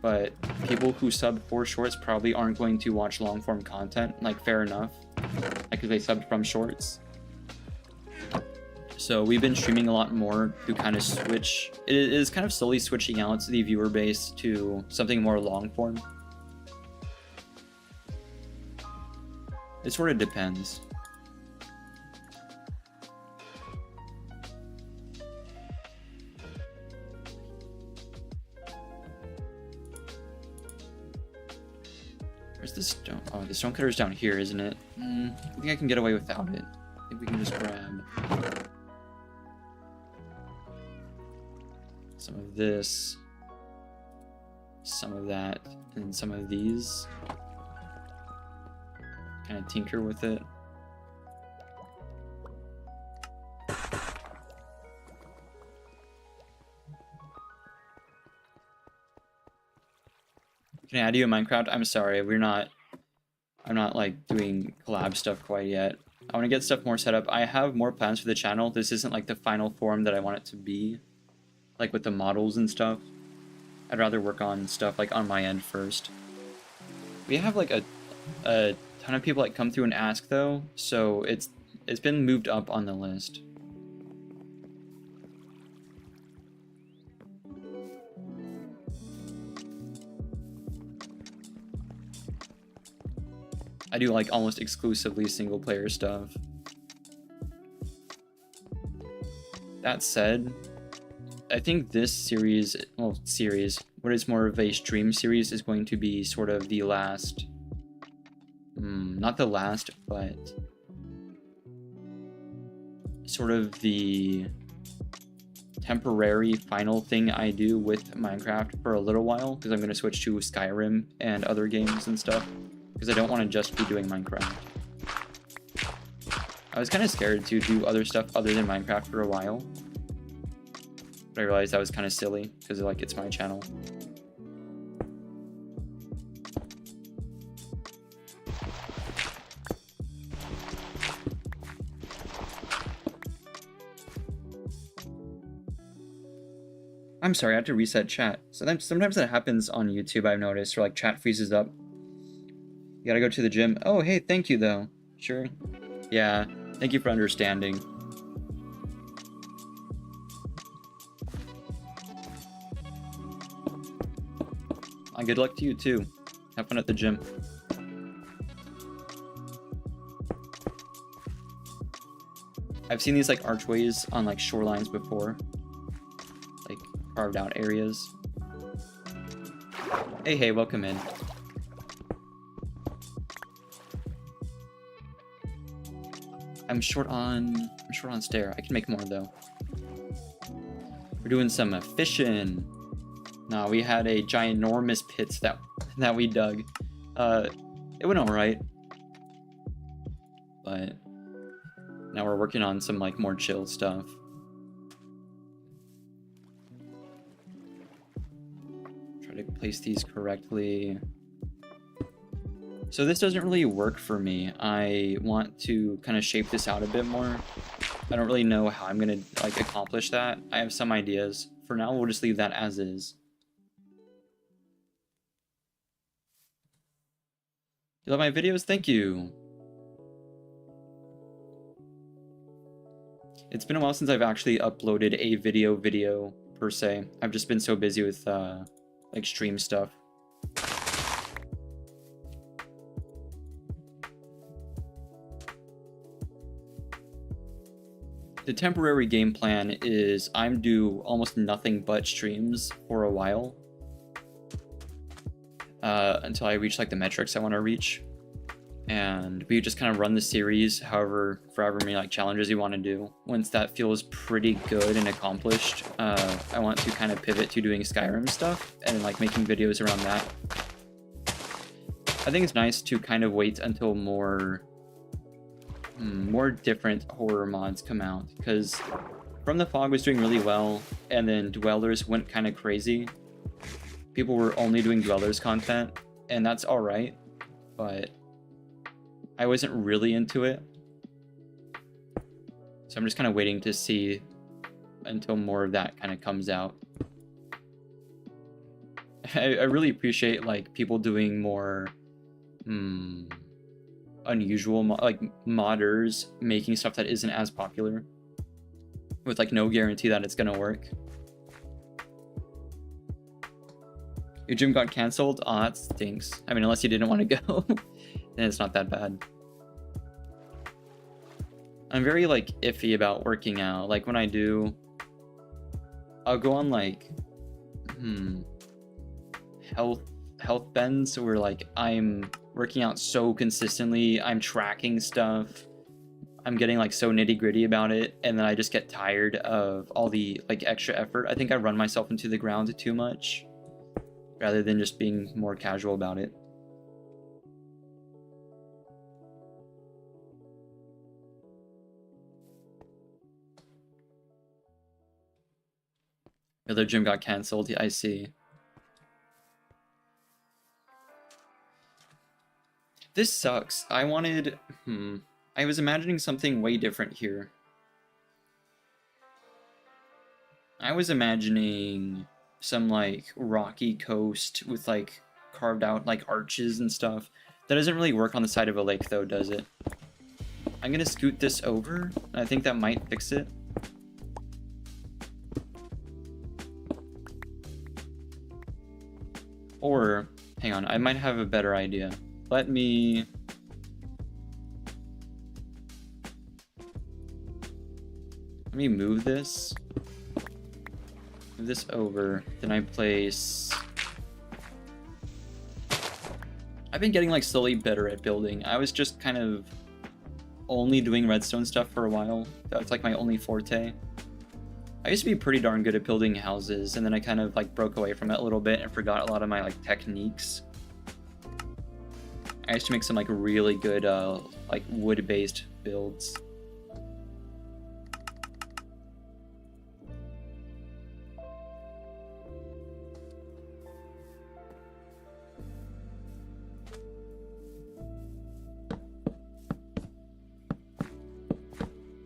but people who sub for shorts probably aren't going to watch long form content, like fair enough, like because they subbed from shorts. So we've been streaming a lot more to kind of switch. It is kind of slowly switching out the viewer base to something more long form. It sort of depends. Where's the stone? Oh, the stone cutter's down here, isn't it? I think I can get away without it. I think we can just grab some of this, some of that, and some of these. Kind of tinker with it. Can I add you in Minecraft? I'm sorry, I'm not like doing collab stuff quite yet. I want to get stuff more set up. I have more plans for the channel. This isn't like the final form that I want it to be, like with the models and stuff. I'd rather work on stuff like on my end first. We have like a ton of people that come through and ask though, so it's been moved up on the list. I do like almost exclusively single player stuff. That said, I think this series, well, what is more of a stream series, is going to be sort of the last, not the last, but sort of the temporary final thing I do with Minecraft for a little while, because I'm going to switch to Skyrim and other games and stuff, because I don't want to just be doing Minecraft. I was kind of scared to do other stuff other than Minecraft for a while, but I realized that was kind of silly because like it's my channel. I'm sorry, I had to reset chat. So sometimes that happens on YouTube, I've noticed, or like chat freezes up. You gotta go to the gym. Oh, hey, thank you though. Sure. Yeah, thank you for understanding. And good luck to you too. Have fun at the gym. I've seen these like archways on like shorelines before. Like carved out areas. Hey, welcome in. I'm short on stair. I can make more though. We're doing some fishing. No, we had a ginormous pit that we dug. It went alright, but now we're working on some like more chill stuff. Try to place these correctly. So this doesn't really work for me. I want to kind of shape this out a bit more. I don't really know how I'm gonna like accomplish that. I have some ideas. For now, we'll just leave that as is. You love my videos? Thank you. It's been a while since I've actually uploaded a video per se. I've just been so busy with like stream stuff. The temporary game plan is I'm do almost nothing but streams for a while. Until I reach like the metrics I want to reach. And we just kind of run the series for however many like challenges you want to do. Once that feels pretty good and accomplished, I want to kind of pivot to doing Skyrim stuff and like making videos around that. I think it's nice to kind of wait until more different horror mods come out, because From the Fog was doing really well, and then Dwellers went kind of crazy. People were only doing Dwellers content, and that's alright, but I wasn't really into it. So I'm just kind of waiting to see until more of that kind of comes out. I really appreciate like people doing more unusual, like modders making stuff that isn't as popular with like no guarantee that it's gonna work. Your gym got canceled? Aw, that stinks. I mean, unless you didn't want to go, then it's not that bad. I'm very like iffy about working out. Like when I do, I'll go on like health bends where like I'm working out so consistently, I'm tracking stuff, I'm getting like so nitty-gritty about it, and then I just get tired of all the like extra effort. I think I run myself into the ground too much rather than just being more casual about it. The other gym got canceled. Yeah, I see. This sucks. I wanted... I was imagining something way different here. I was imagining some, like, rocky coast with, like, carved out, like, arches and stuff. That doesn't really work on the side of a lake, though, does it? I'm gonna scoot this over. I think that might fix it. Or, hang on, I might have a better idea. Let me move this. Move this over. Then I place... I've been getting like slowly better at building. I was just kind of only doing redstone stuff for a while. That's like my only forte. I used to be pretty darn good at building houses, and then I kind of like broke away from it a little bit and forgot a lot of my like techniques. I used to make some like really good like wood-based builds.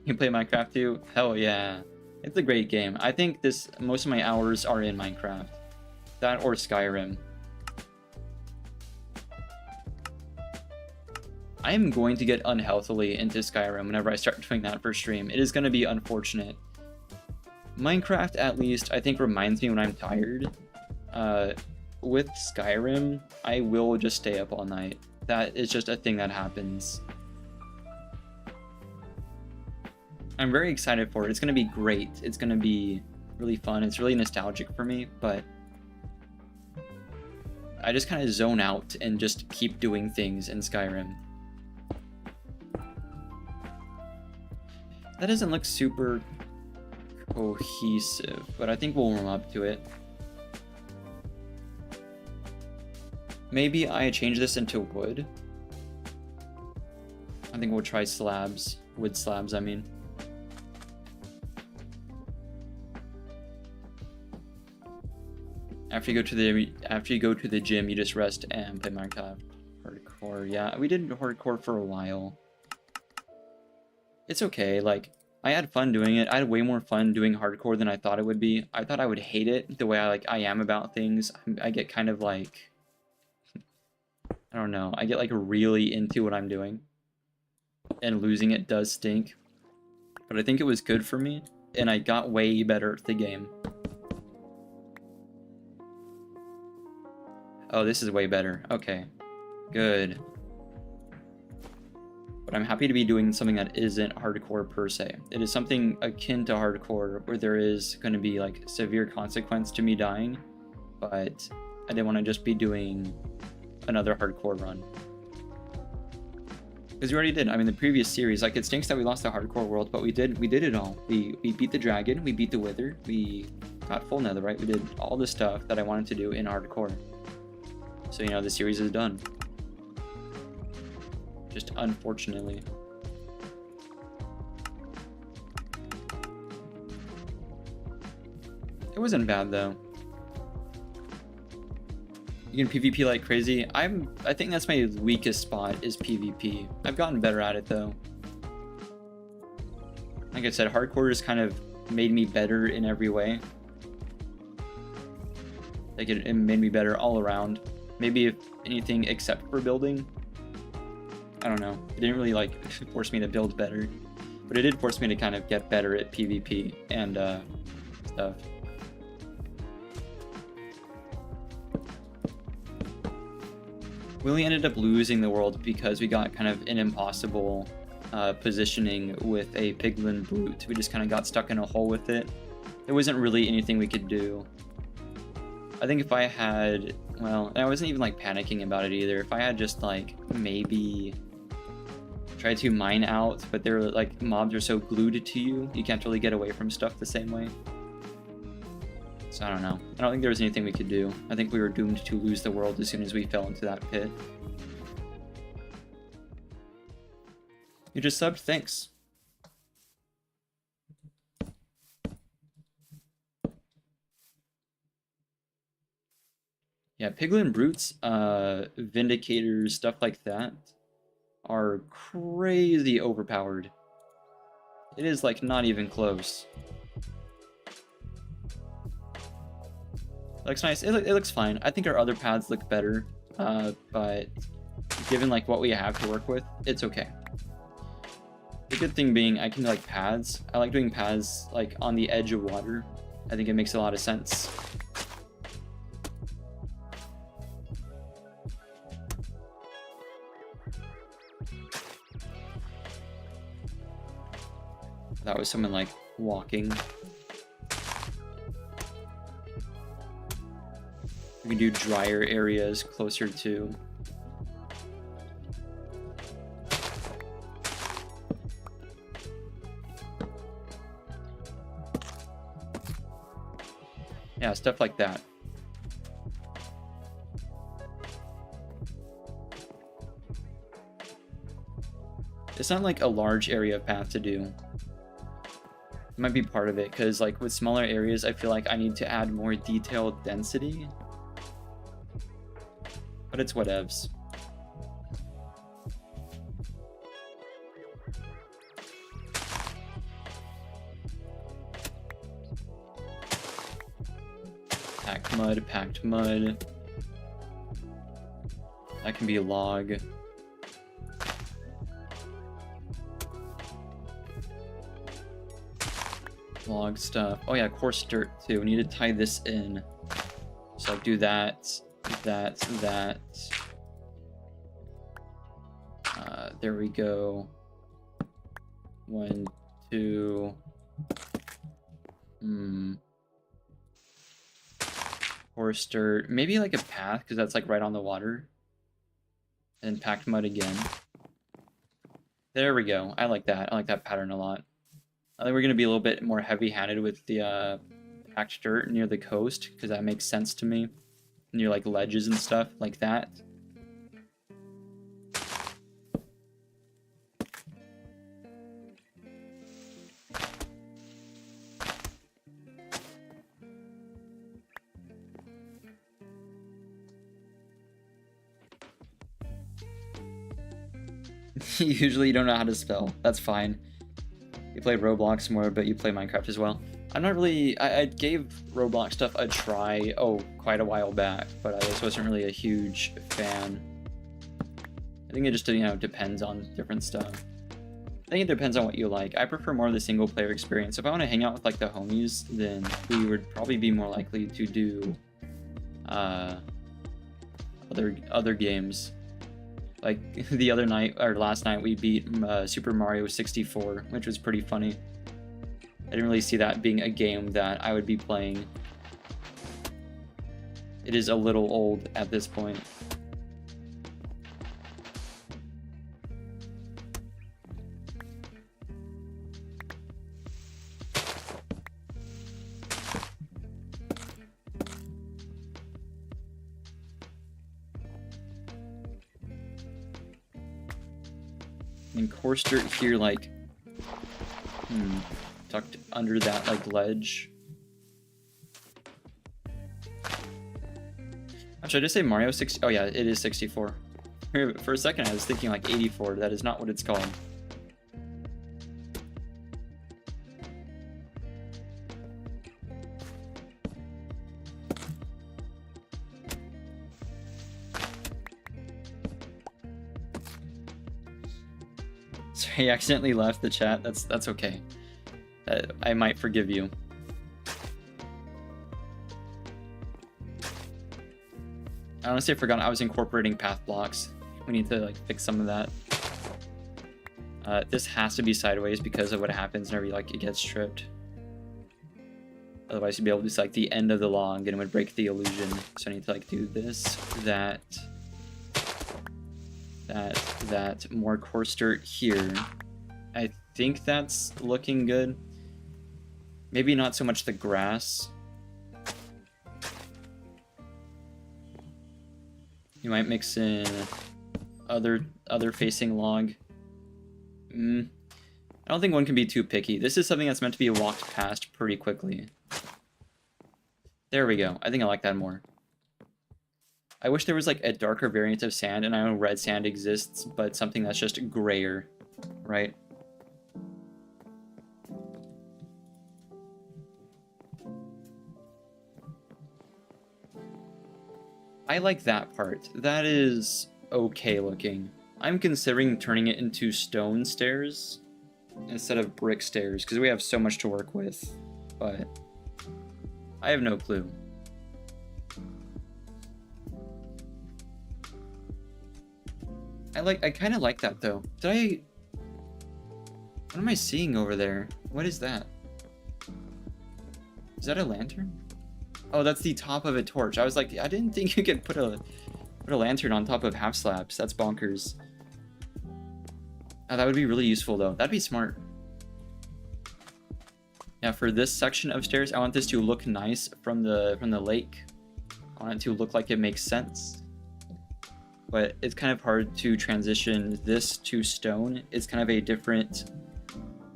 You play Minecraft too? Hell yeah. It's a great game. I think most of my hours are in Minecraft. That or Skyrim. I am going to get unhealthily into Skyrim whenever I start doing that for stream. It is going to be unfortunate. Minecraft, at least, I think reminds me when I'm tired. With Skyrim, I will just stay up all night. That is just a thing that happens. I'm very excited for it. It's going to be great. It's going to be really fun. It's really nostalgic for me, but I just kind of zone out and just keep doing things in Skyrim. That doesn't look super cohesive, but I think we'll warm up to it. Maybe I change this into wood. I think we'll try slabs. Wood slabs, I mean. After you go to the gym, you just rest and play Minecraft hardcore. Yeah, we did hardcore for a while. It's okay. Like, I had fun doing it. I had way more fun doing hardcore than I thought it would be. I thought I would hate it the way I am about things. I get kind of like, I don't know. I get like really into what I'm doing, and losing it does stink. But I think it was good for me, and I got way better at the game. Oh, this is way better. Okay, good. But But I'm happy to be doing something that isn't hardcore per se. It is something akin to hardcore where there is going to be like severe consequence to me dying, but I didn't want to just be doing another hardcore run. Because we already did. I mean, the previous series, like, it stinks that we lost the hardcore world, but we did it all. We beat the dragon, we beat the wither, we got full netherite, we did all the stuff that I wanted to do in hardcore. So, you know, the series is done. Just unfortunately. It wasn't bad though. You can PvP like crazy. I think that's my weakest spot is PvP. I've gotten better at it though. Like I said, hardcore has kind of made me better in every way. Like it made me better all around. Maybe if anything except for building. I don't know. It didn't really like force me to build better, but it did force me to kind of get better at PvP and stuff. We only ended up losing the world because we got kind of an impossible positioning with a piglin brute. We just kind of got stuck in a hole with it. There wasn't really anything we could do. I think if I had, well, and I wasn't even like panicking about it either. If I had just like maybe tried to mine out, but they're like mobs are so glued to you, you can't really get away from stuff the same way. So I don't know. I don't think there was anything we could do. I think we were doomed to lose the world as soon as we fell into that pit. You just subbed? Thanks. Yeah, piglin brutes, vindicators, stuff like that are crazy overpowered. It is like not even close. It looks nice. It looks fine. I think our other paths look better, but given like what we have to work with, it's okay. The good thing being I can do like paths. I like doing paths like on the edge of water. I think it makes a lot of sense. That was someone like walking. We can do drier areas closer to. Yeah, stuff like that. It's not like a large area of path to do. It might be part of it, because like with smaller areas, I feel like I need to add more detailed density. But it's whatevs. Packed mud. That can be log. Log stuff. Oh yeah, coarse dirt too. We need to tie this in. So like do that. There we go. 1, 2. Coarse dirt. Maybe like a path, because that's like right on the water. And packed mud again. There we go. I like that. I like that pattern a lot. I think we're going to be a little bit more heavy-handed with the packed dirt near the coast, because that makes sense to me. Near like ledges and stuff like that. Usually you don't know how to spell. That's fine. You play Roblox more, but you play Minecraft as well. I'm not really... I gave Roblox stuff a try, quite a while back, but I just wasn't really a huge fan. I think it just, you know, depends on different stuff. I think it depends on what you like. I prefer more of the single player experience. If I want to hang out with like the homies, then we would probably be more likely to do other games. Like the other night, or last night, we beat Super Mario 64, which was pretty funny. I didn't really see that being a game that I would be playing. It is a little old at this point. And coarse dirt here, like, tucked under that, like, ledge. Should I just say Mario 60? Oh yeah, it is 64. For a second I was thinking like 84. That is not what it's called. Sorry, I accidentally left the chat. That's okay. I might forgive you. I honestly forgot I was incorporating path blocks. We need to like fix some of that. This has to be sideways because of what happens whenever like it gets tripped. Otherwise you'd be able to do like the end of the log and it would break the illusion. So I need to like do this, that, more coarse dirt here. I think that's looking good. Maybe not so much the grass. You might mix in other facing log. I don't think one can be too picky. This is something that's meant to be walked past pretty quickly. There we go. I think I like that more. I wish there was like a darker variant of sand, and I know red sand exists, but something that's just grayer, right? I like that part. That is okay looking. I'm considering turning it into stone stairs instead of brick stairs because we have so much to work with, but I have no clue. I kind of like that though. What am I seeing over there? What is that? Is that a lantern? Oh, that's the top of a torch. I was like, I didn't think you could put a lantern on top of half slabs. That's bonkers. Oh, that would be really useful though. That'd be smart. Yeah, for this section of stairs, I want this to look nice from the lake. I want it to look like it makes sense. But it's kind of hard to transition this to stone. It's kind of a different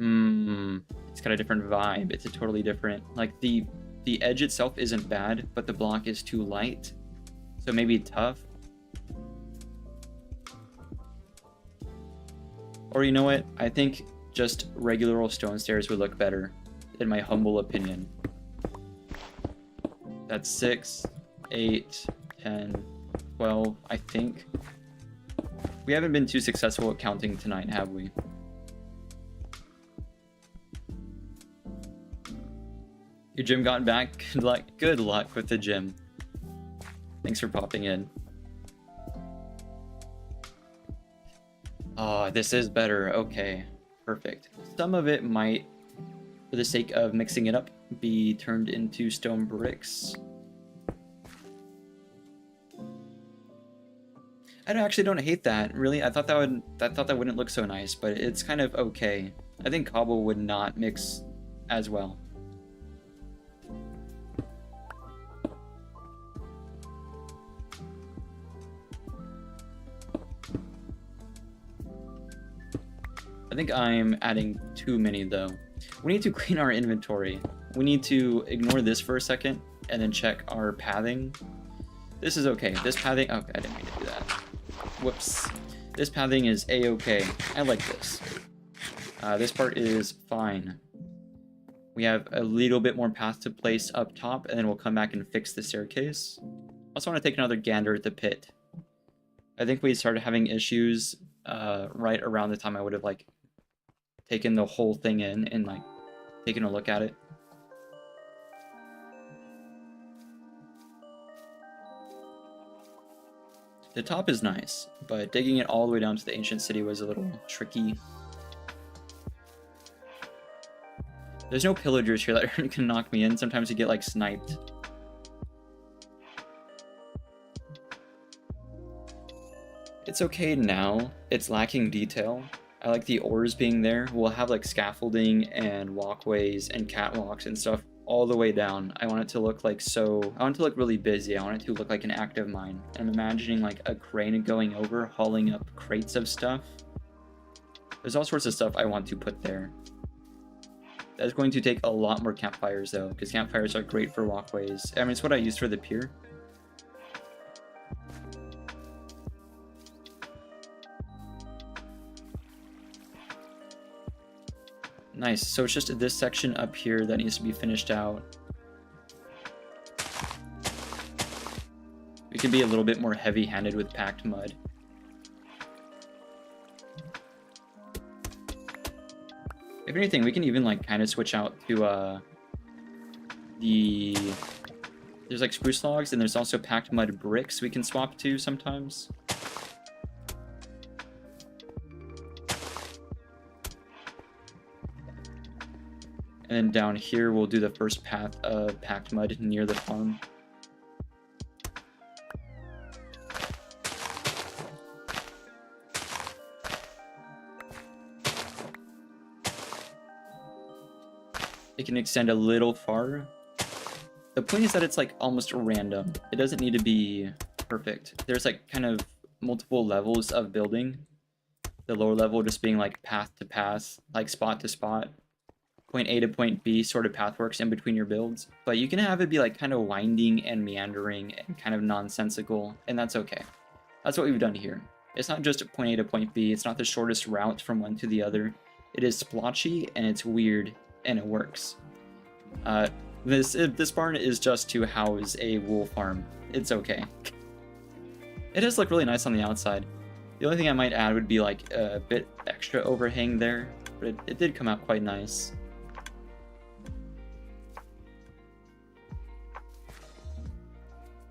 it's got a different vibe. It's a totally different, like the edge itself isn't bad, but the block is too light. So maybe tough. Or you know what? I think just regular old stone stairs would look better, in my humble opinion. That's 6, 8, 10, 12, I think. We haven't been too successful at counting tonight, have we? Your gym got back? Good luck with the gym. Thanks for popping in. Oh, this is better. Okay, perfect. Some of it might, for the sake of mixing it up, be turned into stone bricks. I actually don't hate that. Really, I thought that wouldn't look so nice, but it's kind of okay. I think cobble would not mix as well. I think I'm adding too many though. We need to clean our inventory. We need to ignore this for a second and then check our pathing. This is okay. This pathing, okay, I didn't mean to do that. Whoops. This pathing is a-okay. I like this. This part is fine. We have a little bit more path to place up top, and then we'll come back and fix the staircase. Also want to take another gander at the pit. I think we started having issues right around the time I would have like taken the whole thing in and like taken a look at it. The top is nice, but digging it all the way down to the ancient city was a little tricky. There's no pillagers here that can knock me in. Sometimes you get like sniped. It's okay now. It's lacking detail. I like the ores being there. We'll have like scaffolding and walkways and catwalks and stuff all the way down. I want it to look like I want it to look really busy. I want it to look like an active mine. And I'm imagining like a crane going over, hauling up crates of stuff. There's all sorts of stuff I want to put there. That's going to take a lot more campfires though, because campfires are great for walkways. I mean, it's what I used for the pier. Nice, so it's just this section up here that needs to be finished out. We can be a little bit more heavy-handed with packed mud. If anything, we can even like kind of switch out to there's like spruce logs and there's also packed mud bricks we can swap to sometimes. And then down here, we'll do the first path of packed mud near the farm. It can extend a little far. The point is that it's like almost random. It doesn't need to be perfect. There's like kind of multiple levels of building. The lower level just being like path to path, like spot to spot. Point A to point B sort of path works in between your builds, but you can have it be like kind of winding and meandering and kind of nonsensical, and that's okay. That's what we've done here. It's not just point A to point B, it's not the shortest route from one to the other. It is splotchy and it's weird and it works. This barn is just to house a wool farm. It's okay. It does look really nice on the outside. The only thing I might add would be like a bit extra overhang there, but it did come out quite nice.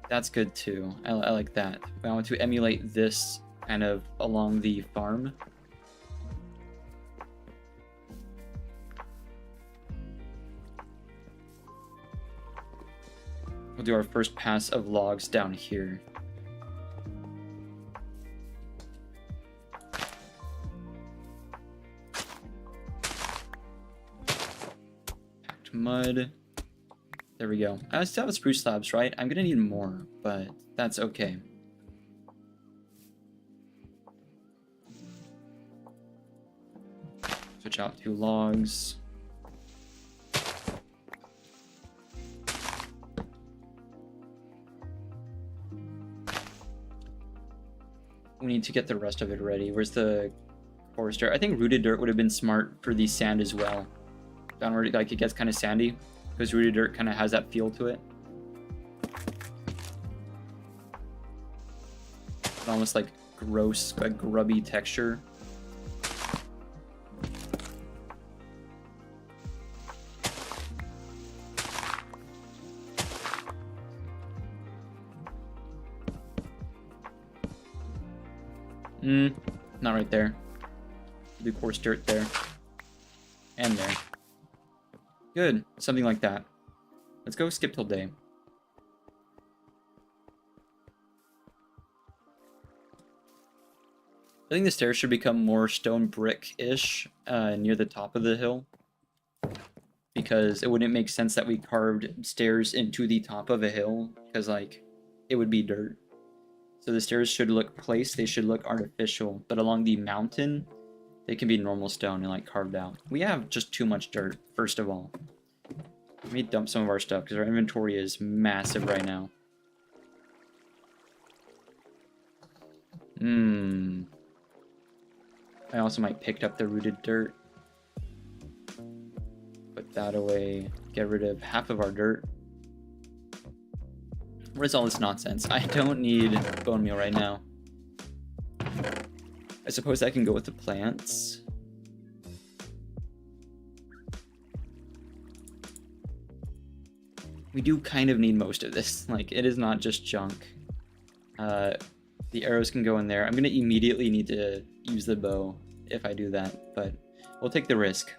That's good too. I like that. I want to emulate this kind of along the farm. We'll do our first pass of logs down here. Packed mud. There we go. I still have spruce slabs, right? I'm gonna need more, but that's okay. Switch out 2 logs. We need to get the rest of it ready. Where's the coarse dirt? I think rooted dirt would have been smart for the sand as well. Down where like it gets kind of sandy, because rooted dirt kind of has that feel to it. It's almost like gross, a grubby texture. Not right there. Do coarse dirt there. And there. Good. Something like that. Let's go skip till day. I think the stairs should become more stone brick-ish near the top of the hill. Because it wouldn't make sense that we carved stairs into the top of a hill. Because, like, it would be dirt. So the stairs should look placed, they should look artificial, but along the mountain, they can be normal stone and like carved out. We have just too much dirt, first of all. Let me dump some of our stuff because our inventory is massive right now. I also might pick up the rooted dirt. Put that away, get rid of half of our dirt. What is all this nonsense? I don't need bone meal right now. I suppose I can go with the plants. We do kind of need most of this. Like, it is not just junk. The arrows can go in there. I'm gonna immediately need to use the bow if I do that, but we'll take the risk.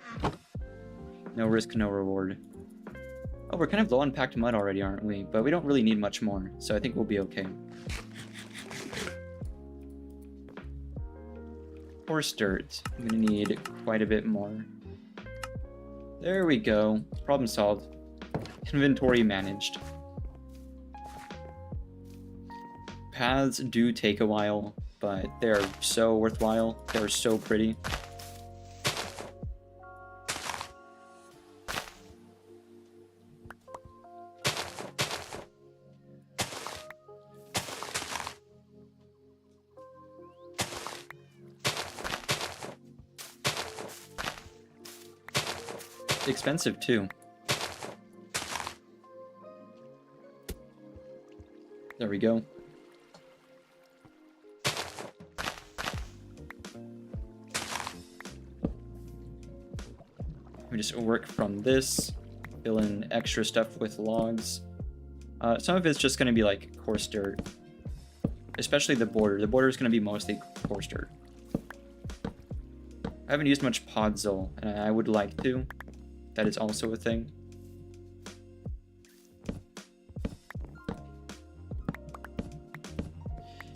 No risk, no reward. Oh, we're kind of low on packed mud already, aren't we? But we don't really need much more, so I think we'll be okay. Horse dirt. I'm gonna need quite a bit more. There we go. Problem solved. Inventory managed. Paths do take a while, but they're so worthwhile. They're so pretty. Expensive too. There we go. We just work from this, fill in extra stuff with logs. Some of it's just going to be like coarse dirt, especially the border. The border is going to be mostly coarse dirt. I haven't used much podzol, and I would like to. That is also a thing.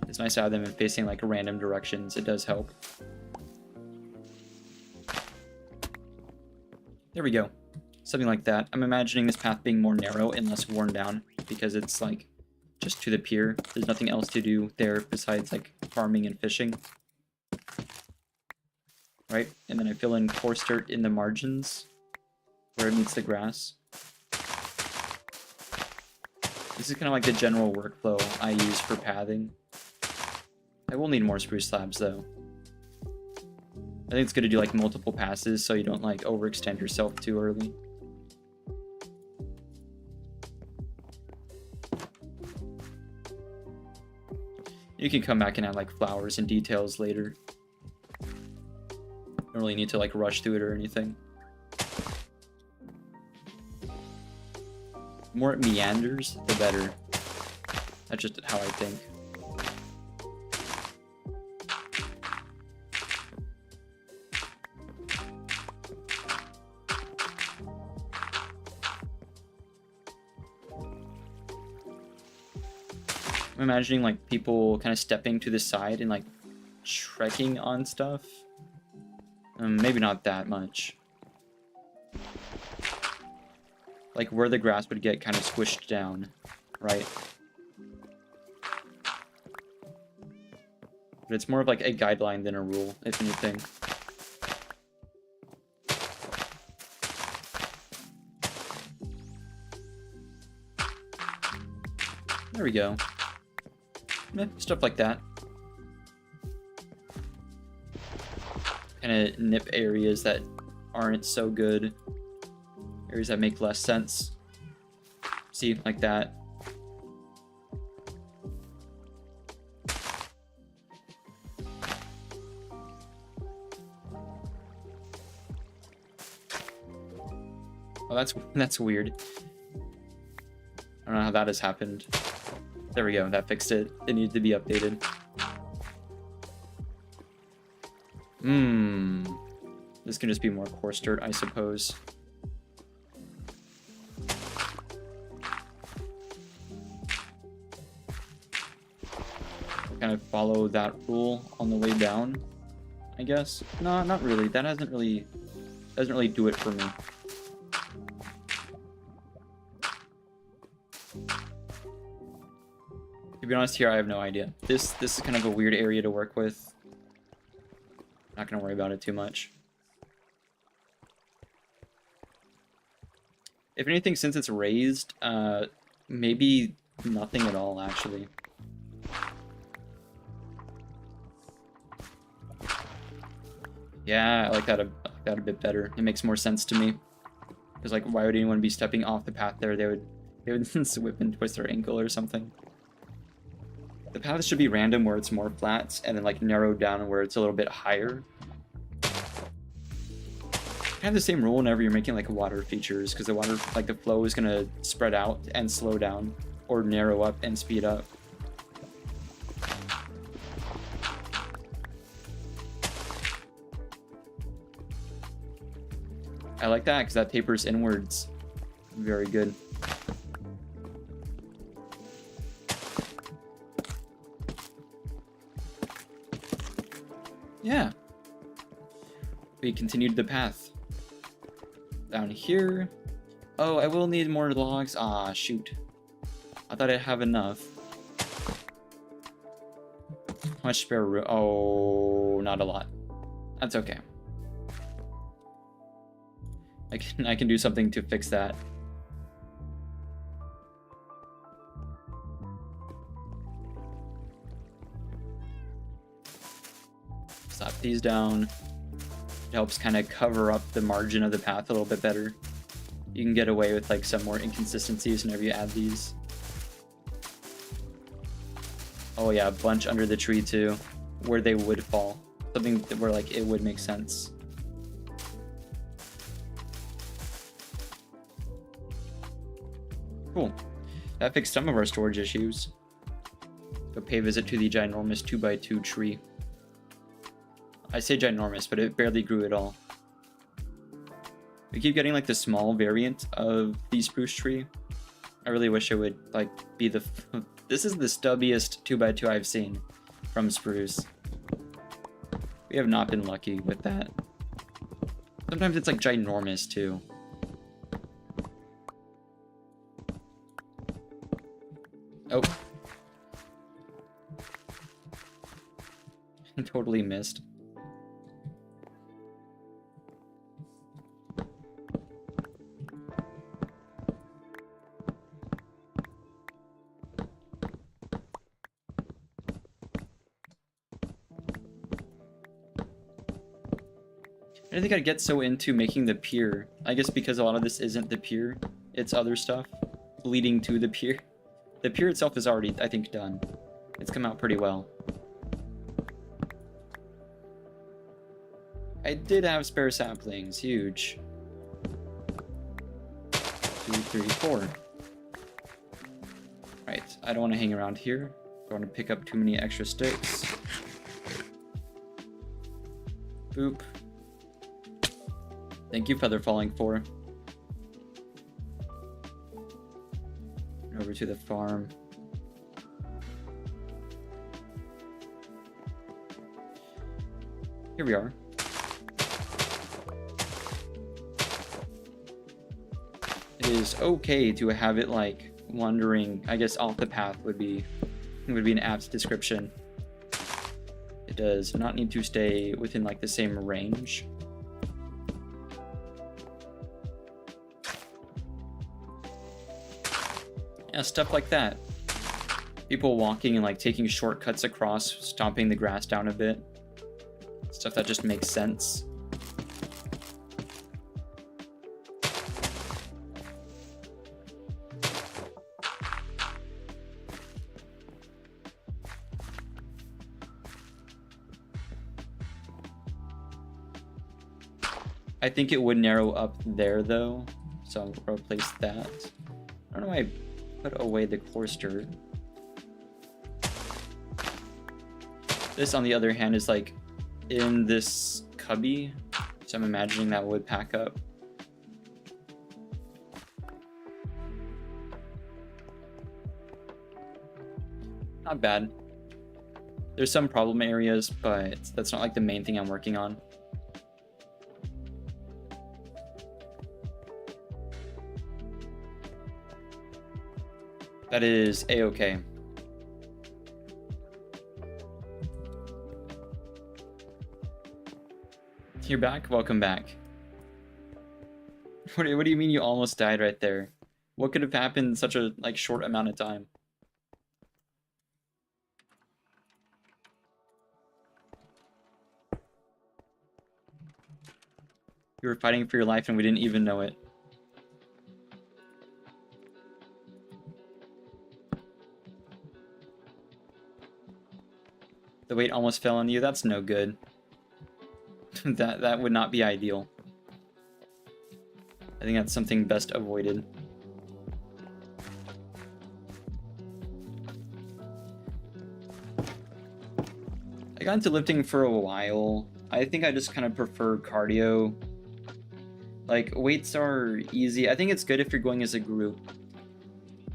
It's nice to have them facing like random directions. It does help. There we go. Something like that. I'm imagining this path being more narrow and less worn down because it's like just to the pier. There's nothing else to do there besides like farming and fishing. Right? And then I fill in coarse dirt in the margins where it meets the grass. This is kind of like the general workflow I use for pathing. I will need more spruce slabs though. I think it's good to do like multiple passes so you don't like overextend yourself too early. You can come back and add like flowers and details later. Don't really need to like rush through it or anything. The more it meanders, the better. That's just how I think. I'm imagining like people kind of stepping to the side and like trekking on stuff. Maybe not that much. Like where the grass would get kind of squished down, right? But it's more of like a guideline than a rule, if anything. There we go. Stuff like that. Kind of nip areas that aren't so good. Areas that make less sense. See, like that. Oh, that's weird. I don't know how that has happened. There we go, that fixed it. It needed to be updated. This can just be more coarse dirt, I suppose. Kind of follow that rule on the way down, I guess. No, not really. That doesn't really do it for me. To be honest here, I have no idea. This is kind of a weird area to work with. Not gonna worry about it too much. If anything, since it's raised, maybe nothing at all, actually. Yeah, I like that a bit better. It makes more sense to me. Because like, why would anyone be stepping off the path there? They would slip and twist their ankle or something. The paths should be random where it's more flat, and then like narrowed down where it's a little bit higher. Kind of the same rule whenever you're making like water features, because the water, like the flow is gonna spread out and slow down, or narrow up and speed up. I like that because that tapers inwards. Very good. Yeah. We continued the path. Down here. Oh, I will need more logs. Ah, shoot. I thought I'd have enough. How much spare room? Oh, not a lot. That's okay. I can do something to fix that. Slap these down. It helps kind of cover up the margin of the path a little bit better. You can get away with like some more inconsistencies whenever you add these. Oh yeah, a bunch under the tree too, where they would fall. Something where like it would make sense. Cool. That fixed some of our storage issues. Go pay a visit to the ginormous 2x2 tree. I say ginormous, but it barely grew at all. We keep getting like the small variant of the spruce tree. I really wish it would like be the... This is the stubbiest 2x2 I've seen from spruce. We have not been lucky with that. Sometimes it's like ginormous too. Oh. Totally missed. I think I'd get so into making the pier. I guess because a lot of this isn't the pier, it's other stuff leading to the pier. The pier itself is already, I think, done. It's come out pretty well. I did have spare saplings, huge. 2, 3, 4. Right, I don't want to hang around here. Don't want to pick up too many extra sticks. Boop. Thank you, Feather Falling 4. Over to the farm. Here we are. It is okay to have it like wandering, I guess off the path would be an apt description. It does not need to stay within like the same range. Yeah, stuff like that. People walking and like taking shortcuts across, stomping the grass down a bit. Stuff that just makes sense. I think it would narrow up there though, so I'll replace that. I don't know why I put away the coarse dirt. This, on the other hand, is like in this cubby, so I'm imagining that would pack up. Not bad. There's some problem areas, but that's not like the main thing I'm working on. That is a-okay. You're back? Welcome back. What do you mean you almost died right there? What could have happened in such a like short amount of time? You were fighting for your life and we didn't even know it. The weight almost fell on you. That's no good. that would not be ideal. I think that's something best avoided. I got into lifting for a while. I think I just kind of prefer cardio Like, weights are easy. I think it's good if you're going as a group.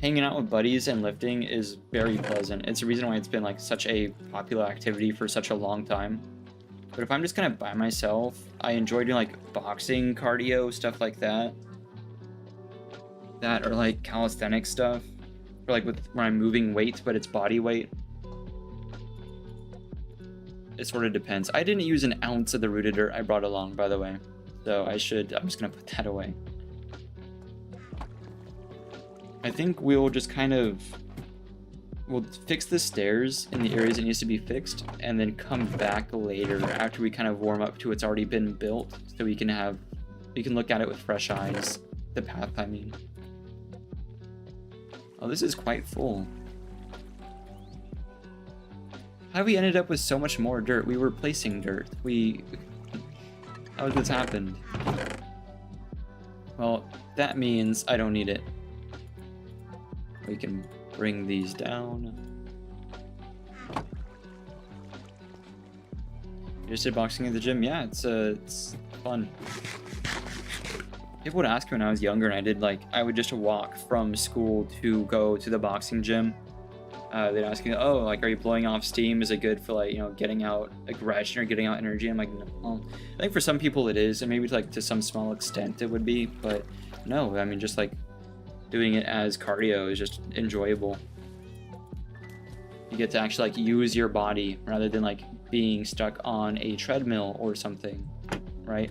Hanging out with buddies and lifting is very pleasant. It's the reason why it's been like such a popular activity for such a long time. But if I'm just kind of by myself, I enjoy doing like boxing, cardio, stuff like that. That or like calisthenic stuff. Or like with when I'm moving weight, but it's body weight. It sort of depends. I didn't use an ounce of the rooted dirt I brought along, by the way. So I'm just gonna put that away. I think we'll just kind of, we'll fix the stairs in the areas it needs to be fixed, and then come back later after we kind of warm up to what's already been built, so we can look at it with fresh eyes. The path, I mean. Oh, this is quite full. How we ended up with so much more dirt? We were placing dirt. How did this happen? Well, that means I don't need it. We can bring these down. You just did boxing at the gym? Yeah, it's fun. People would ask me when I was younger, and I would just walk from school to go to the boxing gym. They'd ask me, oh, like, are you blowing off steam? Is it good for, like, you know, getting out aggression or getting out energy? I'm like, no. I think for some people it is, and maybe like to some small extent it would be, but no, I mean, just like doing it as cardio is just enjoyable. You get to actually like use your body rather than like being stuck on a treadmill or something, right?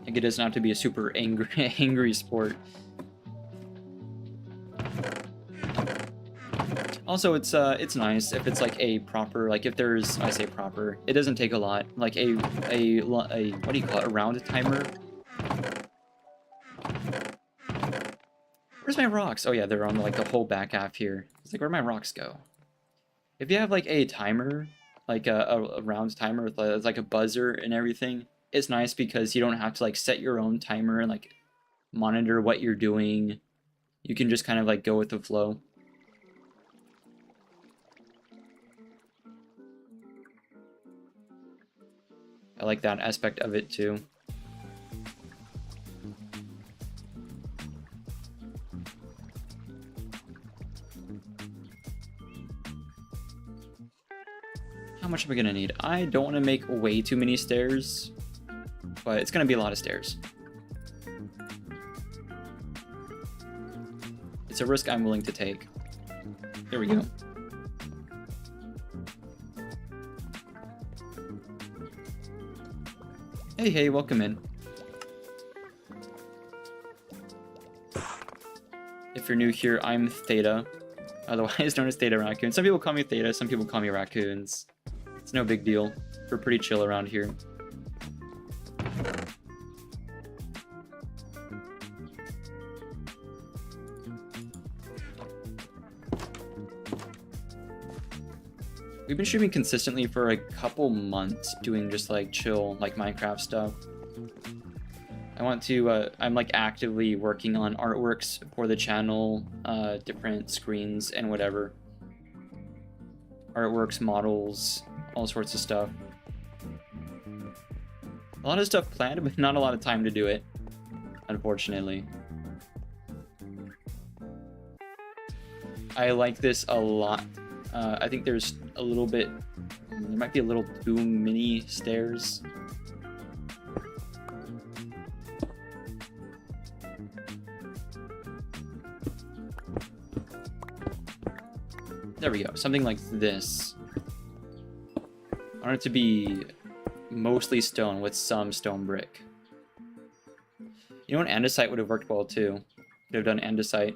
Like, it doesn't have to be a super angry sport. Also, it's nice if it's like a proper, like if there's, I say proper, it doesn't take a lot, like a what do you call it, a round timer? Where's my rocks? Oh yeah, they're on like the whole back half here. It's like, where'd my rocks go? If you have like a timer, like a round timer with like a buzzer and everything, it's nice because you don't have to like set your own timer and like monitor what you're doing. You can just kind of like go with the flow. I like that aspect of it too. How much am I gonna need? I don't want to make way too many stairs, but it's gonna be a lot of stairs. It's a risk I'm willing to take. There we go. Hey, welcome in. If you're new here, I'm Theta, otherwise known as Theta Raccoon. Some people call me Theta, some people call me Raccoons. It's no big deal. We're pretty chill around here. We've been streaming consistently for a couple months, doing just like chill, like Minecraft stuff. I want to, I'm like actively working on artworks for the channel, different screens and whatever. Artworks, models, all sorts of stuff. A lot of stuff planned, but not a lot of time to do it, unfortunately. I like this a lot. I think there's a little bit, there might be a little too many stairs. There we go, something like this. I want it to be mostly stone with some stone brick. You know what, andesite would have worked well too. Could have done andesite.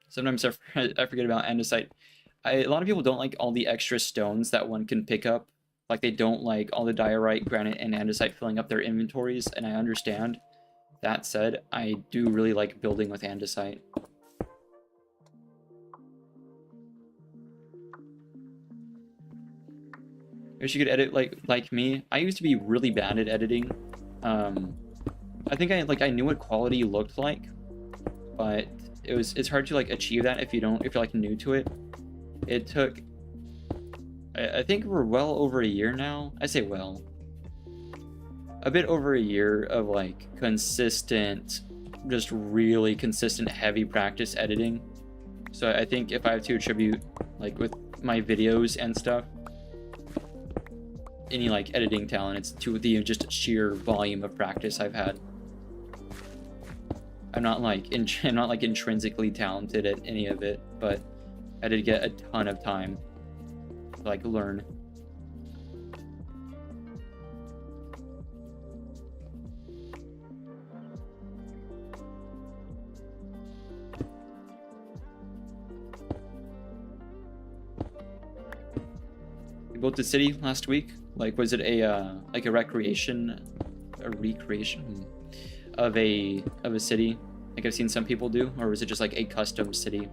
Sometimes I forget about andesite. A lot of people don't like all the extra stones that one can pick up. Like, they don't like all the diorite, granite, and andesite filling up their inventories, and I understand. That said, I do really like building with andesite. I wish you could edit like me. I used to be really bad at editing. I I think I knew what quality looked like, but it's hard to like achieve that if you're like new to it. It took, I think we're well over a year now. I say well, a bit over a year of like consistent, just really consistent heavy practice editing. So I think if I have to attribute like with my videos and stuff any like editing talent, it's to the just sheer volume of practice I've had. I'm not like intrinsically talented at any of it, but I did get a ton of time to like learn. We built a city last week. Like, was it a like a recreation of a city, like I've seen some people do, or was it just like a custom city?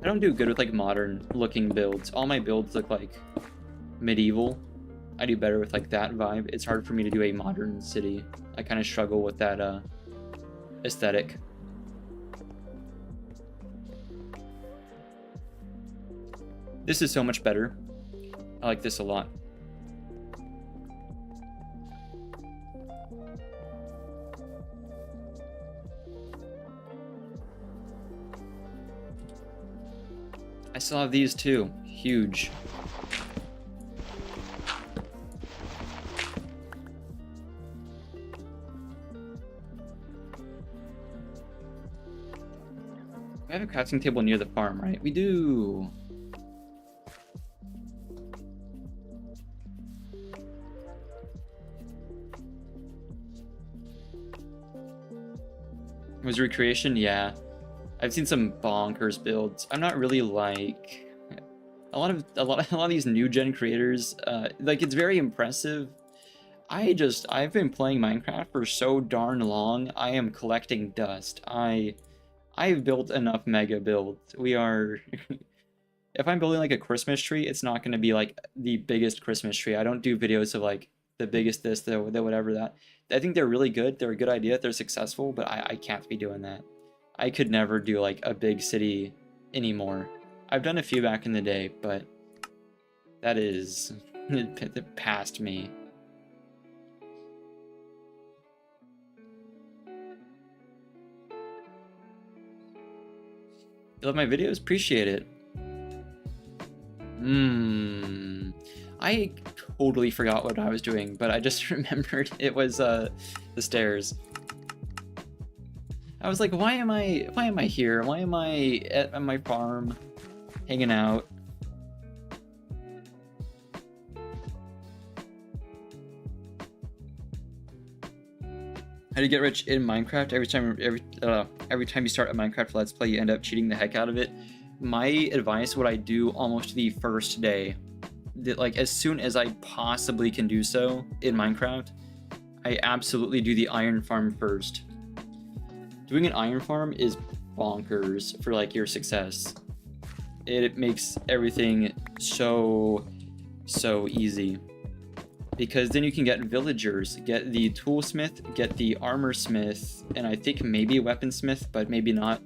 I don't do good with like modern looking builds. All my builds look like medieval. I do better with like that vibe. It's hard for me to do a modern city. I kind of struggle with that aesthetic. This is so much better. I like this a lot. I still have these too. Huge. We have a crafting table near the farm, right? We do. Was recreation? Yeah. I've seen some bonkers builds. I'm not really like a lot of these new gen creators. Like, it's very impressive. I've been playing Minecraft for so darn long. I am collecting dust. I've built enough mega builds. We are. If I'm building like a Christmas tree, it's not going to be like the biggest Christmas tree. I don't do videos of like the biggest this, the whatever that. I think they're really good. They're a good idea. They're successful, but I can't be doing that. I could never do like a big city anymore. I've done a few back in the day, but that is past me. You love my videos? Appreciate it. I totally forgot what I was doing, but I just remembered it was the stairs. I was like, why am I here? Why am I at my farm hanging out? How do you get rich in Minecraft? Every time you start a Minecraft Let's Play, you end up cheating the heck out of it. My advice, what I do almost the first day, that like as soon as I possibly can do so in Minecraft, I absolutely do the iron farm first. Doing an iron farm is bonkers for like your success. It makes everything so easy. Because then you can get villagers, get the toolsmith, get the armor smith, and I think maybe a weaponsmith, but maybe not.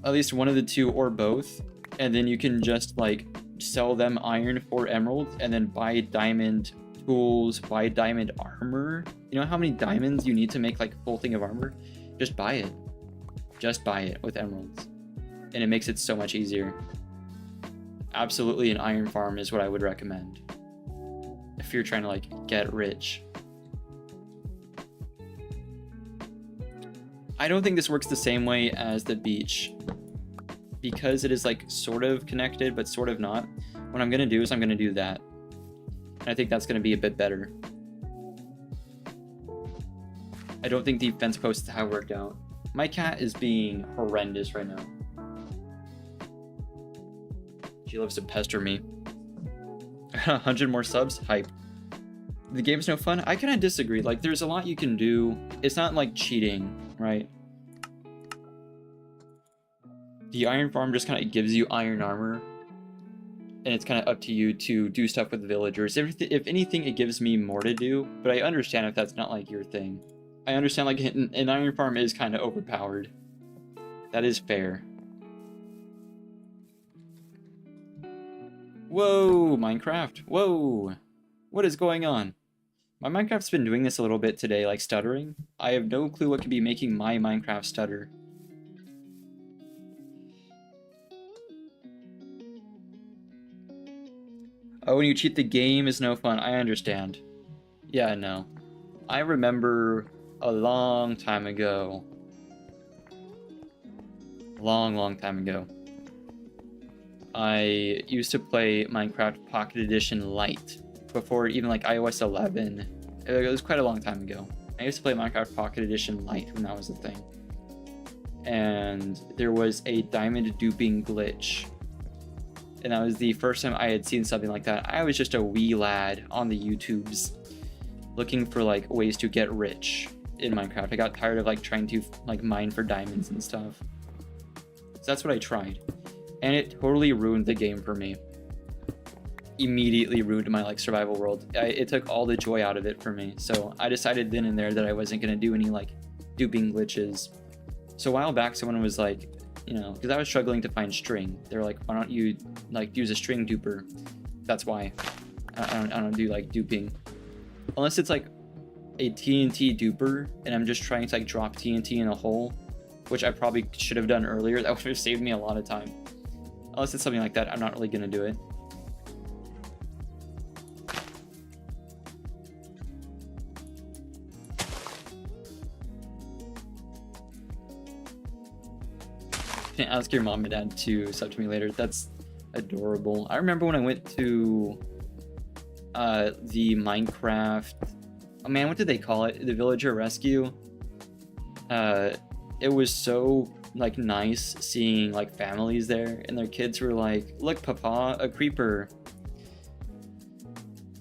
At least one of the two or both. And then you can just like sell them iron for emeralds and then buy diamond tools, buy diamond armor. You know how many diamonds you need to make like a full thing of armor? Just buy it. Just buy it with emeralds. And it makes it so much easier. Absolutely an iron farm is what I would recommend if you're trying to like get rich. I don't think this works the same way as the beach because it is like sort of connected but sort of not. What I'm gonna do is I'm gonna do that. And I think that's gonna be a bit better. I don't think the fence posts have worked out. My cat is being horrendous right now. She loves to pester me. 100 more subs? Hype. The game's no fun? I kind of disagree. Like, there's a lot you can do. It's not like cheating, right? The iron farm just kind of gives you iron armor. and it's kind of up to you to do stuff with the villagers. If anything, it gives me more to do, but I understand if that's not like your thing. I understand like an iron farm is kind of overpowered. That is fair. Whoa, Minecraft. Whoa. What is going on? My Minecraft's been doing this a little bit today, like stuttering. I have no clue what could be making my Minecraft stutter. Oh, when you cheat the game is no fun. I understand. Yeah, no. I remember a long time ago. Long time ago. I used to play Minecraft Pocket Edition Lite before even like iOS 11. It was quite a long time ago. I used to play Minecraft Pocket Edition Lite when that was a thing. And there was a diamond duping glitch. And that was the first time I had seen something like that. I was just a wee lad on the YouTubes looking for like ways to get rich in Minecraft. I got tired of like trying to like mine for diamonds and stuff. So that's what I tried. And it totally ruined the game for me. Immediately ruined my like survival world. It took all the joy out of it for me. So I decided then and there that I wasn't going to do any like duping glitches. So a while back someone was like, you know, because I was struggling to find string. They're like, why don't you like use a string duper? That's why I don't do like duping. Unless it's like a TNT duper and I'm just trying to like drop TNT in a hole, which I probably should have done earlier. That would have saved me a lot of time. Unless it's something like that, I'm not really gonna do it. Can ask your mom and dad to sub to me later. That's adorable. I remember when I went to the Minecraft, oh man, what did they call it? The villager rescue. It was so like nice seeing like families there and their kids were like, look papa, a creeper,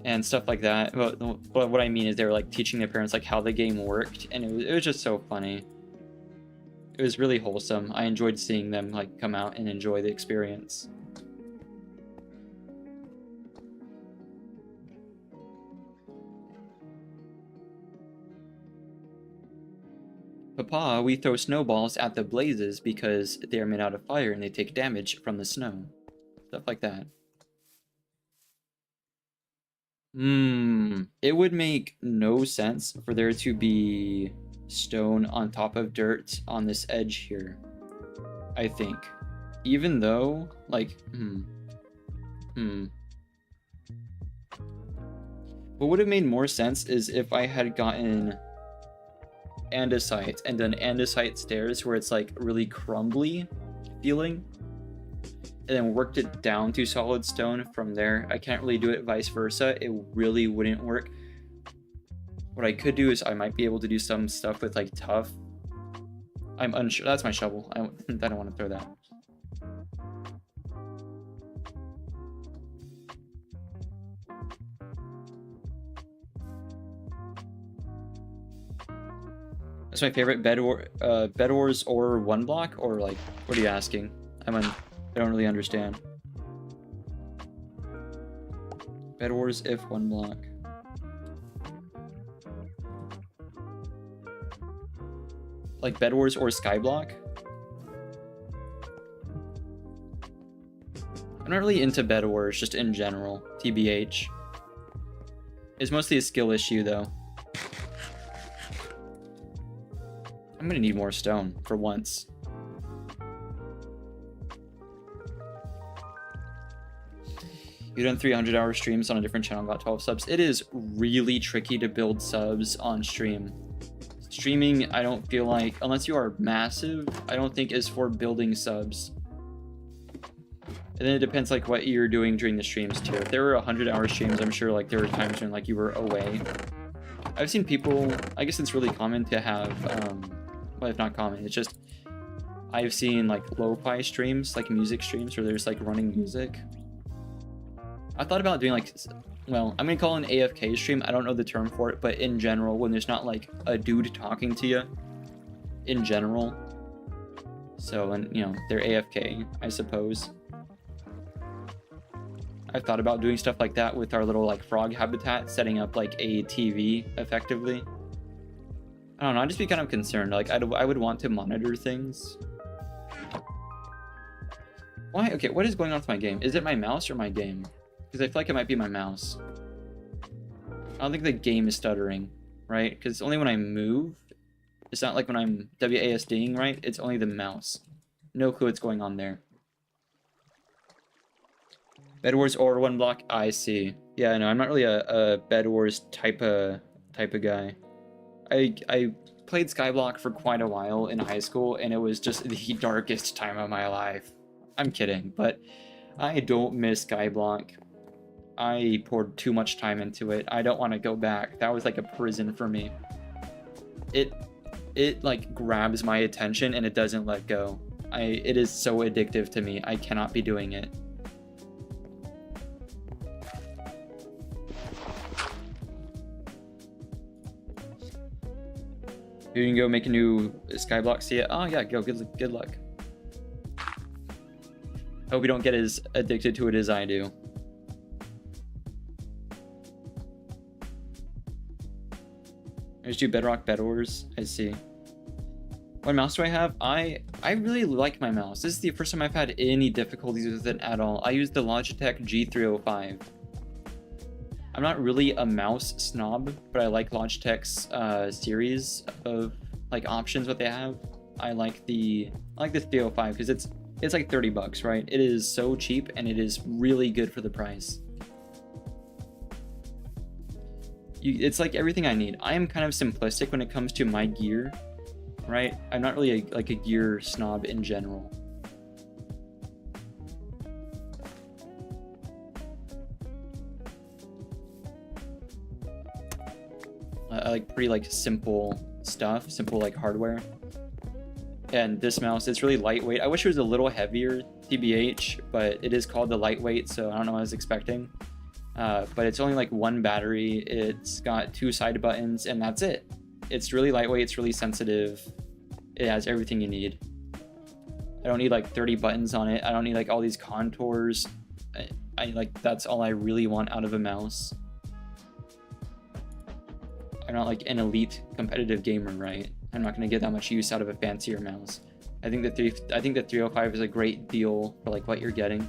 and stuff like that. But what I mean is they were like teaching their parents like how the game worked, and it was just so funny. It was really wholesome. I enjoyed seeing them like come out and enjoy the experience. Papa, we throw snowballs at the blazes because they are made out of fire and they take damage from the snow. Stuff like that. It would make no sense for there to be stone on top of dirt on this edge here, I think. Even though, like, What would have made more sense is if I had gotten andesite and done andesite stairs where it's like really crumbly feeling, and then worked it down to solid stone from there. I can't really do it vice versa. It really wouldn't work. What I could do is I might be able to do some stuff with like tough. I'm unsure. That's my shovel. I don't want to throw that. That's my favorite Bed Wars or one block, or like, what are you asking? I don't really understand. Bed Wars if one block. Like Bed Wars or Skyblock? I'm not really into Bed Wars, just in general, TBH. It's mostly a skill issue though. I'm gonna need more stone for once. You've done 300-hour streams on a different channel, got 12 subs. It is really tricky to build subs on stream. Streaming, I don't feel like, unless you are massive, I don't think is for building subs. And then it depends like what you're doing during the streams too. If there were 100-hour streams, I'm sure like there were times when like you were away. I've seen people, I guess it's really common to have, well, if not common, it's just, I've seen like lo-fi streams, like music streams where there's like running music. I thought about doing like, well, I'm gonna call it an AFK stream. I don't know the term for it, but in general, when there's not like a dude talking to you, in general. So, and you know, they're AFK, I suppose. I've thought about doing stuff like that with our little like frog habitat, setting up like a TV effectively. I don't know, I'd just be kind of concerned. Like I would want to monitor things. Why? Okay, what is going on with my game? Is it my mouse or my game? Because I feel like it might be my mouse. I don't think the game is stuttering, right? Because it's only when I move. It's not like when I'm WASDing, right? It's only the mouse. No clue what's going on there. Bed Wars or one block? I see. Yeah, no, I'm not really a Bed Wars type of guy. I played Skyblock for quite a while in high school, and it was just the darkest time of my life. I'm kidding, but I don't miss Skyblock. I poured too much time into it. I don't want to go back. That was like a prison for me. It like grabs my attention and it doesn't let go. It is so addictive to me. I cannot be doing it. You can go make a new Skyblock. See it? Oh yeah, go. Good luck. Hope you don't get as addicted to it as I do. I just do Bedrock Bed Wars. I see. What mouse do I have? I really like my mouse. This is the first time I've had any difficulties with it at all. I use the Logitech G305. I'm not really a mouse snob, but I like Logitech's series of like options. What they have, I like the 305 because it's like 30 bucks, right? It is so cheap and it is really good for the price. It's like everything I need. I am kind of simplistic when it comes to my gear, right? I'm not really like a gear snob in general. I like pretty like simple stuff, simple like hardware. And this mouse, it's really lightweight. I wish it was a little heavier, TBH, but it is called the lightweight, so I don't know what I was expecting. But it's only like one battery. It's got 2 side buttons, and that's it. It's really lightweight. It's really sensitive. It has everything you need. I don't need like 30 buttons on it. I don't need like all these contours. I like that's all I really want out of a mouse. I'm not like an elite competitive gamer, right? I'm not going to get that much use out of a fancier mouse. I think the 305 is a great deal for like what you're getting.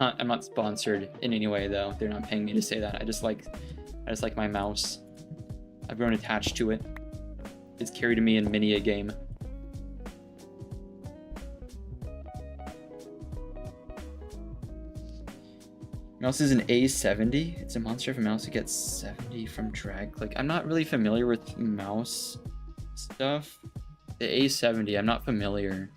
I'm not sponsored in any way though. They're not paying me to say that. I just like my mouse. I've grown attached to it. It's carried me in many a game. Mouse is an A70. It's a monster of a mouse that gets 70 from drag. Like, I'm not really familiar with mouse stuff. The A70, I'm not familiar.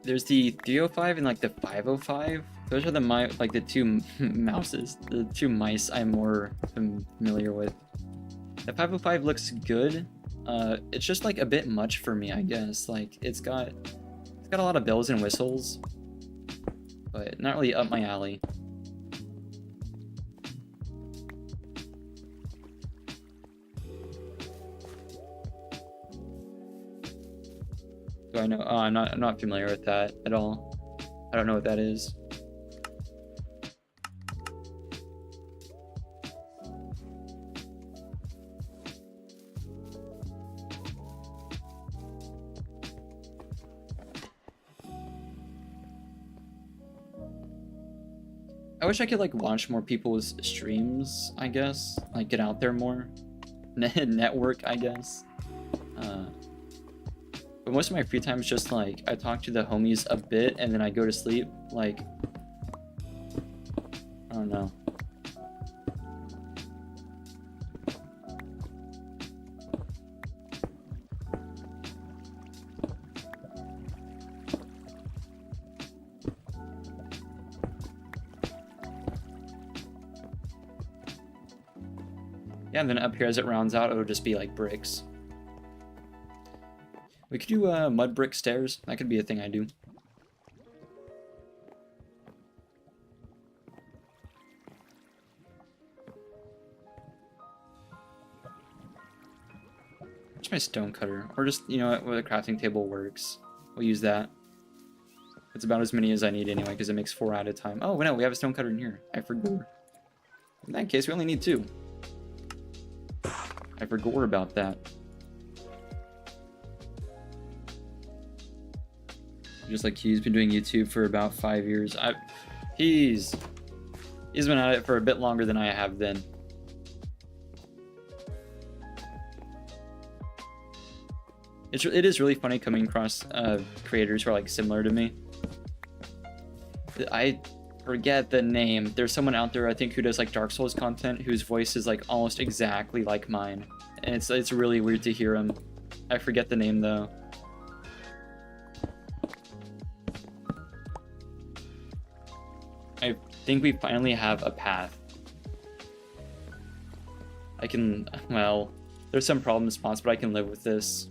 There's the 305 and like the 505. Those are the two mouses, the two mice I'm more familiar with. The 505 looks good. It's just like a bit much for me, I guess. Like it's got a lot of bells and whistles, but not really up my alley. Do I know? Oh, I'm not familiar with that at all. I don't know what that is. I wish I could like launch more people's streams, I guess. Like get out there more. Network, I guess. But most of my free time is just like I talk to the homies a bit and then I go to sleep. Like, I don't know. Yeah, and then up here as it rounds out, it'll just be like bricks. We could do mud brick stairs. That could be a thing I do. Where's my stone cutter? Or just, you know what, where the crafting table works. We'll use that. It's about as many as I need anyway, because it makes 4 at a time. Oh, no, we have a stone cutter in here. I forgot. In that case, we only need 2. I forgot about that. Just like he's been doing YouTube for about 5 years. He's been at it for a bit longer than I have been. It is really funny coming across creators who are like similar to me. I forget the name. There's someone out there I think who does like Dark Souls content whose voice is like almost exactly like mine, and it's really weird to hear him. I forget the name though. I think we finally have a path. Well, there's some problem spots, but I can live with this.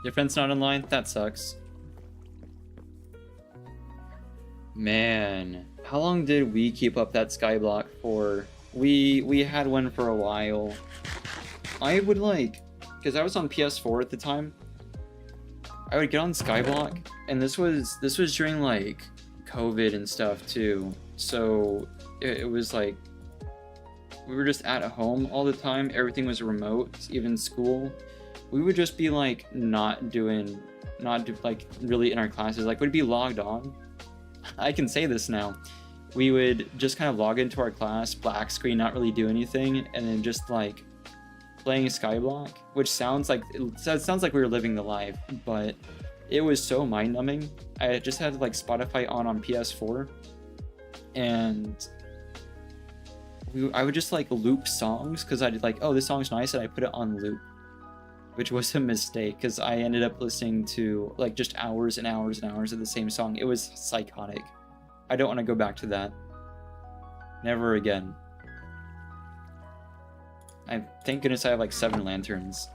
Your friend's not online? That sucks. Man, how long did we keep up that skyblock for? We had one for a while. I would like, because I was on PS4 at the time, I would get on skyblock, and this was during like COVID and stuff too. So it was like we were just at home all the time. Everything was remote, even school. We would just be like not like really in our classes. Like we'd be logged on. I can say this now. We would just kind of log into our class, black screen, not really do anything, and then just like playing Skyblock, which sounds like we were living the life, but it was so mind-numbing. I just had like Spotify on PS4, and I would just like loop songs because I did like, oh, this song's nice, and I put it on loop, which was a mistake because I ended up listening to like just hours and hours and hours of the same song. It was psychotic. I don't want to go back to that. Never again. Thank goodness I have like 7 lanterns.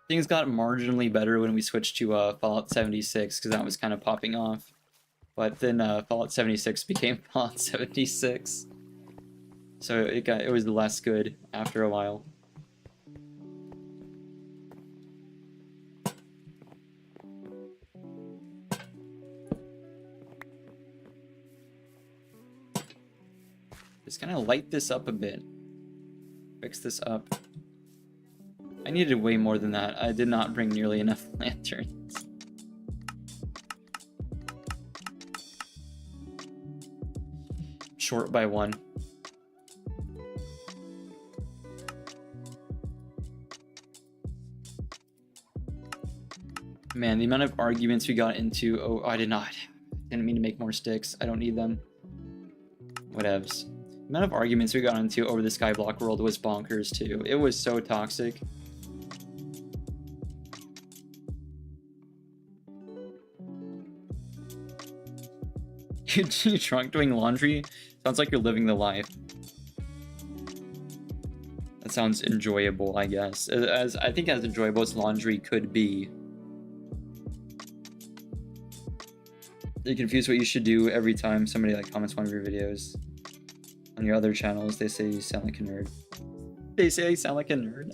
Things got marginally better when we switched to Fallout 76 because that was kind of popping off. But then Fallout 76 became Fallout 76. So it was less good after a while. Just kind of light this up a bit. Fix this up. I needed way more than that. I did not bring nearly enough lanterns. Short by 1. Man, the amount of arguments we got into. Oh, I didn't mean to make more sticks. I don't need them. Whatevs. The amount of arguments we got into over the Skyblock world was bonkers too. It was so toxic. You drunk doing laundry? Sounds like you're living the life. That sounds enjoyable, I guess. I think as enjoyable as laundry could be. You're confused what you should do every time somebody like comments one of your videos. On your other channels, they say you sound like a nerd. They say I sound like a nerd.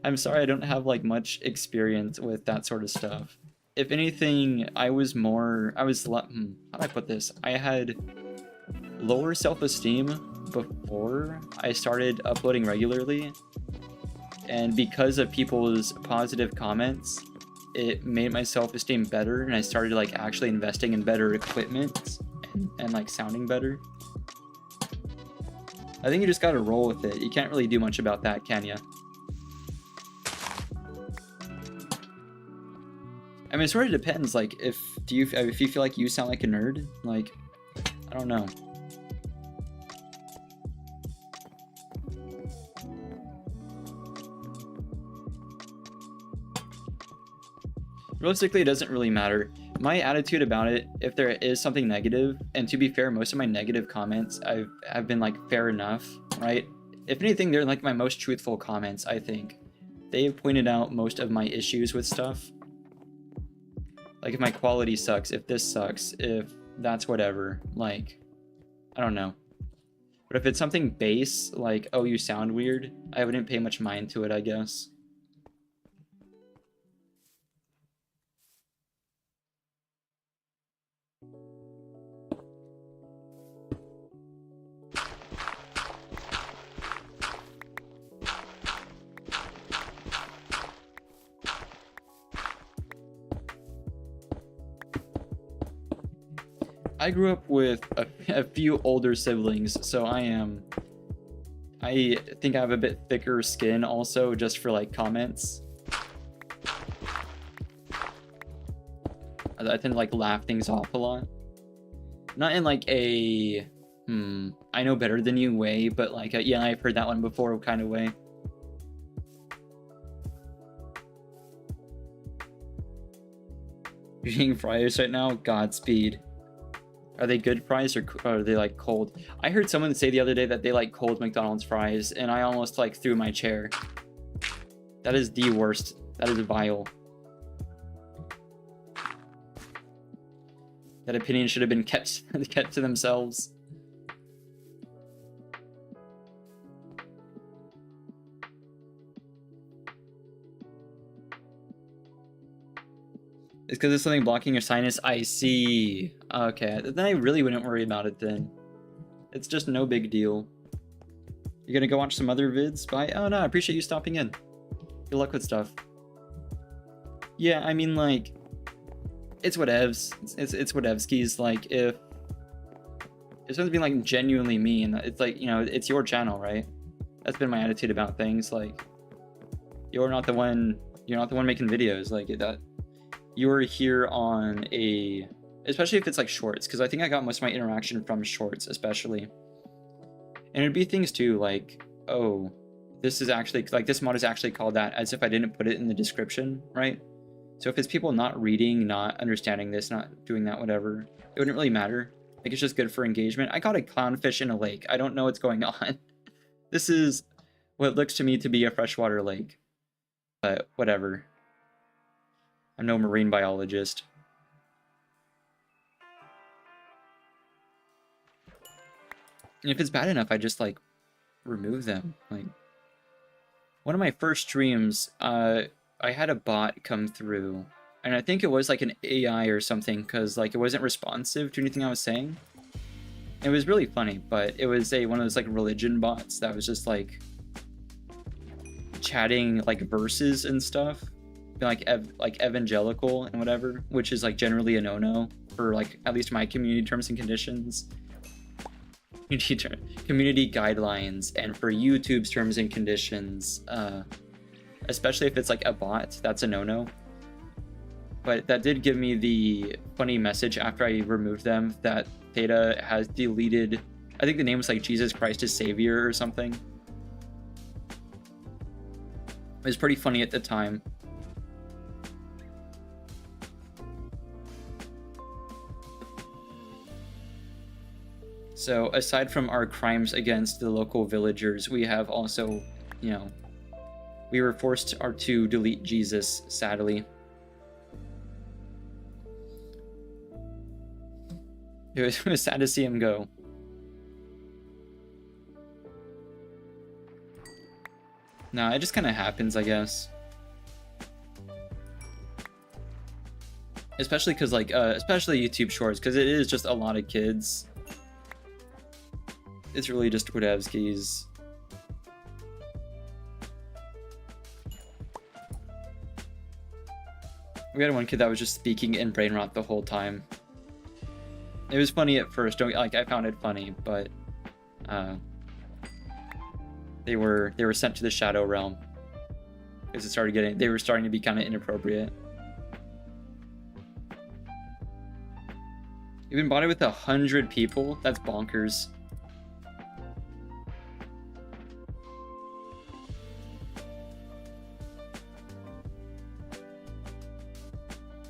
I'm sorry, I don't have like much experience with that sort of stuff. If anything, how do I put this? I had lower self-esteem before I started uploading regularly. And because of people's positive comments, it made my self-esteem better, and I started like actually investing in better equipment and like sounding better. I think you just gotta roll with it. You can't really do much about that, can ya? I mean, it sort of depends. Like, if you feel like you sound like a nerd, like, I don't know. Realistically, it doesn't really matter. My attitude about it, if there is something negative, and to be fair, most of my negative comments have been like fair enough, right? If anything, they're like my most truthful comments, I think. They have pointed out most of my issues with stuff. Like if my quality sucks, if this sucks, if that's whatever, like, I don't know. But if it's something base, like, oh, you sound weird, I wouldn't pay much mind to it, I guess. I grew up with a few older siblings, so I think I have a bit thicker skin also, just for like comments. I tend to like laugh things off a lot. Not in like a, I know better than you way, but like, yeah, I've heard that one before kind of way. You're eating fries right now? Godspeed. Are they good fries or are they like cold? I heard someone say the other day that they like cold McDonald's fries, and I almost like threw my chair. That is the worst. That is vile. That opinion should have been kept to themselves. It's because there's something blocking your sinus. I see. Okay, then I really wouldn't worry about it then. It's just no big deal. You're gonna go watch some other vids? Bye. Oh no, I appreciate you stopping in. Good luck with stuff. Yeah, I mean, like, it's whatevs. It's whatevskis. Like, if someone's being like genuinely mean, it's like, you know, it's your channel, right? That's been my attitude about things. Like, you're not the one making videos. Like that. You're here on a, especially if it's like shorts, because I think I got most of my interaction from shorts, especially. And it'd be things too, like, oh, this is actually, like, this mod is actually called that, as if I didn't put it in the description, right? So if it's people not reading, not understanding this, not doing that, whatever, it wouldn't really matter. Like, it's just good for engagement. I caught a clownfish in a lake. I don't know what's going on. This is what looks to me to be a freshwater lake. But whatever. I'm no marine biologist. And if it's bad enough, I just, like, remove them. Like, one of my first streams, I had a bot come through, and I think it was, like, an AI or something, because, like, it wasn't responsive to anything I was saying. It was really funny, but it was one of those, like, religion bots that was just, like, chatting, like, verses and stuff. Like evangelical and whatever, which is like generally a no-no for like at least my community terms and conditions, community guidelines, and for YouTube's terms and conditions, especially if it's like a bot, that's a no-no. But that did give me the funny message after I removed them that Theta has deleted, I think the name was like Jesus Christ is Savior or something. It was pretty funny at the time. So aside from our crimes against the local villagers, we have also, you know, we were forced to delete Jesus, sadly. It was sad to see him go. No, it just kind of happens, I guess. Especially because, like, especially YouTube Shorts, because it is just a lot of kids. It's really just whatevskis. We had one kid that was just speaking in brain rot the whole time. It was funny at first. I found it funny, but they were sent to the Shadow Realm because they were starting to be kind of inappropriate. You've been bonded with 100 people? That's bonkers.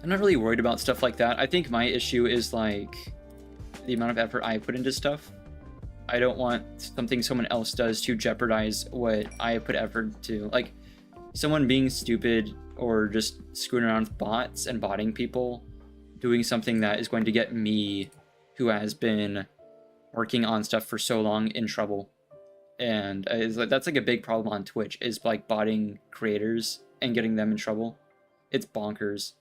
I'm not really worried about stuff like that. I think my issue is like the amount of effort I put into stuff. I don't want something someone else does to jeopardize what I put effort to. Like someone being stupid or just screwing around with bots and botting people, doing something that is going to get me, who has been working on stuff for so long, in trouble. And that's like a big problem on Twitch, is like botting creators and getting them in trouble. It's bonkers.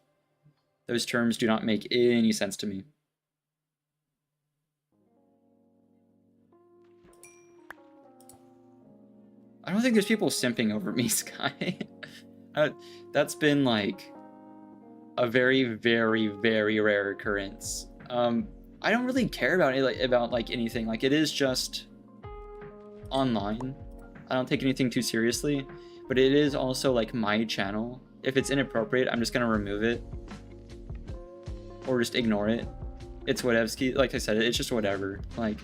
Those terms do not make any sense to me. I don't think there's people simping over me, Sky. That's been like a very, very, very rare occurrence. I don't really care about it, about anything. Like, it is just online. I don't take anything too seriously, but it is also like my channel. If it's inappropriate, I'm just gonna remove it or just ignore it. It's whatevski. Like I said, it's just whatever. Like,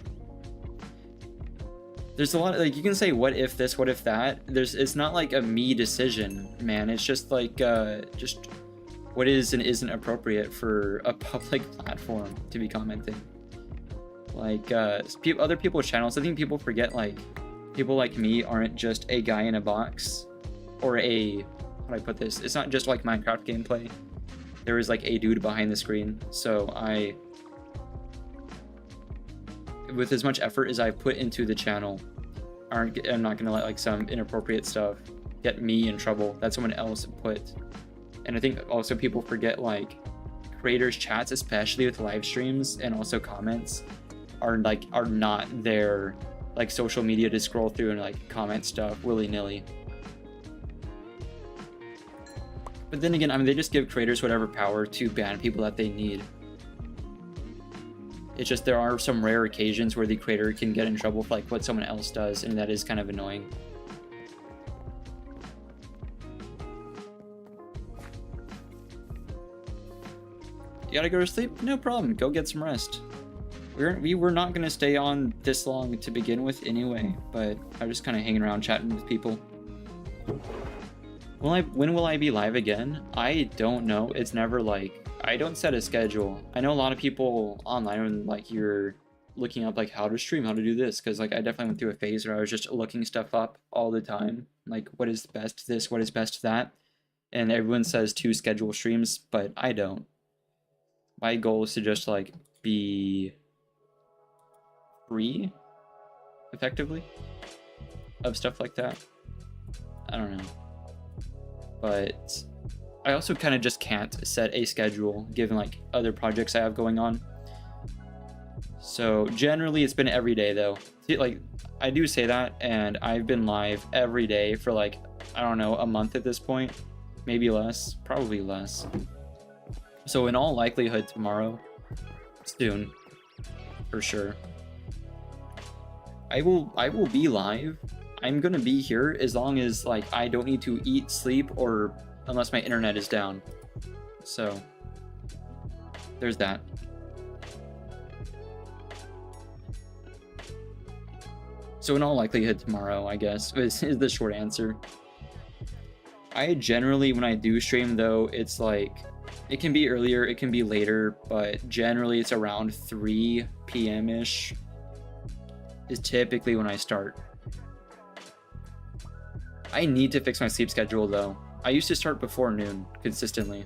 there's a lot of, like, you can say what if this, what if that. It's not like a me decision, man. It's just like just what is and isn't appropriate for a public platform to be commenting. Like other people's channels, I think people forget, like, people like me aren't just a guy in a box or a, how do I put this? It's not just like Minecraft gameplay. There is like a dude behind the screen. So with as much effort as I've put into the channel, I'm not gonna let like some inappropriate stuff get me in trouble that someone else put. And I think also people forget, like, creators' chats, especially with live streams and also comments, are not their like social media to scroll through and like comment stuff willy-nilly. But then again, I mean, they just give creators whatever power to ban people that they need. It's just there are some rare occasions where the creator can get in trouble for like what someone else does, and that is kind of annoying. You gotta go to sleep? No problem. Go get some rest. We were not gonna stay on this long to begin with anyway, but I'm just kind of hanging around chatting with people. When will I be live again? I don't know. It's never like, I don't set a schedule. I know a lot of people online, when like you're looking up like how to stream, how to do this, because like I definitely went through a phase where I was just looking stuff up all the time, like what is best this, what is best that, and everyone says to schedule streams, but I don't. My goal is to just like be free, effectively, of stuff like that. I don't know. But I also kind of just can't set a schedule given like other projects I have going on. So generally it's been every day though. See, like, I do say that, and I've been live every day for like, I don't know, a month at this point, maybe less, probably less. So in all likelihood tomorrow, soon, for sure, I will be live. I'm gonna be here as long as like I don't need to eat, sleep, or unless my internet is down. So there's that. So in all likelihood tomorrow, I guess, is the short answer. I generally, when I do stream though, it's like, it can be earlier, it can be later, but generally it's around 3 p.m.-ish is typically when I start. I need to fix my sleep schedule though. I used to start before noon consistently.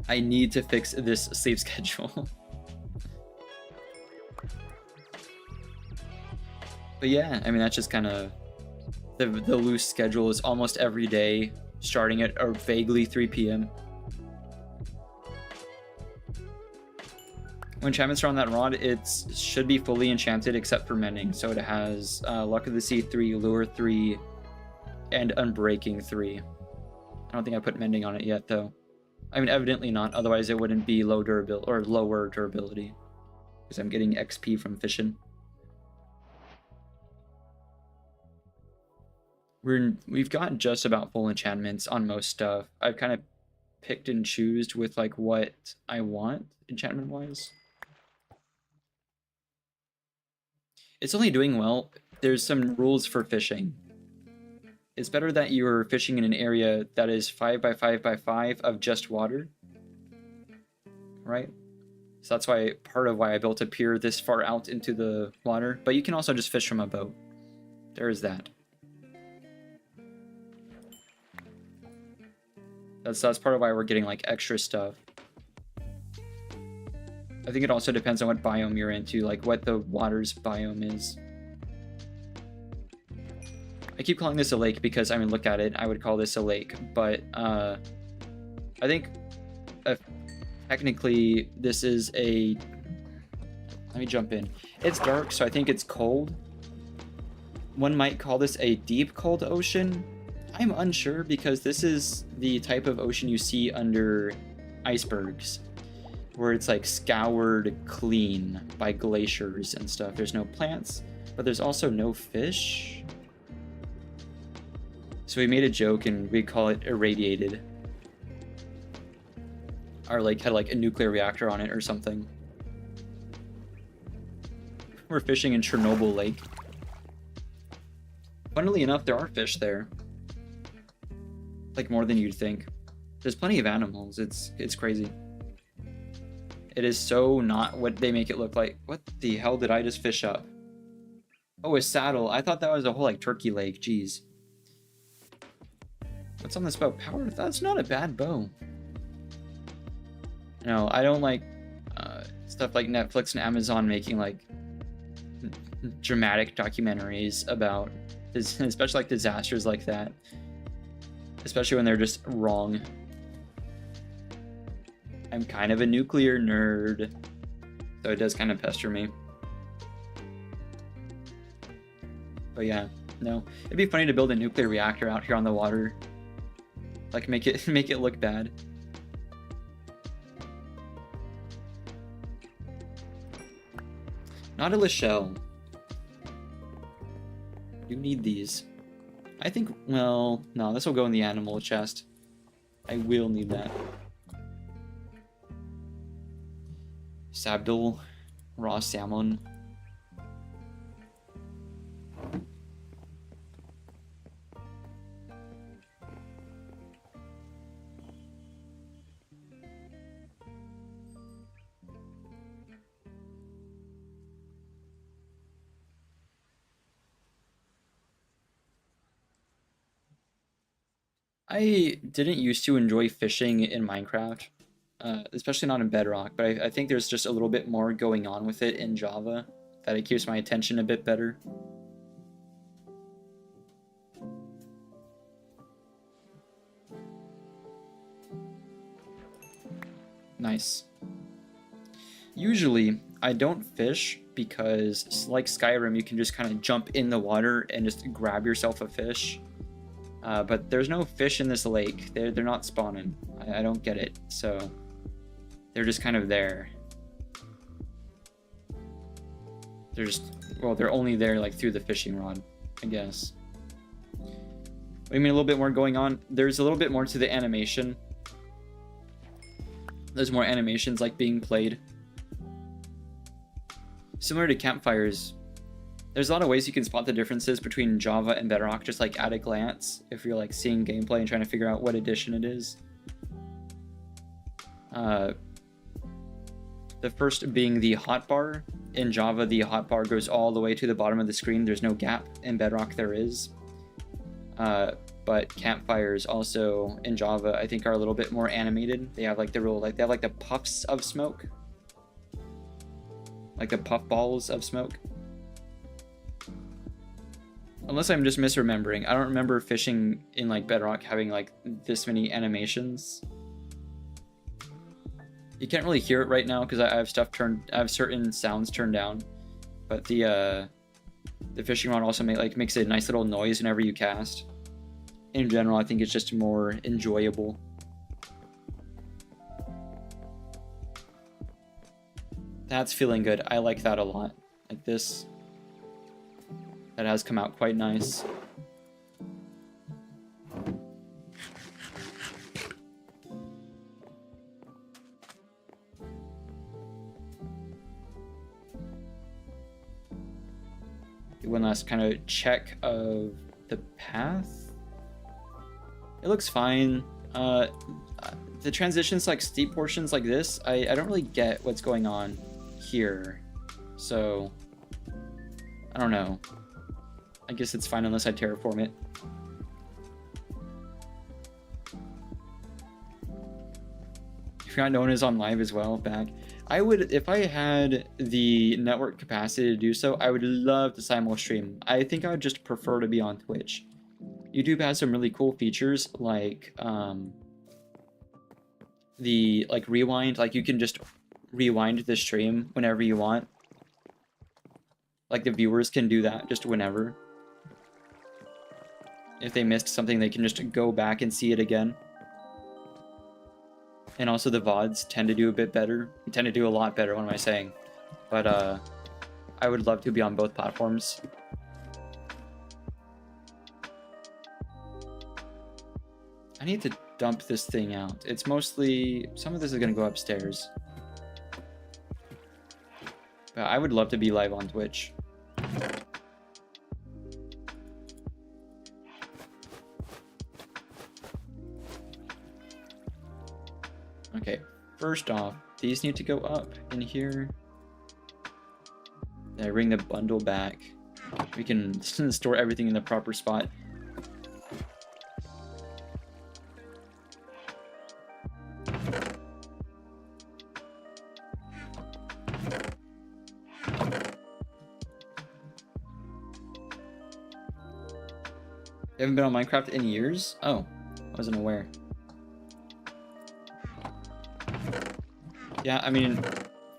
I need to fix this sleep schedule. But yeah, I mean, that's just kind of the loose schedule is almost every day starting at or vaguely 3 p.m. When enchantments are on that rod, it should be fully enchanted except for mending. So it has Luck of the Sea 3, Lure 3, and Unbreaking 3. I don't think I put mending on it yet though. I mean, evidently not, otherwise it wouldn't be low durability or lower durability, because I'm getting XP from fishing. We've got just about full enchantments on most stuff. I've kind of picked and choosed with like what I want enchantment wise. It's only doing well. There's some rules for fishing. It's better that you're fishing in an area that is 5 by 5 by 5 of just water, right? So that's why part of why I built a pier this far out into the water. But you can also just fish from a boat. There is that. That's part of why we're getting like extra stuff. I think it also depends on what biome you're into, like what the water's biome is. I keep calling this a lake because, I mean, look at it. I would call this a lake, but I think technically this is a... Let me jump in. It's dark, so I think it's cold. One might call this a deep cold ocean. I'm unsure because this is the type of ocean you see under icebergs, where it's like scoured clean by glaciers and stuff. There's no plants, but there's also no fish. So we made a joke and we call it irradiated. Our lake had like a nuclear reactor on it or something. We're fishing in Chernobyl Lake. Funnily enough, there are fish there. Like more than you'd think. There's plenty of animals. It's crazy. It is so not what they make it look like. What the hell did I just fish up? Oh, a saddle. I thought that was a whole like turkey leg. Jeez. What's on this bow? Power? That's not a bad bow. No, I don't like stuff like Netflix and Amazon making like dramatic documentaries about this, especially like disasters like that. Especially when they're just wrong. I'm kind of a nuclear nerd, so it does kind of pester me. But yeah, no. It'd be funny to build a nuclear reactor out here on the water. Like make it look bad. Nautilus shell. You need these. I think, well, no, this will go in the animal chest. I will need that. Sabdol, raw salmon. I didn't used to enjoy fishing in Minecraft, especially not in Bedrock, but I think there's just a little bit more going on with it in Java that it keeps my attention a bit better. Nice. Usually, I don't fish because, like Skyrim, you can just kind of jump in the water and just grab yourself a fish. But there's no fish in this lake. They're not spawning. I don't get it. So they're just kind of there. They're just, well, they're only there like through the fishing rod, I guess. I mean, a little bit more going on. There's a little bit more to the animation. There's more animations like being played. Similar to campfires, there's a lot of ways you can spot the differences between Java and Bedrock just like at a glance if you're like seeing gameplay and trying to figure out what edition it is. The first being the hotbar. In Java, the hotbar goes all the way to the bottom of the screen. There's no gap. In Bedrock, there is. But campfires also in Java, I think, are a little bit more animated. They have like the real, like they have like the puffs of smoke, like the puff balls of smoke. Unless I'm just misremembering. I don't remember fishing in like Bedrock having like this many animations. You can't really hear it right now because I have I have certain sounds turned down. But the fishing rod also makes a nice little noise whenever you cast. In general, I think it's just more enjoyable. That's feeling good. I like that a lot. Like this. That has come out quite nice. One last kind of check of the path. It looks fine. Uh, the transitions, like steep portions like this, I don't really get what's going on here. So, I don't know. I guess it's fine unless I terraform it. If you're not known as on live as well, back. I would, if I had the network capacity to do so, I would love to simul stream. I think I would just prefer to be on Twitch. YouTube has some really cool features like the like rewind, like you can just rewind the stream whenever you want. Like the viewers can do that just whenever. If they missed something, they can just go back and see it again. And also the VODs tend to do a bit better. Tend to do a lot better, what am I saying? But I would love to be on both platforms. I need to dump this thing out. It's mostly... some of this is going to go upstairs. But I would love to be live on Twitch. Okay, first off, these need to go up in here. Then I bring the bundle back. We can store everything in the proper spot. You haven't been on Minecraft in years? Oh, I wasn't aware. Yeah, I mean,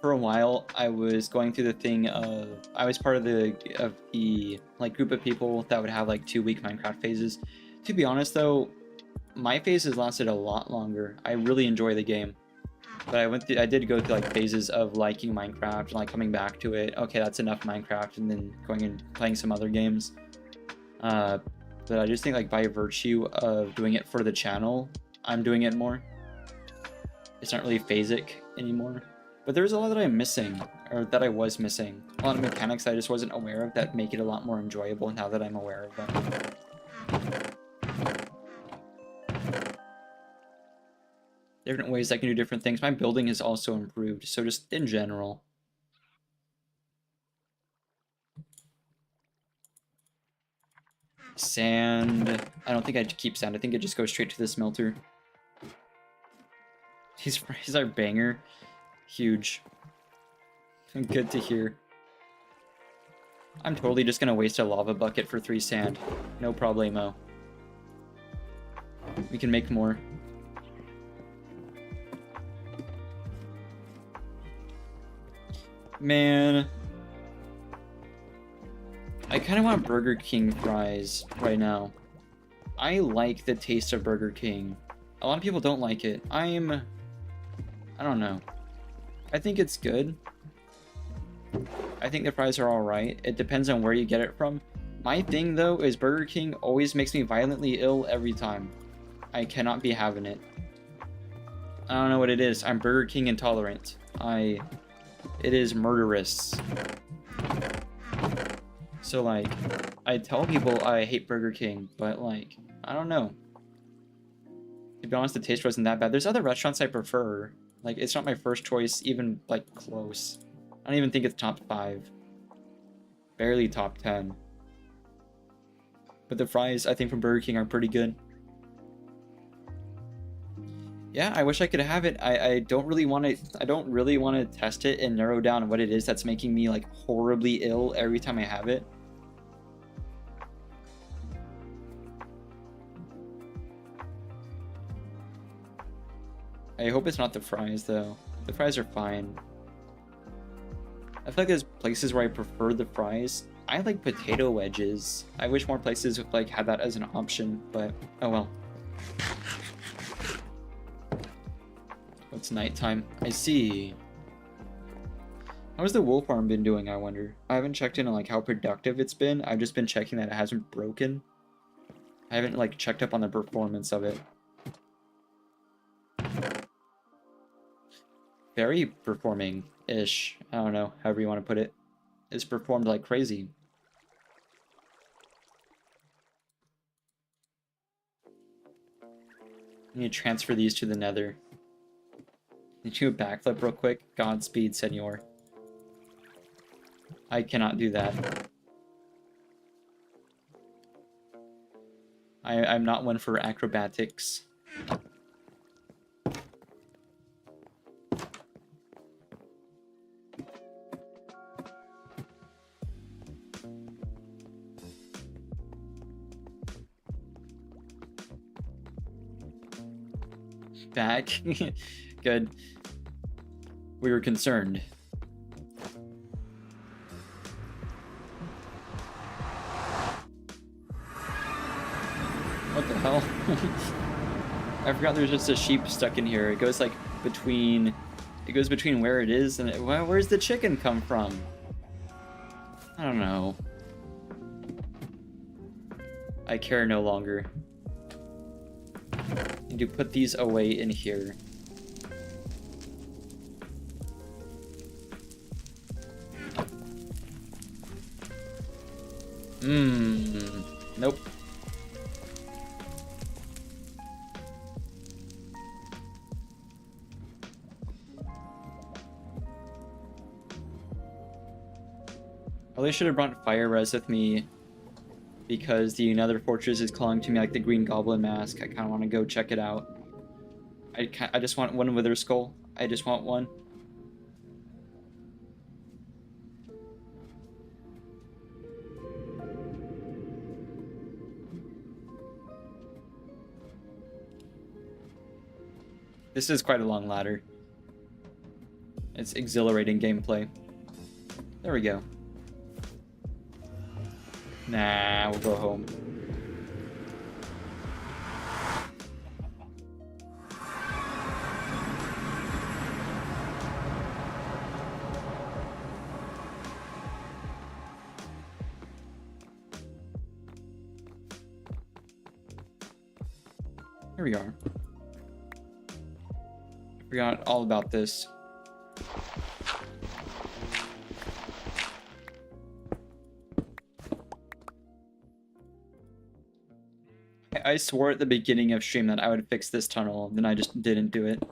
for a while, I was going through the thing of... I was part of the like group of people that would have like 2-week Minecraft phases. To be honest though, my phases lasted a lot longer. I really enjoy the game. But I did go through like phases of liking Minecraft and like coming back to it. Okay, that's enough Minecraft, and then going and playing some other games. But I just think like by virtue of doing it for the channel, I'm doing it more. It's not really phasic anymore. But there's a lot that I'm missing, or that I was missing. A lot of mechanics I just wasn't aware of that make it a lot more enjoyable now that I'm aware of them. Different ways I can do different things. My building has also improved, so just in general. Sand. I don't think I'd keep sand. I think it just goes straight to the smelter. He's our banger. Huge. Good to hear. I'm totally just gonna waste a lava bucket for 3 sand. No problemo. We can make more. Man. I kind of want Burger King fries right now. I like the taste of Burger King. A lot of people don't like it. I don't know. I think it's good. I think the fries are alright. It depends on where you get it from. My thing, though, is Burger King always makes me violently ill every time. I cannot be having it. I don't know what it is. I'm Burger King intolerant. It is murderous. So, like, I tell people I hate Burger King, but, like, I don't know. To be honest, the taste wasn't that bad. There's other restaurants I prefer. Like, it's not my first choice, even, like, close. I don't even think it's top 5. Barely top 10. But the fries, I think, from Burger King are pretty good. Yeah, I wish I could have it. I don't really want to test it and narrow down what it is that's making me, like, horribly ill every time I have it. I hope it's not the fries, though. The fries are fine. I feel like there's places where I prefer the fries. I like potato wedges. I wish more places would, like, have that as an option, but oh well. It's nighttime. I see. How's the wool farm been doing, I wonder? I haven't checked in on, like, how productive it's been. I've just been checking that it hasn't broken. I haven't, like, checked up on the performance of it. Very performing-ish. I don't know, however you want to put it. It's performed like crazy. I need to transfer these to the nether. Need you a backflip real quick? Godspeed, senor. I cannot do that. I'm not one for acrobatics. Back? Good. We were concerned. What the hell? I forgot there's just a sheep stuck in here. It goes like between... It goes between where it is and... Where's the chicken come from? I don't know. I care no longer. Need to put these away in here. Nope. Probably should have brought fire res with me because the Nether Fortress is calling to me like the Green Goblin mask. I kind of want to go check it out. I just want one Wither Skull. I just want one. This is quite a long ladder. It's exhilarating gameplay. There we go. Nah, we'll go home. Here we are. I forgot all about this. I swore at the beginning of stream that I would fix this tunnel, then I just didn't do it.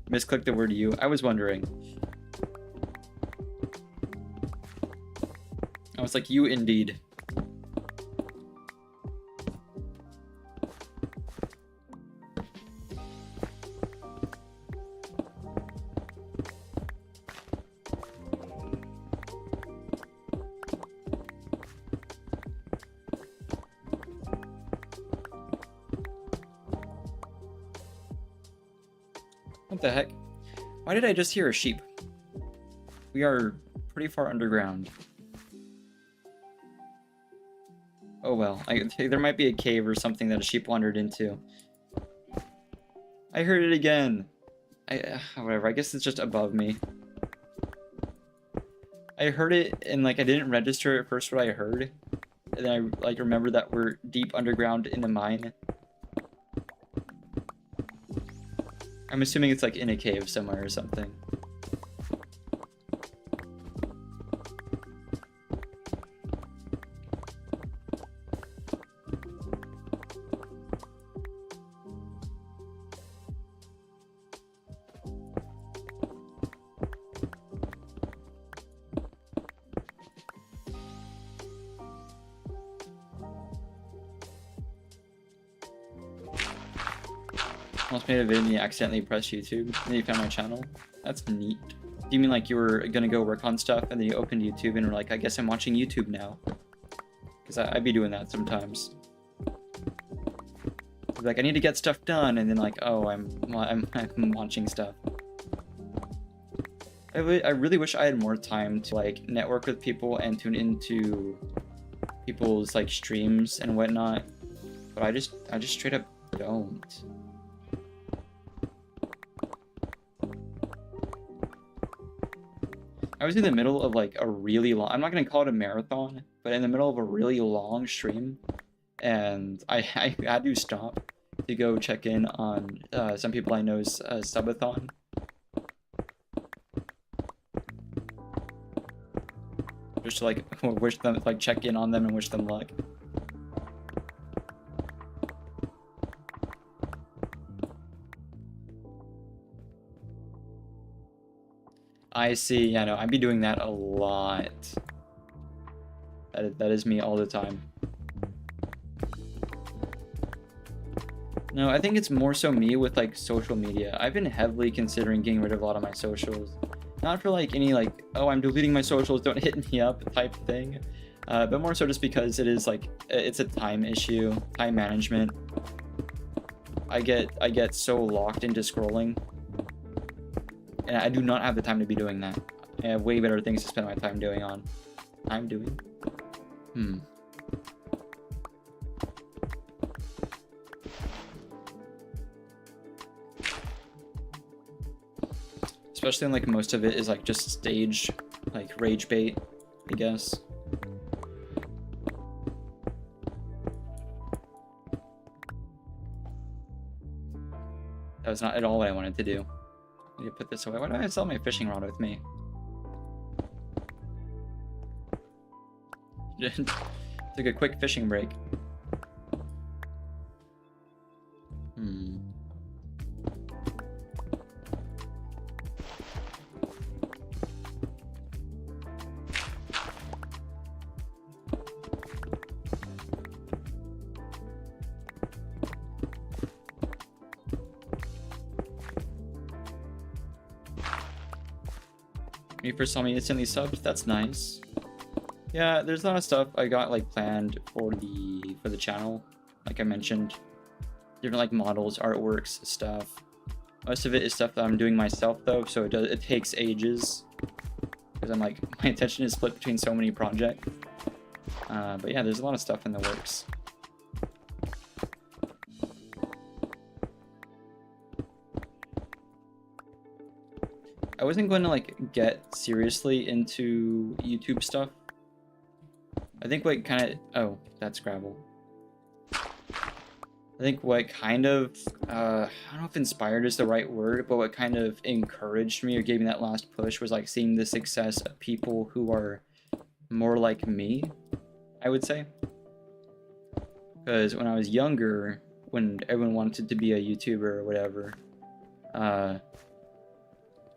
Misclicked the word you. I was wondering. I was like, you indeed. What the heck? Why did I just hear a sheep? We are pretty far underground. Oh well, there might be a cave or something that a sheep wandered into. I heard it again! Whatever, I guess it's just above me. I heard it and like I didn't register at first what I heard. And then I like remembered that we're deep underground in a mine. I'm assuming it's like in a cave somewhere or something. Almost made a video and you accidentally pressed YouTube and then you found my channel. That's neat. Do you mean like you were gonna go work on stuff and then you opened YouTube and were like, I guess I'm watching YouTube now? Because I'd be doing that sometimes. Like, I need to get stuff done, and then like, oh, I'm watching stuff. I really wish I had more time to like network with people and tune into people's like streams and whatnot, but I just straight up don't. I was in the middle of like a really long, I'm not gonna call it a marathon, but in the middle of a really long stream, and I had to stop to go check in on some people I know's subathon. Just to like wish them, like check in on them and wish them luck. I see. Yeah, no, I'd be doing that a lot. That is me all the time. No, I think it's more so me with like social media. I've been heavily considering getting rid of a lot of my socials. Not for like any like, oh, I'm deleting my socials, don't hit me up type thing. But more so just because it is like, it's a time issue, time management. I get so locked into scrolling. And I do not have the time to be doing that. I have way better things to spend my time doing on. Especially when like most of it is like just stage, like rage bait, I guess. That was not at all what I wanted to do. I need to put this away. Why do I sell my fishing rod with me? Took a quick fishing break. When you first saw me instantly subbed, that's nice. Yeah, there's a lot of stuff I got like planned for the channel. Like I mentioned, different like models, artworks, stuff. Most of it is stuff that I'm doing myself though, so it takes ages because I'm like my attention is split between so many projects. But yeah, there's a lot of stuff in the works. I wasn't going to like get seriously into YouTube stuff. I think what kind of, oh, that's gravel. I think what kind of, I don't know if inspired is the right word, but what kind of encouraged me or gave me that last push was like seeing the success of people who are more like me, I would say. Because when I was younger, when everyone wanted to be a YouTuber or whatever,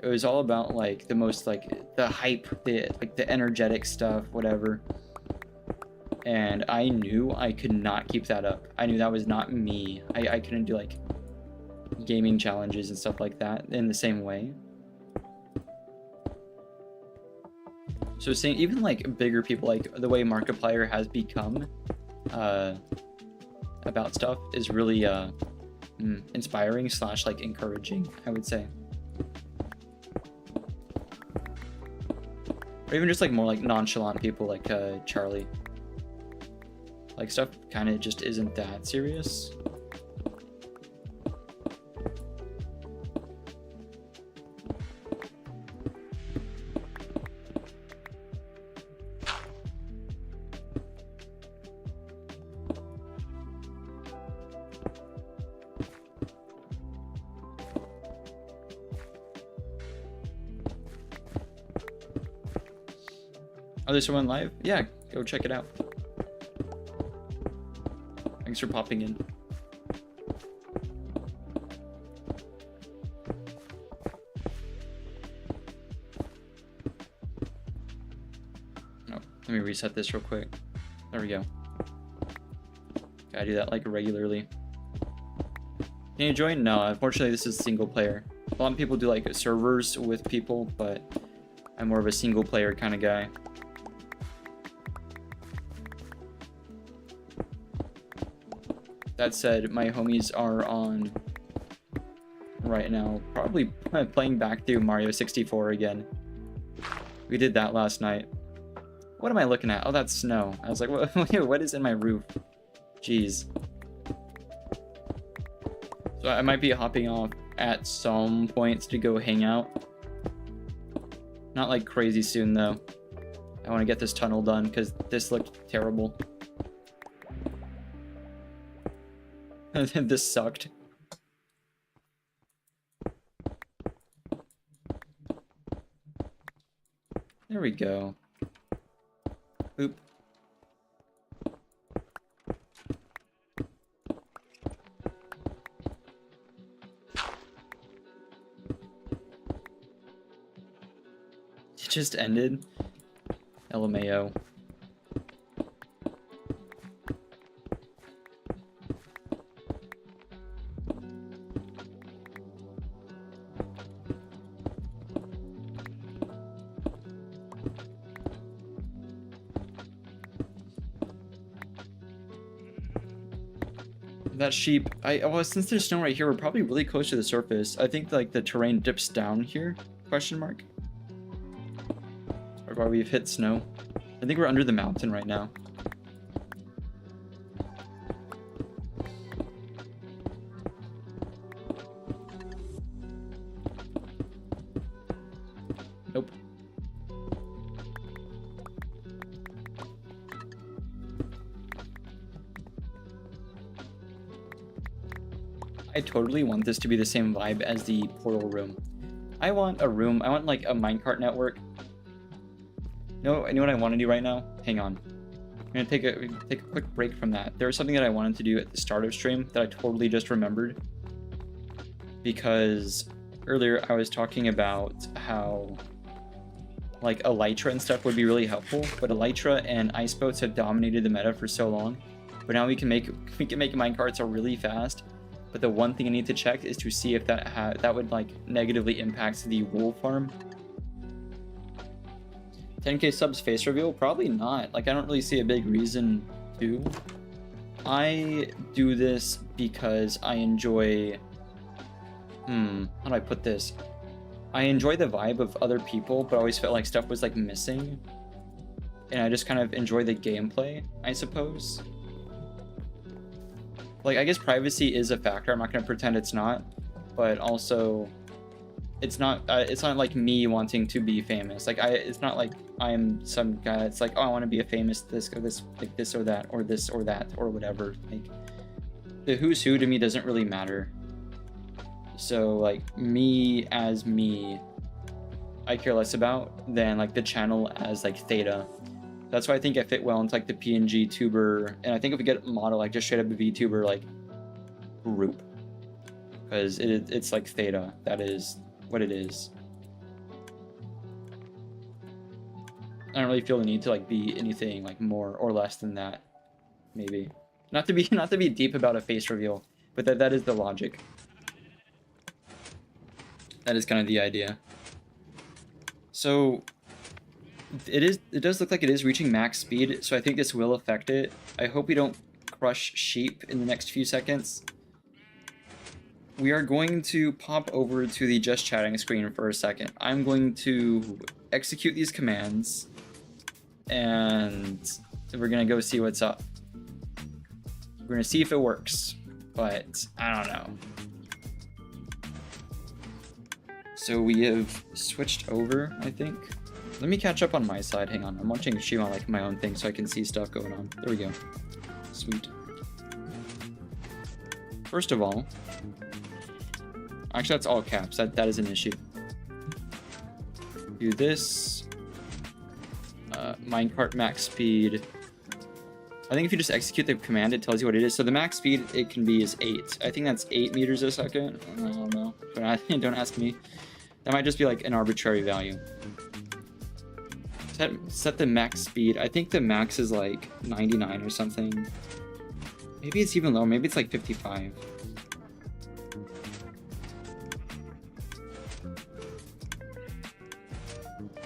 it was all about like the most like the hype, the energetic stuff, whatever. And I knew I could not keep that up. I knew that was not me. I couldn't do like gaming challenges and stuff like that in the same way. So seeing even like bigger people, like the way Markiplier has become about stuff is really inspiring / like encouraging, I would say. Or even just like more like nonchalant people like Charlie. Like stuff kind of just isn't that serious. Oh, there's someone live? Yeah, go check it out. Thanks for popping in. Oh, let me reset this real quick. There we go. Gotta do that like regularly. Can you join? No, unfortunately this is single player. A lot of people do like servers with people, but I'm more of a single player kind of guy. That said, my homies are on right now, probably playing back through Mario 64 again. We did that last night. What am I looking at? Oh, that's snow. I was like, what is in my roof? Jeez. So I might be hopping off at some points to go hang out. Not like crazy soon though. I want to get this tunnel done because this looked terrible. This sucked. There we go. Oop. It just ended. LMAO. That sheep, well, since there's snow right here, we're probably really close to the surface. I think like the terrain dips down here, question mark. Or why we've hit snow. I think we're under the mountain right now. Nope. I totally want this to be the same vibe as the portal room. I want a room, I want like a minecart network. No, I know what I want to do right now? Hang on. I'm gonna take a quick break from that. There was something that I wanted to do at the start of stream that I totally just remembered. Because earlier I was talking about how like elytra and stuff would be really helpful, but elytra and ice boats have dominated the meta for so long. But now we can make minecarts really fast. But the one thing I need to check is to see if that would like negatively impact the wool farm. 10k subs face reveal? Probably not. Like, I don't really see a big reason to. I do this because I enjoy... how do I put this? I enjoy the vibe of other people, but I always felt like stuff was, like, missing. And I just kind of enjoy the gameplay, I suppose. Like, I guess privacy is a factor. I'm not going to pretend it's not. But also... It's not like me wanting to be famous. Like it's not like I'm some guy that's like, oh, I want to be a famous this or this, like this or that or this or that or whatever. Like the who's who to me doesn't really matter. So like me as me, I care less about than like the channel as like Theta. That's why I think I fit well into like the PNG tuber, and I think if we get a model like just straight up a VTuber like group, because it's like Theta. That is what it is. I don't really feel the need to like be anything like more or less than that. Maybe not to be deep about a face reveal, but that is the logic. That is kind of the idea. So it does look like it is reaching max speed, so I think this will affect it. I hope we don't crush sheep in the next few seconds. We are going to pop over to the just chatting screen for a second. I'm going to execute these commands, and we're gonna go see what's up. We're gonna see if it works, but I don't know. So we have switched over, I think. Let me catch up on my side. Hang on, I'm watching stream on like my own thing so I can see stuff going on. There we go. Sweet. First of all, actually that's all caps. That is an issue. Do this. Minecart max speed. I think if you just execute the command, it tells you what it is. So the max speed it can be is 8. I think that's 8 meters a second. I don't know. Don't ask me. That might just be like an arbitrary value. Set the max speed. I think the max is like 99 or something. Maybe it's even lower. Maybe it's like 55.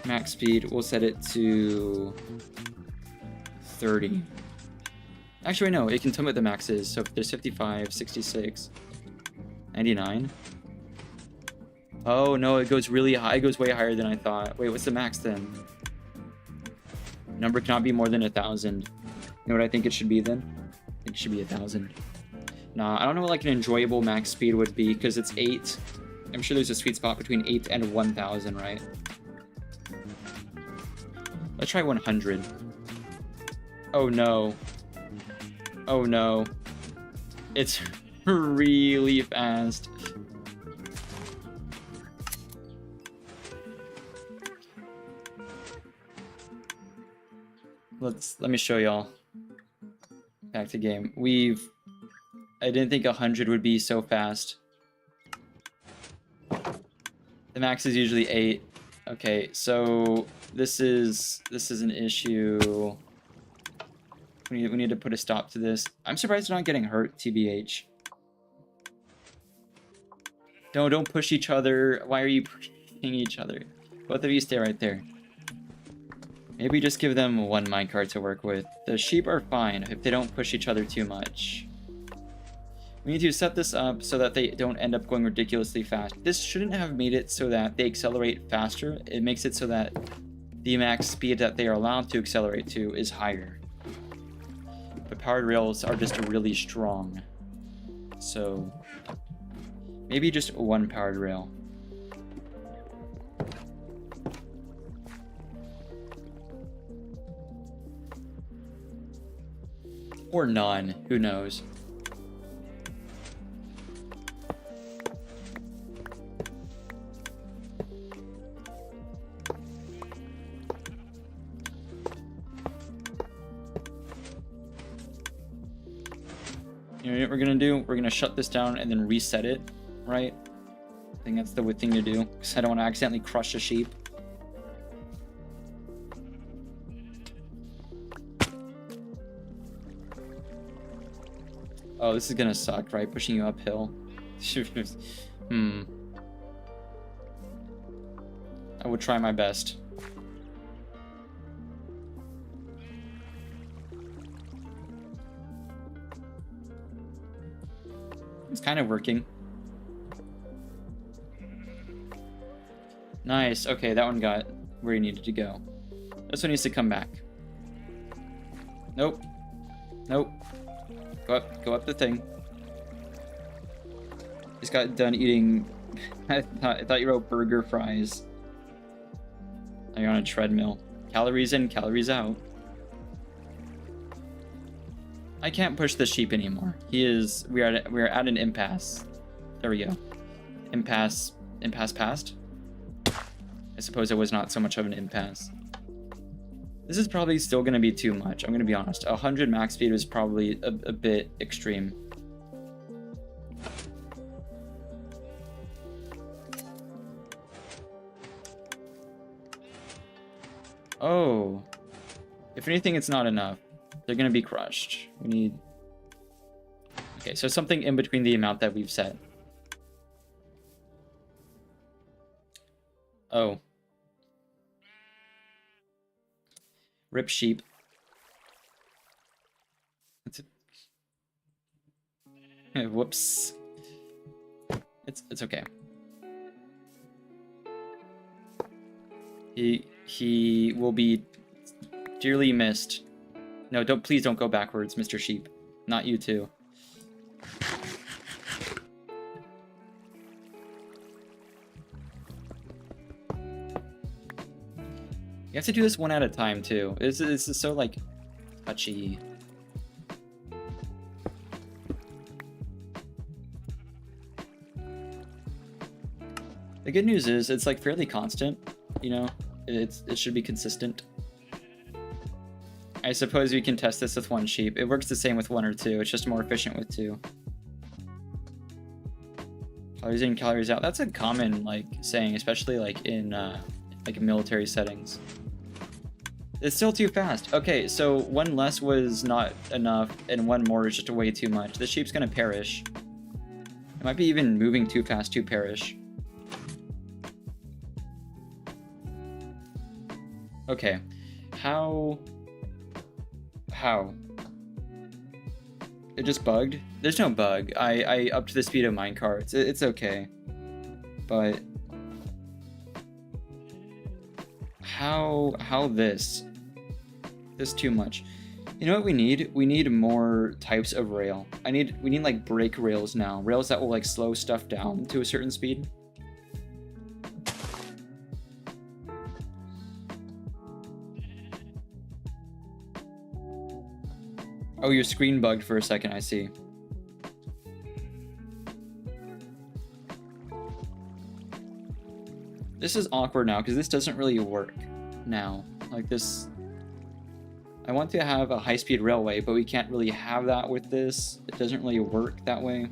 Max speed, we'll set it to 30. Actually, no, it can tell me what the max is. So if there's 55, 66, 99. Oh no, it goes really high. It goes way higher than I thought. Wait, what's the max then? Number cannot be more than 1,000. You know what I think it should be then? I think it should be 1,000. Nah, I don't know what like an enjoyable max speed would be because it's 8. I'm sure there's a sweet spot between 8 and 1,000, right? Let's try 100. Oh no. Oh no. It's really fast. Let me show y'all. Back to game. I didn't think 100 would be so fast. The max is usually 8. Okay, so this is an issue. We need to put a stop to this. I'm surprised they're not getting hurt, TBH. No, don't push each other. Why are you pushing each other? Both of you stay right there. Maybe just give them one minecart to work with. The sheep are fine if they don't push each other too much. We need to set this up so that they don't end up going ridiculously fast. This shouldn't have made it so that they accelerate faster. It makes it so that the max speed that they are allowed to accelerate to is higher. But powered rails are just really strong. So maybe just one powered rail. Or none, who knows. You know what we're gonna do? We're gonna shut this down and then reset it, right? I think that's the thing to do, because I don't want to accidentally crush a sheep. Oh, this is gonna suck, right? Pushing you uphill. I would try my best. It's kind of working. Nice. Okay, that one got where he needed to go. This one needs to come back. Nope. Nope. Go up the thing. Just got done eating. I thought you wrote burger fries. Now you're on a treadmill. Calories in, calories out. I can't push the sheep anymore. We are at an impasse. There we go. Impasse passed. I suppose it was not so much of an impasse. This is probably still going to be too much. I'm going to be honest. 100 max speed is probably a bit extreme. Oh. If anything, it's not enough. They're going to be crushed. We need... Okay, so something in between the amount that we've set. Oh. Rip sheep. Whoops. It's okay. He will be dearly missed. No, please don't go backwards, Mr. Sheep. Not you too. You have to do this one at a time too. This is so like touchy. The good news is it's like fairly constant, you know? It should be consistent. I suppose we can test this with one sheep. It works the same with one or two. It's just more efficient with two. Calories in, calories out. That's a common like saying, especially like in like military settings. It's still too fast. Okay, so one less was not enough, and one more is just way too much. The sheep's gonna perish. It might be even moving too fast to perish. Okay, how? It just bugged? There's no bug. I upped the speed of minecarts. It's okay. But how this? This too much. You know what we need? We need more types of rail. We need like brake rails now. Rails that will like slow stuff down to a certain speed. Oh, your screen bugged for a second, I see. This is awkward now, because this doesn't really work now. Like this... I want to have a high-speed railway, but we can't really have that with this. It doesn't really work that way.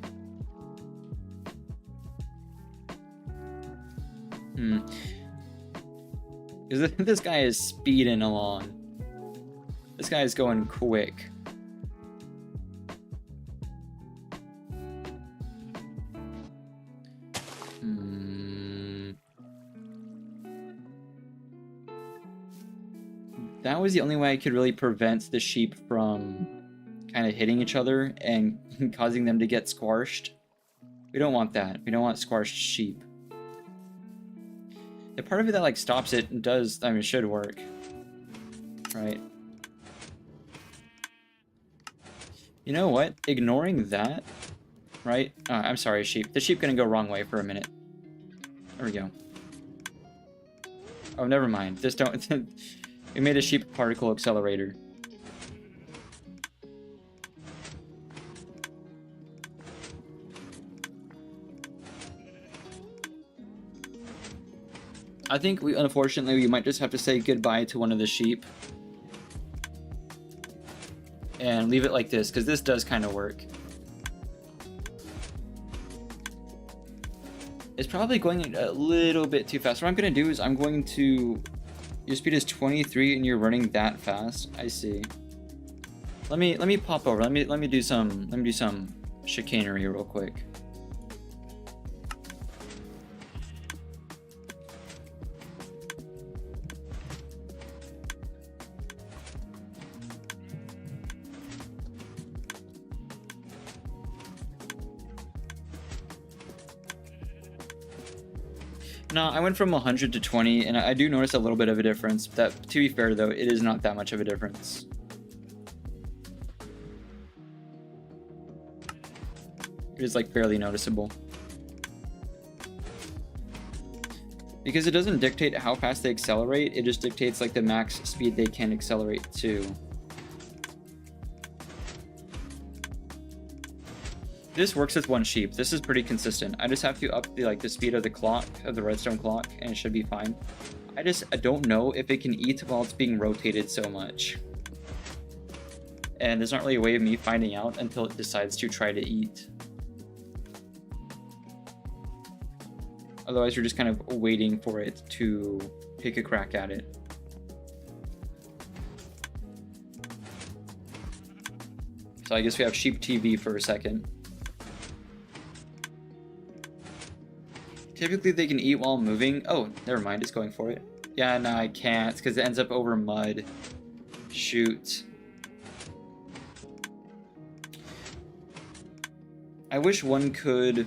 Because this guy is speeding along. This guy is going quick. That was the only way I could really prevent the sheep from kind of hitting each other and causing them to get squashed. We don't want that. We don't want squashed sheep. The part of it that like stops it does, I mean, it should work. Right? You know what? Ignoring that, right? I'm sorry, sheep. The sheep gonna go wrong way for a minute. There we go. Oh, never mind. Just don't... We made a sheep particle accelerator. I think unfortunately, we might just have to say goodbye to one of the sheep. And leave it like this, because this does kind of work. It's probably going a little bit too fast. What I'm going to do is I'm going to... Your speed is 23 and you're running that fast. I see. Let me pop over. Let me do some chicanery real quick. No, I went from 100 to 20, and I do notice a little bit of a difference. That, to be fair, though, it is not that much of a difference. It is, like, barely noticeable. Because it doesn't dictate how fast they accelerate, it just dictates, like, the max speed they can accelerate to. This works with one sheep. This is pretty consistent. I just have to up the speed of the clock, of the redstone clock, and it should be fine. I don't know if it can eat while it's being rotated so much. And there's not really a way of me finding out until it decides to try to eat. Otherwise, you're just kind of waiting for it to take a crack at it. So I guess we have sheep TV for a second. Typically they can eat while moving. Oh, never mind, it's going for it. Yeah, no, I can't, because it ends up over mud. Shoot. I wish one could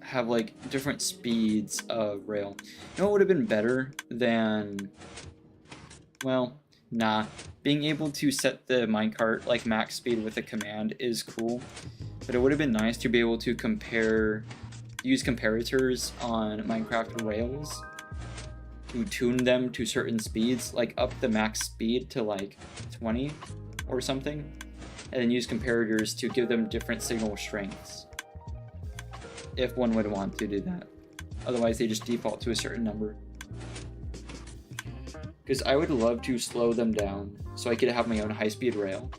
have, like, different speeds of rail. You know what would have been better than... Well, nah. Being able to set the minecart, like, max speed with a command is cool. But it would have been nice to be able to use comparators on Minecraft rails to tune them to certain speeds, like up the max speed to like 20 or something, and then use comparators to give them different signal strengths, if one would want to do that. Otherwise they just default to a certain number. Because I would love to slow them down so I could have my own high-speed rail.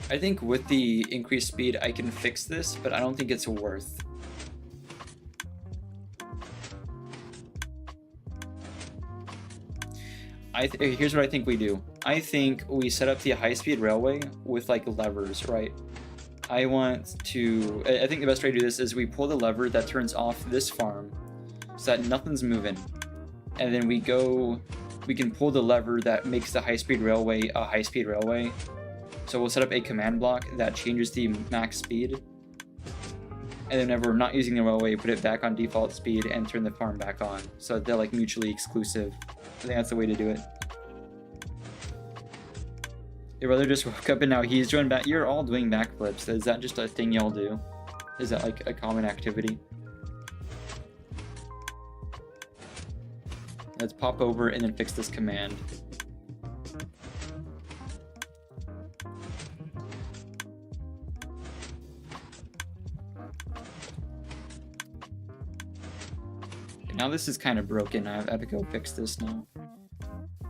I think with the increased speed I can fix this, but I don't think it's worth. Here's what I think we do. I think we set up the high-speed railway with like levers, right? I think the best way to do this is we pull the lever that turns off this farm so that nothing's moving. And then we can pull the lever that makes the high-speed railway a high-speed railway. So we'll set up a command block that changes the max speed. And then whenever we're not using the railway, put it back on default speed and turn the farm back on. So they're like mutually exclusive. I think that's the way to do it. Your brother just woke up and now he's doing back. You're all doing backflips. Is that just a thing y'all do? Is that like a common activity? Let's pop over and then fix this command. Now this is kind of broken. I have to go fix this now. I'm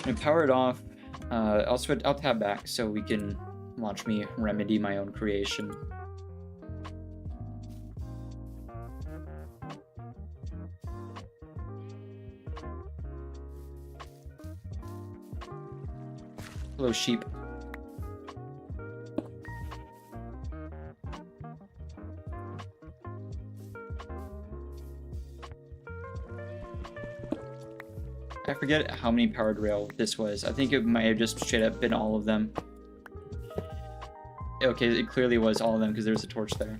gonna power it off. I'll tab back so we can watch me remedy my own creation. Hello, sheep. I forget how many powered rail this was. I think it might have just straight up been all of them. Okay, it clearly was all of them because there's a torch there.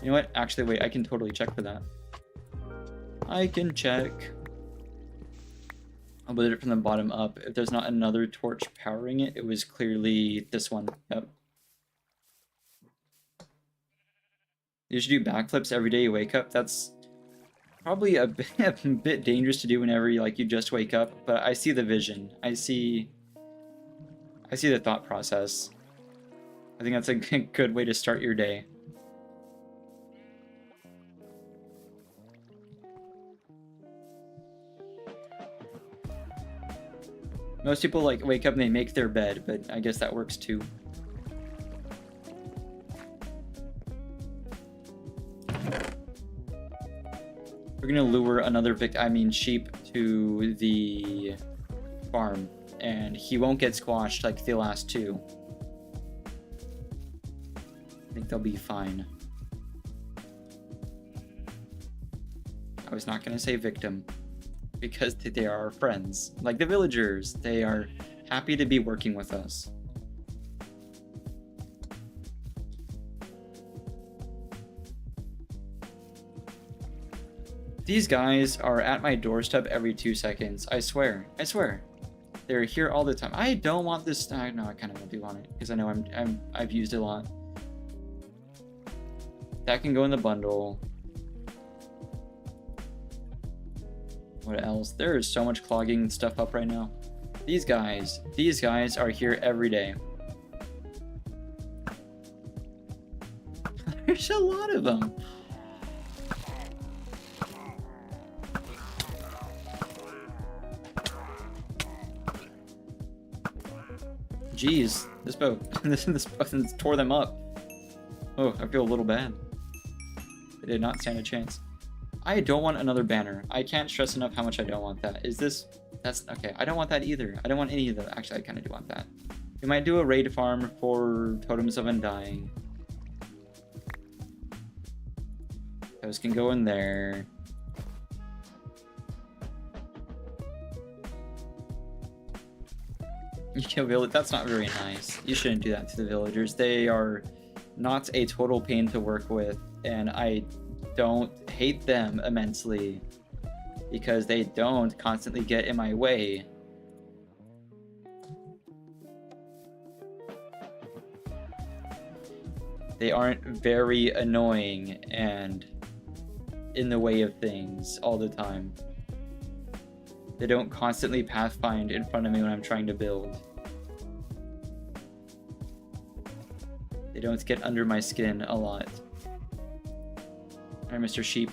You know what? Actually, wait, I can totally check for that. I can check. I'll build it from the bottom up. If there's not another torch powering it, it was clearly this one. Yep. You should do backflips every day you wake up. That's probably a bit dangerous to do whenever you just wake up, but I see the vision. I see the thought process. I think that's a good way to start your day. Most people wake up and they make their bed, but I guess that works too. We're gonna lure another sheep to the farm, and he won't get squashed like the last two. I think they'll be fine. I was not gonna say victim, because they are our friends. Like the villagers, they are happy to be working with us. These guys are at my doorstep every 2 seconds. I swear. I swear. They're here all the time. I don't want this. No, I kind of do want it because I know I've used it a lot. That can go in the bundle. What else? There is so much clogging stuff up right now. These guys are here every day. There's a lot of them. Jeez, this boat tore them up. Oh, I feel a little bad. They did not stand a chance. I don't want another banner. I can't stress enough how much I don't want that. That's okay. I don't want that either. I don't want any of them. Actually, I kind of do want that. We might do a raid farm for Totems of Undying. Those can go in there. That's not very nice. You shouldn't do that to the villagers. They are not a total pain to work with, and I don't hate them immensely because they don't constantly get in my way. They aren't very annoying and in the way of things all the time. They don't constantly pathfind in front of me when I'm trying to build. They don't get under my skin a lot. Alright, Mr. Sheep.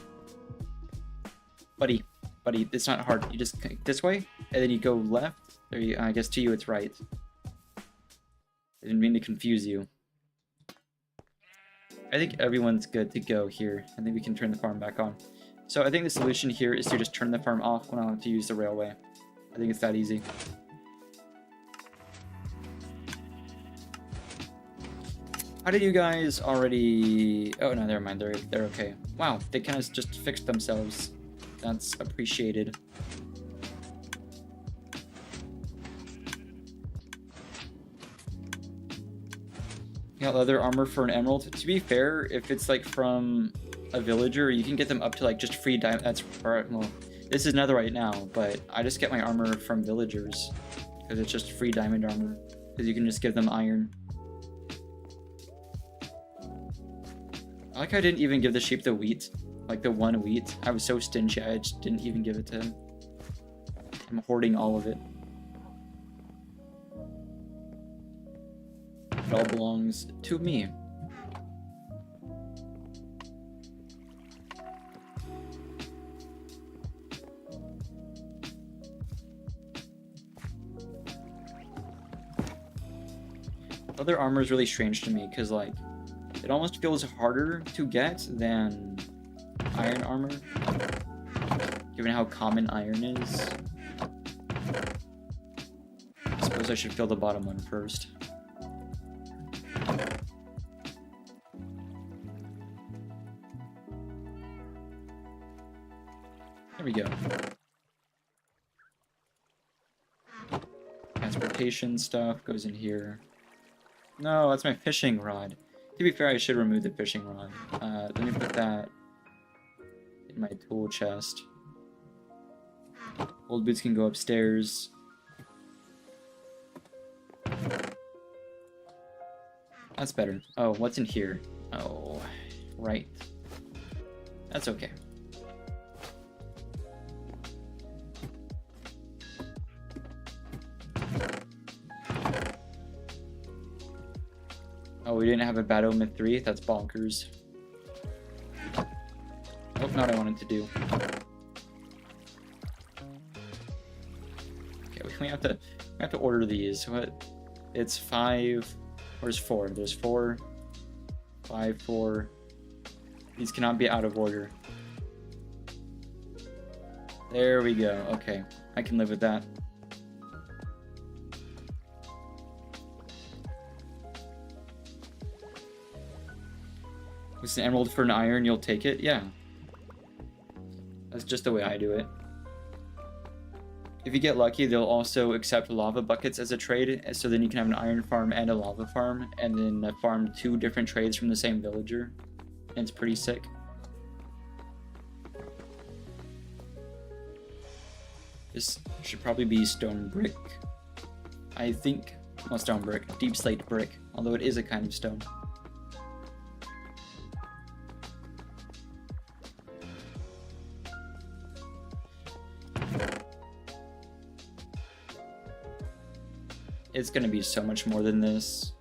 Buddy, it's not hard. You just this way, and then you go left. There you, I guess to you it's right. I didn't mean to confuse you. I think everyone's good to go here. I think we can turn the farm back on. So I think the solution here is to just turn the farm off when I have to use the railway. I think it's that easy. How did you guys already... Oh, no, never mind. They're okay. Wow, they kind of just fixed themselves. That's appreciated. Got leather armor for an emerald. To be fair, if it's from a villager, you can get them up to just free diamond. That's well, this is netherite now, but I just get my armor from villagers because it's just free diamond armor because you can just give them iron. I like how I didn't even give the sheep the wheat, the one wheat. I was so stingy, I just didn't even give it to him. I'm hoarding all of it. It all belongs to me. Leather armor is really strange to me because, like, it almost feels harder to get than iron armor, given how common iron is. I suppose I should fill the bottom one first. There we go. Transportation stuff goes in here. No, that's my fishing rod. To be fair, I should remove the fishing rod. Let me put that in my tool chest. Old boots can go upstairs. That's better. Oh, what's in here? Oh, right. That's okay. Oh, we didn't have a battle myth 3? That's bonkers. Oh, not what I wanted to do. Okay, we have to order these. What? It's 5. Where's 4? There's 4, 5, 4. These cannot be out of order. There we go. Okay, I can live with that. It's an emerald for an iron, you'll take it? Yeah. That's just the way I do it. If you get lucky, they'll also accept lava buckets as a trade, so then you can have an iron farm and a lava farm, and then farm 2 different trades from the same villager. And it's pretty sick. This should probably be stone brick. I think, well, stone brick, deep slate brick, although it is a kind of stone. It's gonna be so much more than this.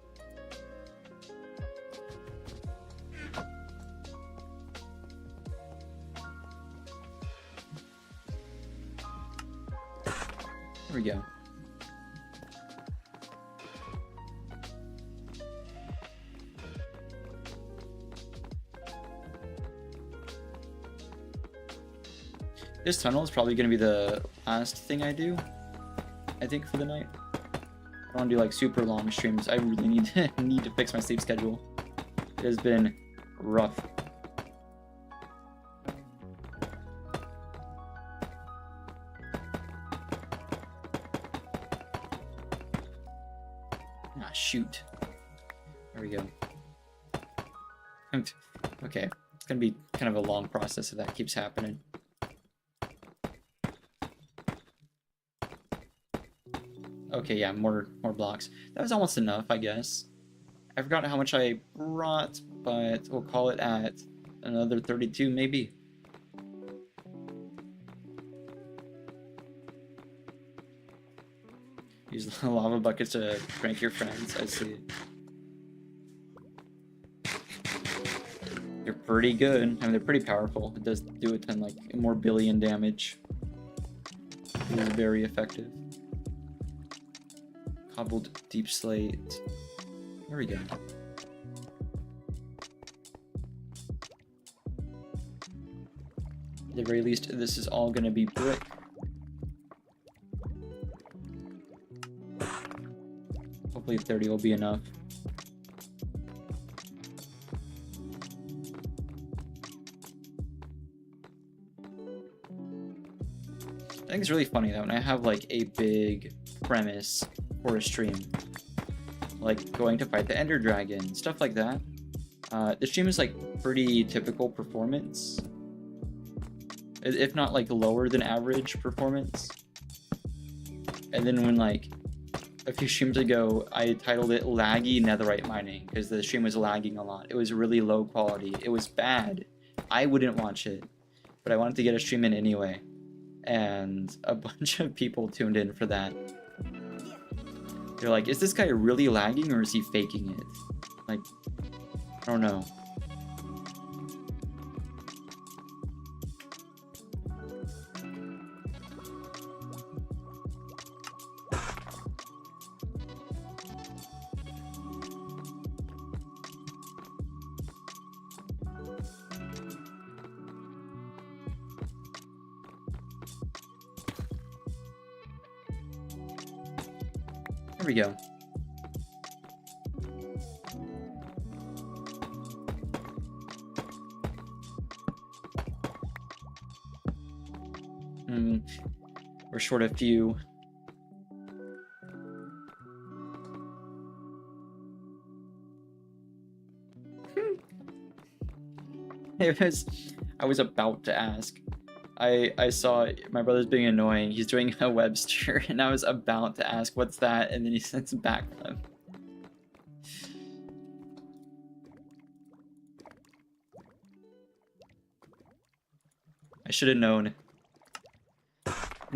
There we go. This tunnel is probably gonna be the last thing I do, I think, for the night. I don't do like super long streams. I really need to fix my sleep schedule. It has been rough. Ah, shoot. There we go. Okay, it's gonna be kind of a long process if that keeps happening. Okay, yeah, more blocks. That was almost enough, I guess. I forgot how much I brought, but we'll call it at another 32, maybe. Use the lava buckets to prank your friends, I see. They're pretty good. I mean, they're pretty powerful. It does do a ton, like, more billion damage. It is very effective. Cobbled deep slate. There we go. At the very least, this is all gonna be brick. Hopefully 30 will be enough. I think it's really funny that when I have like a big premise for a stream, like going to fight the Ender Dragon, stuff like that. The stream is like pretty typical performance, if not like lower than average performance. And then when like a few streams ago, I titled it Laggy Netherite Mining because the stream was lagging a lot. It was really low quality. It was bad. I wouldn't watch it, but I wanted to get a stream in anyway. and a bunch of people tuned in for that. They're like, is this guy really lagging or is he faking it? Like, I don't know. There we go. We're short a few. I was about to ask. I saw my brother's being annoying. He's doing a Webster, and I was about to ask, what's that? And then he sends back from him. I should have known.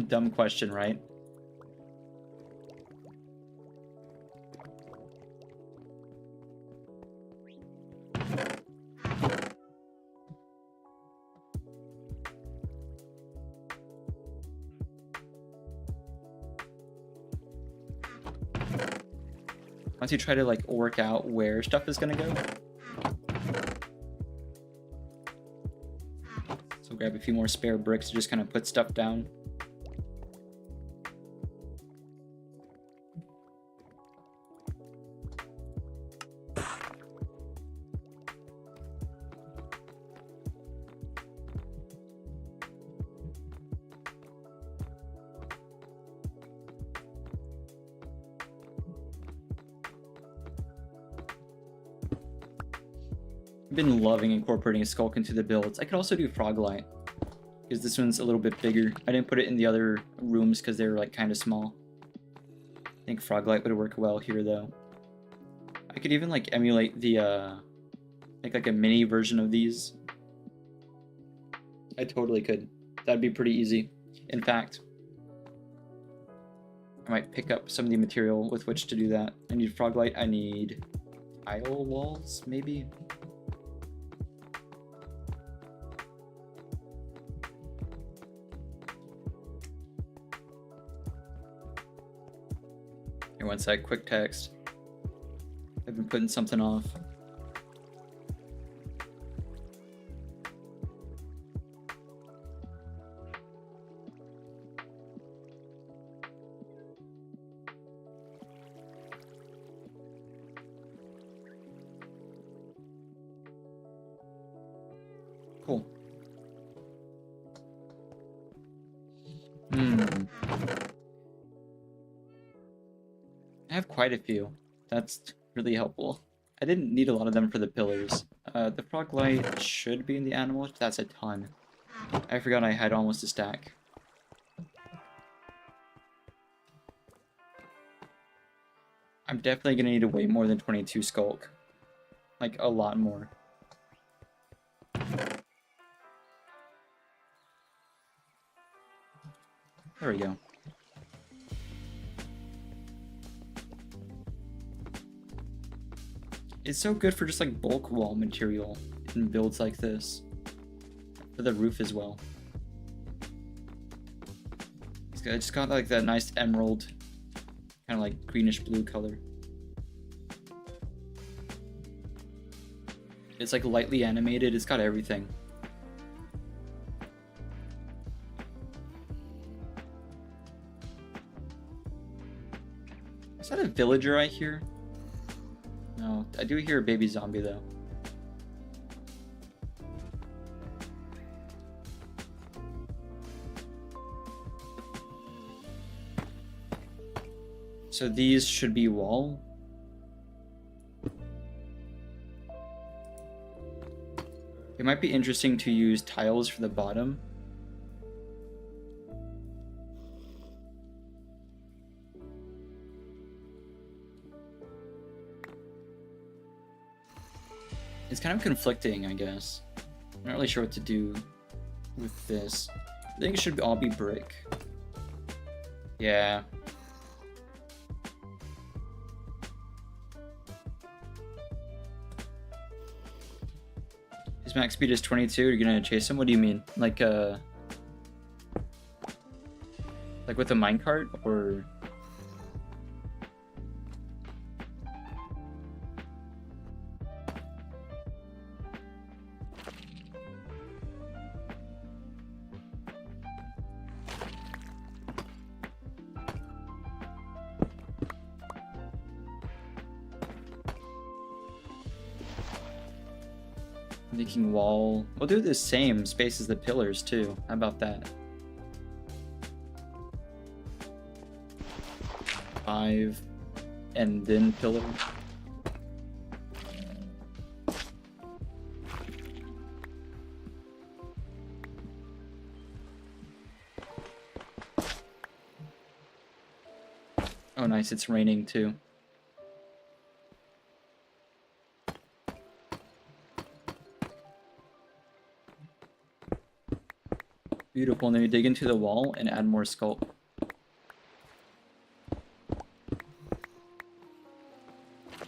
Dumb question, right? Once you try to like work out where stuff is gonna go. So grab a few more spare bricks to just kind of put stuff down. Been loving incorporating a skulk into the builds. I could also do Froglight, because this one's a little bit bigger. I didn't put it in the other rooms because they were like kind of small. I think Froglight would work well here though. I could even like emulate the make like a mini version of these. I totally could. That'd be pretty easy. In fact, I might pick up some of the material with which to do that. I need Froglight, I need tile walls, maybe? Here, one sec, quick text. I've been putting something off. Cool. I have quite a few. That's really helpful. I didn't need a lot of them for the pillars. The frog light should be in the animals. That's a ton. I forgot I had almost a stack. I'm definitely gonna need a way more than 22 skulk. Like, a lot more. There we go. It's so good for just like bulk wall material in builds like this. For the roof as well. It's just got like that nice emerald, kind of like greenish blue color. It's like lightly animated, it's got everything. Is that a villager I hear? No, I do hear a baby zombie though. So these should be wall. It might be interesting to use tiles for the bottom. It's kind of conflicting, I guess. I'm not really sure what to do with this. I think it should all be brick. Yeah. His max speed is 22. You're gonna chase him? What do you mean? Like with a minecart or? Making wall. We'll do the same space as the pillars too. How about that? 5 and then pillar. Oh nice, it's raining too. Beautiful, and then you dig into the wall and add more sculpt.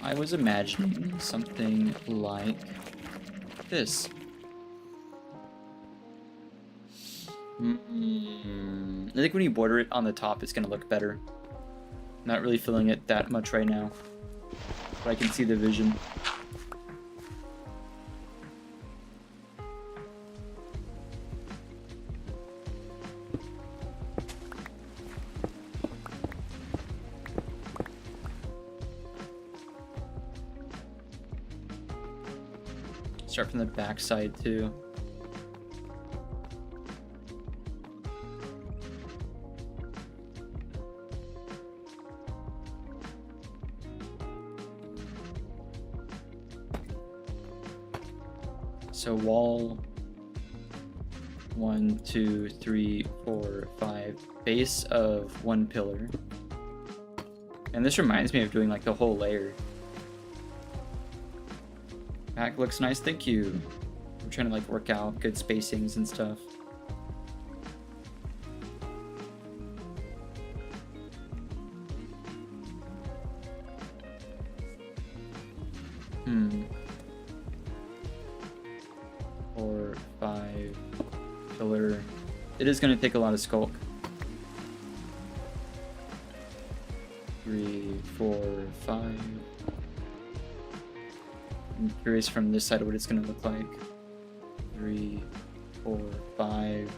I was imagining something like this. I think when you border it on the top, it's gonna look better. Not really feeling it that much right now, but I can see the vision. Start from the back side too. So wall 1, 2, 3, 4, 5, base of 1 pillar. And this reminds me of doing like the whole layer. Back looks nice, thank you. I'm trying to like work out good spacings and stuff. Four, 5, pillar. It is going to take a lot of sculpt. 3, 4, 5. I'm curious from this side what it's going to look like. 3, 4, 5.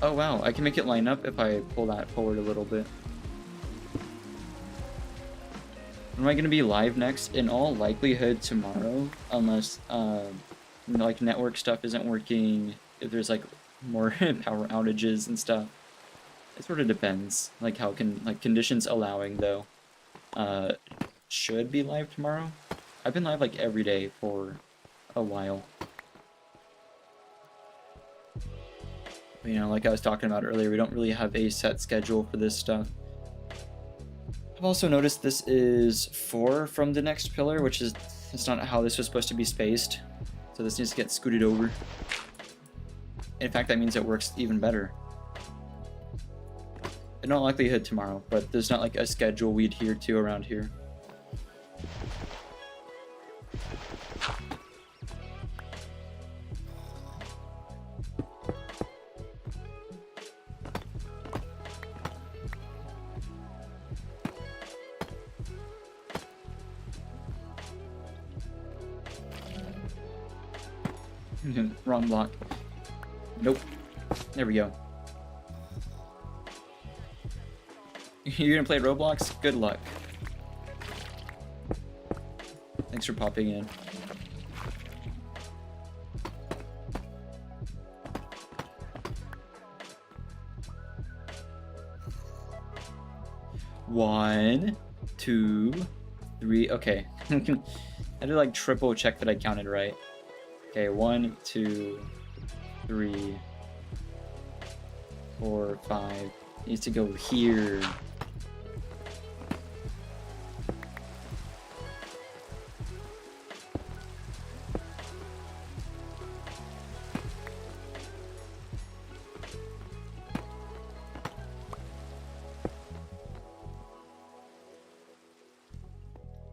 Oh wow, I can make it line up if I pull that forward a little bit. When am I going to be live next? In all likelihood tomorrow, unless like network stuff isn't working, if there's like more power outages and stuff. It sort of depends, like how conditions allowing though. Should be live tomorrow. I've been live like every day for a while. But, you know, like I was talking about earlier, we don't really have a set schedule for this stuff. I've also noticed this is 4 from the next pillar, which is that's not how this was supposed to be spaced. So this needs to get scooted over. In fact, that means it works even better. In all likelihood tomorrow, but there's not like a schedule we adhere to around here. Wrong block. Nope. There we go. You're gonna play Roblox? Good luck. Thanks for popping in. One, 2, 3. Okay. I had to like triple check that I counted right. Okay, 1, 2, 3, 4, 5. Needs to go here.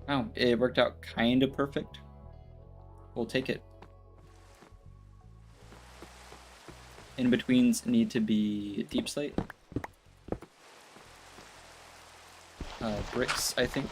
Wow, it worked out kind of perfect. We'll take it. In-betweens need to be deep slate. Bricks, I think.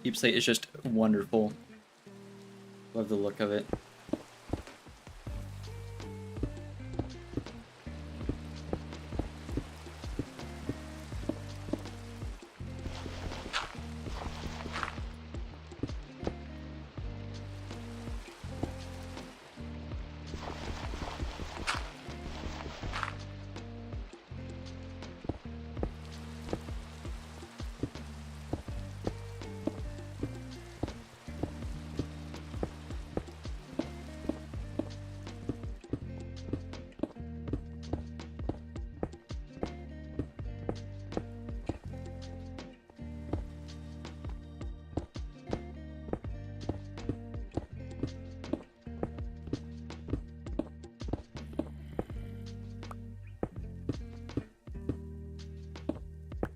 Deep slate is just wonderful. Love the look of it.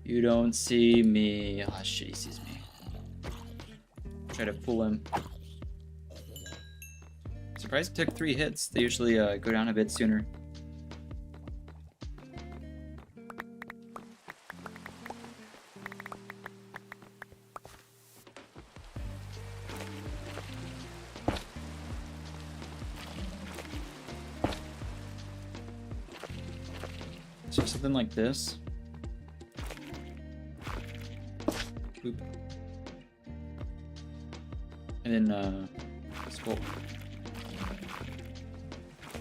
You don't see me. Ah, shit, he sees me. Try to pull him. Surprised it took 3 hits. They usually go down a bit sooner. So something like this. Boop. And then scroll.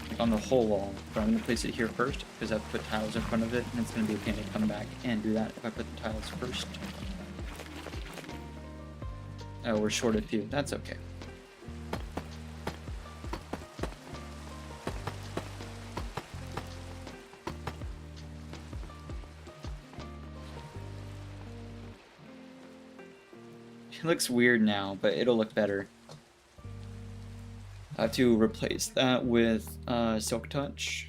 Like on the whole wall, but I'm gonna place it here first because I've put tiles in front of it, and it's gonna be a pain to come back and do that if I put the tiles first. Oh, we're short a few. That's okay. It looks weird now, but it'll look better. I have to replace that with Silk Touch.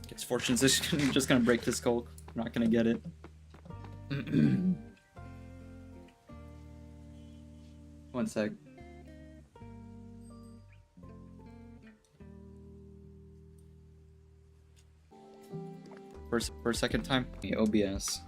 Guess Fortune's just gonna break this Skulk. I'm not gonna get it. One sec. For a second time, OBS.